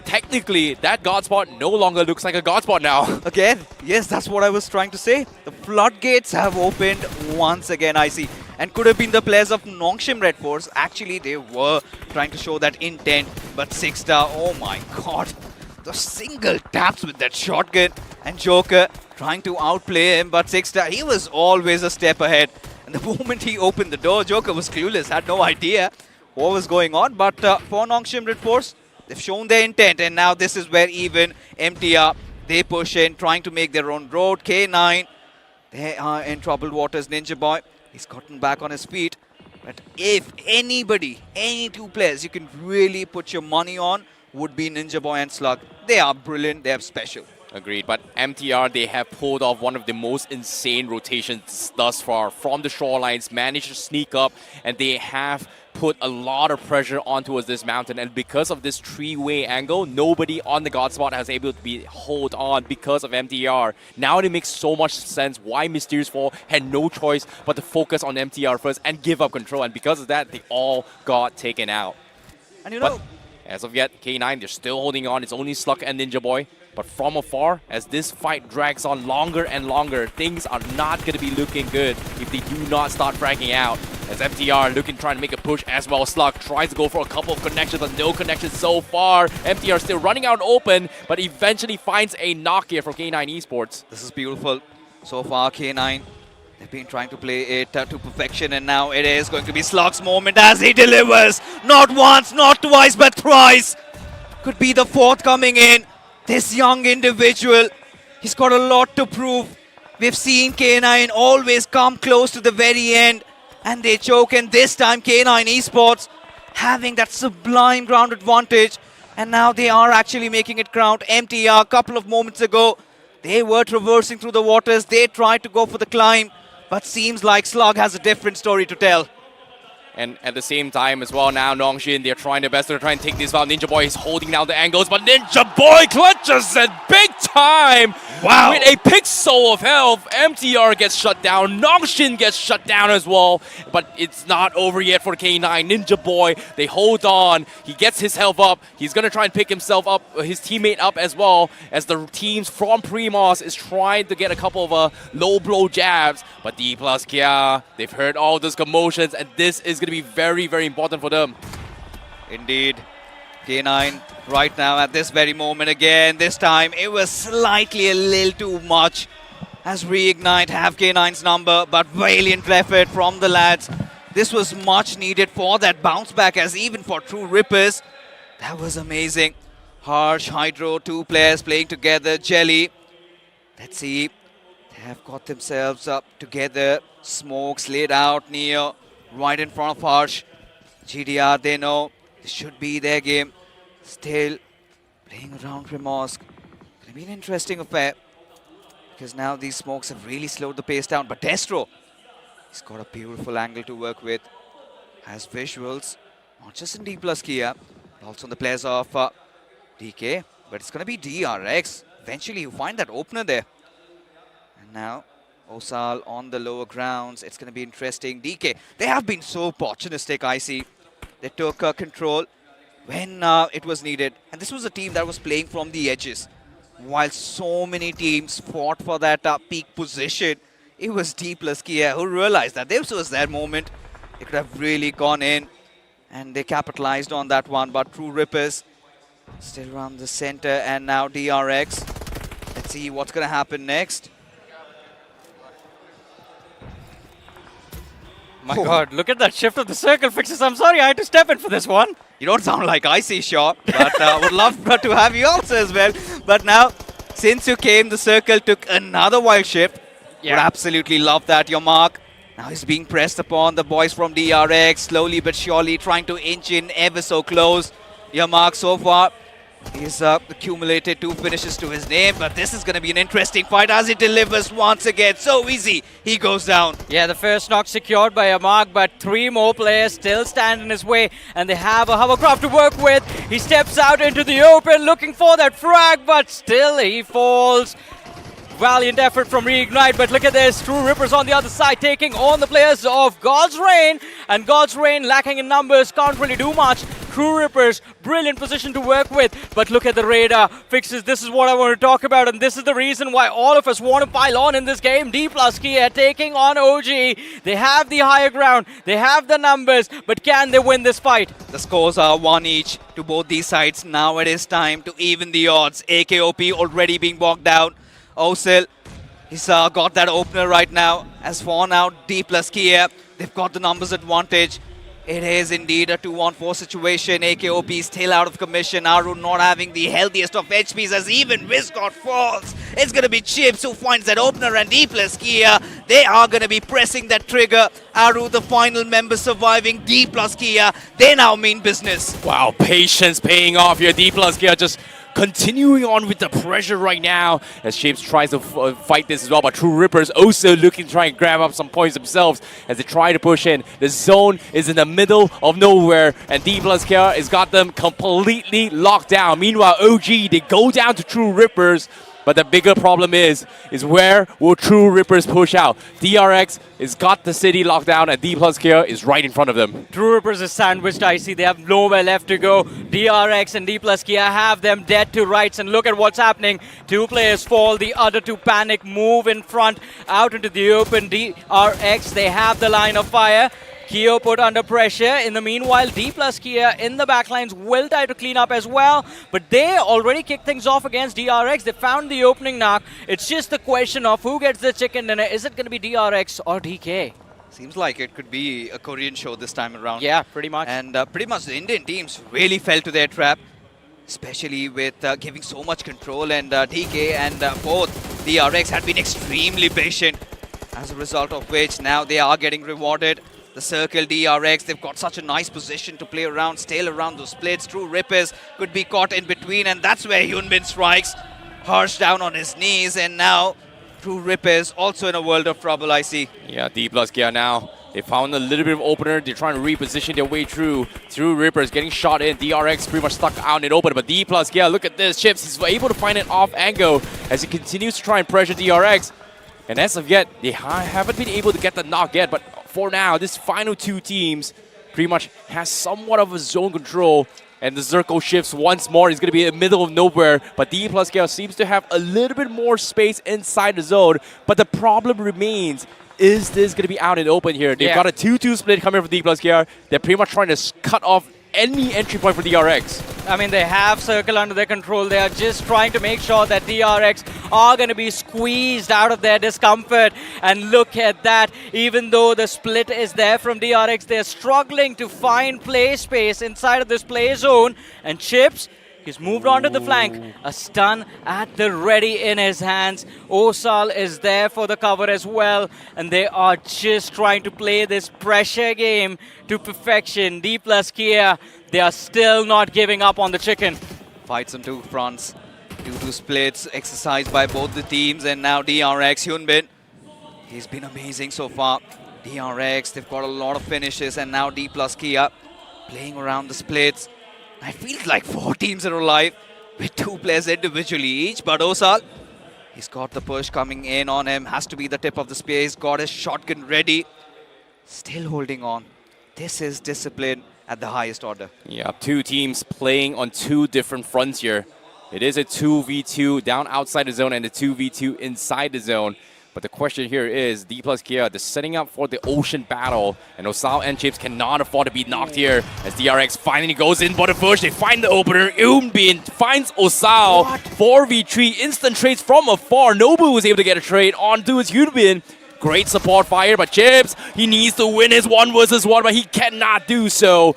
Technically, that God Spot no longer looks like a God Spot now. Again, yes, that's what I was trying to say. The floodgates have opened once again, I see. And could have been the players of Nongshim RedForce. Actually, they were trying to show that intent. But Sixter, oh my god. The single taps with that shotgun. And Joker trying to outplay him. But Sixter, he was always a step ahead. And the moment he opened the door, Joker was clueless, had no idea what was going on. But for Nongshim RedForce, they've shown their intent, and now this is where even MTR, they push in, trying to make their own road. K9, they are in troubled waters. Ninja Boy, he's gotten back on his feet. But if anybody, any 2 players you can really put your money on, would be Ninja Boy and Slug. They are brilliant, they are special. Agreed, but MTR, they have pulled off one of the most insane rotations thus far from the shorelines, managed to sneak up, and they have put a lot of pressure onto this mountain. And because of this three-way angle, nobody on the God spot has able to be hold on because of MTR. Now it makes so much sense why Mysterious4 had no choice but to focus on MTR first and give up control. And because of that, they all got taken out. And you know, as of yet, K9, they're still holding on. It's only Slug and Ninja Boy. But from afar, as this fight drags on longer and longer, things are not going to be looking good if they do not start fragging out. As MTR trying to make a push as well. Slug tries to go for a couple of connections, but no connections so far. MTR still running out open, but eventually finds a knock here from K9 Esports. This is beautiful. So far, K9, they've been trying to play it to perfection, and now it is going to be Slug's moment as he delivers. Not once, not twice, but thrice. Could be the fourth coming in. This young individual, he's got a lot to prove. We've seen K9 always come close to the very end, and they choke. And this time, K9 Esports having that sublime ground advantage, and now they are actually making it count. MTR, a couple of moments ago, they were traversing through the waters. They tried to go for the climb, but seems like Slug has a different story to tell. And at the same time as well now, Nongshim, they're trying their best to try and take this out. Ninja Boy is holding down the angles, but Ninja Boy clutches it big time! Wow! With a pixel of health, MTR gets shut down, Nongshim gets shut down as well, but it's not over yet for K9. Ninja Boy, they hold on, he gets his health up, he's gonna try and pick himself up, his teammate up as well, as the teams from Primos is trying to get a couple of low blow jabs, but Dplus KIA, they've heard all those commotions, and this is going to be very, very important for them. Indeed. K9 right now at this very moment again. This time it was slightly a little too much as Reignite have K9's number, but valiant effort from the lads. This was much needed for that bounce back, as even for TrueRippers, that was amazing. Harsh, Hydro, two players playing together. Jelly, let's see, they have got themselves up together. Smokes laid out near, right in front of Harsh. GDR, they know this should be their game. Still playing around Remorse. Gonna be an interesting affair, because now these smokes have really slowed the pace down. But Destro, he's got a beautiful angle to work with. Has visuals, not just in Dplus KIA, but also on the players of DK. But it's gonna be DRX. Eventually you find that opener there. And now Osal on the lower grounds. It's going to be interesting. DK, they have been so opportunistic, I see. They took control when it was needed. And this was a team that was playing from the edges. While so many teams fought for that peak position, it was Dplus KIA who realized that this was their moment. They could have really gone in, and they capitalized on that one. But TrueRippers still around the center, and now DRX. Let's see what's going to happen next. My God, look at that shift of the circle fixes. I'm sorry, I had to step in for this one. You don't sound like Icy, sure, but would love to have you also as well. But now, since you came, the circle took another wild shift. Would absolutely love that, your mark. Now he's being pressed upon. The boys from DRX, slowly but surely trying to inch in ever so close. Your mark so far, he's accumulated 2 finishes to his name, but this is going to be an interesting fight as he delivers once again. So easy, he goes down. Yeah, the first knock secured by Amark, but 3 more players still stand in his way, and they have a hovercraft to work with. He steps out into the open looking for that frag, but still he falls. Valiant effort from Reignite, but look at this. TrueRippers on the other side taking on the players of God's Reign, and God's Reign lacking in numbers, can't really do much. TrueRippers, brilliant position to work with, but look at the radar fixes. This is what I want to talk about, and this is the reason why all of us want to pile on in this game. Dplus KIA taking on OG. They have the higher ground, they have the numbers, but can they win this fight? The scores are 1 each to both these sides. Now it is time to even the odds. AKOP already being bogged down. Osil, he's got that opener right now. As for now, Dplus KIA, they've got the numbers advantage. It is indeed a 2-on-4 situation. AKOP still out of commission. Aru not having the healthiest of HPs as even Viscott falls. It's going to be Chips who finds that opener, and Dplus KIA, they are going to be pressing that trigger. Aru, the final member surviving. Dplus KIA, they now mean business. Wow, patience paying off here. Dplus KIA just continuing on with the pressure right now as Shapes tries to fight this as well, but TrueRippers also looking to try and grab up some points themselves as they try to push in. The zone is in the middle of nowhere, and Dplus KIA has got them completely locked down. Meanwhile, OG, they go down to TrueRippers, but the bigger problem is where will TrueRippers push out? DRX has got the city locked down, and Dplus KIA is right in front of them. TrueRippers is sandwiched, I see. They have nowhere left to go. DRX and Dplus KIA have them dead to rights, and look at what's happening. Two players fall, the other two panic, move in front, out into the open. DRX, they have the line of fire. KIA put under pressure. In the meanwhile, Dplus KIA in the backlines will try to clean up as well, but they already kicked things off against DRX. They found the opening knock. It's just the question of who gets the chicken dinner. Is it going to be DRX or DK? Seems like it could be a Korean show this time around. Yeah, pretty much. And pretty much the Indian teams really fell to their trap, especially with giving so much control, and DK and both DRX had been extremely patient, as a result of which now they are getting rewarded. The circle DRX, they've got such a nice position to play around, stay around those splits. TrueRippers could be caught in between, and that's where Hyunbin strikes. Harsh down on his knees, and now TrueRippers also in a world of trouble, I see. Yeah, Dplus KIA now. They found a little bit of opener. They're trying to reposition their way through. TrueRippers getting shot in. DRX pretty much stuck out in open, but Dplus KIA, look at this. Chips, he's able to find an off angle as he continues to try and pressure DRX. And as of yet, they haven't been able to get the knock yet, but for now, this final two teams pretty much has somewhat of a zone control, and the circle shifts once more. It's going to be in the middle of nowhere, but Dplus KIA seems to have a little bit more space inside the zone, but the problem remains, is this going to be out in the open here? They've got a 2-2 split coming from Dplus KIA. They're pretty much trying to cut off any entry point for DRX. I mean, they have circle under their control. They are just trying to make sure that DRX are going to be squeezed out of their discomfort. And look at that. Even though the split is there from DRX, they're struggling to find play space inside of this play zone. And Chips, he's moved on to the flank. A stun at the ready in his hands. Osal is there for the cover as well. And they are just trying to play this pressure game to perfection. Dplus KIA, they are still not giving up on the chicken. Fights on two fronts. 2-2 splits exercised by both the teams. And now DRX, Hyunbin, he's been amazing so far. DRX, they've got a lot of finishes. And now Dplus KIA playing around the splits. I feel like 4 teams are alive with 2 players individually each. But Osal, he's got the push coming in on him. Has to be the tip of the spear. He's got his shotgun ready. Still holding on. This is discipline at the highest order. Yeah, 2 teams playing on 2 different fronts here. It is a 2v2 down outside the zone and a 2v2 inside the zone. But the question here is, Dplus KIA, they're setting up for the ocean battle, and Osal and Chips cannot afford to be knocked here as DRX finally goes in for the push. They find the opener. Hyunbin finds Osal. 4v3 instant trades from afar. Nobu was able to get a trade onto his Hyunbin. Great support fire, but Chips, he needs to win his 1 versus 1, but he cannot do so.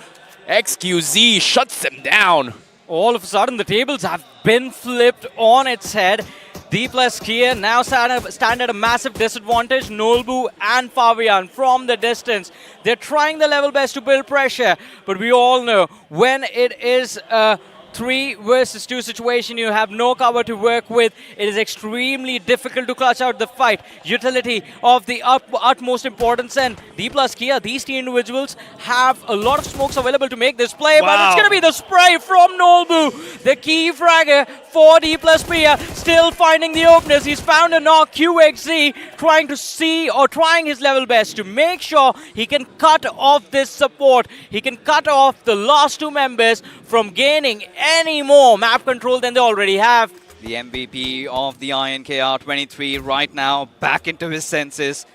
XQZ shuts him down. All of a sudden, the tables have been flipped on its head. Dplus KIA now stand at a massive disadvantage. Nolbu and Fabian from the distance. They're trying their level best to build pressure, but we all know when it is a 3 versus 2 situation, you have no cover to work with. It is extremely difficult to clutch out the fight. Utility of the utmost importance, and Dplus KIA, these 2 individuals have a lot of smokes available to make this play, but it's going to be the spray from Nolbu. The key fragger for Dplus KIA, still finding the openers. He's found a knock. QXZ trying to see, or trying his level best to make sure he can cut off this support. He can cut off the last 2 members from gaining any more map control than they already have. The MVP of the INKR23 right now back into his senses.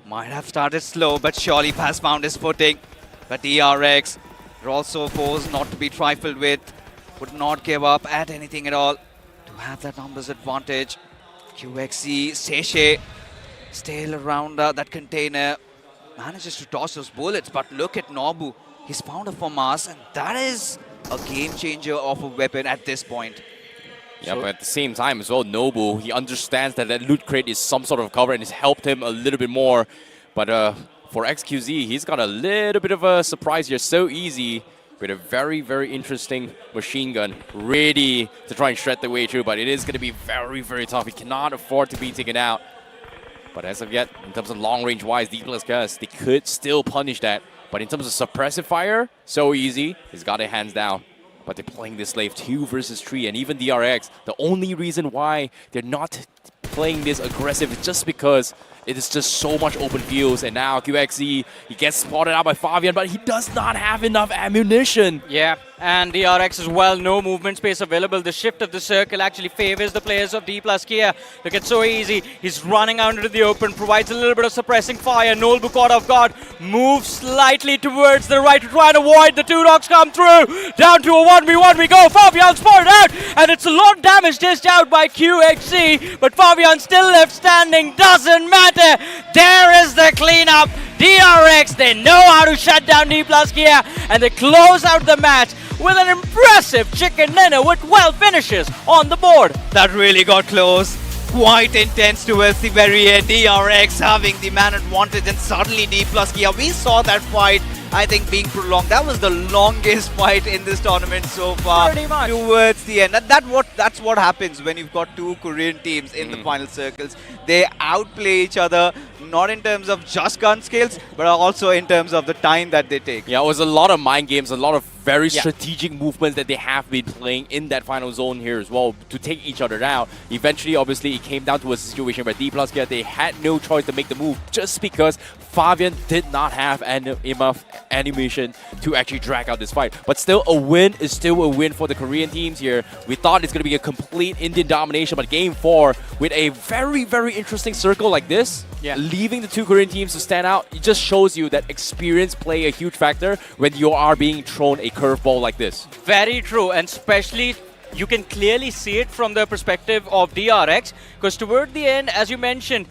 Might have started slow, but surely has found his footing. But DRX are also forced not to be trifled with. Would not give up at anything at all to have that numbers advantage. QXC, Seche, still around that container. Manages to toss those bullets, but look at Nobu. He's found a FAMAS, and that is a game changer of a weapon at this point. Yeah, but at the same time as well, Nobu, he understands that that loot crate is some sort of cover and it's helped him a little bit more. But for XQZ, he's got a little bit of a surprise here. So easy with a very, very interesting machine gun ready to try and shred the way through, but it is going to be very, very tough. He cannot afford to be taken out. But as of yet, in terms of long range wise, Dplus KIA, they could still punish that. But in terms of suppressive fire, so easy. He's got it hands down. But they're playing this Slave 2 versus 3, and even DRX, the only reason why they're not playing this aggressive is just because it is just so much open fields. And now QXZ, he gets spotted out by Fabian, but he does not have enough ammunition. Yeah, and DRX as well, no movement space available. The shift of the circle actually favors the players of Dplus KIA. Look, it's so easy. He's running out into the open, provides a little bit of suppressing fire. Nolbu caught off guard, moves slightly towards the right to try and avoid the two dogs come through. Down to a 1v1 we go. Fabian spotted out, and it's a lot of damage dished out by QXZ, but Fabian still left standing. Doesn't matter. There is the cleanup. DRX, they know how to shut down Dplus KIA, and they close out the match with an impressive chicken dinner with 12 finishes on the board. That really got close. Quite intense towards the very end. DRX having the man advantage, and suddenly Dplus KIA. We saw that fight, I think, being prolonged. That was the longest fight in this tournament so far. Pretty much. Towards the end. That's what happens when you've got two Korean teams in the final circles. They outplay each other, not in terms of just gun skills, but also in terms of the time that they take. Yeah, it was a lot of mind games, a lot of very strategic movements that they have been playing in that final zone here as well to take each other down. Eventually, obviously, it came down to a situation where Dplus KIA, they had no choice to make the move just because Fabian did not have enough animation to actually drag out this fight. But still, a win is still a win for the Korean teams here. We thought it's going to be a complete Indian domination, but Game 4, with a very, very interesting circle like this, leaving the two Korean teams to stand out, it just shows you that experience play a huge factor when you are being thrown a curveball like this. Very true, and especially you can clearly see it from the perspective of DRX, because toward the end, as you mentioned,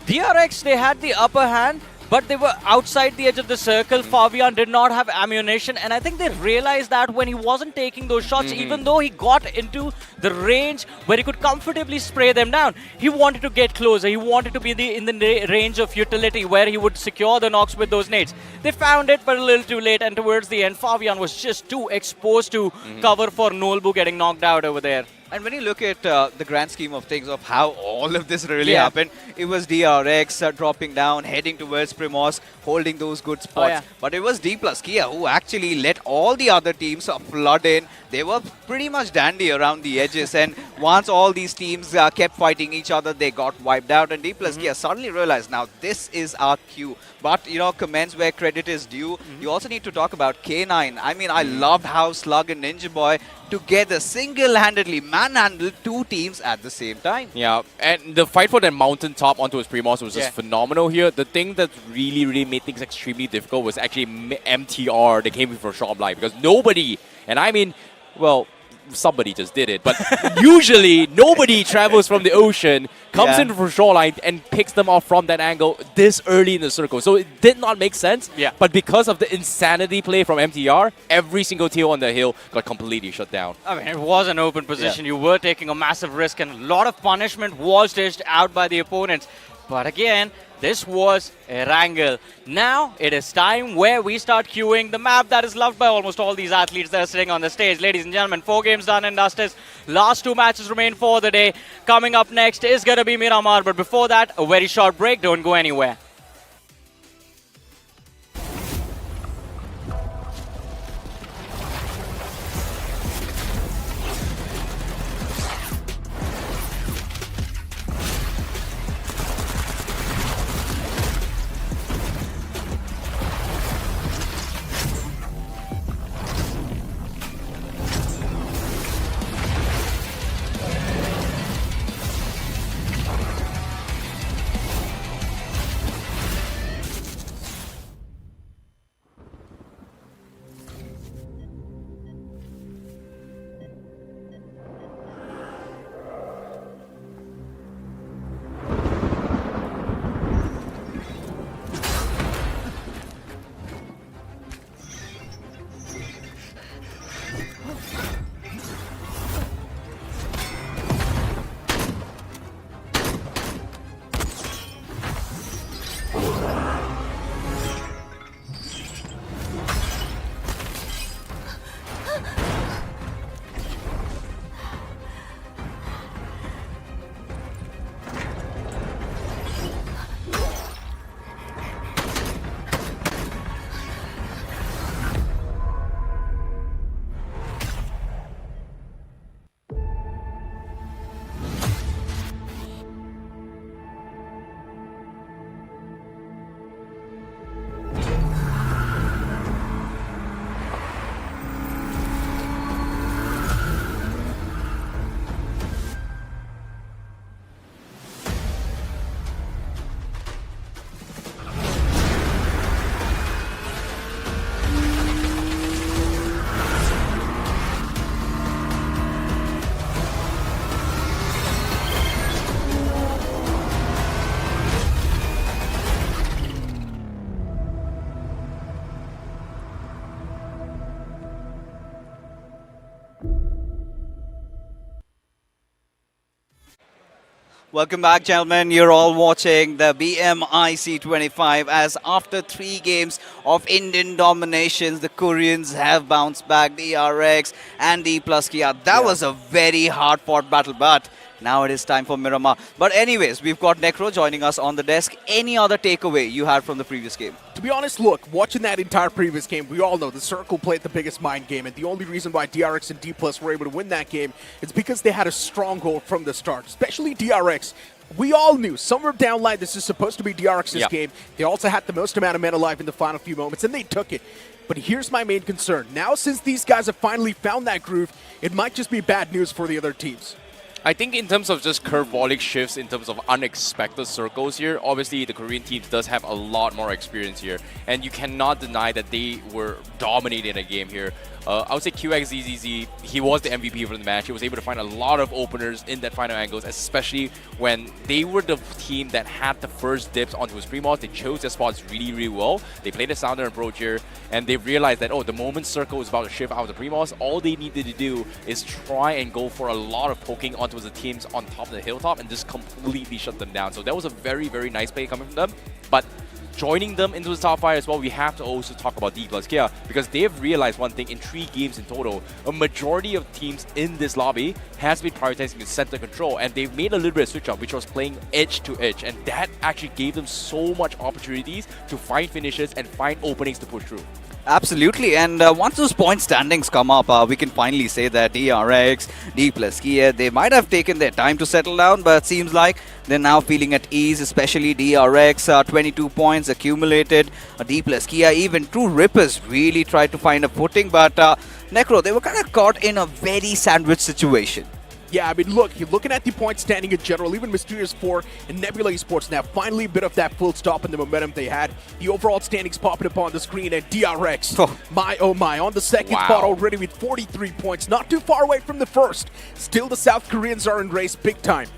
DRX, they had the upper hand, but they were outside the edge of the circle. Fabian did not have ammunition, and I think they realized that when he wasn't taking those shots, even though he got into the range where he could comfortably spray them down, he wanted to get closer. He wanted to be in the range of utility where he would secure the knocks with those nades. They found it, but a little too late, and towards the end, Fabian was just too exposed to cover for Nolbu getting knocked out over there. And when you look at the grand scheme of things of how all of this really happened, it was DRX dropping down, heading towards Primos, holding those good spots. But it was Dplus KIA who actually let all the other teams flood in. They were pretty much dandy around the edges, and once all these teams kept fighting each other, they got wiped out, and Dplus KIA suddenly realized, now this is our cue. But, you know, commends where credit is due. You also need to talk about K9. I mean, I loved how Slug and Ninja Boy together single-handedly manhandled two teams at the same time. Yeah, and the fight for that mountaintop onto his Primos was just phenomenal here. The thing that really made things extremely difficult was actually MTR that came in for short life, because nobody, and I mean, well, somebody just did it, but usually nobody travels from the ocean, comes in for shoreline, and picks them off from that angle this early in the circle. So it did not make sense, but because of the insanity play from MTR, every single team on the hill got completely shut down. I mean, it was an open position. You were taking a massive risk, and a lot of punishment was dished out by the opponents. But again, this was a wrangle. Now it is time where we start queuing the map that is loved by almost all these athletes that are sitting on the stage. Ladies and gentlemen, 4 games done and dusted. Last 2 matches remain for the day. Coming up next is going to be Miramar, but before that, a very short break. Don't go anywhere. Welcome back, gentlemen. You're all watching the BMIC 25 as after 3 games of Indian dominations, the Koreans have bounced back. DRX and Dplus KIA. That was a very hard-fought battle, but now it is time for Miramar. But anyways, we've got Necro joining us on the desk. Any other takeaway you had from the previous game? To be honest, look, watching that entire previous game, we all know the Circle played the biggest mind game, and the only reason why DRX and Dplus were able to win that game is because they had a stronghold from the start, especially DRX. We all knew somewhere down line this is supposed to be DRX's game. They also had the most amount of men alive in the final few moments, and they took it. But here's my main concern. Now, since these guys have finally found that groove, it might just be bad news for the other teams. I think in terms of just curveball shifts, in terms of unexpected circles here, obviously the Korean team does have a lot more experience here. And you cannot deny that they were dominating a game here. I would say QXZZZ, he was the MVP for the match. He was able to find a lot of openers in that final angles, especially when they were the team that had the first dips onto his pre-moss. They chose their spots really, really well. They played a sounder approach here, and they realized that, oh, the moment Circle is about to shift out of the pre-moss, all they needed to do is try and go for a lot of poking onto the teams on top of the hilltop and just completely shut them down. So that was a very, very nice play coming from them. But joining them into the top 5 as well, we have to also talk about Dplus KIA, because they've realized one thing in 3 games in total. A majority of teams in this lobby has been prioritizing the center control, and they've made a little bit of switch up, which was playing edge to edge, and that actually gave them so much opportunities to find finishes and find openings to push through. Absolutely, and once those point standings come up, we can finally say that DRX, Dplus KIA, they might have taken their time to settle down, but it seems like they're now feeling at ease, especially DRX, 22 points accumulated. Dplus KIA, even TrueRippers really tried to find a footing, but Necro, they were kind of caught in a very sandwich situation. Yeah, I mean, look, you're looking at the point standing in general, even Mysterious4 and Nebula Esports now finally a bit of that full stop in the momentum they had. The overall standings popping up on the screen, and DRX, my oh my, on the second spot already with 43 points, not too far away from the first. Still, the South Koreans are in race big time.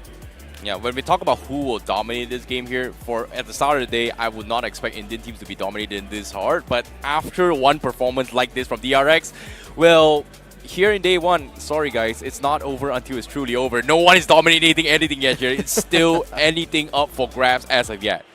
Yeah, when we talk about who will dominate this game here, at the start of the day, I would not expect Indian teams to be dominated this hard, but after one performance like this from DRX, well, here in day 1, sorry guys, it's not over until it's truly over. No one is dominating anything yet here. It's still anything up for grabs as of yet.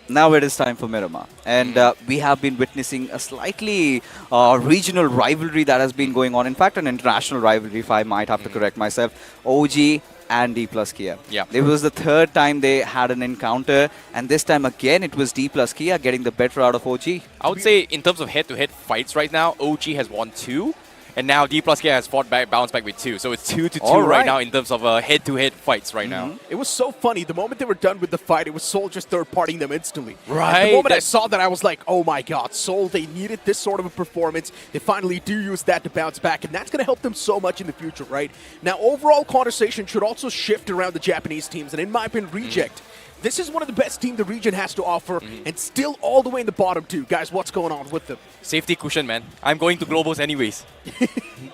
Now it is time for Miramar, and we have been witnessing a slightly regional rivalry that has been going on. In fact, an international rivalry, if I might have to correct myself. OG and Dplus KIA. Yeah. It was the 3rd time they had an encounter, and this time again it was Dplus KIA getting the better out of OG. I would say in terms of head-to-head fights right now, OG has won 2. And now Dplus KIA has bounced back with 2. So it's 2-2 right now in terms of head-to-head fights right now. It was so funny. The moment they were done with the fight, it was Seoul just third-partying them instantly. Right. And the moment I saw that, I was like, oh my god, Seoul, they needed this sort of a performance. They finally do use that to bounce back, and that's going to help them so much in the future, right? Now, overall conversation should also shift around the Japanese teams, and in my opinion, Reject. This is one of the best teams the region has to offer, and still all the way in the bottom too. Guys, what's going on with them? Safety cushion, man. I'm going to Globals anyways.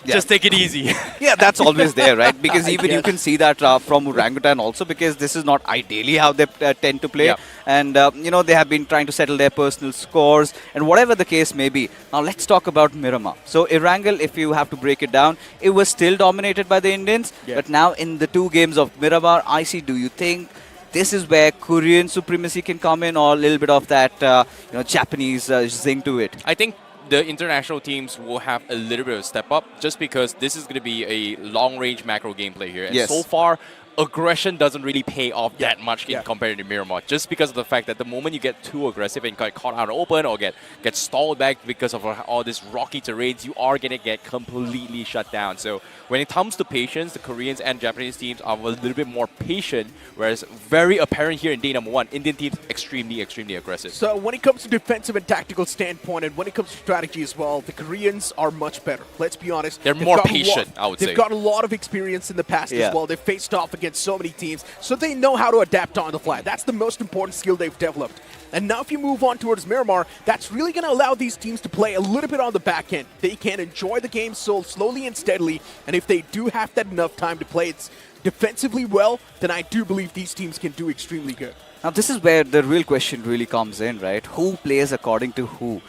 Just take it easy. Yeah, that's always there, right? Because even you can see that from Orangutan also, because this is not ideally how they tend to play. And, you know, they have been trying to settle their personal scores and whatever the case may be. Now, let's talk about Miramar. So, Erangel, if you have to break it down, it was still dominated by the Indians. But now in the 2 games of Miramar, IC, do you think this is where Korean supremacy can come in, or a little bit of that you know, Japanese zing to it? I think the international teams will have a little bit of a step up, just because this is going to be a long-range macro gameplay here. And so far, aggression doesn't really pay off that much in compared to Miramar, just because of the fact that the moment you get too aggressive and get caught out open or get stalled back because of all this rocky terrains, you are going to get completely shut down. So when it comes to patience, the Koreans and Japanese teams are a little bit more patient, whereas very apparent here in day number 1, Indian teams extremely, extremely aggressive. So when it comes to defensive and tactical standpoint, and when it comes to strategy as well, the Koreans are much better. Let's be honest. They're more patient, I would say. They've got a lot of experience in the past as well. They've faced off against so many teams, so they know how to adapt on the fly. That's the most important skill they've developed. And now if you move on towards Miramar, that's really going to allow these teams to play a little bit on the back end. They can enjoy the game so slowly and steadily, and if they do have that enough time to play it defensively well, then I do believe these teams can do extremely good. Now this is where the real question really comes in, right? Who plays according to who?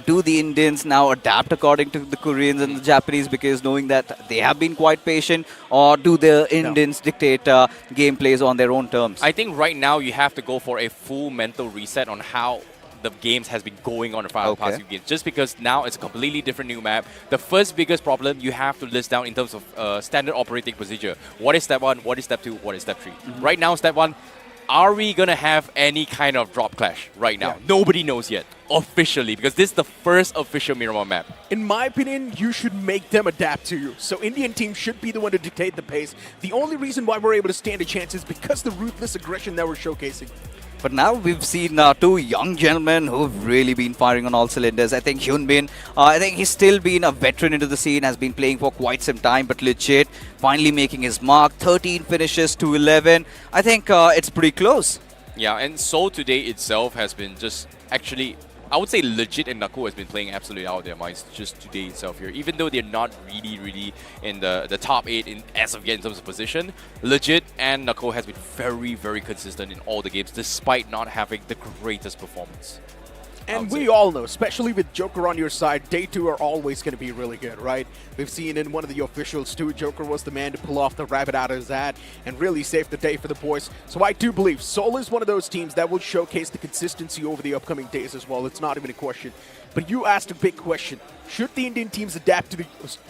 Do the Indians now adapt according to the Koreans and the Japanese because knowing that they have been quite patient, or do the Indians dictate gameplays on their own terms? I think right now you have to go for a full mental reset on how the games has been going on the past few games, just because now it's a completely different new map. The first biggest problem you have to list down in terms of standard operating procedure. What is step 1? What is step 2? What is step 3? Right now, step 1, are we going to have any kind of drop clash right now? Nobody knows yet, officially, because this is the first official Miramar map. In my opinion, you should make them adapt to you. So Indian team should be the one to dictate the pace. The only reason why we're able to stand a chance is because the ruthless aggression that we're showcasing. But now we've seen two young gentlemen who've really been firing on all cylinders. I think Hyunbin, I think he's still been a veteran into the scene, has been playing for quite some time, but legit, finally making his mark. 13 finishes to 11. I think it's pretty close. Yeah, and Seoul today itself has been just actually, I would say legit, and NAKO has been playing absolutely out of their minds just today itself here. Even though they're not really in the top 8 as of yet in terms of position, legit and NAKO has been very consistent in all the games despite not having the greatest performance. And we all know, especially with Joker on your side, day 2 are always going to be really good, right? We've seen in one of the officials too, Joker was the man to pull off the rabbit out of his hat and really save the day for the boys. So I do believe Seoul is one of those teams that will showcase the consistency over the upcoming days as well. It's not even a question. But you asked a big question. Should the Indian teams adapt to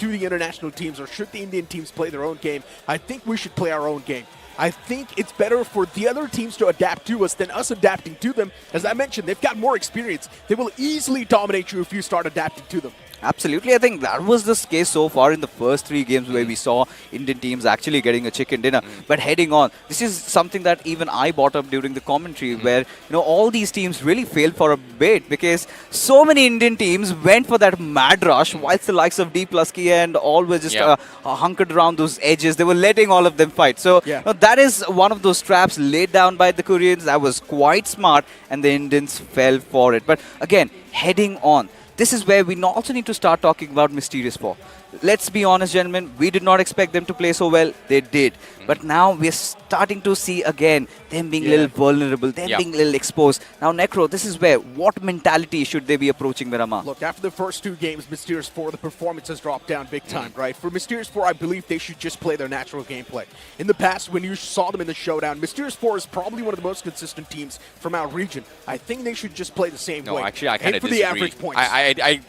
the international teams, or should the Indian teams play their own game? I think we should play our own game. I think it's better for the other teams to adapt to us than us adapting to them. As I mentioned, they've got more experience. They will easily dominate you if you start adapting to them. Absolutely. I think that was the case so far in the first 3 games where we saw Indian teams actually getting a chicken dinner. But heading on, this is something that even I brought up during the commentary where, all these teams really failed for a bit because so many Indian teams went for that mad rush whilst the likes of Dplus KIA and all were just hunkered around those edges. They were letting all of them fight. So that is one of those traps laid down by the Koreans that was quite smart, and the Indians fell for it. But again, heading on, this is where we also need to start talking about Mysterious4. Let's be honest, gentlemen, we did not expect them to play so well. They did. But now we're starting to see again them being a little vulnerable, them being a little exposed. Now, Necro, this is where, what mentality should they be approaching Miramar? Look, after the first 2 games, Mysterious4, the performance has dropped down big time, right? For Mysterious4, I believe they should just play their natural gameplay. In the past, when you saw them in the showdown, Mysterious4 is probably one of the most consistent teams from our region. I think they should just play the same way. No, actually, I kind of disagree. For the average points.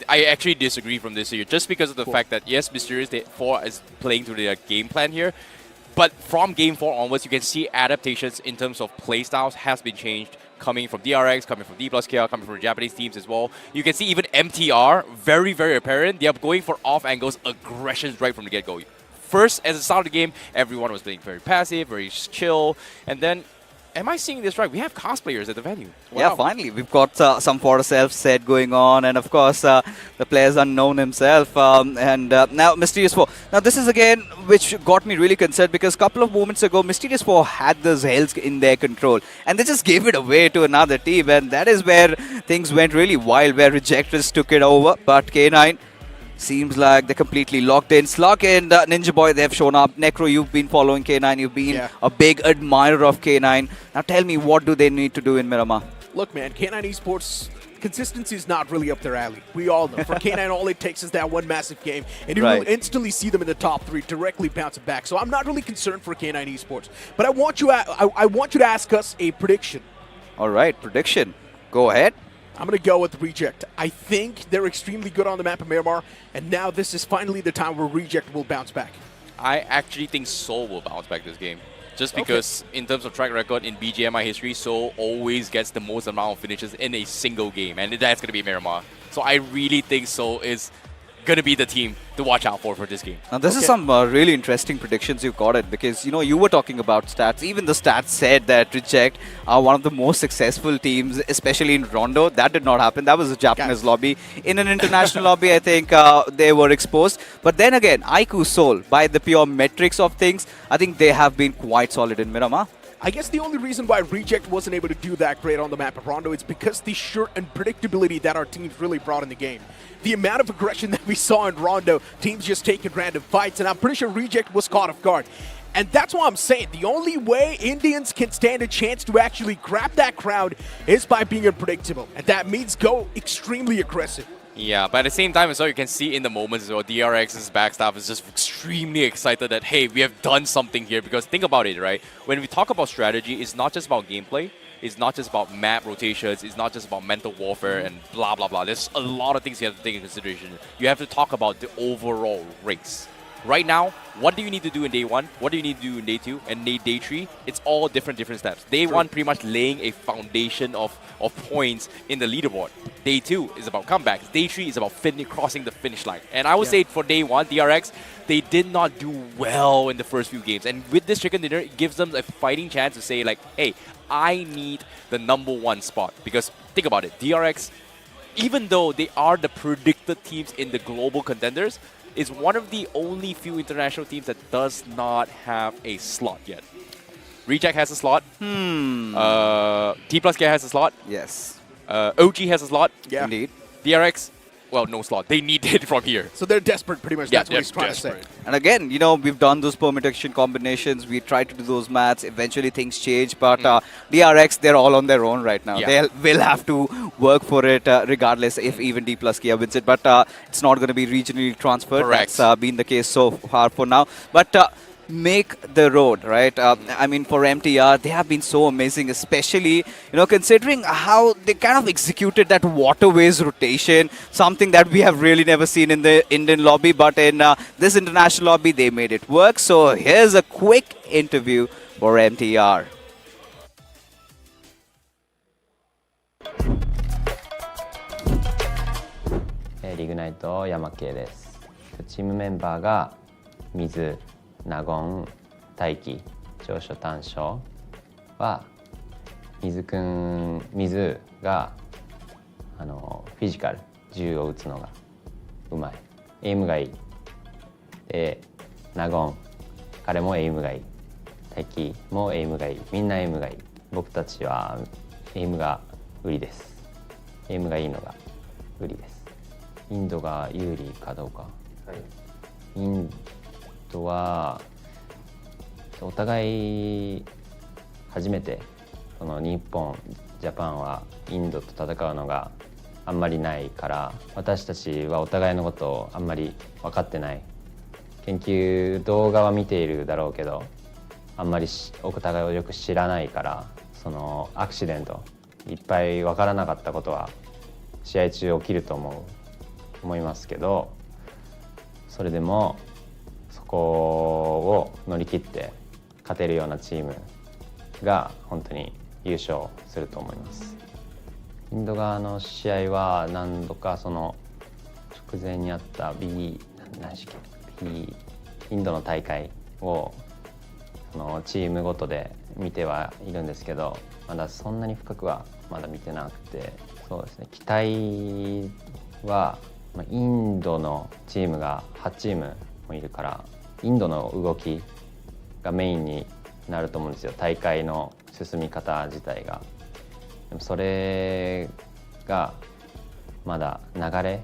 I actually disagree from this here, just because of the fact that, yes, Mysterious4 is playing through their game plan here, but from Game 4 onwards, you can see adaptations in terms of playstyles has been changed, coming from DRX, coming from Dplus KIA, coming from Japanese teams as well. You can see even MTR, very apparent. They are going for off angles, aggressions right from the get-go. First, at the start of the game, everyone was playing very passive, very chill, and then, am I seeing this right? We have cosplayers at the venue. Wow. Yeah, finally. We've got some for self set going on, and of course, the players unknown himself. Now, Mysterious4. Now, this is again which got me really concerned because a couple of moments ago, Mysterious4 had the Zhelsk in their control, and they just gave it away to another team, and that is where things went really wild, where Rejectors took it over. But K9 seems like they're completely locked in. Slug and Ninja Boy, they've shown up. Necro, you've been following K9. You've been a big admirer of K9. Now tell me, what do they need to do in Miramar? Look, man, K9 Esports, consistency is not really up their alley. We all know. For K9, all it takes is that one massive game, and you will instantly see them in the top 3, directly bouncing back. So I'm not really concerned for K9 Esports. But I want you to ask us a prediction. All right, prediction. Go ahead. I'm going to go with Reject. I think they're extremely good on the map of Miramar, and now this is finally the time where Reject will bounce back. I actually think Seoul will bounce back this game. Just because in terms of track record in BGMI history, Seoul always gets the most amount of finishes in a single game, and that's going to be Miramar. So I really think Seoul is going to be the team to watch out for this game. Now this is some really interesting predictions you got it, because you were talking about stats. Even the stats said that Reject are one of the most successful teams, especially in Rondo. That did not happen. That was a Japanese lobby. In an international lobby, I think they were exposed. But then again, iQOO Seoul, by the pure metrics of things, I think they have been quite solid in Miramar. I guess the only reason why Reject wasn't able to do that great on the map of Rondo is because the sheer unpredictability that our teams really brought in the game. The amount of aggression that we saw in Rondo, teams just taking random fights, and I'm pretty sure Reject was caught off guard. And that's why I'm saying the only way Indians can stand a chance to actually grab that crowd is by being unpredictable. And that means go extremely aggressive. Yeah, but at the same time as well, you can see in the moments as well, DRX's backstaff is just extremely excited that, hey, we have done something here. Because think about it, right? When we talk about strategy, it's not just about gameplay. It's not just about map rotations. It's not just about mental warfare and blah, blah, blah. There's a lot of things you have to take into consideration. You have to talk about the overall race. Right now, what do you need to do in day 1? What do you need to do in day 2? And day 3? It's all different steps. Day 1 pretty much laying a foundation of points in the leaderboard. Day 2 is about comebacks. Day 3 is about crossing the finish line. And I would say for day 1, DRX, they did not do well in the first few games. And with this chicken dinner, it gives them a fighting chance to say like, hey, I need the #1 spot. Because think about it, DRX, even though they are the predicted teams in the global contenders, is one of the only few international teams that does not have a slot yet. Reject has a slot. Dplus KIA has a slot. Yes. OG has a slot. Yeah. Indeed. DRX, well, no slot. They need it from here. So they're desperate, pretty much. Yeah, That's what he's trying to say. And again, you know, we've done those permutation combinations. We tried to do those maths. Eventually, things change. But DRX, they're all on their own right now. Yeah. They will have to work for it, regardless if even Dplus KIA wins it. But it's not going to be regionally transferred. Correct. That's been the case so far for now. But make the road, right? I mean, for MTR, they have been so amazing, especially, you know, considering how they kind of executed that waterways rotation, something that we have really never seen in the Indian lobby, but in this international lobby, they made it work. So here's a quick interview for MTR. REIGNITE 山系です。チームメンバーが水、納言、大輝、長所短所は水がフィジカル、銃を撃つのがうまい、エイムがいい。で、納言、彼もエイムがいい。大輝もエイムがいい。みんなエイムがいい。僕たちはエイムが売りです。エイムがいいのが売りです。インドが有利かどうか。インドはお互い初めてこの日本、ジャパンはインドと戦うのがあんまりないから、私たちはお互いのことをあんまり分かってない。研究動画は見ているだろうけど、あんまりお互いをよく知らないから、そのアクシデントいっぱい分からなかったことは試合中起きると思いますけど、それでもそこを乗り切って勝てるようなチームが本当に優勝すると思います。インド側の試合は何度かその直前にあったインドの大会をそのチームごとで見てはいるんですけど、まだそんなに深くはまだ見てなくて、そうですね、期待はインドのチームが8チームもいるから、インドの動きがメインになると思うんですよ、大会の進み方自体が。でもそれがまだ流れ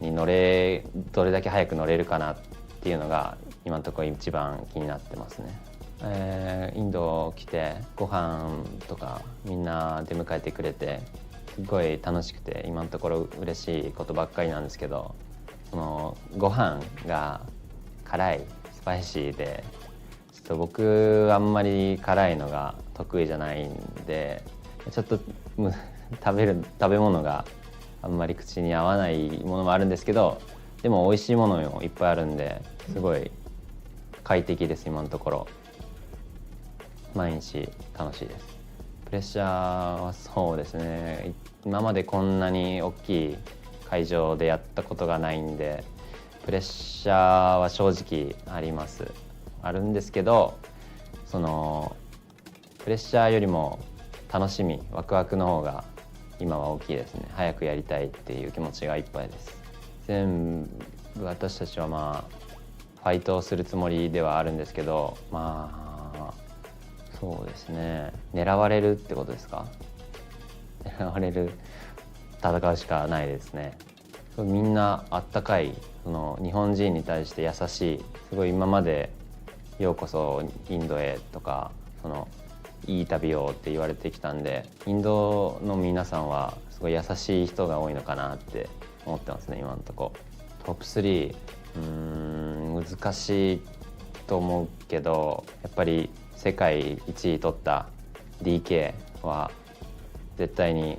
にどれだけ早く乗れるかなっていうのが今のところ一番気になってますね。インド来てご飯とかみんな出迎えてくれてすごい楽しくて、今のところ嬉しいことばっかりなんですけど、そのご飯が辛いスパイシーで、ちょっと僕あんまり辛いのが得意じゃないんで、ちょっと食べ物があんまり口に合わないものもあるんですけど、でも美味しいものもいっぱいあるんで、すごい快適です今のところ。毎日楽しいです。プレッシャーはそうですね、今までこんなに大きい会場でやったことがないんで、プレッシャーは正直あるんですけど、そのプレッシャーよりも楽しみ、ワクワクの方が今は大きいですね。早くやりたいっていう気持ちがいっぱいです。全部私たちはファイトをするつもりではあるんですけど、そうですね、狙われるってことですか。狙われる、戦うしかないですね。みんなあったかい、その日本人に対して優しい、すごい今までようこそインドへとかいい旅をって言われてきたんで、インドの皆さんはすごい優しい人が多いのかなって思ってますね、今のとこ。トップ3、難しいと思うけど、やっぱり世界1位取った DK は絶対に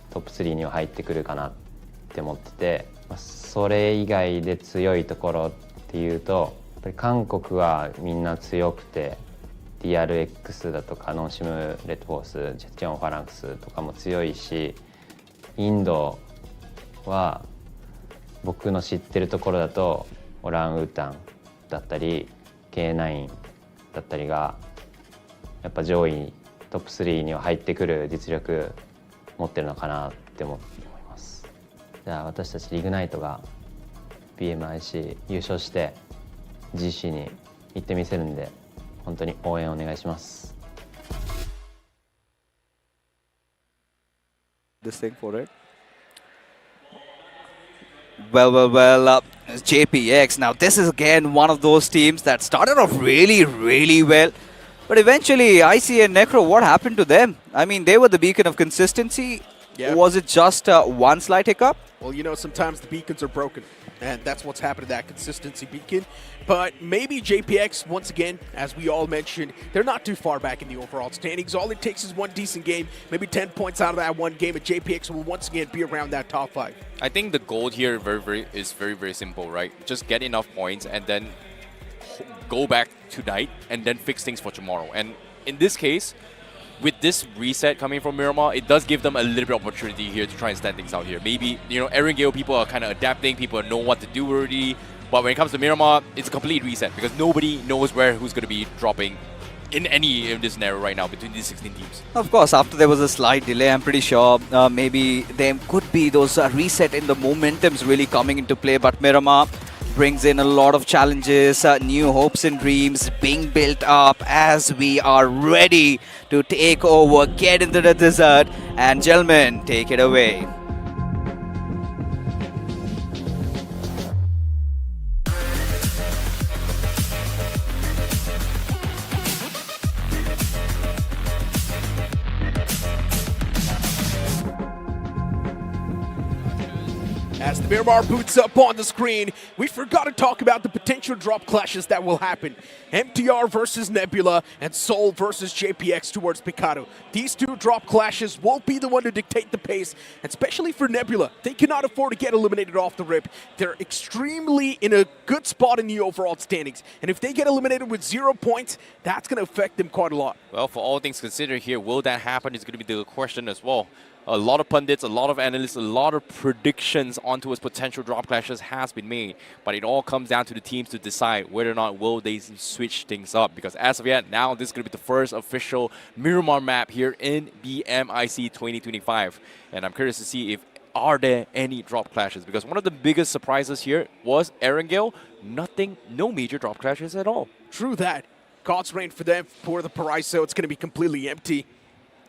トップ3には入ってくるかなって思ってて、それ以外で強いところっていうと、やっぱり韓国はみんな強くて、DRX だとかノンシムレッドフォース、ジェチョンファランクスとかも強いし、インドは僕の知ってるところだとオランウータンだったり K9 だったりがやっぱ上位トップ3には入ってくる実力持ってるのかなって思います。じゃあ私たちリグナイトが BMIC 優勝して GC に行ってみせるんで、本当に応援お願いします。This thing for it. Well, JPX. Now, this is again one of those teams that started off really well. But eventually, IC and Necro, what happened to them? I mean, they were the beacon of consistency. Yeah. Was it just one slight hiccup? Well, you know, sometimes the beacons are broken, and that's what's happened to that consistency beacon. But maybe JPX, once again, as we all mentioned, they're not too far back in the overall standings. All it takes is one decent game, maybe 10 points out of that one game, and JPX will once again be around that top 5. I think the goal here is very simple, right? Just get enough points and then go back tonight and then fix things for tomorrow. And in this case, with this reset coming from Miramar, it does give them a little bit of opportunity here to try and stand things out here. Maybe, you know, Erangel people are kind of adapting, people know what to do already. But when it comes to Miramar, it's a complete reset because nobody knows who's going to be dropping in any of this scenario right now between these 16 teams. Of course, after there was a slight delay, I'm pretty sure maybe there could be those reset in the momentums really coming into play. But Miramar brings in a lot of challenges, new hopes and dreams being built up as we are ready to take over, get into the desert, and gentlemen, take it away. As the Miramar boots up on the screen, we forgot to talk about the potential drop clashes that will happen. MTR versus Nebula and Seoul versus JPX towards Picado. These two drop clashes will be the one to dictate the pace, especially for Nebula. They cannot afford to get eliminated off the rip. They're extremely in a good spot in the overall standings. And if they get eliminated with 0 points, that's going to affect them quite a lot. Well, for all things considered here, will that happen is going to be the question as well. A lot of pundits, a lot of analysts, a lot of predictions onto his potential drop clashes has been made. But it all comes down to the teams to decide whether or not will they switch things up. Because as of yet, now this is going to be the first official Miramar map here in BMIC 2025. And I'm curious to see if are there any drop clashes. Because one of the biggest surprises here was Erangel. No major drop clashes at all. True that. God's Reign for them, for the Paraiso, it's going to be completely empty.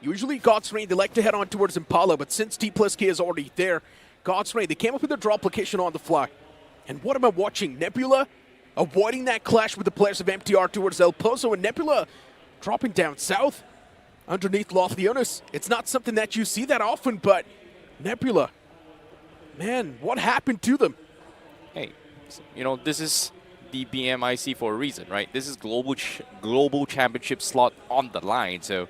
Usually God's Reign, they like to head on towards Impala, but since Dplus KIA is already there, God's Reign, they came up with a drop location on the fly. And what am I watching? Nebula avoiding that clash with the players of MTR towards El Pozo, and Nebula dropping down south underneath Lothlionis. It's not something that you see that often, but Nebula, man, what happened to them? Hey, you know, this is the BMIC for a reason, right? This is global championship slot on the line, so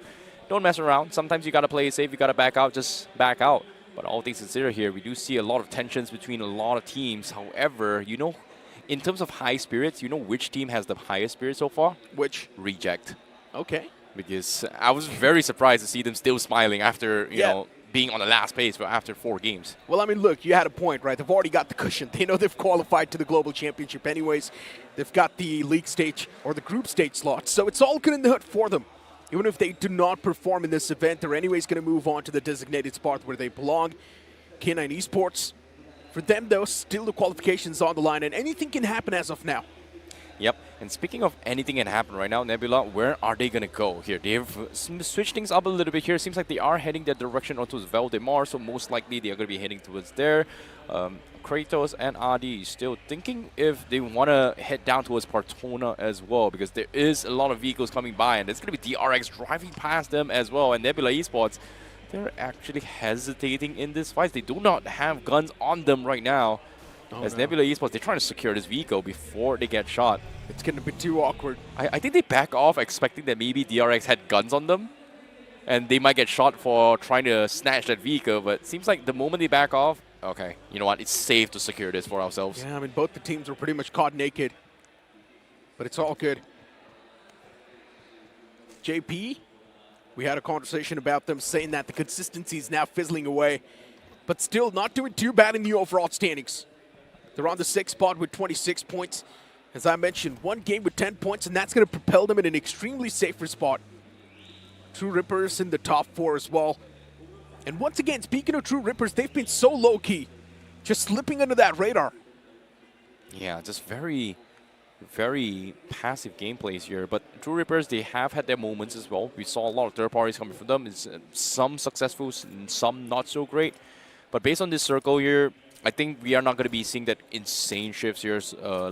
don't mess around. Sometimes you got to play it safe. You got to back out. Just back out. But all things considered here, we do see a lot of tensions between a lot of teams. However, you know, in terms of high spirits, you know which team has the highest spirit so far? Which? Reject. Okay. Because I was very surprised to see them still smiling after, you know, being on the last place after 4 games. Well, I mean, look, you had a point, right? They've already got the cushion. They know they've qualified to the Global Championship anyways. They've got the league stage or the group stage slot. So it's all good in the hood for them. Even if they do not perform in this event, they're anyways going to move on to the designated spot where they belong. K9 Esports. For them, though, still the qualifications on the line, and anything can happen as of now. Yep. And speaking of anything can happen right now, Nebula, where are they going to go here? They've switched things up a little bit here. Seems like they are heading that direction onto Valdemar, so most likely they are going to be heading towards there. Kratos and Adi still thinking if they want to head down towards Partona as well, because there is a lot of vehicles coming by, and there's going to be DRX driving past them as well. And Nebula Esports, they're actually hesitating in this fight. They do not have guns on them right now. Nebula Esports, they're trying to secure this vehicle before they get shot. It's going to be too awkward. I think they back off expecting that maybe DRX had guns on them and they might get shot for trying to snatch that vehicle, but it seems like the moment they back off, okay, you know what, it's safe to secure this for ourselves. Yeah, I mean, both the teams were pretty much caught naked, but it's all good. JP, we had a conversation about them saying that the consistency is now fizzling away, but still not doing too bad in the overall standings. They're on the 6th spot with 26 points. As I mentioned, one game with 10 points, and that's going to propel them in an extremely safer spot. TrueRippers in the top 4 as well. And once again, speaking of TrueRippers, they've been so low-key, just slipping under that radar. Yeah, just very, very passive gameplays here. But TrueRippers, they have had their moments as well. We saw a lot of third parties coming from them. It's, some successful, some not so great. But based on this circle here, I think we are not going to be seeing that insane shifts here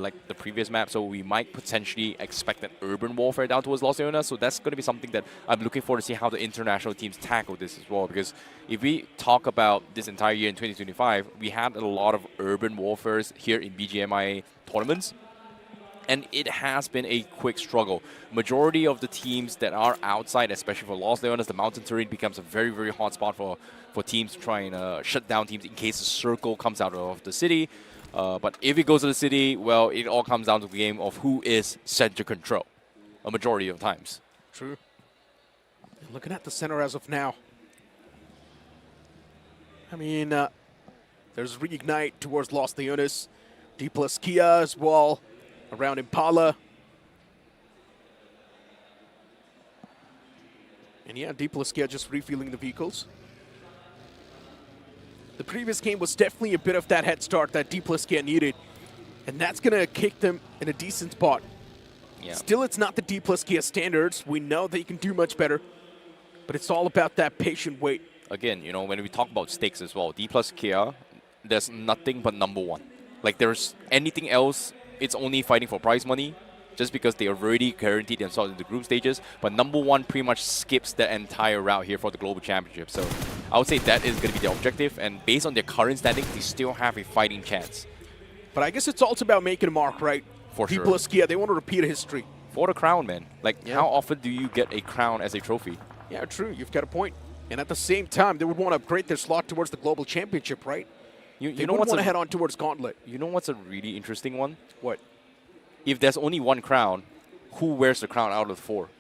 like the previous map, so we might potentially expect an urban warfare down towards Los Leonas, so that's going to be something that I'm looking forward to see how the international teams tackle this as well, because if we talk about this entire year in 2025, we had a lot of urban warfares here in BGMI tournaments, and it has been a quick struggle. Majority of the teams that are outside, especially for Los Leonas, the mountain terrain becomes a very, very hot spot for teams to try and shut down teams in case a circle comes out of the city. But if it goes to the city, well, it all comes down to the game of who is center control, a majority of times. True. Looking at the center as of now, I mean, there's REIGNITE towards Los Leonas, Dplus KIA as well, around Impala. And yeah, Dplus KIA just refueling the vehicles. The previous game was definitely a bit of that head start that Dplus KIA needed, and that's going to kick them in a decent spot. Yeah. Still, it's not the Dplus KIA standards. We know they can do much better, but it's all about that patient wait. Again, you know, when we talk about stakes as well, Dplus KIA, there's nothing but #1. Like, there's anything else, it's only fighting for prize money, just because they already guaranteed themselves in the group stages. But #1 pretty much skips the entire route here for the Global Championship. So I would say that is going to be the objective. And based on their current standing, they still have a fighting chance. But I guess it's also about making a mark, right? For sure. Dplus KIA, they want to repeat history. For the crown, man. Like, how often do you get a crown as a trophy? Yeah, true. You've got a point. And at the same time, they would want to upgrade their slot towards the Global Championship, right? You they know would what's want to head on towards Gauntlet. You know what's a really interesting one? What? If there's only one crown, who wears the crown out of the 4?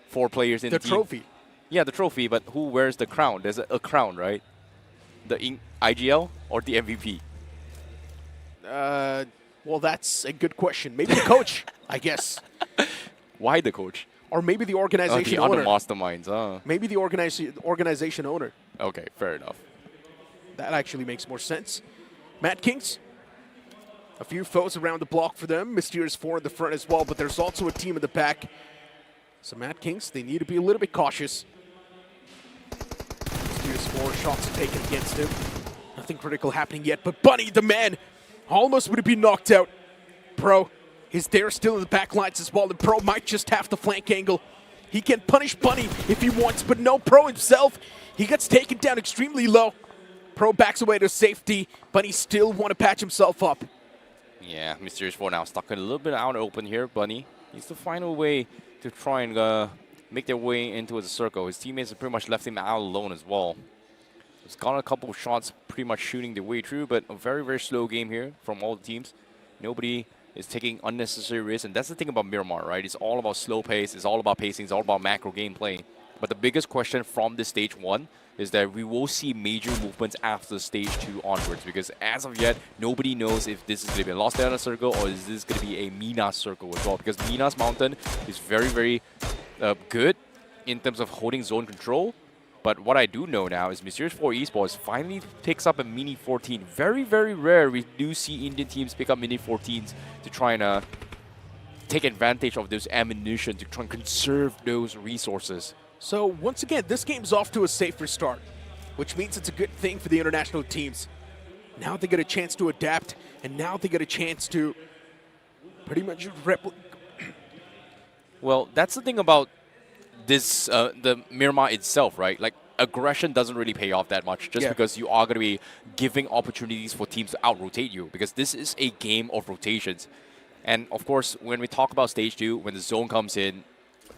4 players in the team. trophy. Yeah, the trophy, but who wears the crown? There's a crown, right? The IGL or the MVP? Well, that's a good question. Maybe the coach, I guess. Why the coach? Or maybe the organization the owner. other masterminds, Maybe the organization owner. Okay, fair enough. That actually makes more sense. Madkings, a few foes around the block for them. Mysterious4 in the front as well, but there's also a team in the back. So Madkings, they need to be a little bit cautious. Mysterious4 shots taken against him. Nothing critical happening yet, but Bunny, the man, almost would have been knocked out. Pro is there still in the back lines as well, and Pro might just have the flank angle. He can punish Bunny if he wants, but no, Pro himself, he gets taken down extremely low. Pro backs away to safety, but he still want to patch himself up. Yeah, Mysterious4 now stuck a little bit out open here. Bunny needs to find a way to try and make their way into the circle. His teammates have pretty much left him out alone as well. He's got a couple of shots pretty much shooting their way through, but a very, very slow game here from all the teams. Nobody is taking unnecessary risks, and that's the thing about Miramar, right? It's all about slow pace, it's all about pacing, it's all about macro gameplay. But the biggest question from this stage 1 is that we will see major movements after stage 2 onwards, because as of yet, nobody knows if this is going to be a Los Leonas circle or is this going to be a Minas circle as well, because Minas Mountain is very, very good in terms of holding zone control. But what I do know now is Mysterious4 Esports finally picks up a Mini 14. Very, very rare we do see Indian teams pick up Mini 14s to try and take advantage of those ammunition to try and conserve those resources. So once again, this game's off to a safer start, which means it's a good thing for the international teams. Now they get a chance to adapt, and now they get a chance to pretty much Well, that's the thing about this, the Miramar itself, right? Like, aggression doesn't really pay off that much just because you are going to be giving opportunities for teams to out-rotate you, because this is a game of rotations. And, of course, when we talk about Stage 2, when the zone comes in,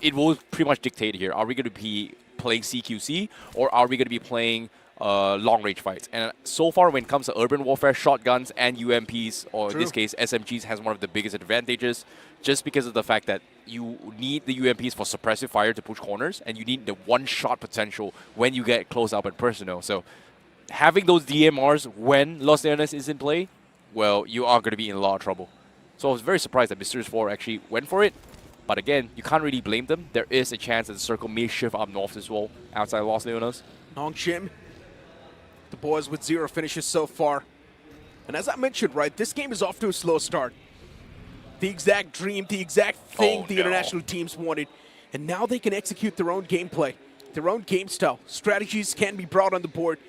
it will pretty much dictate here. Are we going to be playing CQC, or are we going to be playing long-range fights? And so far, when it comes to urban warfare, shotguns and UMPs, or in this case, SMGs, has one of the biggest advantages, just because of the fact that you need the UMPs for suppressive fire to push corners, and you need the one-shot potential when you get close up and personal. So having those DMRs when Los Leones is in play, well, you are going to be in a lot of trouble. So I was very surprised that Mysterious4 actually went for it. But again, you can't really blame them. There is a chance that the circle may shift up north as well, outside Los Leones. Nongshim, the boys with 0 finishes so far. And as I mentioned, right, this game is off to a slow start. The exact dream, the exact thing the international teams wanted. And now they can execute their own gameplay, their own game style. Strategies can be brought on the board.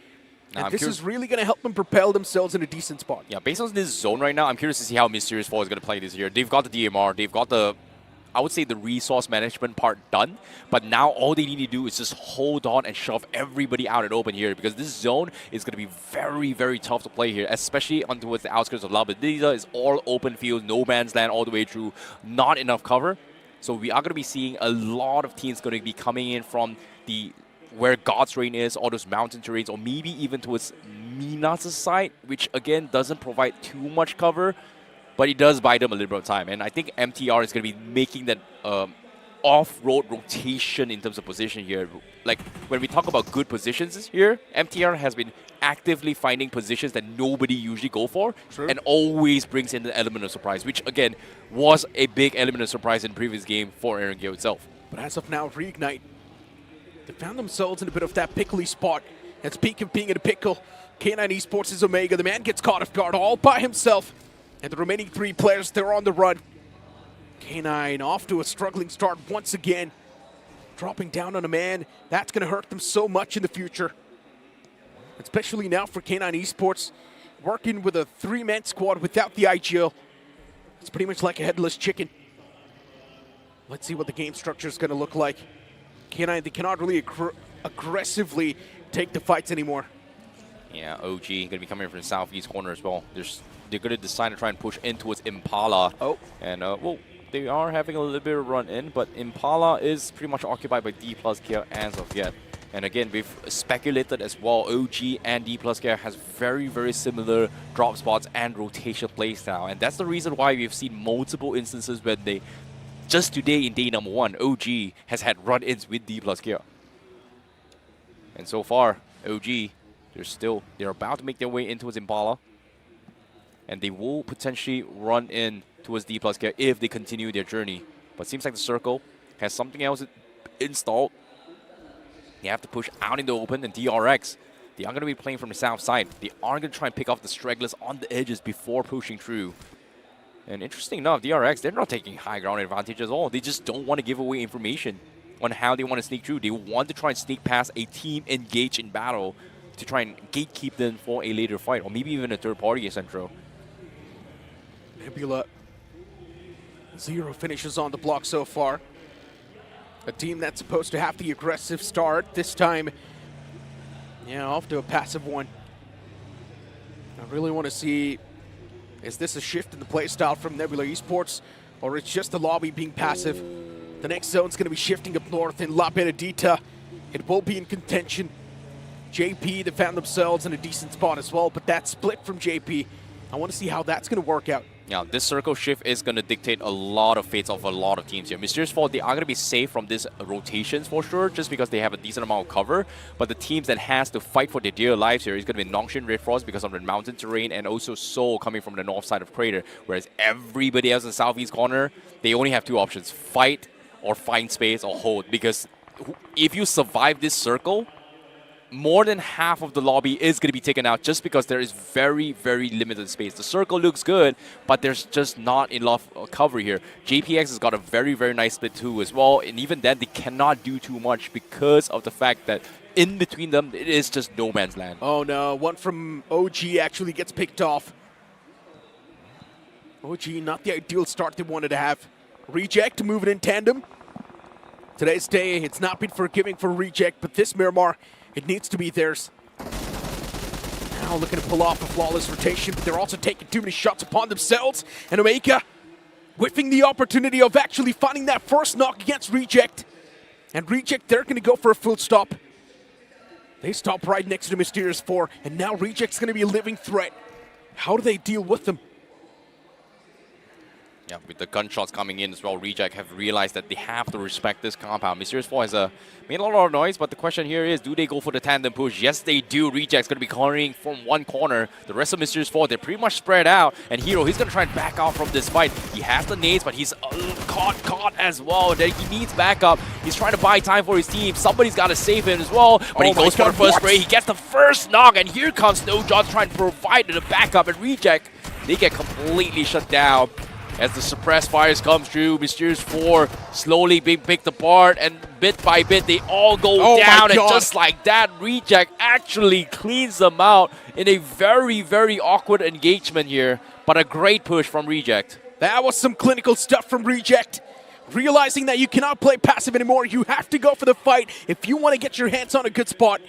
And this is really going to help them propel themselves in a decent spot. Yeah, based on this zone right now, I'm curious to see how Mysterious4 is going to play this year. They've got the DMR, they've got the, I would say, the resource management part done, but now all they need to do is just hold on and shove everybody out and open here, because this zone is going to be very, very tough to play here, especially on towards the outskirts of Labadida. It's all open field, no man's land all the way through, not enough cover. So we are going to be seeing a lot of teams going to be coming in from the where God's Reign is, all those mountain terrains, or maybe even towards Mina's side, which again doesn't provide too much cover, but it does buy them a little bit of time. And I think MTR is going to be making that off-road rotation in terms of position here. Like, when we talk about good positions here, MTR has been actively finding positions that nobody usually go for, and always brings in the element of surprise, which, again, was a big element of surprise in the previous game for Erangel itself. But as of now, REIGNITE, they found themselves in a bit of that pickly spot. And speaking of being in a pickle, K9 Esports is Omega. The man gets caught off guard all by himself. And the remaining 3 players, they're on the run. K9 off to a struggling start once again. Dropping down on a man, that's going to hurt them so much in the future. Especially now for K9 Esports, working with a 3-man squad without the IGL. It's pretty much like a headless chicken. Let's see what the game structure is going to look like. K9, they cannot really aggressively take the fights anymore. Yeah, OG going to be coming from the southeast corner as well. They're going to decide to try and push in towards Impala. And, well, they are having a little bit of run in, but Impala is pretty much occupied by Dplus KIA as of yet. And again, we've speculated as well, OG and Dplus KIA has very, very similar drop spots and rotation playstyle. And that's the reason why we've seen multiple instances when they, just today in day number 1, OG has had run-ins with Dplus KIA. And so far, OG, they're about to make their way into Impala. And they will potentially run in towards Dplus KIA if they continue their journey. But it seems like the circle has something else installed. They have to push out in the open, and DRX, they are going to be playing from the south side. They are going to try and pick off the stragglers on the edges before pushing through. And interesting enough, DRX, they're not taking high ground advantage at all. They just don't want to give away information on how they want to sneak through. They want to try and sneak past a team engaged in battle to try and gatekeep them for a later fight, or maybe even a third party centro. Nebula, 0 finishes on the block so far. A team that's supposed to have the aggressive start. This time, yeah, off to a passive one. I really want to see, is this a shift in the playstyle from Nebula Esports, or it's just the lobby being passive? The next zone's going to be shifting up north in La Benedita. It will be in contention. JP, they found themselves in a decent spot as well, but that split from JP, I want to see how that's going to work out. Yeah, this circle shift is going to dictate a lot of fates of a lot of teams here. Mysterious4, they are going to be safe from these rotations for sure, just because they have a decent amount of cover. But the teams that has to fight for their dear lives here is going to be Nongshim RedForce because of the mountain terrain, and also Seoul coming from the north side of Crore. Whereas everybody else in the southeast corner, they only have 2 options: fight or find space or hold. Because if you survive this circle, more than half of the lobby is going to be taken out just because there is very, very limited space. The circle looks good, but there's just not enough cover here. JPX has got a very, very nice split too as well, and even then they cannot do too much because of the fact that in between them, it is just no man's land. Oh no, one from OG actually gets picked off. OG, not the ideal start they wanted to have. Reject moving in tandem. Today's day, it's not been forgiving for Reject, but this Miramar, it needs to be theirs. Now looking to pull off a flawless rotation, but they're also taking too many shots upon themselves. And Omega whiffing the opportunity of actually finding that first knock against Reject. And Reject, they're going to go for a full stop. They stop right next to Mysterious4, and now Reject's going to be a living threat. How do they deal with them? Yeah, with the gunshots coming in as well, Reject have realized that they have to respect this compound. Mysterious4 has made a lot of noise, but the question here is, do they go for the tandem push? Yes, they do. Reject's going to be cornering from one corner. The rest of Mysterious4, they're pretty much spread out. And Hero, he's going to try and back out from this fight. He has the nades, but he's caught as well. Then he needs backup. He's trying to buy time for his team. Somebody's got to save him as well. But he goes for the first spray. He gets the first knock, and here comes Snowjaws trying to provide the backup. And Reject, they get completely shut down. As the suppressed fires come through, Mysterious4 slowly being picked apart, and bit by bit they all go down, and just like that, Reject actually cleans them out in a very, very awkward engagement here, but a great push from Reject. That was some clinical stuff from Reject. Realizing that you cannot play passive anymore, you have to go for the fight if you want to get your hands on a good spot.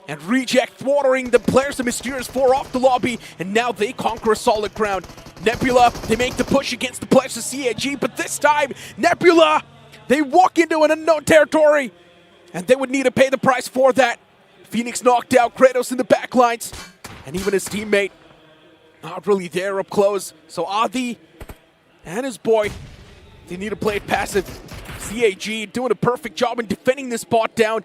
And Reject thwarting the players of Mysterious4 off the lobby, and now they conquer a solid ground. Nebula, they make the push against the players of CAG, but this time, Nebula, they walk into an unknown territory, and they would need to pay the price for that. Phoenix knocked out Kratos in the backlines, and even his teammate not really there up close. So Adi and his boy, they need to play it passive. CAG doing a perfect job in defending this spot down,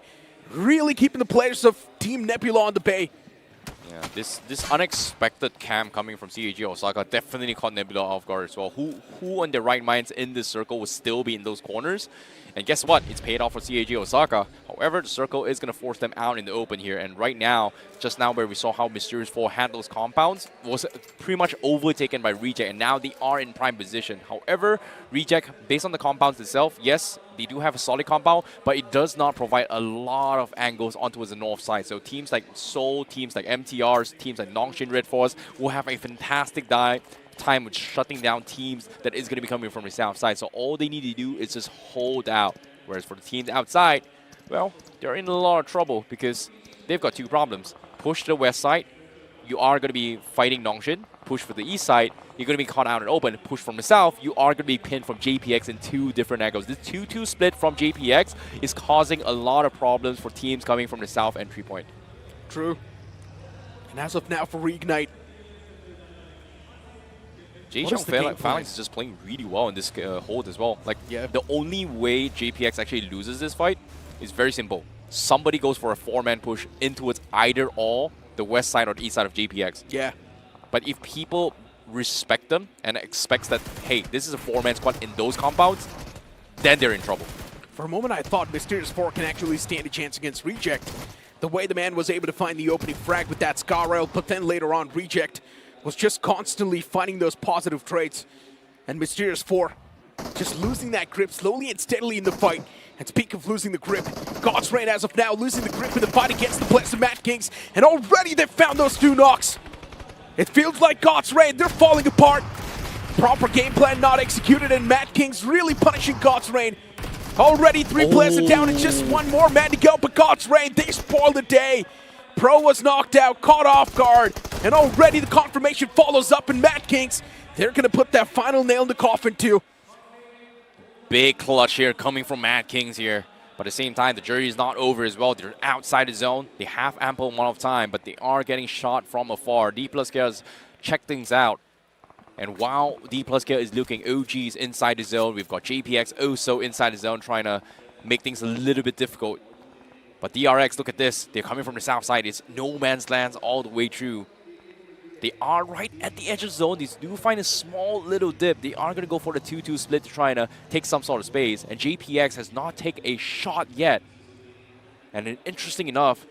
really keeping the players of Team Nebula on the bay. Yeah, this unexpected cam coming from CAG OSAKA definitely caught Nebula off guard as well. Who on their right minds in this circle will still be in those corners? And guess what? It's paid off for CAG OSAKA. However, the circle is going to force them out in the open here. And right now, just now where we saw how Mysterious4 handles compounds, was pretty much overtaken by Reject. And now they are in prime position. However, Reject, based on the compounds itself, yes, they do have a solid compound, but it does not provide a lot of angles onto the north side. So teams like Seoul, teams like MTRs, teams like Nongshim RedForce will have a fantastic time with shutting down teams that is going to be coming from the south side. So all they need to do is just hold out. Whereas for the teams outside, well, they're in a lot of trouble because they've got two problems. Push to the west side, you are going to be fighting Nongshim. Push for the east side, you're going to be caught out and open. Push from the south, you are going to be pinned from JPX in two different angles. This 2-2 split from JPX is causing a lot of problems for teams coming from the south entry point. True. And as of now for REIGNITE, Jecheon PhalanX is just playing really well in this hold as well. Like, the only way JPX actually loses this fight is very simple. Somebody goes for a 4-man push into its either all the west side or the east side of JPX. Yeah. But if people respect them and expects that, hey, this is a 4-man squad in those compounds, then they're in trouble. For a moment, I thought Mysterious4 can actually stand a chance against Reject. The way the man was able to find the opening frag with that Scar Rail, but then later on, Reject was just constantly finding those positive traits. And Mysterious4 just losing that grip slowly and steadily in the fight. And speak of losing the grip, God's Reign as of now losing the grip in the fight against the players of Madkings. And already they've found those 2 knocks. It feels like God's Reign, they're falling apart. Proper game plan not executed, and Madkings really punishing God's Reign. Already 3 players are down and just 1 more man to go, but God's Reign, they spoiled the day. Pro was knocked out, caught off guard, and already the confirmation follows up, and Madkings, they're going to put that final nail in the coffin too. Big clutch here coming from Madkings here. But at the same time, the jury is not over as well. They're outside the zone. They have ample amount of time, but they are getting shot from afar. Dplus KIA has checked things out. And while Dplus KIA is looking, OG's inside the zone. We've got JPX also inside the zone trying to make things a little bit difficult. But DRX, look at this. They're coming from the south side. It's no man's lands all the way through. They are right at the edge of the zone. They do find a small little dip. They are going to go for the 2-2 split to try to take some sort of space. And JPX has not taken a shot yet. And interesting enough,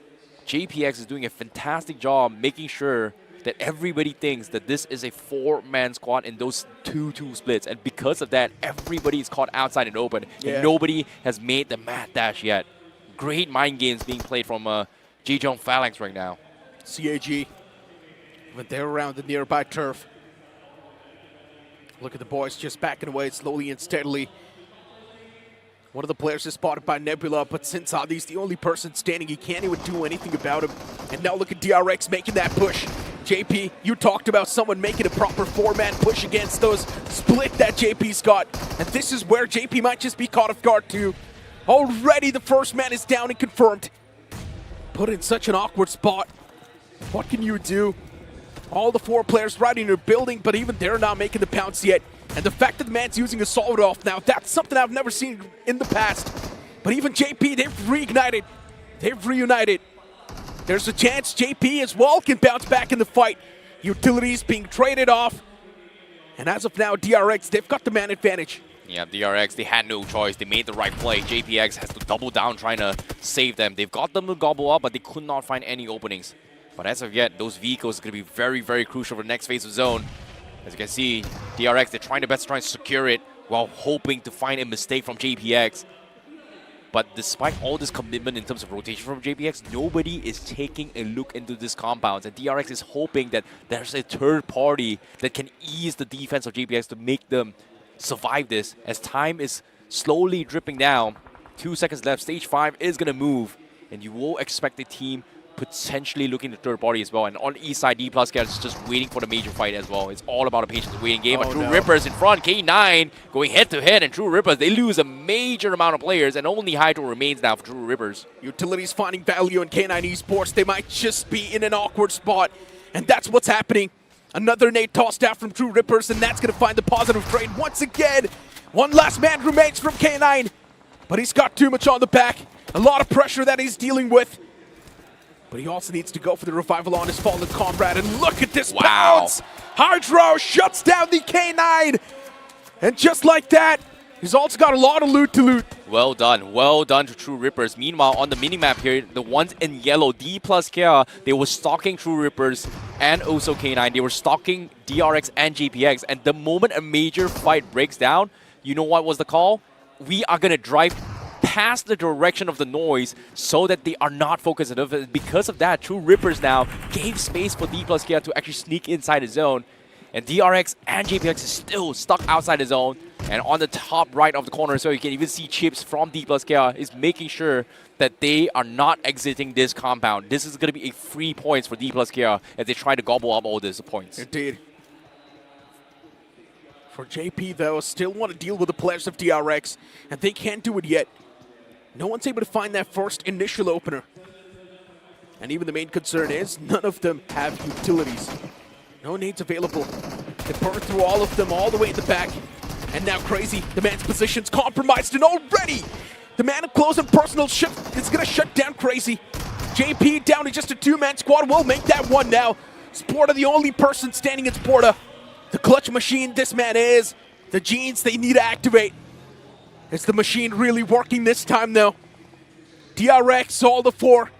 JPX is doing a fantastic job making sure that everybody thinks that this is a 4-man squad in those 2-2 splits. And because of that, everybody is caught outside and open. Yeah. And nobody has made the mad dash yet. Great mind games being played from Jecheon PhalanX right now. CAG, when they're around the nearby turf. Look at the boys just backing away slowly and steadily. One of the players is spotted by Nebula, but since Adi's the only person standing, he can't even do anything about him. And now look at DRX making that push. JP, you talked about someone making a proper 4-man push against those split that JP's got. And this is where JP might just be caught off guard too. Already the first man is down and confirmed. Put in such an awkward spot. What can you do? All the 4 players right in your building, but even they're not making the pounce yet. And the fact that the man's using a solid off now, that's something I've never seen in the past. But even JP, they've reignited. They've reunited. There's a chance JP as well can bounce back in the fight. Utilities being traded off. And as of now, DRX, they've got the man advantage. Yeah, DRX, they had no choice. They made the right play. JPX has to double down trying to save them. They've got them to gobble up, but they could not find any openings. But as of yet, those vehicles are going to be very, very crucial for the next phase of zone. As you can see, DRX, they're trying their best to try and secure it while hoping to find a mistake from JPX. But despite all this commitment in terms of rotation from JPX, nobody is taking a look into this compound. And DRX is hoping that there's a third party that can ease the defense of JPX to make them survive this. As time is slowly dripping down, 2 seconds left, stage 5 is going to move. And you will expect the team potentially looking at third party as well. And on the east side, Dplus KIA is just waiting for the major fight as well. It's all about a patience and waiting game. But TrueRippers in front, K9 going head-to-head, and TrueRippers, they lose a major amount of players, and only Hydro remains now for TrueRippers. Utilities finding value in K9 Esports. They might just be in an awkward spot, and that's what's happening. Another nade tossed out from TrueRippers, and that's going to find the positive trade once again. One last man remains from K9, but he's got too much on the back. A lot of pressure that he's dealing with. But he also needs to go for the revival on his fallen comrade. And look at this bounce! Hydro shuts down the K9! And just like that, he's also got a lot of loot to loot. Well done to TrueRippers. Meanwhile, on the minimap here, the ones in yellow, Dplus KIA, they were stalking TrueRippers and also K9. They were stalking DRX and JPX. And the moment a major fight breaks down, you know what was the call? We are going to drive past the direction of the noise so that they are not focused enough. Because of that, TrueRippers now gave space for Dplus KIA to actually sneak inside the zone. And DRX and JPX is still stuck outside the zone. And on the top right of the corner, so you can even see chips from Dplus KIA is making sure that they are not exiting this compound. This is going to be a free points for Dplus KIA as they try to gobble up all these points. Indeed. For JP, though, still want to deal with the players of DRX, and they can't do it yet. No one's able to find that first initial opener. And even the main concern is none of them have utilities. No nades available. They burn through all of them all the way in the back. And now Crazy, the man's position's compromised, and already the man up close and personal is going to shut down Crazy. JP down to just a 2-man squad will make that one now. Sporta the only person standing in Sporta. The clutch machine this man is. The genes they need to activate. Is the machine really working this time, though? DRX, all the 4,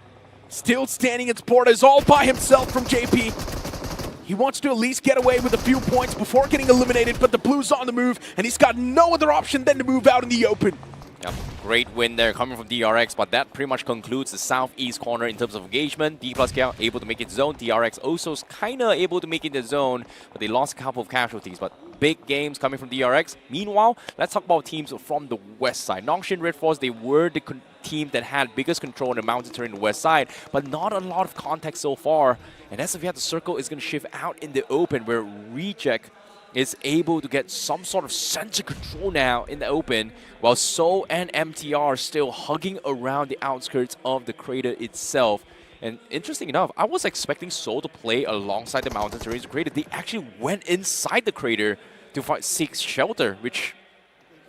still standing in Sporta, is all by himself from JP. He wants to at least get away with a few points before getting eliminated, but the Blue's on the move, and he's got no other option than to move out in the open. Yep, great win there coming from DRX, but that pretty much concludes the southeast corner in terms of engagement. Dplus KIA able to make it zone. DRX also kind of able to make it the zone, but they lost a couple of casualties. But big games coming from DRX. Meanwhile, let's talk about teams from the west side. Nongshim RedForce, they were the team that had biggest control in the mountain terrain in the west side, but not a lot of contact so far. And as of yet, the circle is going to shift out in the open, where Reject is able to get some sort of sense of control now in the open, while Soul and MTR are still hugging around the outskirts of the crater itself. And interesting enough, I was expecting Soul to play alongside the mountain terrain crater. They actually went inside the crater to seek shelter, which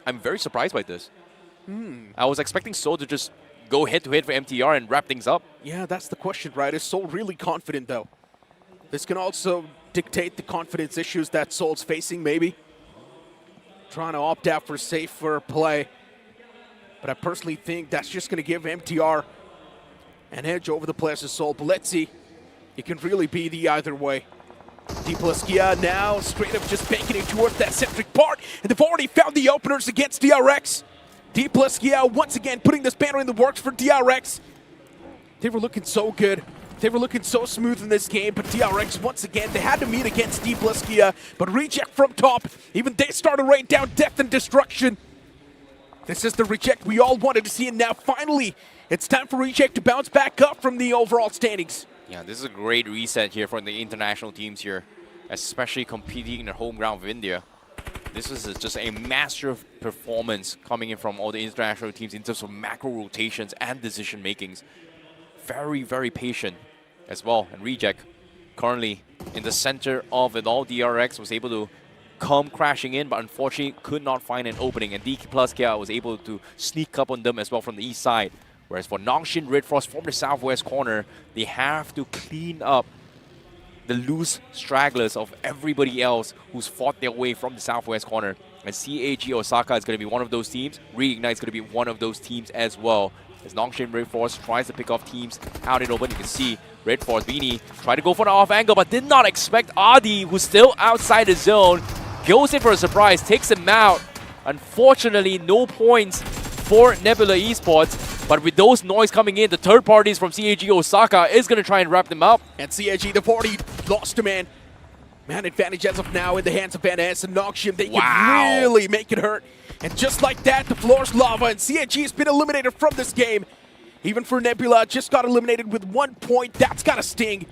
I'm very surprised by this. I was expecting Soul to just go head-to-head for MTR and wrap things up. Yeah, that's the question, right? Is Soul really confident, though? This can also dictate the confidence issues that Soul's facing, maybe. Trying to opt out for safer play. But I personally think that's just going to give MTR an edge over the players of Seoul. But let's see, it can really be the either way. Dplus KIA now straight up just banking it towards that centric part, and they've already found the openers against DRX. Dplus KIA once again putting this banner in the works for DRX. They were looking so good. They were looking so smooth in this game, but DRX, once again, they had to meet against Dplus KIA, but Reject from top, even they started raining down death and destruction. This is the Reject we all wanted to see, and now finally, it's time for Reject to bounce back up from the overall standings. Yeah, this is a great reset here for the international teams here, especially competing in the home ground of India. This is just a massive performance coming in from all the international teams in terms of macro rotations and decision makings. Very, very patient as well. And Reject, currently in the center of it all, DRX was able to come crashing in, but unfortunately could not find an opening. And Dplus KIA was able to sneak up on them as well from the east side. Whereas for Nongshim RedForce from the southwest corner, they have to clean up the loose stragglers of everybody else who's fought their way from the southwest corner. And CAG Osaka is going to be one of those teams. REIGNITE is going to be one of those teams as well. As Nongshim RedForce tries to pick off teams out in open, you can see RedForce Beanie try to go for the off angle, but did not expect Adi, who's still outside the zone, goes in for a surprise, takes him out. Unfortunately, no points for Nebula Esports. But with those noise coming in, the third parties from CAG Osaka is going to try and wrap them up. And CAG, they've already lost a man. Man advantage as of now in the hands of Van S and Nongshim. They can really make it hurt. And just like that, the floor's lava, and CAG has been eliminated from this game. Even for Nebula, just got eliminated with 1 point. That's got to sting.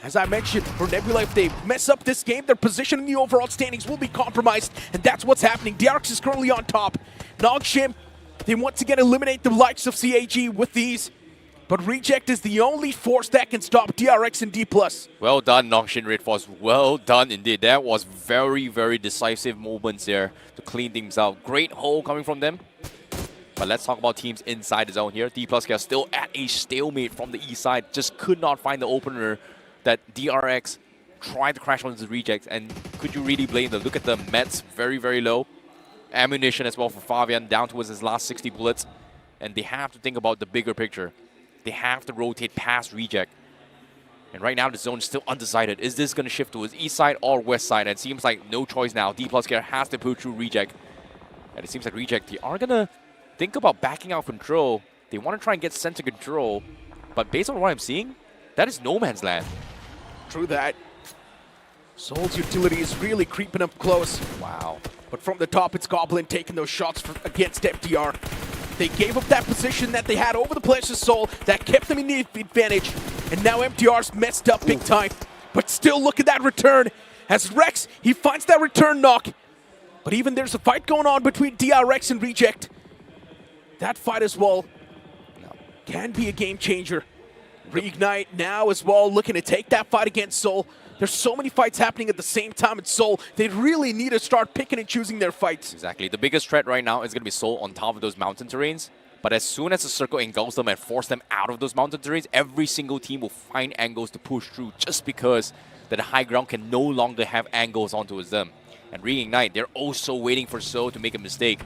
As I mentioned, for Nebula, if they mess up this game, their position in the overall standings will be compromised. And that's what's happening. DRX is currently on top. Nongshim, they once again eliminate the likes of CAG with these. But Reject is the only force that can stop DRX and Dplus. Well done, Nongshim RedForce. Well done indeed. That was very, very decisive moments there to clean things out. Great hole coming from them. But let's talk about teams inside the zone here. Dplus KIA still at a stalemate from the east side. Just could not find the opener that DRX tried to crash onto the Reject. And could you really blame them? Look at the Mets, very, very low. Ammunition as well for Fabian, down towards his last 60 bullets. And they have to think about the bigger picture. They have to rotate past Reject. And right now the zone is still undecided. Is this going to shift towards east side or west side? And it seems like no choice now. Dplus KIA has to pull through Reject. And it seems like Reject, they are going to think about backing out control. They want to try and get center control. But based on what I'm seeing, that is no man's land. True that. Seoul's utility is really creeping up close. Wow. But from the top, it's Goblin taking those shots against FDR. They gave up that position that they had over the players of Seoul that kept them in the advantage. And now MTR's messed up big time. But still look at that return. As Rex, he finds that return knock. But even there's a fight going on between DRX and Reject. That fight as well can be a game changer. Reignite now as well looking to take that fight against Seoul. There's so many fights happening at the same time in Seoul. They really need to start picking and choosing their fights. Exactly. The biggest threat right now is going to be Seoul on top of those mountain terrains. But as soon as the circle engulfs them and force them out of those mountain terrains, every single team will find angles to push through just because that the high ground can no longer have angles onto them. And Reignite, they're also waiting for Seoul to make a mistake.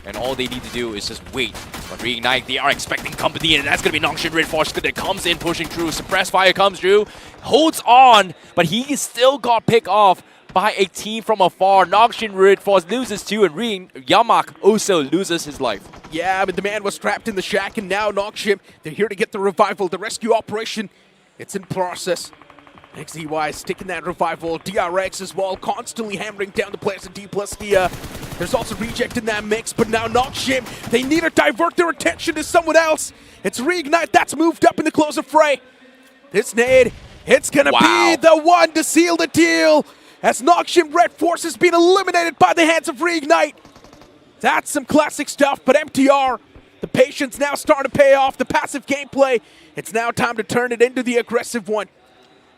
And all they need to do is just wait. But Reignite, they are expecting company, and that's going to be Nongshim RedForce that comes in, pushing through. Suppress fire comes through, holds on, but he still got picked off by a team from afar. Nongshim RedForce loses two, and Yamak also loses his life. Yeah, but the man was trapped in the shack, and now Nongshim, they're here to get the revival. The rescue operation, it's in process. XZY sticking that revival. DRX as well, constantly hammering down the players of Dplus KIA. There's also Reject in that mix, but now Nongshim, they need to divert their attention to someone else. It's Reignite that's moved up in the closer fray. This nade, it's gonna be the one to seal the deal. As Nongshim RedForce has been eliminated by the hands of Reignite. That's some classic stuff, but MTR, the patience now starting to pay off. The passive gameplay, it's now time to turn it into the aggressive one.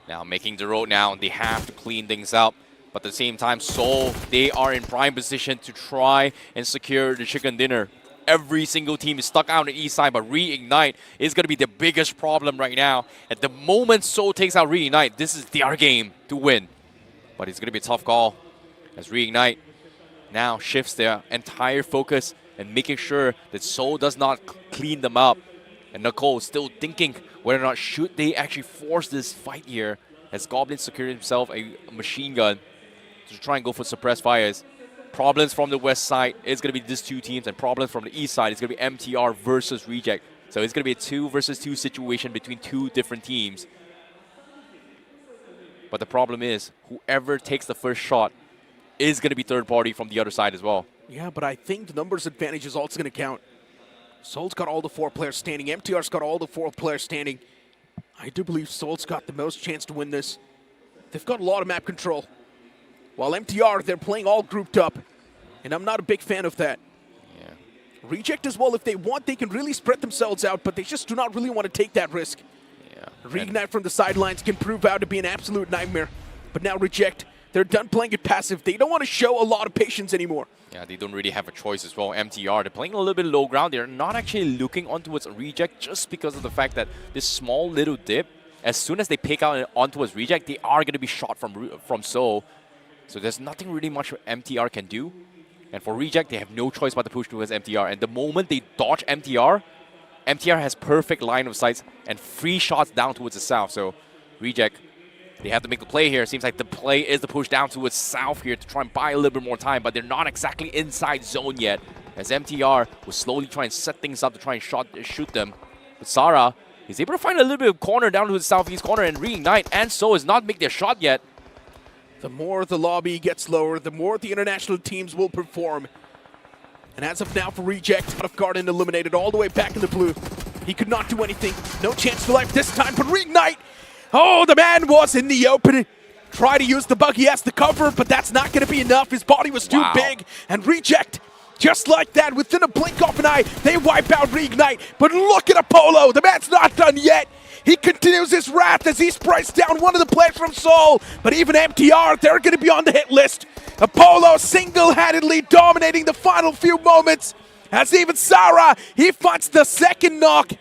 Now making the road now, they have to clean things up. But at the same time, Seoul, they are in prime position to try and secure the chicken dinner. Every single team is stuck out on the east side, but Reignite is going to be the biggest problem right now. At the moment Seoul takes out Reignite, this is their game to win. But it's going to be a tough call as Reignite now shifts their entire focus and making sure that Seoul does not clean them up. And Nicole still thinking whether or not should they actually force this fight here, as Goblin secured himself a machine gun to try and go for suppressed fires. Problems from the west side is going to be these two teams, and problems from the east side is going to be MTR versus Reject. So it's going to be a 2 versus 2 situation between two different teams. But the problem is, whoever takes the first shot is going to be third party from the other side as well. Yeah, but I think the numbers advantage is also going to count. Seoul's got all the 4 players standing. MTR's got all the 4 players standing. I do believe Seoul's got the most chance to win this. They've got a lot of map control. While MTR, they're playing all grouped up. And I'm not a big fan of that. Yeah. Reject as well, if they want, they can really spread themselves out, but they just do not really want to take that risk. Yeah. Reignite from the sidelines can prove out to be an absolute nightmare. But now Reject, they're done playing it passive. They don't want to show a lot of patience anymore. Yeah, they don't really have a choice as well. MTR, they're playing a little bit low ground. They're not actually looking on towards Reject just because of the fact that this small little dip, as soon as they pick out on towards Reject, they are going to be shot from Seoul. So there's nothing really much MTR can do. And for Reject, they have no choice but to push towards MTR. And the moment they dodge MTR, MTR has perfect line of sights and free shots down towards the south. So Reject, they have to make the play here. Seems like the play is to push down towards south here to try and buy a little bit more time, but they're not exactly inside zone yet, as MTR will slowly try and set things up to try and shoot them. But Sarah is able to find a little bit of corner down to the southeast corner, and Reignite and So is not make their shot yet. The more the lobby gets lower, the more the international teams will perform. And as of now for Reject, out of guard and eliminated all the way back in the blue. He could not do anything. No chance for life this time, but Reignite! Oh, the man was in the open. Try to use the buggy as the cover, but that's not going to be enough. His body was too big. And Reject, just like that, within a blink of an eye, they wipe out Reignite. But look at Apollo. The man's not done yet. He continues his wrath as he sprays down one of the players from Seoul. But even MTR, they're going to be on the hit list. Apollo single-handedly dominating the final few moments. As even Sarah, he finds the second knock.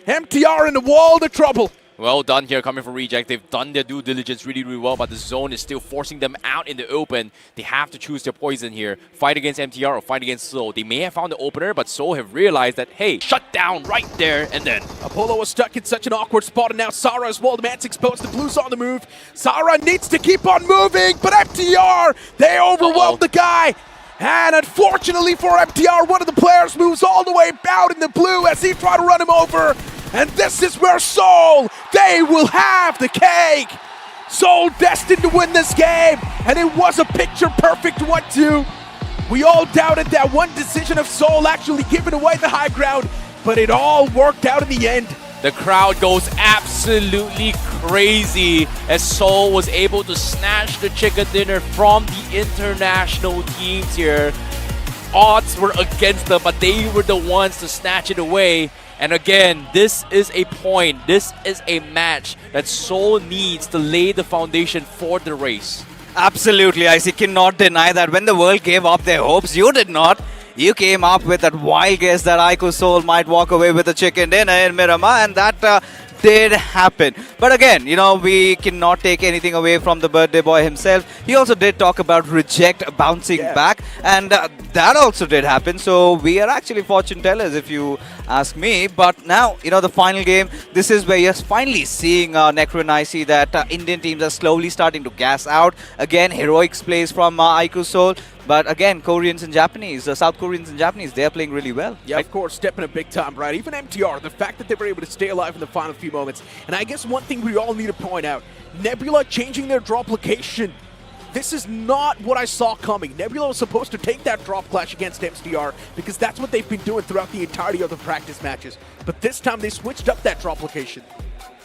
MTR in the world of trouble. Well done here coming from Reject. They've done their due diligence really, really well, but the zone is still forcing them out in the open. They have to choose their poison here. Fight against MTR or fight against Seoul. They may have found the opener, but Seoul have realized that, hey, shut down right there and then. Apollo was stuck in such an awkward spot, and now Sarah as well. The man's exposed. The blue's on the move. Sarah needs to keep on moving, but MTR, they overwhelmed the guy. And unfortunately for MTR, one of the players moves all the way out in the blue as he tried to run him over. And this is where Seoul, they will have the cake. Seoul destined to win this game, and it was a picture-perfect 1-2. We all doubted that one decision of Seoul actually giving away the high ground, but it all worked out in the end. The crowd goes absolutely crazy as Seoul was able to snatch the chicken dinner from the international teams here. Odds were against them, but they were the ones to snatch it away. And again, this is a point, this is a match that Seoul needs to lay the foundation for the race. Absolutely, I cannot deny that. When the world gave up their hopes, you did not. You came up with that wild guess that iQOO Seoul might walk away with a chicken dinner in Miramar, and that did happen. But again, you know, we cannot take anything away from the birthday boy himself. He also did talk about Reject bouncing back, and that also did happen. So we are actually fortune tellers, if you ask me. But now, you know, the final game, this is where you're finally seeing Necro and IC that Indian teams are slowly starting to gas out. Again, heroics plays from iQOO Seoul. But again, Koreans and Japanese, South Koreans and Japanese, they're playing really well. Yeah, of course, stepping a big time, right? Even MTR, the fact that they were able to stay alive in the final few moments. And I guess one thing we all need to point out, Nebula changing their drop location. This is not what I saw coming. Nebula was supposed to take that drop clash against MTR because that's what they've been doing throughout the entirety of the practice matches. But this time they switched up that drop location.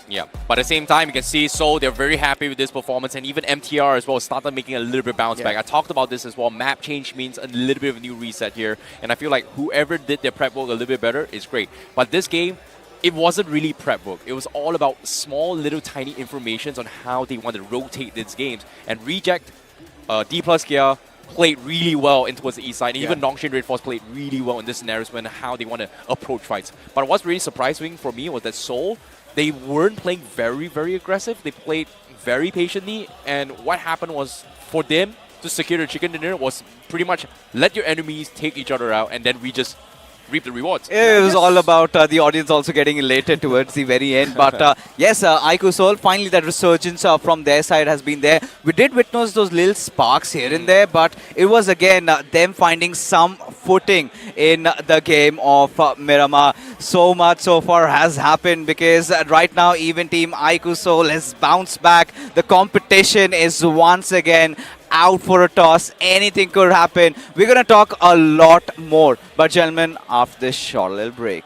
Yeah, but at the same time, you can see Seoul, they're very happy with this performance, and even MTR as well started making a little bit bounce back. I talked about this as well. Map change means a little bit of a new reset here, and I feel like whoever did their prep work a little bit better is great. But this game, it wasn't really prep work. It was all about small, little, tiny informations on how they want to rotate these games. And Reject, Dplus KIA played really well in towards the east side. And even Nongshim RedForce played really well in this scenario when how they want to approach fights. But what's really surprising for me was that Seoul, they weren't playing very, very aggressive. They played very patiently, and what happened was for them to secure the chicken dinner was pretty much let your enemies take each other out, and then we just reap the rewards. It was all about the audience also getting elated towards the very end. But yes, iQOO Seoul, finally that resurgence from their side has been there. We did witness those little sparks here and there, but it was again them finding some footing in the game of Miramar. So much so far has happened because right now even team iQOO Seoul has bounced back. The competition is once again out for a toss. Anything could happen. We're going to talk a lot more. But gentlemen, after this short little break.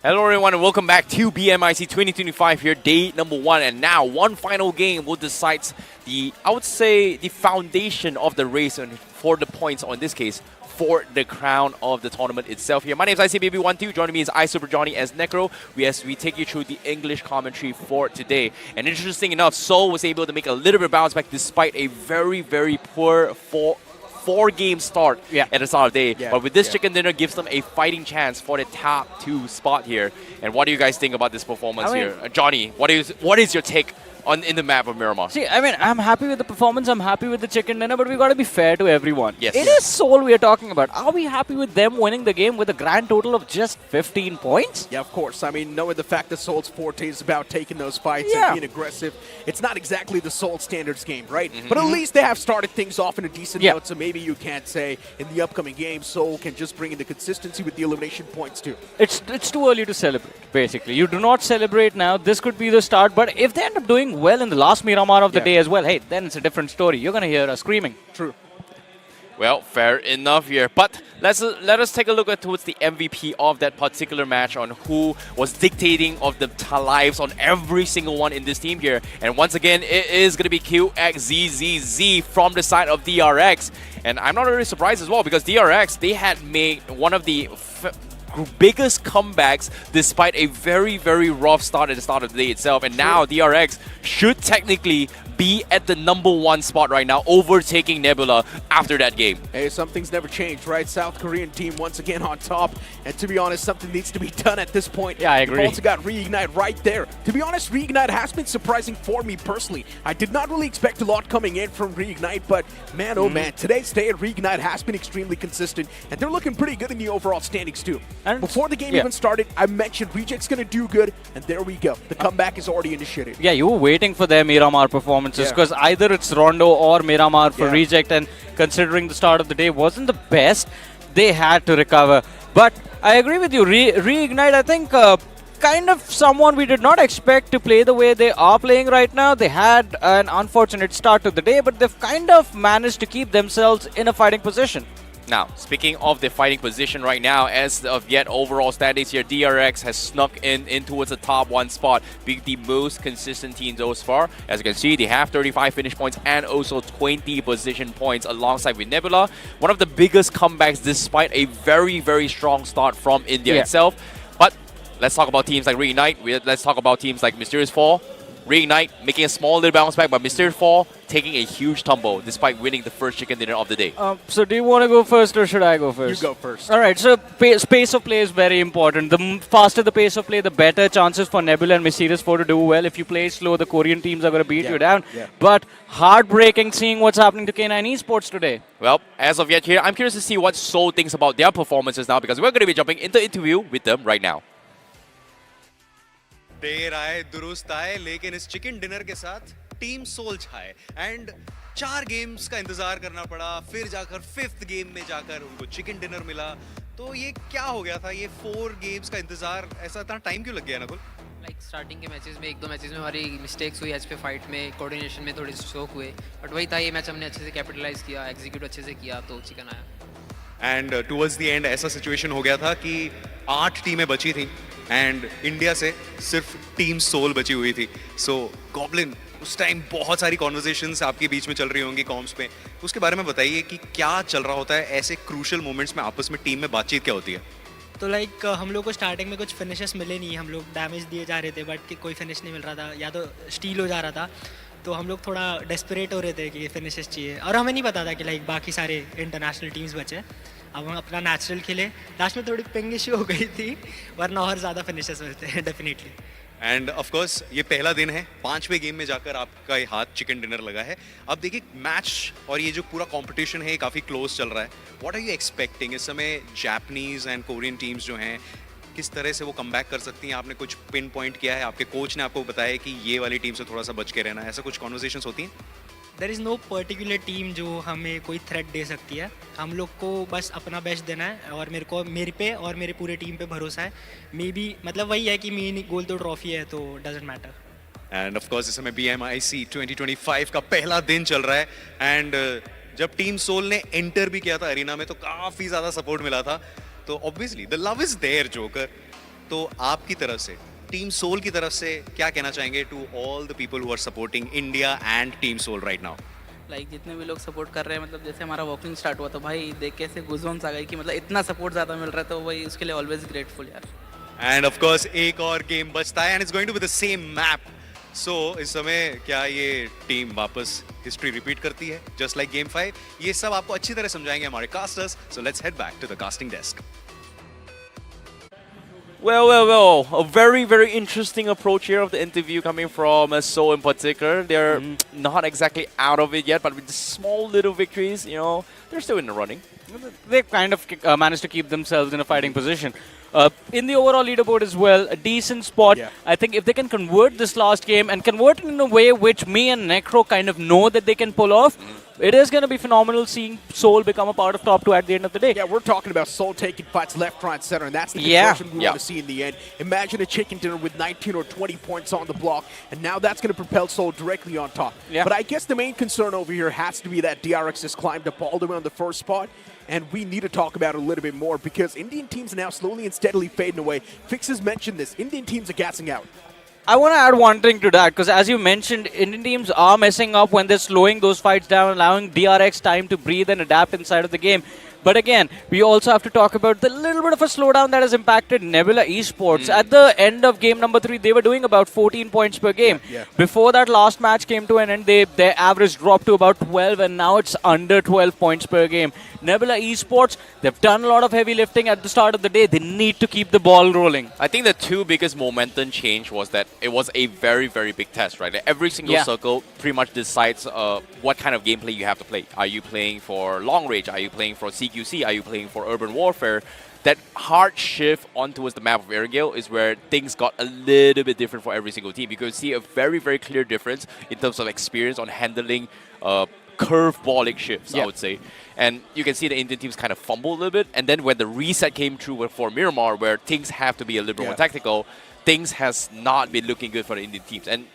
Hello everyone and welcome back to BMIC 2025 here, day number 1. And now one final game will decide the, I would say, the foundation of the race and for the points, or in this case, for the crown of the tournament itself here. My name is ICBaby12. Joining me is iSuperJohnny as Necro. As we take you through the English commentary for today. And interesting enough, Seoul was able to make a little bit of bounce back despite a very, very poor four-game start at the start of the day. But with this chicken dinner, gives them a fighting chance for the top 2 spot here. And what do you guys think about this performance here? Johnny, what is your take in the map of Miramar? See, I mean, I'm happy with the performance, I'm happy with the chicken dinner, but we got to be fair to everyone. Yes. It is Seoul we are talking about. Are we happy with them winning the game with a grand total of just 15 points? Yeah, of course. I mean, knowing the fact that Seoul's forte is about taking those fights and being aggressive, it's not exactly the Seoul standards game, right? But at least they have started things off in a decent note, so maybe you can't say in the upcoming game Seoul can just bring in the consistency with the elimination points too. It's too early to celebrate, basically. You do not celebrate now. This could be the start, but if they end up doing well in the last Miramar of the day as well, hey, then it's a different story. You're going to hear us screaming. True. Well, fair enough here. But let us take a look at towards the MVP of that particular match on who was dictating of the lives on every single one in this team here. And once again, it is going to be QXZZZ from the side of DRX. And I'm not really surprised as well because DRX, they had made one of the biggest comebacks despite a very, very rough start at the start of the day itself. And now DRX should technically be at the #1 spot right now, overtaking Nebula after that game. Hey, some things never change, right? South Korean team once again on top. And to be honest, something needs to be done at this point. Yeah, I agree. You've also got REIGNITE right there. To be honest, REIGNITE has been surprising for me personally. I did not really expect a lot coming in from REIGNITE, but man, oh man, today's day at REIGNITE has been extremely consistent, and they're looking pretty good in the overall standings too. And before the game even started, I mentioned Reject's going to do good, and there we go. The comeback is already initiated. Yeah, you were waiting for their Miramar performances because either it's Rondo or Miramar for Reject, and considering the start of the day wasn't the best, they had to recover. But I agree with you, REIGNITE, I think kind of someone we did not expect to play the way they are playing right now. They had an unfortunate start to the day, but they've kind of managed to keep themselves in a fighting position. Now, speaking of the fighting position right now, as of yet overall standings here, DRX has snuck in towards the top 1 spot, being the most consistent team thus far. As you can see, they have 35 finish points and also 20 position points alongside with Nebula. One of the biggest comebacks despite a very, very strong start from India itself. But let's talk about teams like REIGNITE. Let's talk about teams like Mysterious4. REIGNITE making a small little bounce back, but Mysterious4 taking a huge tumble despite winning the first chicken dinner of the day. So do you want to go first or should I go first? You go first. All right, so pace of play is very important. The faster the pace of play, the better chances for Nebula and Mysterious4 to do well. If you play slow, the Korean teams are going to beat you down. But heartbreaking seeing what's happening to K9 Esports today. Well, as of yet here, I'm curious to see what Seoul thinks about their performances now because we're going to be jumping into interview with them right now. देर आए दुरुस्त आए लेकिन इस chicken dinner के साथ team soul छाए and 4 games का इंतजार करना पड़ा फिर जाकर 5th गेम में जाकर उनको चिकन डिनर मिला तो ये क्या हो गया था ये 4 गेम्स का इंतजार ऐसा इतना टाइम क्यों लग गया नकुल लाइक स्टार्टिंग के मैचेस में 1-2 मैचेस में हमारी मिस्टेक्स हुई एच पे फाइट में कोऑर्डिनेशन में थोड़े स्ट्रोक हुए बट वही था ये मैच हमने अच्छे से कैपिटलाइज किया एग्जीक्यूट अच्छे से किया तो चिकन आया एंड टुवर्ड्स द एंड ऐसा सिचुएशन हो गया था कि 8 टीमें बची थी एंड इंडिया से सिर्फ टीम सोल बची हुई थी सो गॉब्लिन उस टाइम बहुत सारी कॉन्वर्सेशंस आपके बीच में चल रही होंगी कॉम्स पे उसके बारे में बताइए कि क्या चल रहा होता है ऐसे क्रूशल मोमेंट्स में आपस में टीम में बातचीत क्या होती है तो लाइक हम लोग को स्टार्टिंग में कुछ फिनिशेस मिले नहीं हम लोग डैमेज दिए जा रहे थे बट कोई फिनिश नहीं मिल रहा था या तो स्टील हो जा रहा था तो हम लोग थोड़ा डेस्परेट हो रहे थे कि फिनिशेस चाहिए और हमें नहीं पता था कि लाइक बाकी सारे इंटरनेशनल टीम्स बचे अब हम अपना नेचुरल खेले लास्ट में थोड़ी पिंग इशू हो गई थी वरना और ज़्यादा फिनिशेस मिलते हैं डेफिनेटली एंड ऑफ कोर्स ये पहला दिन है 5वें गेम में जाकर आपका हाथ चिकन डिनर लगा है अब देखिए मैच और ये जो पूरा कंपटीशन है काफ़ी क्लोज चल रहा है व्हाट आर यू एक्सपेक्टिंग इस समय जापानीज एंड कोरियन टीम्स जो हैं किस तरह से वो कम बैक कर सकती हैं आपने कुछ पिन पॉइंट किया है आपके कोच ने आपको बताया कि ये वाली टीम से थोड़ा सा बच के रहना है ऐसा कुछ कॉन्वर्सेशंस होती हैं there is no particular team जो हमें कोई थ्रेट दे सकती है हम लोग को बस अपना बेस्ट देना है और मेरे पे और मेरे पूरे टीम पे भरोसा है मे बी मतलब वही है कि मेन गोल तो ट्रॉफी है तो doesn't matter and of course इस समय BMIC 2025 का पहला दिन चल रहा है एंड जब टीम सोल ने एंटर भी किया था अरीना में तो काफ़ी ज़्यादा सपोर्ट मिला था तो obviously the love is there joker तो आपकी तरफ से टीम सोल की तरफ से क्या कहना चाहेंगे to all the people who are supporting India and team Soul right now like जितने भी लोग सपोर्ट कर रहे हैं मतलब जैसे हमारा वॉकिंग स्टार्ट हुआ तो भाई देख के ऐसे गुज़बम्स आ गई कि मतलब इतना सपोर्ट ज़्यादा मिल रहा है तो वही उसके लिए ऑलवेज ग्रेटफुल यार एंड ऑफ कोर्स एक और गेम बचता है and it's going to be the same map so इस समय क्या ये टीम वापस हिस्ट्री रिपीट करती है जस्ट लाइक गेम 5 ये सब आपको अच्छी तरह समझाएंगे हमारे casters so let's head back to the casting desk Well, a very, very interesting approach here of the interview coming from Seoul in particular. They're not exactly out of it yet, but with small little victories, you know, they're still in the running. They kind of managed to keep themselves in a fighting position. In the overall leaderboard as well, a decent spot. I think if they can convert this last game and convert it in a way which me and Necro kind of know that they can pull off, it is going to be phenomenal seeing Seoul become a part of top 2 at the end of the day. Yeah, we're talking about Seoul taking fights left, right, center, and that's the conversion we want to see in the end. Imagine a chicken dinner with 19 or 20 points on the block, and now that's going to propel Seoul directly on top. But I guess the main concern over here has to be that DRX has climbed up all the way on the first spot, and we need to talk about it a little bit more because Indian teams are now slowly and steadily fading away. Fix has mentioned this. Indian teams are gassing out. I want to add one thing to that because as you mentioned, Indian teams are messing up when they're slowing those fights down, allowing DRX time to breathe and adapt inside of the game. But again, we also have to talk about the little bit of a slowdown that has impacted Nebula Esports. At the end of game number 3, they were doing about 14 points per game. Before that last match came to an end, their average dropped to about 12, and now it's under 12 points per game. Nebula Esports, they've done a lot of heavy lifting at the start of the day. They need to keep the ball rolling. I think the two biggest momentum change was that it was a very, very big test, right? Every single circle pretty much decides what kind of gameplay you have to play. Are you playing for long range? Are you playing for CQC? Are you playing for urban warfare? That hard shift on towards the map of Erangel is where things got a little bit different for every single team. You can see a very, very clear difference in terms of experience on handling curveballing shifts, I would say. And you can see the Indian teams kind of fumble a little bit. And then when the reset came through for Miramar, where things have to be a little bit more tactical, things has not been looking good for the Indian teams. And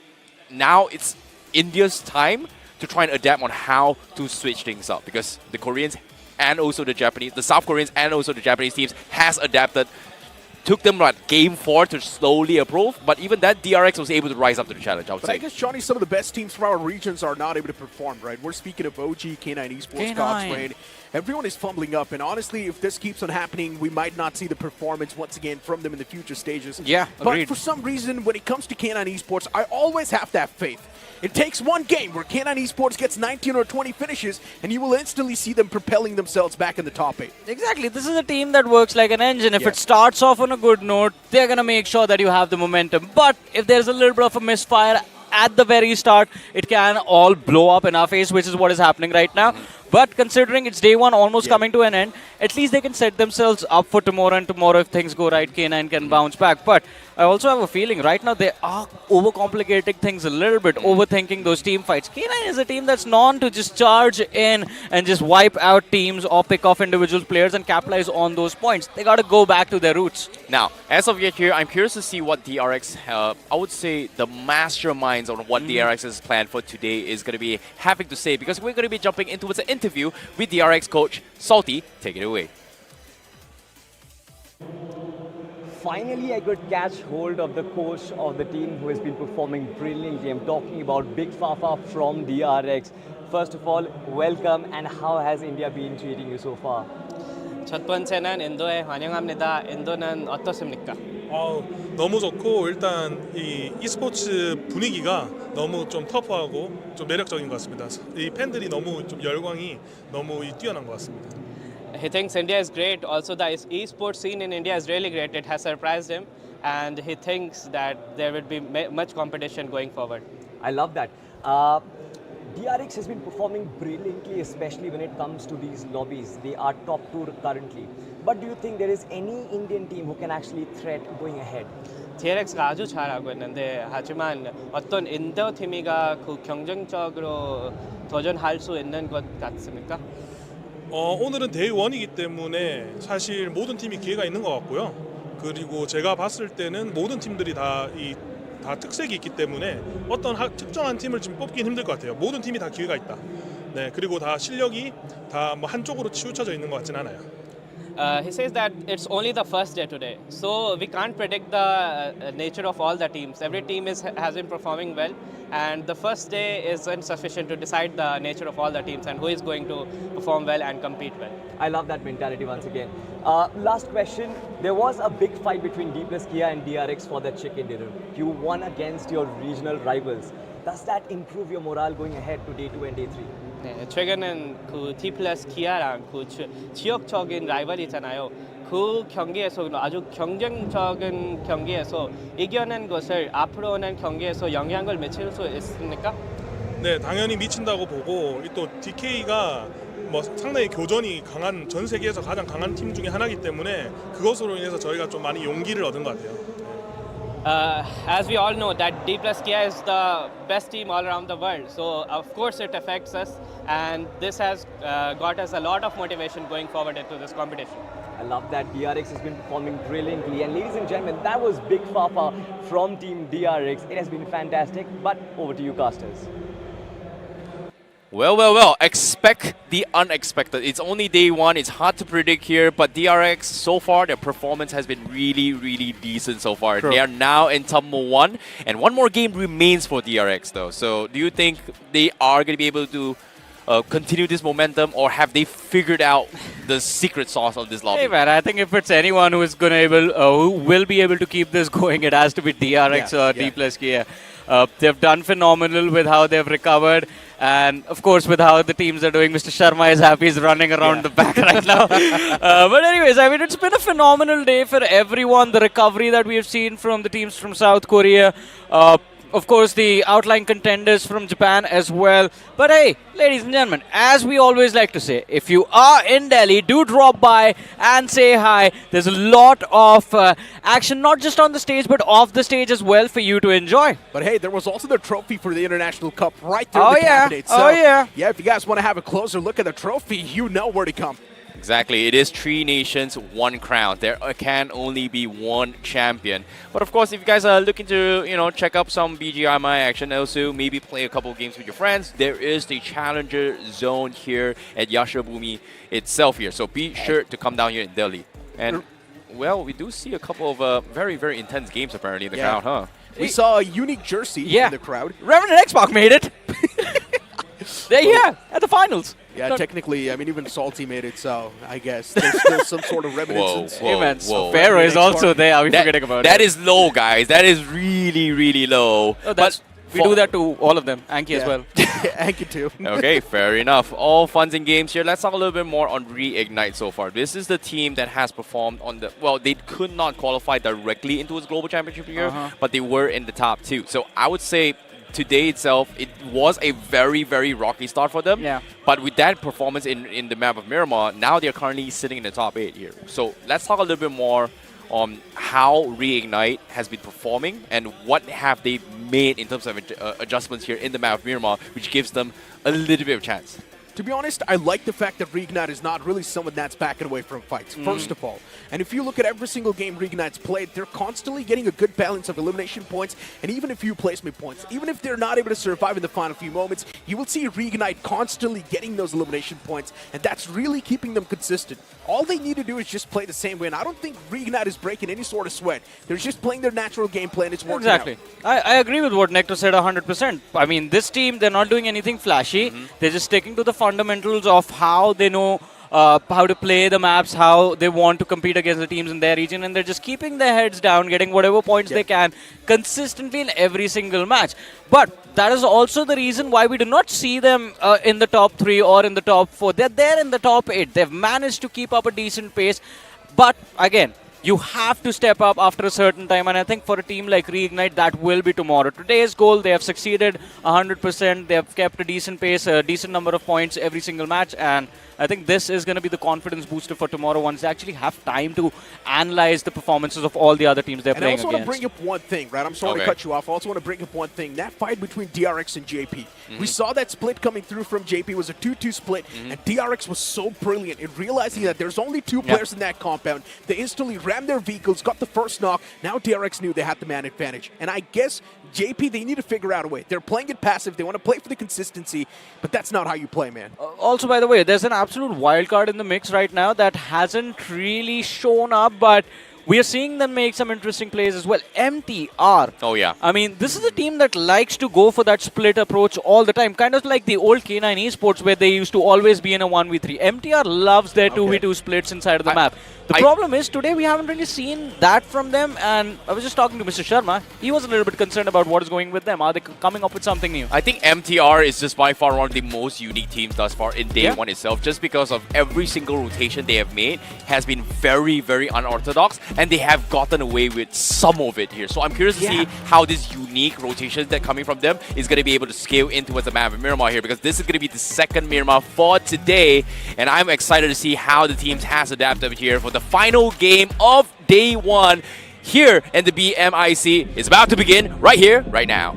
now it's India's time to try and adapt on how to switch things up because the Koreans and also the Japanese, the South Koreans and also the Japanese teams has adapted took them like game 4 to slowly approve, but even that DRX was able to rise up to the challenge, I would But say. I guess, Johnny, some of the best teams from our regions are not able to perform, right? We're speaking of OG, K9 Esports, God's Reign. Everyone is fumbling up, and honestly, if this keeps on happening, we might not see the performance once again from them in the future stages. Yeah, But agreed. for some reason, when it comes to K9 Esports, I always have that faith. It takes one game where K9 Esports gets 19 or 20 finishes, and you will instantly see them propelling themselves back in the top 8. Exactly. This is a team that works like an engine. If it starts off on a good note, they're going to make sure that you have the momentum. But if there's a little bit of a misfire at the very start, it can all blow up in our face, which is what is happening right now. But considering it's day 1 almost coming to an end, at least they can set themselves up for tomorrow, and tomorrow if things go right, K9 can bounce back. But I also have a feeling right now they are overcomplicating things a little bit, overthinking those team fights. K9 is a team that's known to just charge in and just wipe out teams or pick off individual players and capitalize on those points. They got to go back to their roots. Now, as of yet here, I'm curious to see what DRX, I would say the masterminds on what DRX's plan for today is going to be having to say, because we're going to be jumping into an interview with DRX coach Salty. Take it away. Finally, I could catch hold of the coach of the team who has been performing brilliantly. I'm talking about Big Fafa from DRX. First of all, welcome, and how has India been treating you so far? 첫 번째는 인도에 환영합니다. 인도는 어떻습니까? 너무 좋고 일단 이 e스포츠 분위기가 너무 좀 터프하고 좀 매력적인 것 같습니다. 이 팬들이 너무 좀 열광이 너무 뛰어난 것 같습니다. He thinks India is great. Also, the esports scene in India is really great. It has surprised him, and he thinks that there will be much competition going forward. I love that. DRX has been performing brilliantly, especially when it comes to these lobbies. They are top 2 currently. But do you think there is any Indian team who can actually threat going ahead? DRX가 아주 잘하고 있는데 하지만 어떤 인도 팀이가 그 경쟁적으로 도전할 수 있는 것 같습니까? 오늘은 데이 1이기 때문에 사실 모든 팀이 기회가 있는 것 같고요. 그리고 제가 봤을 때는 모든 팀들이 다 특색이 있기 때문에 어떤 특정한 팀을 지금 뽑기는 힘들 것 같아요. 모든 팀이 다 기회가 있다. 네, 그리고 다 실력이 다 뭐 한쪽으로 치우쳐져 있는 것 같진 않아요. He says that it's only the first day today, so we can't predict the nature of all the teams. Every team has been performing well, and the first day isn't sufficient to decide the nature of all the teams and who is going to perform well and compete well. I love that mentality once again. Last question. There was a big fight between Dplus KIA and DRX for that chicken dinner. You won against your regional rivals. Does that improve your morale going ahead to day 2 and day 3? 네, 최근엔 그 Dplus KIA랑 그 지역적인 라이벌이잖아요. 그 경기에서 아주 경쟁적인 경기에서 이겨낸 것을 앞으로는 경기에서 영향을 미칠 수 있습니까? 네, 당연히 미친다고 보고 또 DK가 뭐 상당히 교전이 강한 전 세계에서 가장 강한 팀 중에 하나이기 때문에 그것으로 인해서 저희가 좀 많이 용기를 얻은 것 같아요. As we all know that Dplus KIA is the best team all around the world, so of course it affects us, and this has got us a lot of motivation going forward into this competition. I love that. DRX has been performing brilliantly, and ladies and gentlemen, that was Big Fafa from Team DRX. It has been fantastic, but over to you, casters. Well, expect the unexpected. It's only day 1, it's hard to predict here, but DRX, so far, their performance has been really decent so far. True. They are now in Tumble 1, and one more game remains for DRX though. So do you think they are going to be able to continue this momentum, or have they figured out the secret sauce of this lobby? Hey man, I think if it's anyone who is who will be able to keep this going, it has to be DRX or Dplus KIA. They've done phenomenal with how they've recovered, and of course with how the teams are doing. Mr. Sharma is happy, he's running around the back right now. But anyways, I mean, it's been a phenomenal day for everyone. The recovery that we've seen from the teams from South Korea, of course the outlying contenders from Japan as well. But hey, ladies and gentlemen, as we always like to say, if you are in Delhi, do drop by and say hi. There's a lot of action, not just on the stage, but off the stage as well for you to enjoy. But hey, there was also the trophy for the International Cup right there Oh, in the yeah. cabinet. So, Oh, yeah. Yeah, if you guys want to have a closer look at the trophy, you know where to come. Exactly, it is 3 nations, 1 crown. There can only be 1 champion. But of course, if you guys are looking to, check up some BGMI action, also maybe play a couple games with your friends, there is the Challenger Zone here at Yashabumi itself here. So be sure to come down here in Delhi. And well, we do see a couple of very, very intense games apparently in the crowd, huh? We saw a unique jersey in the crowd. Revenant Xbox made it. At the finals. Yeah, technically, I mean, even Salty made it, so I guess there's still some sort of reminiscence. Pharaoh is also there. Are we forgetting about that it? That is low, guys. That is really, really low. We do that to all of them. Anki as well. Anki too. Okay, fair enough. All funs and games here. Let's talk a little bit more on REIGNITE so far. This is the team that has performed on the... Well, they could not qualify directly into its global championship here, but they were in the top 2. So I would say today itself, it was a very, very rocky start for them. Yeah. But with that performance in the map of Miramar, now they're currently sitting in the top 8 here. So let's talk a little bit more on how REIGNITE has been performing and what have they made in terms of adjustments here in the map of Miramar, which gives them a little bit of chance. To be honest, I like the fact that REIGNITE is not really someone that's backing away from fights, first of all. And if you look at every single game REIGNITE's played, they're constantly getting a good balance of elimination points and even a few placement points. Even if they're not able to survive in the final few moments, you will see REIGNITE constantly getting those elimination points, and that's really keeping them consistent. All they need to do is just play the same way, and I don't think REIGNITE is breaking any sort of sweat. They're just playing their natural gameplay, and it's working Exactly. out. I agree with what Nectar said 100%. I mean, this team, they're not doing anything flashy. They're just sticking to the fundamentals of how they know how to play the maps, how they want to compete against the teams in their region, and they're just keeping their heads down, getting whatever points they can consistently in every single match. But that is also the reason why we do not see them in the top 3 or in the top 4. They're there in the top 8. They've managed to keep up a decent pace. But again, you have to step up after a certain time, and I think for a team like REIGNITE, that will be tomorrow. Today's goal, they have succeeded 100%. They have kept a decent pace, a decent number of points every single match, and I think this is going to be the confidence booster for tomorrow once they actually have time to analyze the performances of all the other teams they're playing against. And I also want to bring up one thing, right? I'm sorry to cut you off. I also want to bring up one thing. That fight between DRX and JP. We saw that split coming through from JP. It was a 2-2 split, and DRX was so brilliant in realizing that there's only 2 players in that compound. They instantly rammed their vehicles, got the first knock. Now DRX knew they had the man advantage. And I guess JP, they need to figure out a way. They're playing it passive. They want to play for the consistency, but that's not how you play, man. Also, by the way, there's an absolute wild card in the mix right now that hasn't really shown up, but we are seeing them make some interesting plays as well. MTR. Oh, yeah. I mean, this is a team that likes to go for that split approach all the time. Kind of like the old K9 Esports where they used to always be in a 1v3. MTR loves their 2v2 splits inside of the map. The problem is, today we haven't really seen that from them, and I was just talking to Mr. Sharma. He was a little bit concerned about what is going with them. Are they coming up with something new? I think MTR is just by far one of the most unique teams thus far in day one itself, just because of every single rotation they have made has been very, very unorthodox, and they have gotten away with some of it here. So I'm curious to see how this unique rotation that coming from them is going to be able to scale in towards the map of Miramar here, because this is going to be the second Miramar for today, and I'm excited to see how the teams has adapted here for the final game of day 1 here in the BMIC. Is about to begin right here, right now.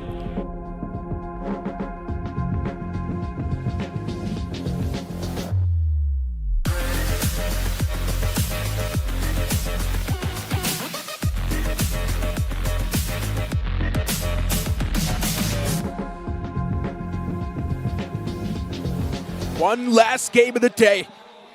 One last game of the day,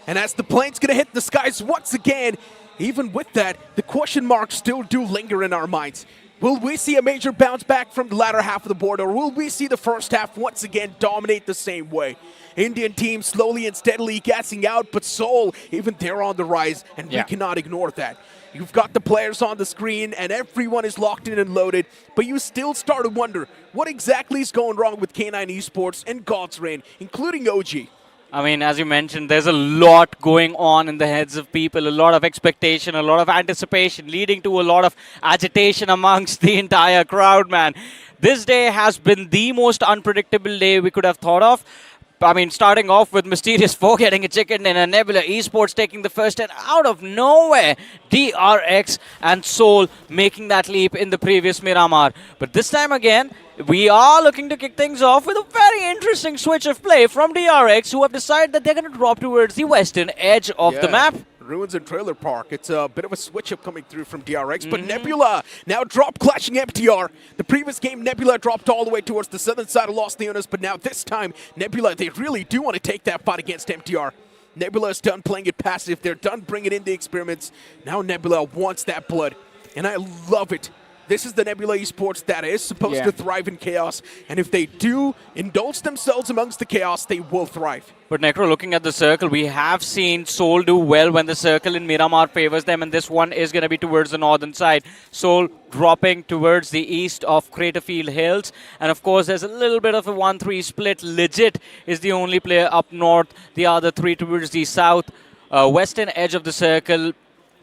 and as the plane's gonna hit the skies once again, even with that, the question marks still do linger in our minds. Will we see a major bounce back from the latter half of the board, or will we see the first half once again dominate the same way? Indian team slowly and steadily gassing out, but Seoul, even they're on the rise, and we cannot ignore that. You've got the players on the screen, and everyone is locked in and loaded, but you still start to wonder, what exactly is going wrong with K9 Esports and God's Reign, including OG? I mean, as you mentioned, there's a lot going on in the heads of people, a lot of expectation, a lot of anticipation, leading to a lot of agitation amongst the entire crowd, man. This day has been the most unpredictable day we could have thought of. I mean, starting off with Mysterious4 getting a chicken and a Nebula Esports taking the first, and out of nowhere, DRX and Seoul making that leap in the previous Miramar. But this time again, we are looking to kick things off with a very interesting switch of play from DRX, who have decided that they're going to drop towards the western edge of the map. Ruins and Trailer Park. It's a bit of a switch-up coming through from DRX, but Nebula now drop clashing MTR. The previous game, Nebula dropped all the way towards the southern side of Los Leones, but now this time, Nebula, they really do want to take that fight against MTR. Nebula is done playing it passive. They're done bringing in the experiments. Now Nebula wants that blood, and I love it. This is the Nebula Esports that is supposed to thrive in chaos, and if they do indulge themselves amongst the chaos, they will thrive. But Necro, looking at the circle, we have seen Seoul do well when the circle in Miramar favors them, and this one is going to be towards the northern side. Seoul dropping towards the east of Craterfield Hills, and of course there's a little bit of a 1-3 split. Legit is the only player up north, the other three towards the south, western edge of the circle.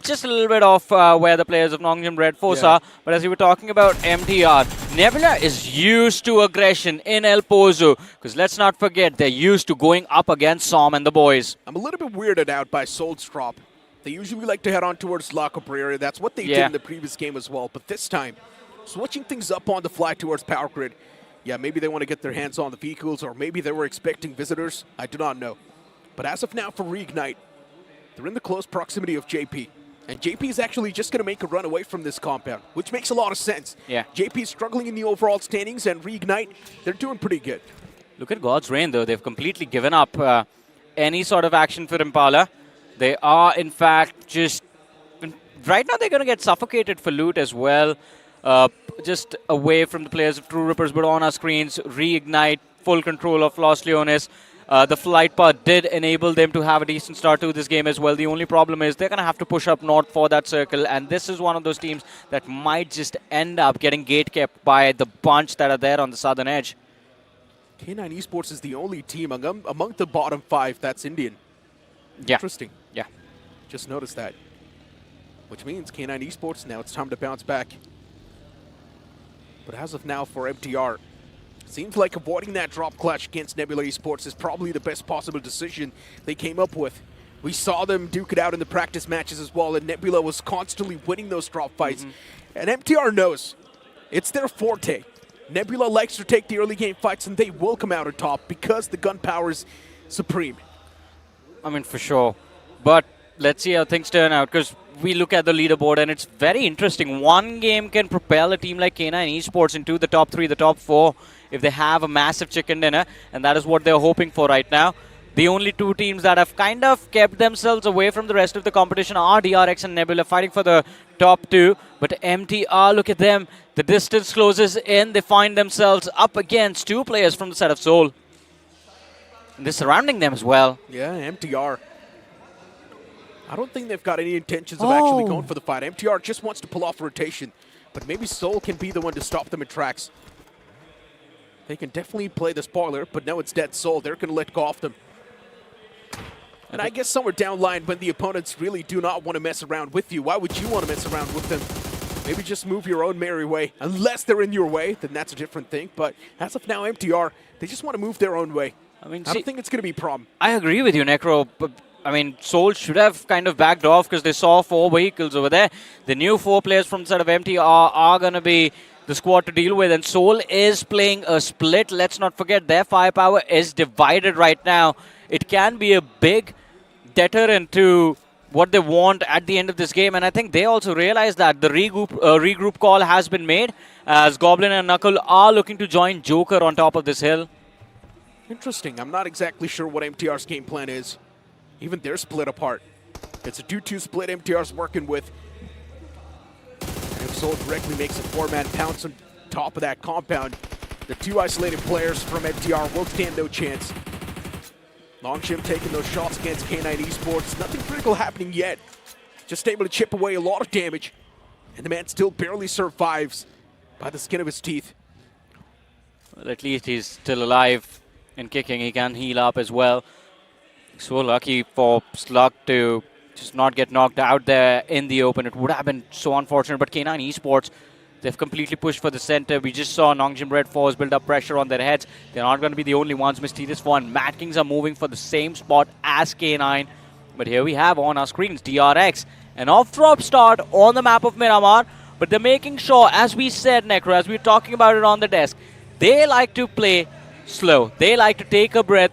Just a little bit off where the players of Nongshim RedForce are. But as we were talking about MTR, Nebula is used to aggression in El Pozo. Because let's not forget, they're used to going up against Som and the boys. I'm a little bit weirded out by Seoul's drop. They usually like to head on towards La Cabrera. That's what they did in the previous game as well. But this time, switching things up on the fly towards Power Grid. Yeah, maybe they want to get their hands on the vehicles, or maybe they were expecting visitors. I do not know. But as of now, for REIGNITE, they're in the close proximity of JP. And JP is actually just going to make a run away from this compound, which makes a lot of sense. Yeah. JP is struggling in the overall standings, and REIGNITE, they're doing pretty good. Look at God's Reign, though. They've completely given up any sort of action for Impala. They are, in fact, just... Right now, they're going to get suffocated for loot as well. Just away from the players of TrueRippers, but on our screens, REIGNITE, full control of Los Leones. The flight path did enable them to have a decent start to this game as well. The only problem is they're going to have to push up north for that circle, and this is one of those teams that might just end up getting gate-kept by the bunch that are there on the southern edge. K9 Esports is the only team among the bottom 5 that's Indian. Yeah. Interesting. Yeah. Just noticed that. Which means K9 Esports, now it's time to bounce back. But as of now for MTR, seems like avoiding that drop clutch against Nebula Esports is probably the best possible decision they came up with. We saw them duke it out in the practice matches as well, and Nebula was constantly winning those drop fights. And MTR knows it's their forte. Nebula likes to take the early game fights, and they will come out on top because the gun power is supreme. I mean, for sure. But let's see how things turn out, because we look at the leaderboard and it's very interesting. One game can propel a team like K9 Esports into the top 3, the top 4, if they have a massive chicken dinner, and that is what they're hoping for right now. The only two teams that have kind of kept themselves away from the rest of the competition are DRX and Nebula, fighting for the top 2. But MTR, look at them. The distance closes in. They find themselves up against 2 players from the side of Seoul. And they're surrounding them as well. Yeah, MTR. I don't think they've got any intentions of actually going for the fight. MTR just wants to pull off a rotation, but maybe Seoul can be the one to stop them in tracks. They can definitely play the spoiler, but now it's dead Seoul. They're going to let go of them. And I guess somewhere down line, when the opponents really do not want to mess around with you, why would you want to mess around with them? Maybe just move your own merry way. Unless they're in your way, then that's a different thing. But as of now, MTR, they just want to move their own way. I mean, I don't think it's going to be a problem. I agree with you, Necro. But I mean, Seoul should have kind of backed off because they saw 4 vehicles over there. The new 4 players from the side of MTR are going to be the squad to deal with. And Seoul is playing a split. Let's not forget, their firepower is divided right now. It can be a big deterrent to what they want at the end of this game. And I think they also realize that the regroup call has been made, as Goblin and Knuckle are looking to join Joker on top of this hill. Interesting. I'm not exactly sure what MTR's game plan is. Even they're split apart. It's a 2-2 split MTR's working with. And if Seoul directly makes a 4-man pounce on top of that compound, the 2 isolated players from MTR will stand no chance. Nongshim taking those shots against K9 Esports. Nothing critical happening yet. Just able to chip away a lot of damage. And the man still barely survives by the skin of his teeth. Well, at least he's still alive and kicking. He can heal up as well. So lucky for Slug to just not get knocked out there in the open. It would have been so unfortunate. But K9 Esports, they've completely pushed for the center. We just saw Nongshim RedForce build up pressure on their heads. They're not going to be the only ones. Mysterious4 and Madkings are moving for the same spot as K9. But here we have on our screens DRX. An off-drop start on the map of Miramar. But they're making sure, as we said, Necro, as we were talking about it on the desk, they like to play slow. They like to take a breath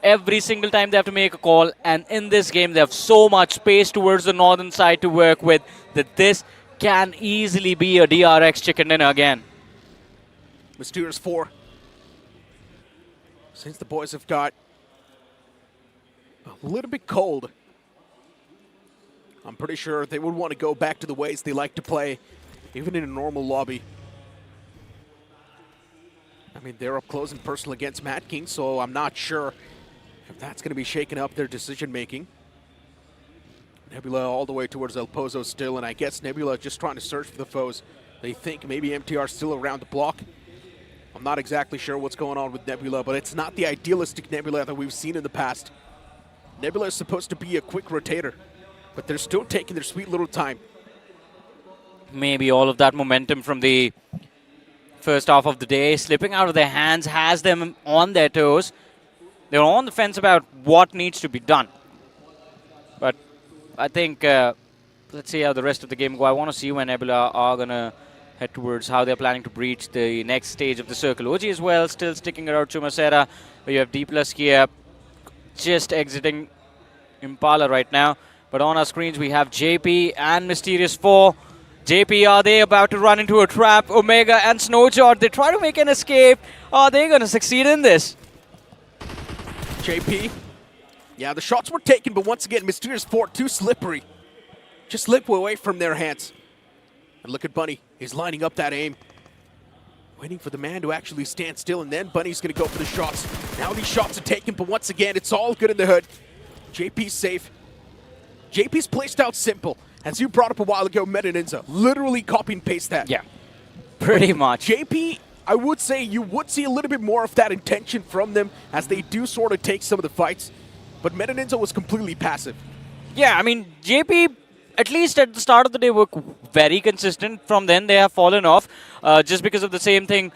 every single time they have to make a call. And in this game, they have so much space towards the northern side to work with that this can easily be a DRX chicken dinner again. Mysterious4. Since the boys have got a a little bit cold. I'm pretty sure they would want to go back to the ways they like to play, even in a normal lobby. I mean, they're up close and personal against Madkings, so I'm not sure if that's going to be shaking up their decision-making. Nebula all the way towards El Pozo still, and I guess Nebula just trying to search for the foes. They think maybe MTR still around the block. I'm not exactly sure what's going on with Nebula, but it's not the idealistic Nebula that we've seen in the past. Nebula is supposed to be a quick rotator, but they're still taking their sweet little time. Maybe all of that momentum from the first half of the day slipping out of their hands has them on their toes. They're on the fence about what needs to be done. But I think, let's see how the rest of the game go. I want to see when Nebula are going to head towards how they're planning to breach the next stage of the circle. OG as well, still sticking around Chumacera, where you have Dplus KIA just exiting Impala right now. But on our screens, we have JP and Mysterious4. JP, are they about to run into a trap? Omega and Snowjord, they try to make an escape. Are they going to succeed in this? JP, yeah, the shots were taken, but once again, Mysterious4 too slippery. Just slip away from their hands. And look at Bunny, he's lining up that aim. Waiting for the man to actually stand still, and then Bunny's going to go for the shots. Now these shots are taken, but once again, it's all good in the hood. JP's safe. JP's placed out simple. As you brought up a while ago, Meta Ninja, literally copy and paste that. Yeah, pretty much. JP, I would say you would see a little bit more of that intention from them as they do sort of take some of the fights. But Meta Ninja was completely passive. Yeah, I mean, JP, at least at the start of the day, were very consistent. From then, they have fallen off just because of the same thing.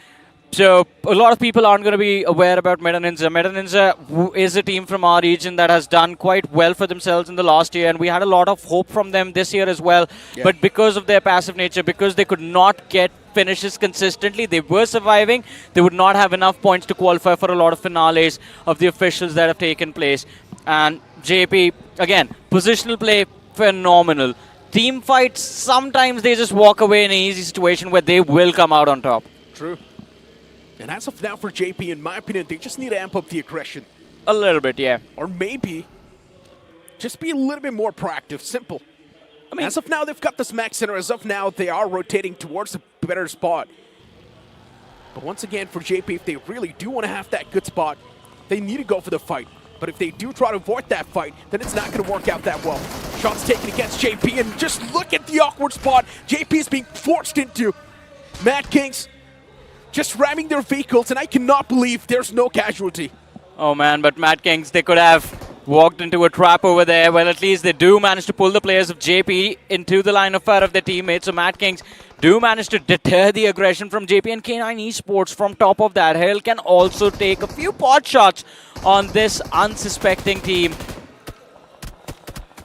So a lot of people aren't going to be aware about Meta Ninja. Meta Ninja is a team from our region that has done quite well for themselves in the last year, and we had a lot of hope from them this year as well. Yeah. But because of their passive nature, because they could not get finishes consistently, they were surviving. They would not have enough points to qualify for a lot of finales of the officials that have taken place. And JP, again, positional play, phenomenal. Team fights, sometimes they just walk away in an easy situation where they will come out on top. True. And as of now for JP, in my opinion, they just need to amp up the aggression. A little bit, yeah. Or maybe just be a little bit more proactive, simple. I mean, as of now, they've got the smack center. As of now, they are rotating towards a better spot. But once again, for JP, if they really do want to have that good spot, they need to go for the fight. But if they do try to avoid that fight, then it's not going to work out that well. Shots taken against JP, and just look at the awkward spot JP is being forced into. Madkings just ramming their vehicles, and I cannot believe there's no casualty. Oh man, but Madkings, they could have walked into a trap over there. Well, at least they do manage to pull the players of JP into the line of fire of their teammates. So Madkings do manage to deter the aggression from JP, and K9 Esports from top of that hill can also take a few pot shots on this unsuspecting team.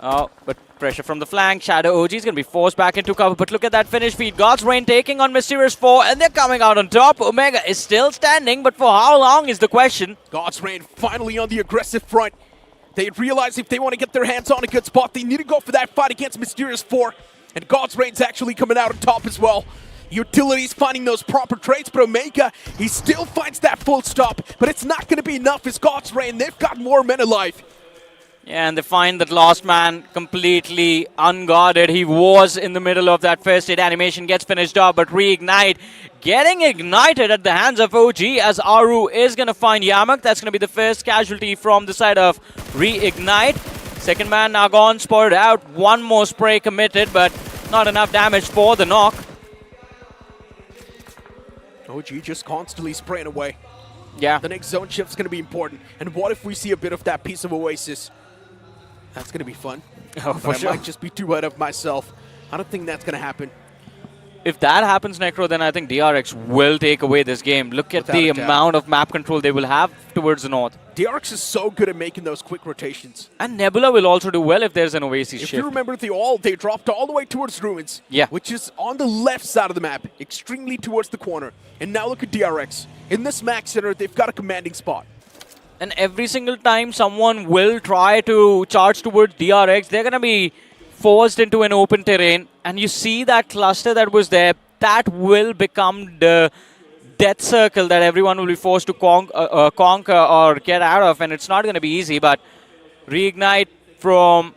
Oh, but pressure from the flank. Shadow OG is going to be forced back into cover. But look at that finish feed. God's Reign taking on Mysterious4, and they're coming out on top. Omega is still standing, but for how long is the question? God's Reign finally on the aggressive front. They realize if they want to get their hands on a good spot, they need to go for that fight against Mysterious4. And God's Reign's actually coming out on top as well. Utilities finding those proper trades, but Omega, he still finds that full stop. But it's not going to be enough as God's Reign. They've got more men alive. Yeah, and they find that Lost Man completely unguarded. He was in the middle of that first aid animation, gets finished off, but Reignite getting ignited at the hands of OG as Aru is going to find Yamak. That's going to be the first casualty from the side of Reignite. Second man now gone, spotted out. One more spray committed, but not enough damage for the knock. OG just constantly spraying away. Yeah. The next zone shift is going to be important. And what if we see a bit of that piece of Oasis? That's going to be fun. Oh, for sure. I might just be too ahead of myself. I don't think that's going to happen. If that happens, Necro, then I think DRX will take away this game. Look at the amount of map control they will have towards the north. DRX is so good at making those quick rotations. And Nebula will also do well if there's an Oasis shift. If you remember, they dropped all the way towards Ruins. Yeah. Which is on the left side of the map, extremely towards the corner. And now look at DRX. In this max center, they've got a commanding spot. And every single time someone will try to charge towards DRX, they're going to be forced into an open terrain. And you see that cluster that was there, that will become the death circle that everyone will be forced to conquer or get out of. And it's not going to be easy, but Reignite from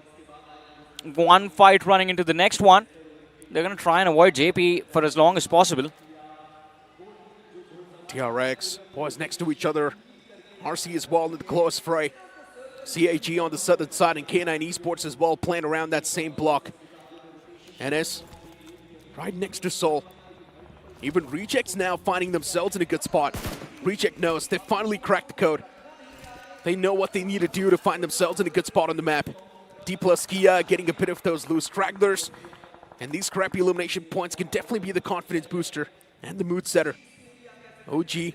one fight running into the next one. They're going to try and avoid JP for as long as possible. TRX, boys next to each other. RC as well in the close fray. CAG on the southern side and K9 Esports as well playing around that same block. NS right next to Seoul. Even Rejects now finding themselves in a good spot. Reject knows they finally cracked the code. They know what they need to do to find themselves in a good spot on the map. Dplus KIA getting a bit of those loose stragglers. And these scrappy elimination points can definitely be the confidence booster and the mood setter. OG,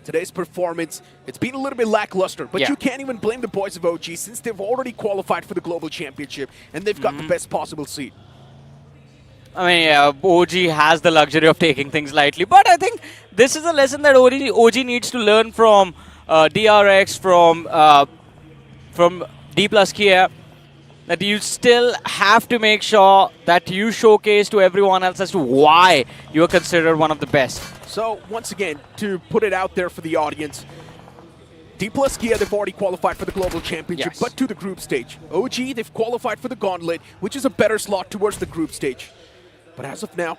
today's performance, it's been a little bit lackluster, but you can't even blame the boys of OG since they've already qualified for the Global Championship and they've got the best possible seat. I mean, yeah, OG has the luxury of taking things lightly, but I think this is a lesson that OG needs to learn from DRX, from Dplus KIA, that you still have to make sure that you showcase to everyone else as to why you are considered one of the best. So, once again, to put it out there for the audience, Dplus KIA, they've already qualified for the Global Championship, but to the group stage. OG, they've qualified for the Gauntlet, which is a better slot towards the group stage. But as of now,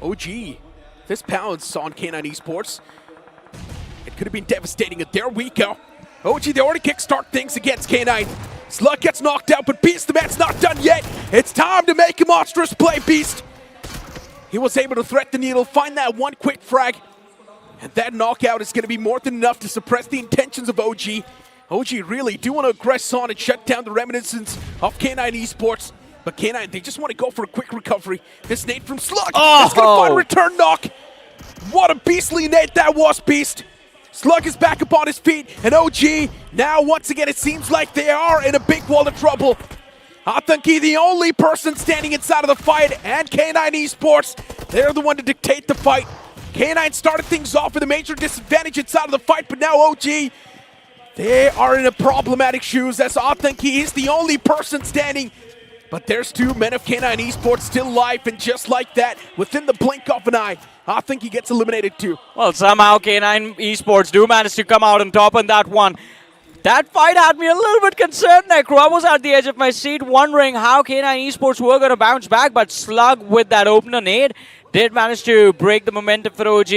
OG, this pounce on K9 Esports, it could have been devastating. And there we go. OG, they already kickstart things against K9. Slug gets knocked out, but Beast, the man's not done yet. It's time to make a monstrous play, Beast. He was able to thread the needle, find that one quick frag, and that knockout is going to be more than enough to suppress the intentions of OG. OG really do want to aggress on and shut down the reminiscence of K9 Esports, but K9, they just want to go for a quick recovery. This nade from Slug is going to find a return knock. What a beastly nade that was, Beast. Slug is back up on his feet, and OG, now once again it seems like they are in a big wall of trouble. Athanki, the only person standing inside of the fight, and K9 Esports, they're the one to dictate the fight. K9 started things off with a major disadvantage inside of the fight, but now OG, they are in a problematic shoes as Athanki is the only person standing. But there's two men of K9 Esports still alive, and just like that, within the blink of an eye, I think he gets eliminated too. Well, somehow K9 Esports do manage to come out on top on that one. That fight had me a little bit concerned there. Crore was at the edge of my seat, wondering how K9 Esports were going to bounce back, but Slug with that opener nade did manage to break the momentum for OG.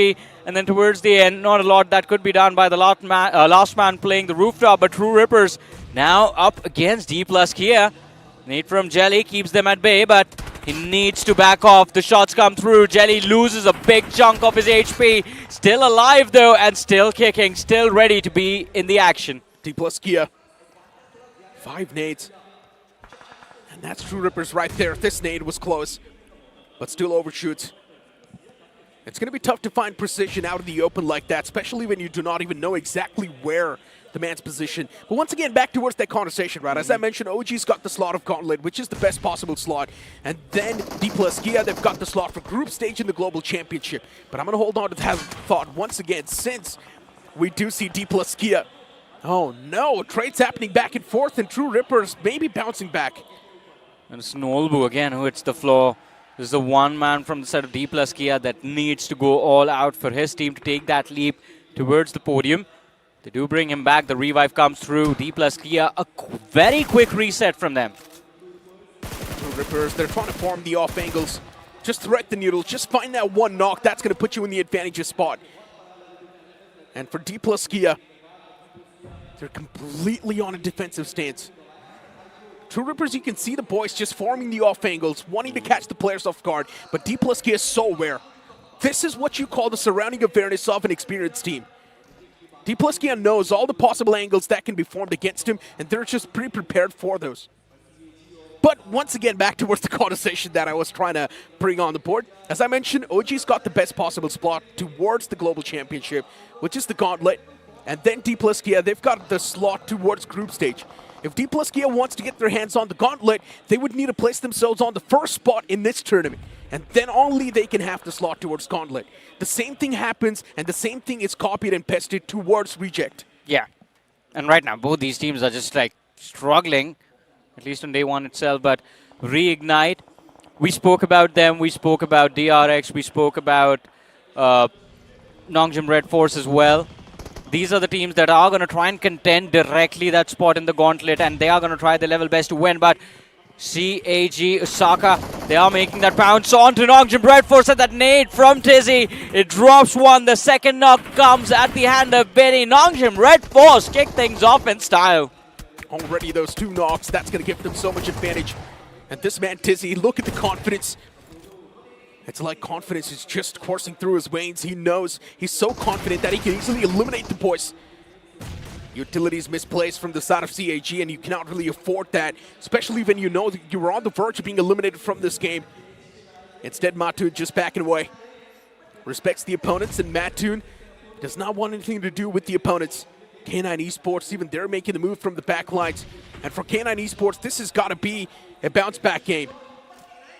And then towards the end, not a lot that could be done by the last man playing the rooftop, but TrueRippers now up against Dplus KIA. Nade from Jelly keeps them at bay, but he needs to back off. The shots come through. Jelly loses a big chunk of his HP. Still alive though, and still kicking, still ready to be in the action. Dplus KIA, 5 nades. And that's TrueRippers right there. This nade was close, but still overshoots. It's going to be tough to find precision out in the open like that, especially when you do not even know exactly where the man's position. But once again, back towards that conversation, right? As I mentioned, OG's got the slot of Gauntlet, which is the best possible slot. And then Dplus KIA, they've got the slot for group stage in the Global Championship. But I'm going to hold on to that thought once again, since we do see Dplus KIA. Oh no, trades happening back and forth, and TrueRippers maybe bouncing back. And it's Nolbu again who hits the floor. This is the one man from the side of Dplus KIA that needs to go all out for his team to take that leap towards the podium. They do bring him back. The revive comes through. Dplus KIA, a very quick reset from them. TrueRippers, they're trying to farm the off angles. Just thread the needle. Just find that one knock. That's going to put you in the advantageous spot. And for Dplus KIA, they're completely on a defensive stance. TrueRippers, you can see the boys just farming the off angles, wanting to catch the players off guard. But Dplus KIA is so aware. This is what you call the surrounding awareness of an experienced team. Dplus KIA knows all the possible angles that can be formed against him, and they're just pretty prepared for those. But once again, back towards the conversation that I was trying to bring on the board. As I mentioned, OG's got the best possible spot towards the Global Championship, which is the Gauntlet. And then Dplus KIA, they've got the slot towards group stage. If Dplus KIA wants to get their hands on the Gauntlet, they would need to place themselves on the first spot in this tournament. And then only they can have the slot towards Gauntlet. The same thing happens, and the same thing is copied and pasted towards Reject. Yeah. And right now, both these teams are just like struggling, at least on day one itself. But Reignite, we spoke about them. We spoke about DRX. We spoke about Nongshim RedForce as well. these are the teams that are going to try and contend directly that spot in the gauntlet, and they are going to try their level best to win. But CAG OSAKA, they are making that bounce on to Nongshim RedForce, at that nade from Tizzy. It drops one. The second knock comes at the hand of Benny. Nongshim RedForce kick things off in style. Already those 2 knocks, that's going to give them so much advantage. And this man Tizzy, look at the confidence. It's like confidence is just coursing through his veins. He knows he's so confident that he can easily eliminate the boys. Utilities misplaced from the side of CAG, and you cannot really afford that, especially when you know that you were on the verge of being eliminated from this game. Instead, Mattoon just backing away. Respects the opponents, and Mattoon does not want anything to do with the opponents. K9 Esports, even they're making the move from the back lines. And for K9 Esports, this has got to be a bounce-back game.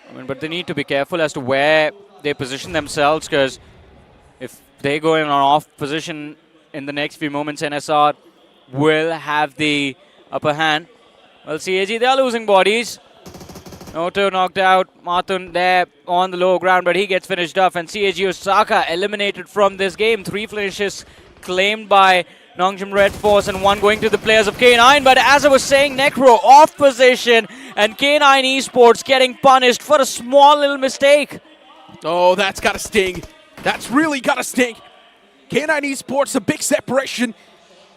I mean, but they need to be careful as to where they position themselves, because if they go in an off position in the next few moments, NSR will have the upper hand. Well, CAG, they are losing bodies. Noto knocked out. Matun there on the low ground, but he gets finished off. And CAG OSAKA eliminated from this game. 3 finishes claimed by Nongshim RedForce, and 1 going to the players of K9. But as I was saying, Necro off position, and K9 Esports getting punished for a small little mistake. Oh, that's got to sting. That's really got to sting. K9 Esports, a big separation.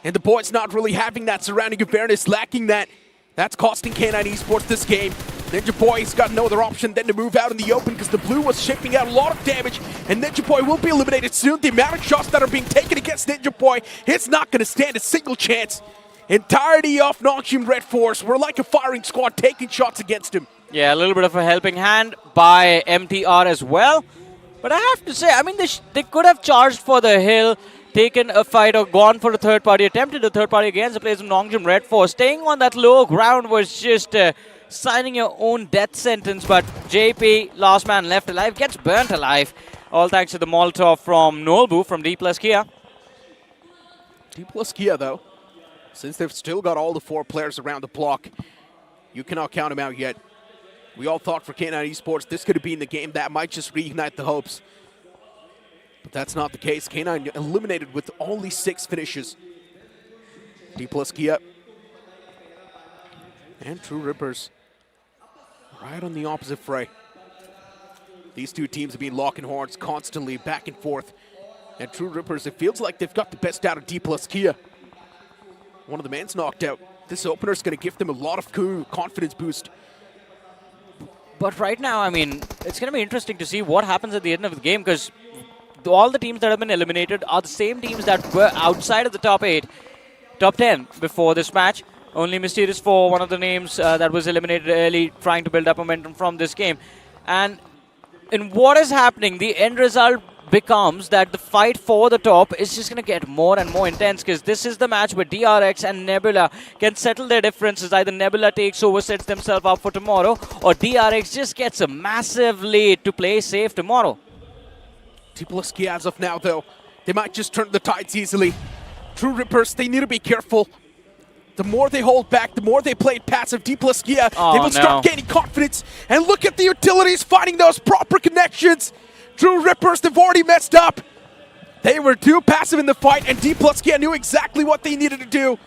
And the boys not really having that surrounding awareness, lacking that. That's costing K9 Esports this game. Ninja Boy's got no other option than to move out in the open, because the blue was shipping out a lot of damage, and Ninja Boy will be eliminated soon. The amount of shots that are being taken against Ninja Boy, it's not going to stand a single chance. Entirety of Nongshim RedForce. We're like a firing squad taking shots against him. Yeah, a little bit of a helping hand by MTR as well. But I have to say, I mean, they could have charged for the hill, taken a fight, or gone for a third party, attempted a third party against the players of Nongshim RedForce. Staying on that low ground was just signing your own death sentence. But JP, last man left alive, gets burnt alive. All thanks to the Molotov from Nolbu from Dplus KIA. Dplus KIA, though, since they've still got all the 4 players around the block, you cannot count them out yet. We all thought for K9 Esports this could have been the game that might just reignite the hopes. But that's not the case. K9 eliminated with only 6 finishes. Dplus KIA and TrueRippers right on the opposite fray. These 2 teams have been locking horns constantly back and forth. And TrueRippers, it feels like they've got the best out of Dplus KIA. One of the man's knocked out. This opener is going to give them a lot of confidence boost. But right now, I mean, it's going to be interesting to see what happens at the end of the game, because all the teams that have been eliminated are the same teams that were outside of the top 8, top 10 before this match. Only Mysterious4, one of the names that was eliminated early, trying to build up momentum from this game. And in what is happening, the end result becomes that the fight for the top is just going to get more and more intense, because this is the match where DRX and Nebula can settle their differences. Either Nebula takes over, sets themselves up for tomorrow, or DRX just gets a massive lead to play safe tomorrow. Dplus KIA as of now, though, they might just turn the tides easily. TrueRippers, they need to be careful. The more they hold back, the more they play passive. Dplus KIA, they will start gaining confidence. And look at the utilities finding those proper connections. TrueRippers, they've already messed up. They were too passive in the fight, and Dplus KIA knew exactly what they needed to do.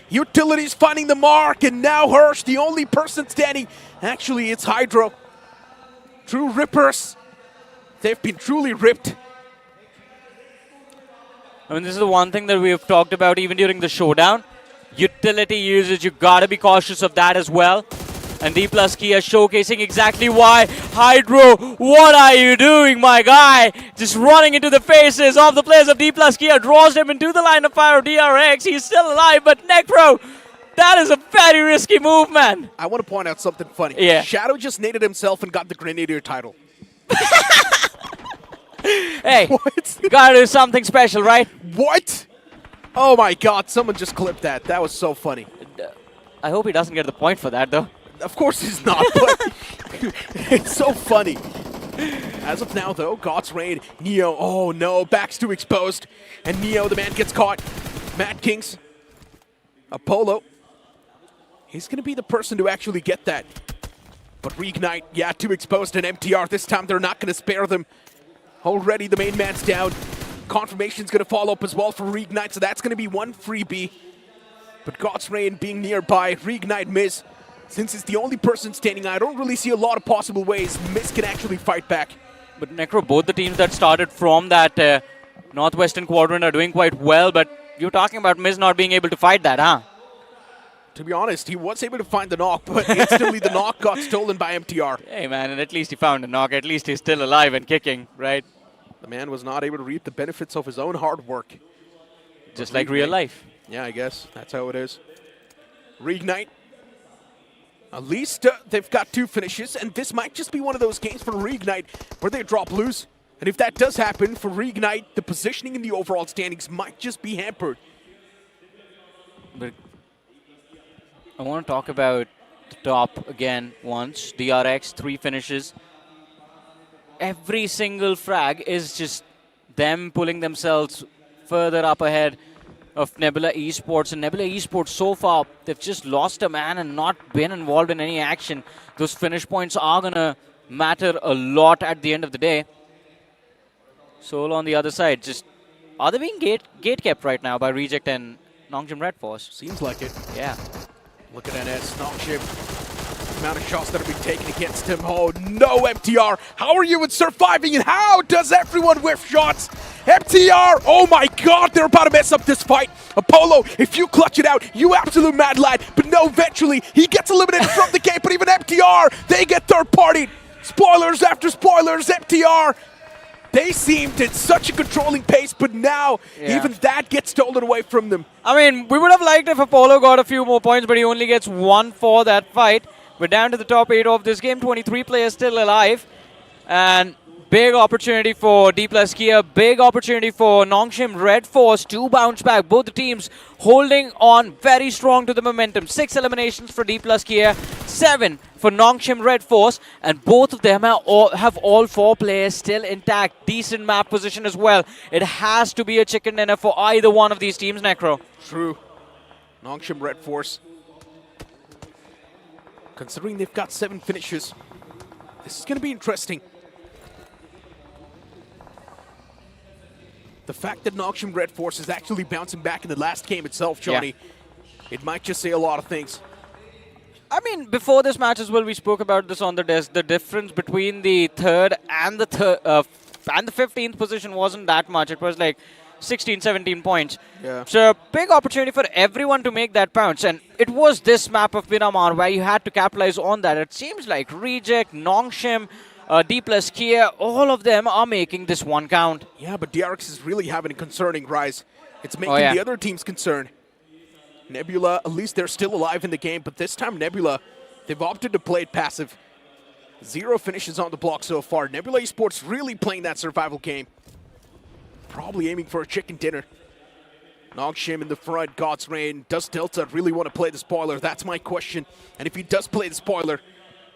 Utilities finding the mark, and now Hirsch, the only person standing. Actually, it's Hydro. TrueRippers, they've been truly ripped. I mean, this is the one thing that we have talked about even during the showdown. Utility usage, you gotta be cautious of that as well. And Dplus KIA showcasing exactly why. Hydro, what are you doing, my guy? Just running into the faces of the players of Dplus KIA, draws them into the line of fire of DRX. He's still alive, but Necro, that is a very risky move, man. I want to point out something funny. Yeah. Shadow just naded himself and got the Grenadier title. Hey, what? Gotta do something special, right? What? Oh my god, someone just clipped that. That was so funny. I hope he doesn't get the point for that, though. Of course he's not, but it's so funny. As of now, though, God's Reign, Neo, oh no, back's too exposed. And Neo, the man, gets caught. Madkings, Apollo. He's going to be the person to actually get that. But Reignite, yeah, too exposed, and MTR. This time they're not going to spare them. Already the main man's down. confirmation's going to follow up as well for Reignite, so that's going to be one freebie. But God's Reign being nearby, Reignite Miz, since it's the only person standing, I don't really see a lot of possible ways Miz can actually fight back. But Necro, both the teams that started from that northwestern quadrant are doing quite well, but you're talking about Miz not being able to fight that, huh? To be honest, he was able to find the knock, but instantly the knock got stolen by MTR. Hey man, and at least he found a knock. At least he's still alive and kicking, right? The man was not able to reap the benefits of his own hard work. Just like real life. Yeah, I guess that's how it is. Reignite. At least they've got 2 finishes, and this might just be one of those games for Reignite where they drop loose. And if that does happen for Reignite, the positioning in the overall standings might just be hampered. But I want to talk about the top again once. DRX, 3 finishes. Every single frag is just them pulling themselves further up ahead of Nebula Esports. And Nebula Esports, so far, they've just lost a man and not been involved in any action. Those finish points are going to matter a lot at the end of the day. Solo on the other side, just are they being gate kept right now by Reject and Nongshim RedForce? Seems like it. Yeah. Look at NS, Nongshim. The amount of shots that are being taken against him. Oh no, MTR. How are you surviving, and how does everyone whiff shots? MTR, oh my god, they're about to mess up this fight. Apollo, if you clutch it out, you absolute mad lad. But no, eventually, he gets eliminated from the game, but even MTR, they get third-partied. Spoilers after spoilers, MTR. They seemed at such a controlling pace, but now even that gets stolen away from them. I mean, we would have liked if Apollo got a few more points, but he only gets 1 for that fight. We're down to the top 8 of this game, 23 players still alive. And big opportunity for Dplus KIA, big opportunity for Nongshim RedForce to bounce back. Both the teams holding on very strong to the momentum. 6 eliminations for Dplus KIA, 7 for Nongshim RedForce, and both of them have all 4 players still intact. Decent map position as well. It has to be a chicken dinner for either one of these teams, Necro. True. Nongshim RedForce, considering they've got 7 finishes, this is going to be interesting. The fact that Nongshim RedForce is actually bouncing back in the last game itself, Johnny, it might just say a lot of things. I mean, before this match as well, we spoke about this on the desk. The difference between the 3rd and the 15th position wasn't that much. It was like 16, 17 points. Yeah. So big opportunity for everyone to make that bounce. And it was this map of Miramar where you had to capitalize on that. It seems like Reject, Nongshim, Dplus KIA, all of them are making this one count. Yeah, but DRX is really having a concerning rise. It's making the other teams concerned. Nebula, at least they're still alive in the game, but this time Nebula, they've opted to play it passive. 0 finishes on the block so far. Nebula Esports really playing that survival game. Probably aiming for a chicken dinner. Nongshim in the front, God's Reign. Does Delta really want to play the spoiler? That's my question. And if he does play the spoiler,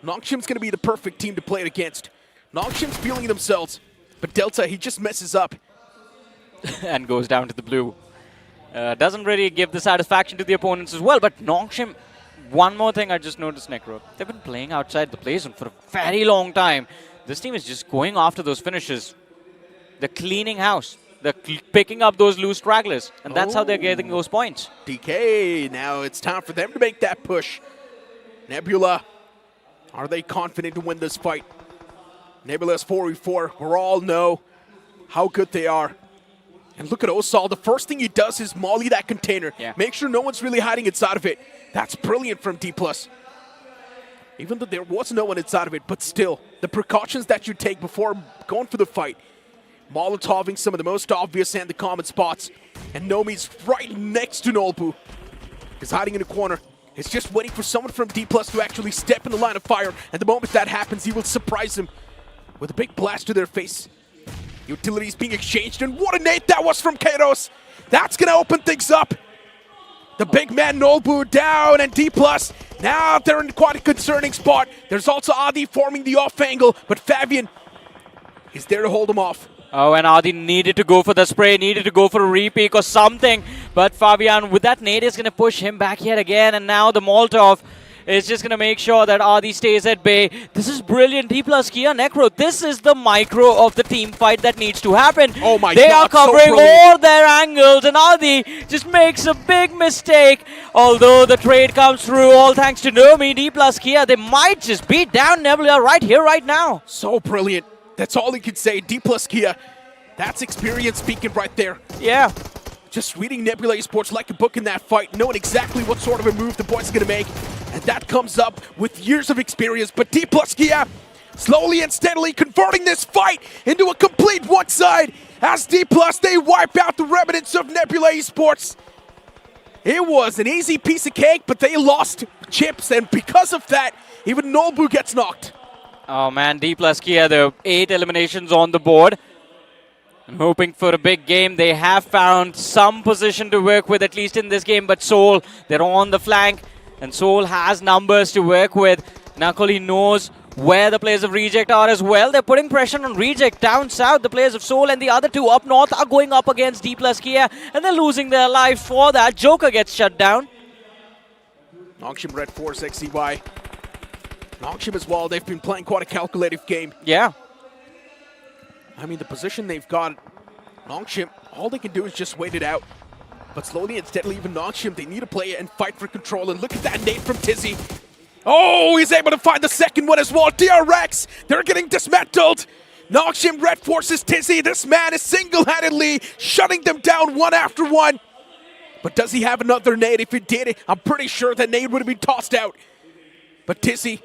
Nongshim's going to be the perfect team to play it against. Nongshim's feeling themselves, but Delta, he just messes up. And goes down to the blue. Doesn't really give the satisfaction to the opponents as well, but Nongshim, one more thing I just noticed, Necro. They've been playing outside the play zone for a very long time. This team is just going after those finishes. They're cleaning house. They're picking up those loose stragglers, and that's how they're getting those points. DK, now it's time for them to make that push. Nebula, are they confident to win this fight? Nebula's 4v4, we all know how good they are. And look at Osal, the first thing he does is molly that container. Make sure no one's really hiding inside of it. That's brilliant from Dplus. Even though there was no one inside of it, but still, the precautions that you take before going for the fight. Molotoving some of the most obvious and the common spots. And Nomi's right next to Nolbu. He's hiding in a corner. He's just waiting for someone from Dplus to actually step in the line of fire. And the moment that happens, he will surprise him with a big blast to their face. Utilities being exchanged, and what a nade that was from Kairos! That's gonna open things up! The big man Nolbu down, and Dplus, now they're in quite a concerning spot. There's also Adi forming the off angle, but Fabian is there to hold him off. Oh, and Adi needed to go for the spray, needed to go for a repeak or something. But Fabian, with that nade, is going to push him back yet again. And now the Molotov is just going to make sure that Adi stays at bay. This is brilliant. Dplus KIA, Necro. This is the micro of the team fight that needs to happen. Oh my They God, are covering so brilliant. all their angles, and Adi just makes a big mistake. Although the trade comes through, all thanks to Nomi, Dplus KIA, they might just beat down Nebula right here, right now. So brilliant. That's all he can say. Dplus KIA. That's experience speaking right there. Yeah. Just reading Nebula Esports like a book in that fight, knowing exactly what sort of a move the boys are going to make. And that comes up with years of experience. But Dplus KIA slowly and steadily converting this fight into a complete one-side. As Dplus, they wipe out the remnants of Nebula Esports. It was an easy piece of cake, but they lost chips. And because of that, even Nobu gets knocked. Oh man, Dplus KIA, there are 8 eliminations on the board. I'm hoping for a big game. They have found some position to work with, at least in this game. But Soul, they're on the flank, and Soul has numbers to work with. Nakoli knows where the players of Reject are as well. They're putting pressure on Reject down south. The players of Soul and the other two up north are going up against Dplus KIA, and they're losing their lives for that. Joker gets shut down. Nongshim RedForce, XCY. Nongshim as well, they've been playing quite a calculative game. Yeah. I mean, the position they've got, Nongshim, all they can do is just wait it out. But slowly and steadily, even Nongshim, they need to play it and fight for control. And look at that nade from Tizzy. Oh, he's able to find the second one as well. DRX, they're getting dismantled. Nongshim RedForce's Tizzy. This man is single-handedly shutting them down one after one. But does he have another nade? If he did, I'm pretty sure that nade would have been tossed out. But Tizzy,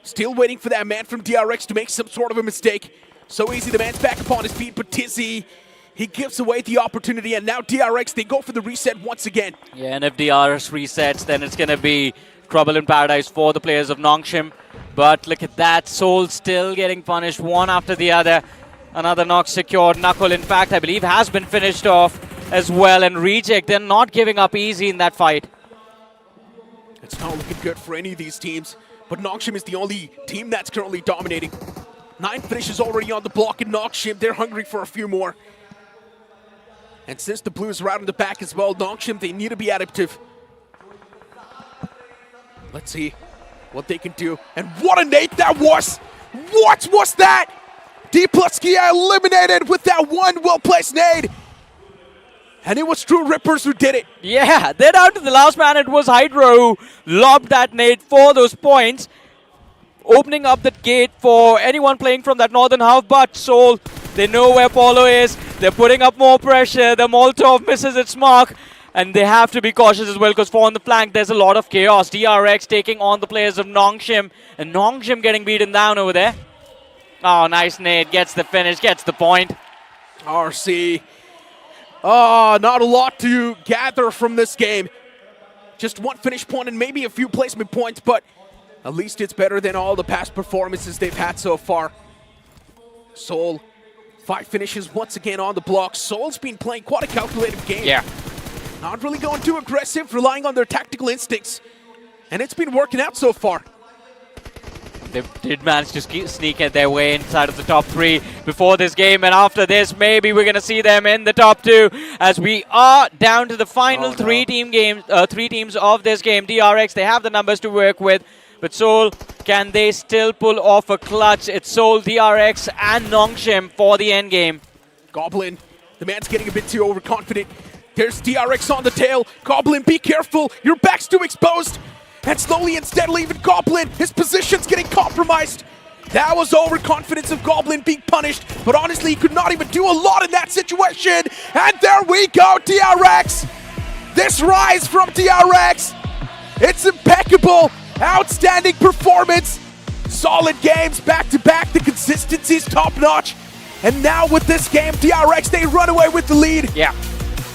still waiting for that man from DRX to make some sort of a mistake. So easy, the man's back upon his feet, but Tizzy, he gives away the opportunity, and now DRX, they go for the reset once again. Yeah, and if DRX resets, then it's going to be trouble in paradise for the players of Nongshim. But look at that, Soul still getting punished one after the other. Another knock secured. Knuckle, in fact, I believe has been finished off as well, and Reject, they're not giving up easy in that fight. It's not looking good for any of these teams, but Nongshim is the only team that's currently dominating. 9 finishes already on the block in Nongshim. They're hungry for a few more. And since the Blues are out in the back as well, Nongshim, they need to be adaptive. Let's see what they can do. And what a nade that was! What was that? Dplus KIA eliminated with that one well-placed nade. And it was TrueRippers who did it. Yeah, then down to the last man, it was Hydro who lobbed that nade for those points, opening up the gate for anyone playing from that northern half. But Soul, they know where Paulo is. They're putting up more pressure. The Molotov misses its mark. And they have to be cautious as well, because for on the flank, there's a lot of chaos. DRX taking on the players of Nongshim. And Nongshim getting beaten down over there. Oh, nice nade. Gets the finish, gets the point. RC. Not a lot to gather from this game. Just one finish point and maybe a few placement points, but at least it's better than all the past performances they've had so far. Soul, 5 finishes once again on the block. Soul's been playing quite a calculated game. Yeah. Not really going too aggressive, relying on their tactical instincts. And it's been working out so far. They did manage to sneak their way inside of the top 3 before this game, and after this, maybe we're going to see them in the top 2, as we are down to the final 3 teams of this game. DRX, they have the numbers to work with, but Soul, can they still pull off a clutch? It's Soul, DRX, and Nongshim for the end game. Goblin, the man's getting a bit too overconfident. There's DRX on the tail. Goblin, be careful. Your back's too exposed. And slowly and steadily, even Goblin, his position's getting compromised. That was overconfidence of Goblin being punished, but honestly, he could not even do a lot in that situation. And there we go, DRX. This rise from DRX, it's impeccable. Outstanding performance. Solid games back-to-back. The consistency's top-notch. And now with this game, DRX, they run away with the lead. Yeah.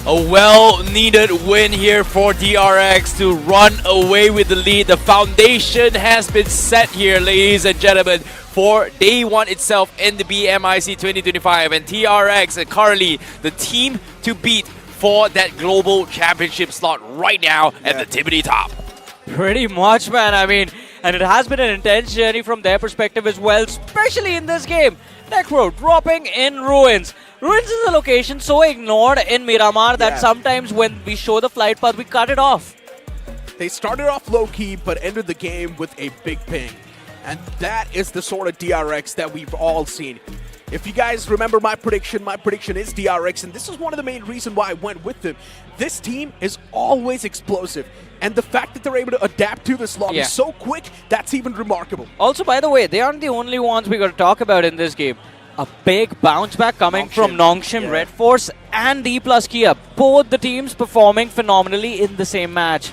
A well-needed win here for DRX to run away with the lead. The foundation has been set here, ladies and gentlemen, for day 1 itself in the BMIC 2025. And TRX and currently the team to beat for that global championship slot right now at the tippity top. Pretty much, man. I mean, and it has been an intense journey from their perspective as well, especially in this game. Necro dropping in Ruins. Ruins is a location so ignored in Miramar that sometimes when we show the flight path, we cut it off. They started off low-key, but ended the game with a big ping. And that is the sort of DRX that we've all seen. If you guys remember my prediction is DRX, and this is one of the main reasons why I went with them. This team is always explosive, and the fact that they're able to adapt to this lobby so quick, that's even remarkable. Also, by the way, they aren't the only ones we got to talk about in this game. A big bounce back coming from Nongshim RedForce and Dplus KIA. Both the teams performing phenomenally in the same match.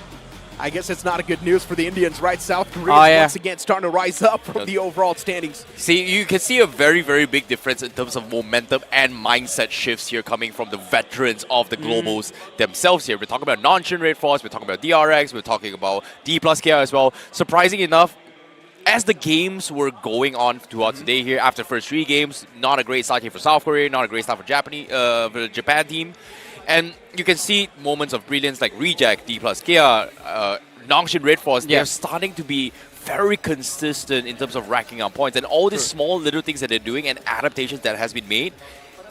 I guess it's not a good news for the Indians, right? South Korea is once again starting to rise up from the overall standings. See, you can see a very, very big difference in terms of momentum and mindset shifts here coming from the veterans of the globals themselves here. We're talking about Nongshim RedForce, we're talking about DRX, we're talking about Dplus KIA as well. Surprising enough, as the games were going on throughout the day here, after the first 3 games, not a great start here for South Korea, not a great start for the Japan team. And you can see moments of brilliance like Reject, Dplus KIA, Nongshim RedForce. They're starting to be very consistent in terms of racking up points. And all these small little things that they're doing and adaptations that has been made,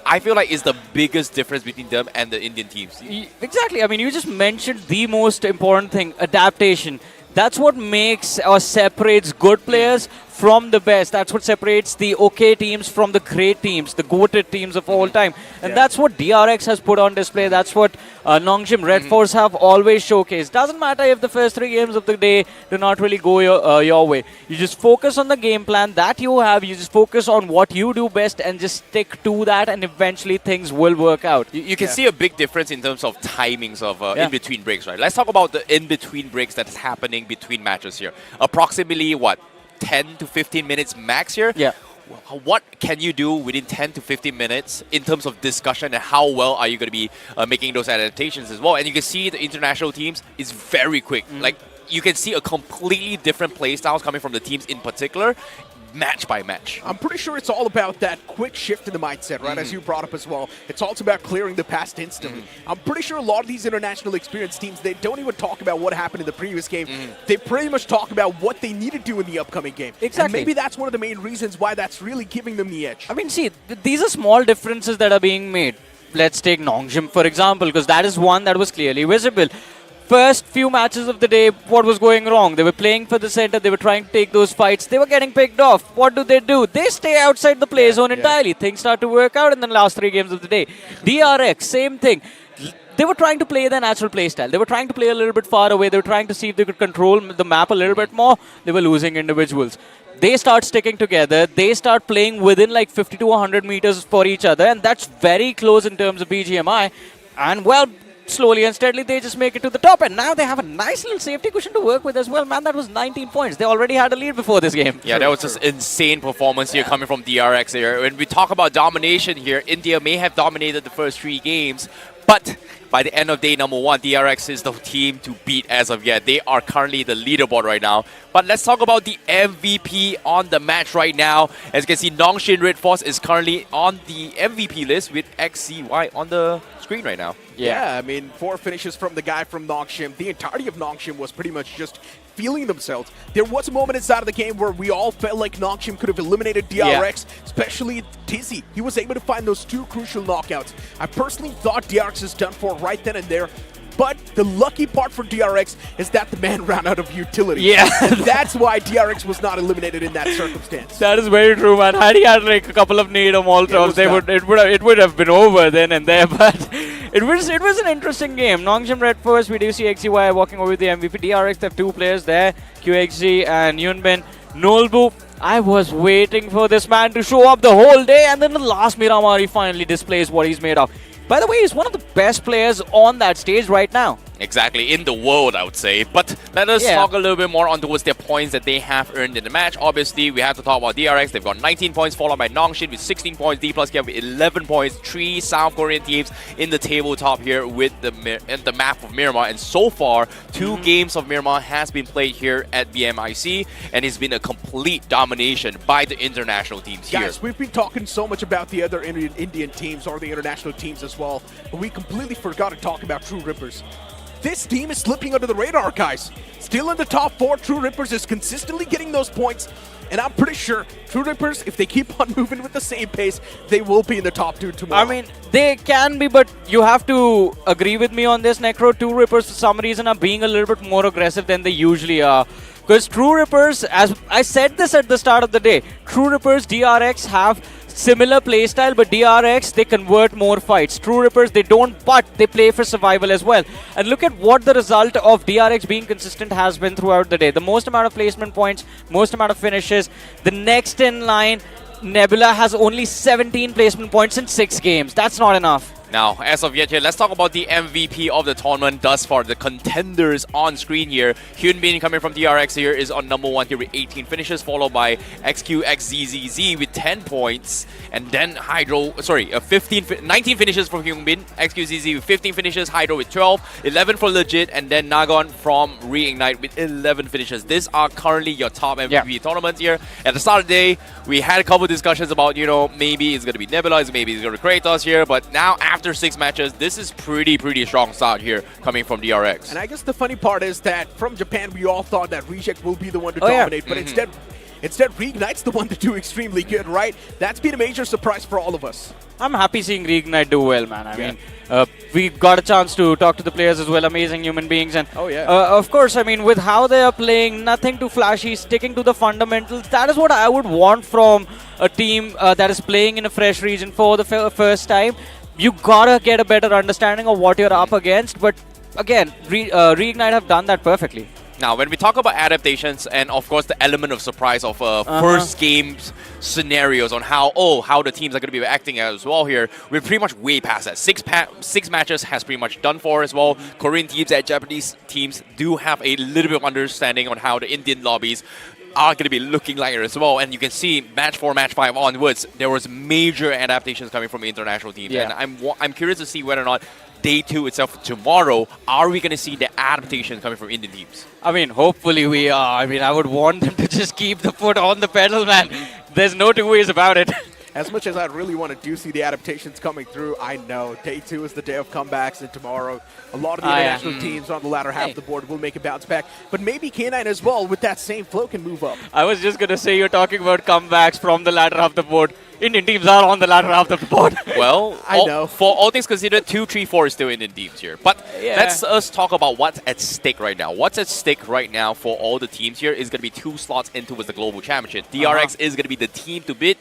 I feel like is the biggest difference between them and the Indian teams. Exactly. I mean, you just mentioned the most important thing, adaptation. That's what makes or separates good players from the best. That's what separates the okay teams from the great teams, the goated teams of all time. And that's what DRX has put on display. That's what Nongshim RedForce have always showcased. Doesn't matter if the first 3 games of the day do not really go your way. You just focus on the game plan that you have. You just focus on what you do best and just stick to that, and eventually things will work out. You can see a big difference in terms of timings of in-between breaks, right? Let's talk about the in-between breaks that is happening between matches here. Approximately, what, 10 to 15 minutes max here? Yeah. What can you do within 10 to 15 minutes in terms of discussion, and how well are you going to be making those adaptations as well? And you can see the international teams is very quick. Like, you can see a completely different play styles coming from the teams in particular, match by match. I'm pretty sure it's all about that quick shift in the mindset, right? As you brought up as well. It's also about clearing the past instantly. I'm pretty sure a lot of these international experienced teams, they don't even talk about what happened in the previous game. They pretty much talk about what they need to do in the upcoming game. Exactly. And maybe that's one of the main reasons why that's really giving them the edge. I mean, see, these are small differences that are being made. Let's take Nongshim, for example, because that is one that was clearly visible. First few matches of the day, what was going wrong? They were playing for the center, they were trying to take those fights, they were getting picked off. What do? They stay outside the play zone entirely. Things start to work out in the last 3 games of the day. DRX, same thing. They were trying to play their natural play style. They were trying to play a little bit far away. They were trying to see if they could control the map a little bit more. They were losing individuals. They start sticking together. They start playing within like 50 to 100 meters for each other, and that's very close in terms of BGMI. And well, slowly and steadily, they just make it to the top, and now they have a nice little safety cushion to work with as well. Man, that was 19 points. They already had a lead before this game. Yeah, that was just insane performance here coming from DRX here. When we talk about domination here, India may have dominated the first 3 games, but by the end of day number 1, DRX is the team to beat as of yet. They are currently the leaderboard right now. But let's talk about the MVP on the match right now. As you can see, Nongshim RedForce is currently on the MVP list with XCY on the screen right now. Yeah, I mean, 4 finishes from the guy from Nongshim. The entirety of Nongshim was pretty much just feeling themselves. There was a moment inside of the game where we all felt like Nongshim could have eliminated DRX, especially Tizzy. He was able to find those 2 crucial knockouts. I personally thought DRX is done for right then and there. But the lucky part for DRX is that the man ran out of utility. Yeah. And that's why DRX was not eliminated in that circumstance. That is very true, man. Had he had like a couple of need or Molotovs, it would have been over then and there. But it was an interesting game. Nongshim RedForce, we do see XCY walking over with the MVP. DRX, they have 2 players there, QXG and Yunbin. Nolbu, I was waiting for this man to show up the whole day, and then the last Miramar, he finally displays what he's made of. By the way, he's one of the best players on that stage right now. Exactly, in the world, I would say. But let us talk a little bit more on towards their points that they have earned in the match. Obviously, we have to talk about DRX. They've got 19 points, followed by Nongshim with 16 points, Dplus KIA with 11 points, 3 South Korean teams in the tabletop here with the map of Miramar. And so far, 2 games of Miramar has been played here at BMIC, and it's been a complete domination by the international teams here. Guys, we've been talking so much about the other Indian teams or the international teams as well, but we completely forgot to talk about TrueRippers. This team is slipping under the radar, guys. Still in the top 4, TrueRippers is consistently getting those points. And I'm pretty sure TrueRippers, if they keep on moving with the same pace, they will be in the top 2 tomorrow. I mean, they can be, but you have to agree with me on this, Necro. TrueRippers, for some reason, are being a little bit more aggressive than they usually are. Because TrueRippers, as I said this at the start of the day, TrueRippers, DRX have similar playstyle, but DRX, they convert more fights. TrueRippers, they don't, but they play for survival as well. And look at what the result of DRX being consistent has been throughout the day. The most amount of placement points, most amount of finishes. The next in line, Nebula has only 17 placement points in 6 games. That's not enough. Now, as of yet here, let's talk about the MVP of the tournament thus far. The contenders on screen here. Hyunbin coming from DRX here is on number 1 here with 18 finishes, followed by XQXZZZ with 10 points. And then 19 finishes from Hyunbin, XQZZ with 15 finishes, Hydro with 12, 11 for Legit, and then Nagon from REIGNITE with 11 finishes. These are currently your top MVP tournaments here. At the start of the day, we had a couple discussions about, you know, maybe it's going to be Nebula, maybe it's going to be Kratos here, but now after 6 matches, this is pretty strong start here coming from DRX. And I guess the funny part is that from Japan, we all thought that Reject will be the one to dominate, but instead REIGNITE's the one to do extremely good, right? That's been a major surprise for all of us. I'm happy seeing REIGNITE do well, man. I mean, we got a chance to talk to the players as well, amazing human beings. And of course, I mean, with how they are playing, nothing too flashy, sticking to the fundamentals, that is what I would want from a team that is playing in a fresh region for the first time. You gotta get a better understanding of what you're up against, but again, REIGNITE have done that perfectly. Now, when we talk about adaptations and, of course, the element of surprise of first game scenarios on how the teams are going to be acting as well here, we're pretty much way past that. 6 matches has pretty much done for as well. Korean teams and Japanese teams do have a little bit of understanding on how the Indian lobbies are going to be looking like as well. And you can see match 4, match 5 onwards, there was major adaptations coming from international teams. And I'm curious to see whether or not Day 2 itself tomorrow, are we going to see the adaptation coming from Indian teams? I mean, hopefully we are. I mean, I would want them to just keep the foot on the pedal, man. There's no two ways about it. As much as I really want to see the adaptations coming through, I know Day 2 is the day of comebacks, and tomorrow a lot of the international teams on the latter half of the board will make a bounce back. But maybe K9 as well, with that same flow, can move up. I was just going to say, you're talking about comebacks from the latter half of the board. Indian teams are on the latter half of the board. Well, I know. For all things considered, 2, 3, 4 is still Indian teams here. But let's us talk about what's at stake right now. What's at stake right now for all the teams here is going to be 2 slots into the Global Championship. DRX is going to be the team to beat.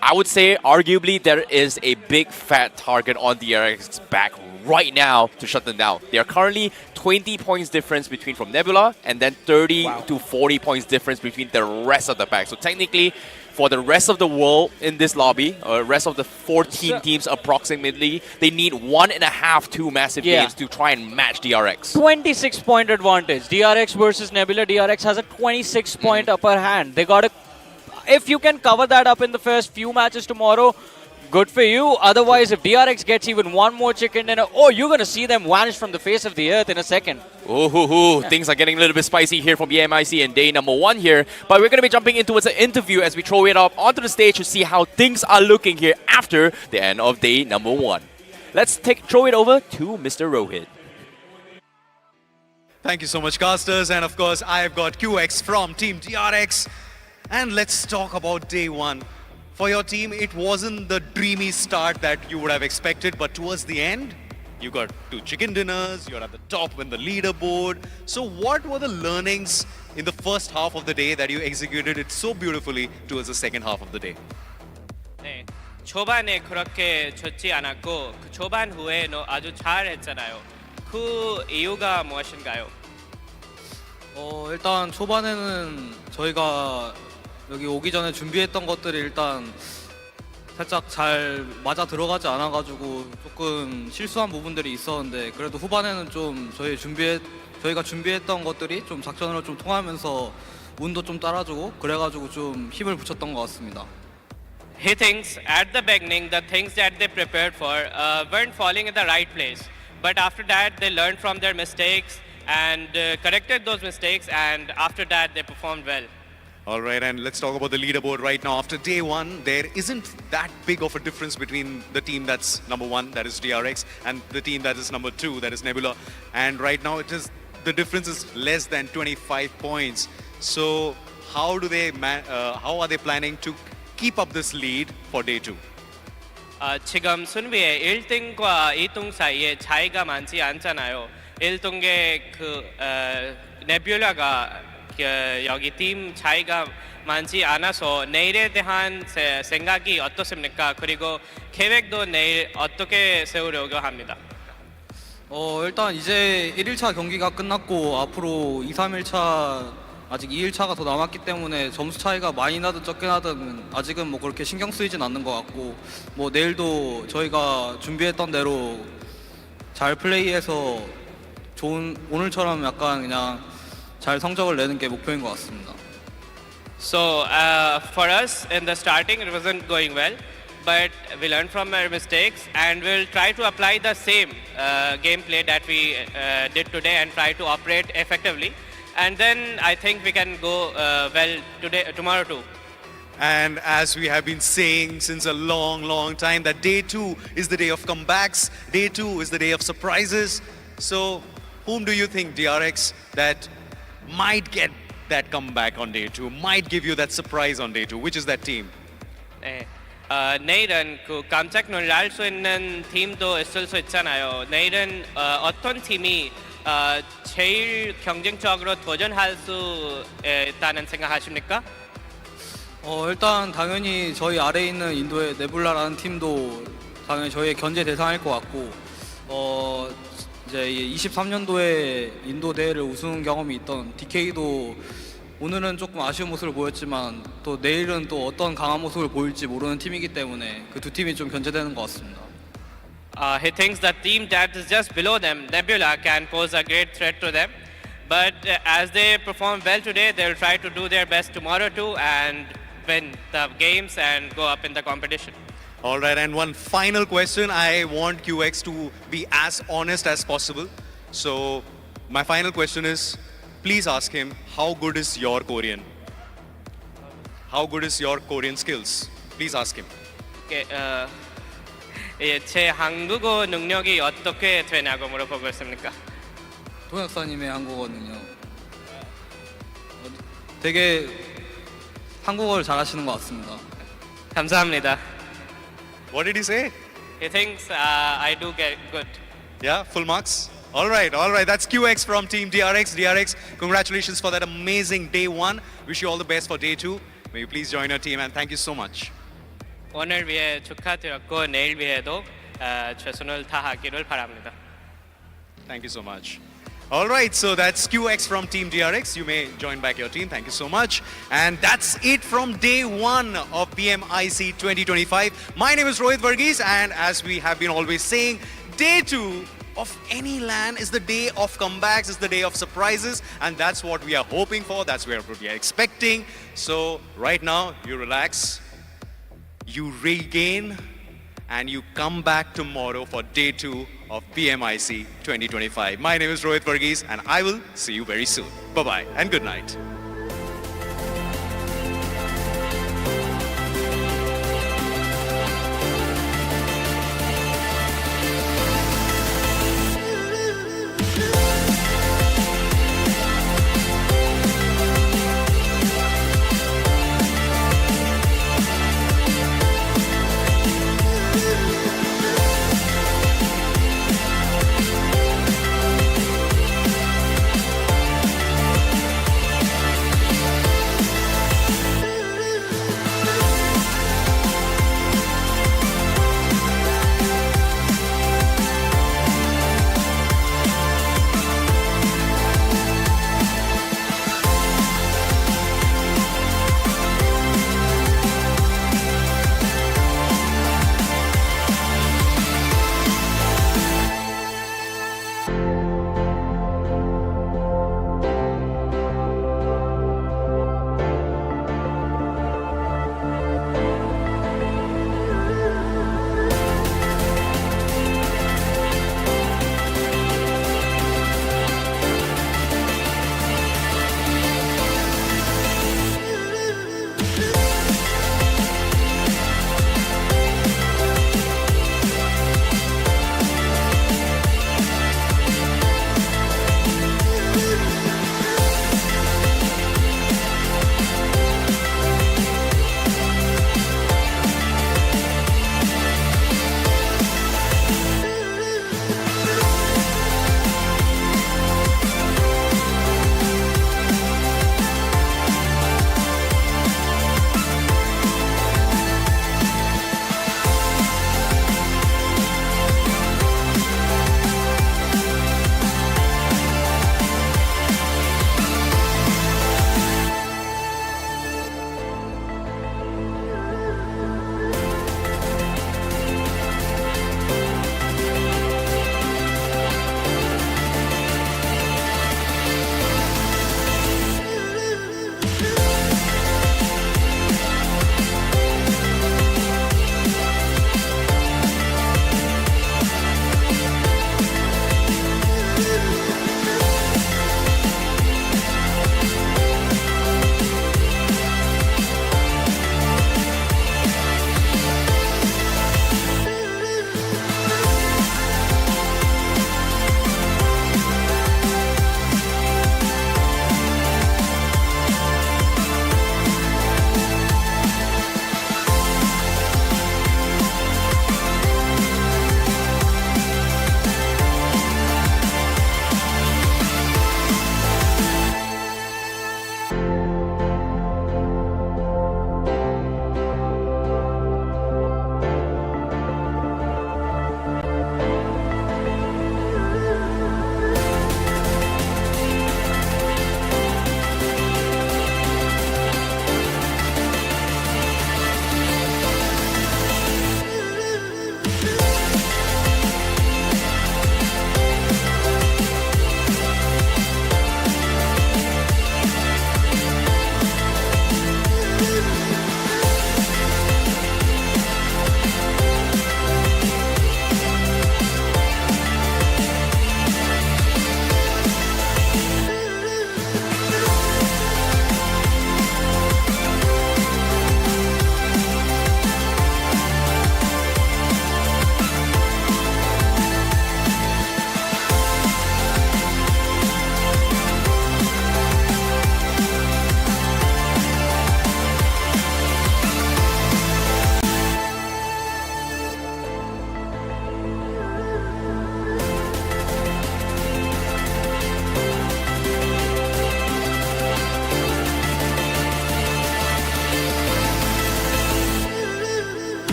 I would say, arguably, there is a big fat target on DRX's back right now to shut them down. They are currently 20 points difference between from Nebula, and then 30 to 40 points difference between the rest of the pack. So technically, for the rest of the world in this lobby, rest of the 14 teams approximately, they need 1.5, 2 massive games to try and match DRX. 26-point advantage. DRX versus Nebula. DRX has a 26-point upper hand. They got a... If you can cover that up in the first few matches tomorrow, good for you. Otherwise, if DRX gets even one more chicken dinner, you're going to see them vanish from the face of the earth in a second. Things are getting a little bit spicy here from BMIC and day number 1 here. But we're going to be jumping into an interview as we throw it up onto the stage to see how things are looking here after the end of day number 1. Let's throw it over to Mr. Rohit. Thank you so much, casters. And of course, I've got QX from Team DRX. And let's talk about day 1. For your team, it wasn't the dreamy start that you would have expected, but towards the end, you got 2 chicken dinners, you're at the top in the leaderboard. So what were the learnings in the first half of the day that you executed it so beautifully towards the second half of the day? 네, 초반에 그렇게 좋지 않았고 그 초반 후에 아주 잘했잖아요. 그 이유가 무엇인가요? 일단 초반에는 저희가 여기 오기 전에 준비했던 것들이 일단 살짝 잘 맞아 들어가지 않아가지고 조금 실수한 부분들이 있었는데 그래도 후반에는 좀 저희가 준비했던 것들이 좀 작전으로 좀 통하면서 운도 좀 따라주고 그래가지고 좀 힘을 붙였던 것 같습니다. He thinks at the beginning the things that they prepared for weren't falling in the right place, but after that they learned from their mistakes and corrected those mistakes, and after that they performed well. All right, and let's talk about the leaderboard right now. After day 1, there isn't that big of a difference between the team that's number 1, that is DRX, and the team that is number 2, that is Nebula. And right now, the difference is less than 25 points. So how are they planning to keep up this lead for day 2? 지금 순위에 1등과 2등 사이에 차이가 많지 않잖아요. 1등의 네뷸라가 여기 팀 차이가 많지 않아서 내일에 대한 생각이 어떻습니까? 그리고 계획도 내일 어떻게 세우려고 합니다. 일단 이제 1일차 경기가 끝났고 앞으로 2, 3일차 아직 2일차가 더 남았기 때문에 점수 차이가 많이 나든 적게 나든 아직은 뭐 그렇게 신경 쓰이진 않는 것 같고 뭐 내일도 저희가 준비했던 대로 잘 플레이해서 좋은 오늘처럼 약간 그냥 잘 성적을 내는 게 목표인 것 같습니다. So for us in the starting it wasn't going well, but we learned from our mistakes and we'll try to apply the same gameplay that we did today and try to operate effectively. And then I think we can go well tomorrow too. And as we have been saying since a long time, that day 2 is the day of comebacks, day 2 is the day of surprises. So whom do you think, DRX, that might get that comeback on day 2, might give you that surprise on day 2? Which is that team? 네, 내일은 깜짝 놀랄 수 있는 팀도 있을 수 있잖아요. 내일은 어떤 팀이 제일 경쟁적으로 도전할 수 있다는 생각하십니까? 일단 당연히 저희 아래에 있는 인도의 네뷸라라는 팀도 당연히 저희의 견제 대상일 것 같고 이제 23년도에 인도 대회를 우승 경험이 있던 DK도 오늘은 조금 아쉬운 모습을 보였지만 또 내일은 또 어떤 강한 모습을 보일지 모르는 팀이기 때문에 그 두 팀이 좀 견제되는 것 같습니다. He thinks the team that is just below them, Nebula, can pose a great threat to them. But as they perform well today, they'll try to do their best tomorrow too and win the games and go up in the competition. All right, and one final question. I want QX to be as honest as possible. So my final question is, please ask him, how good is your Korean? How good is your Korean skills? Please ask him. Okay, 제 한국어 능력이 어떻게 되냐고 물어보고 있습니까? 동혁사님의 한국어는요. 되게 한국어를 잘하시는 것 같습니다. 감사합니다. What did he say? He thinks I do get good. Yeah, full marks? All right. That's QX from Team DRX. DRX, congratulations for that amazing day 1. Wish you all the best for day 2. May you please join our team and thank you so much. 오늘 위해 축하드렸고 내일 위해도 최선을 다하기를 바랍니다. Thank you so much. All right, so that's QX from Team DRX. You may join back your team. Thank you so much. And that's it from day 1 of BMIC 2025. My name is Rohit Varghese, and as we have been always saying, day 2 of any LAN is the day of comebacks, is the day of surprises, and that's what we are hoping for, that's what we are expecting. So right now, you relax, you regain, and you come back tomorrow for day 2 of BMIC 2025. My name is Rohit Varghese, and I will see you very soon. Bye-bye, and good night.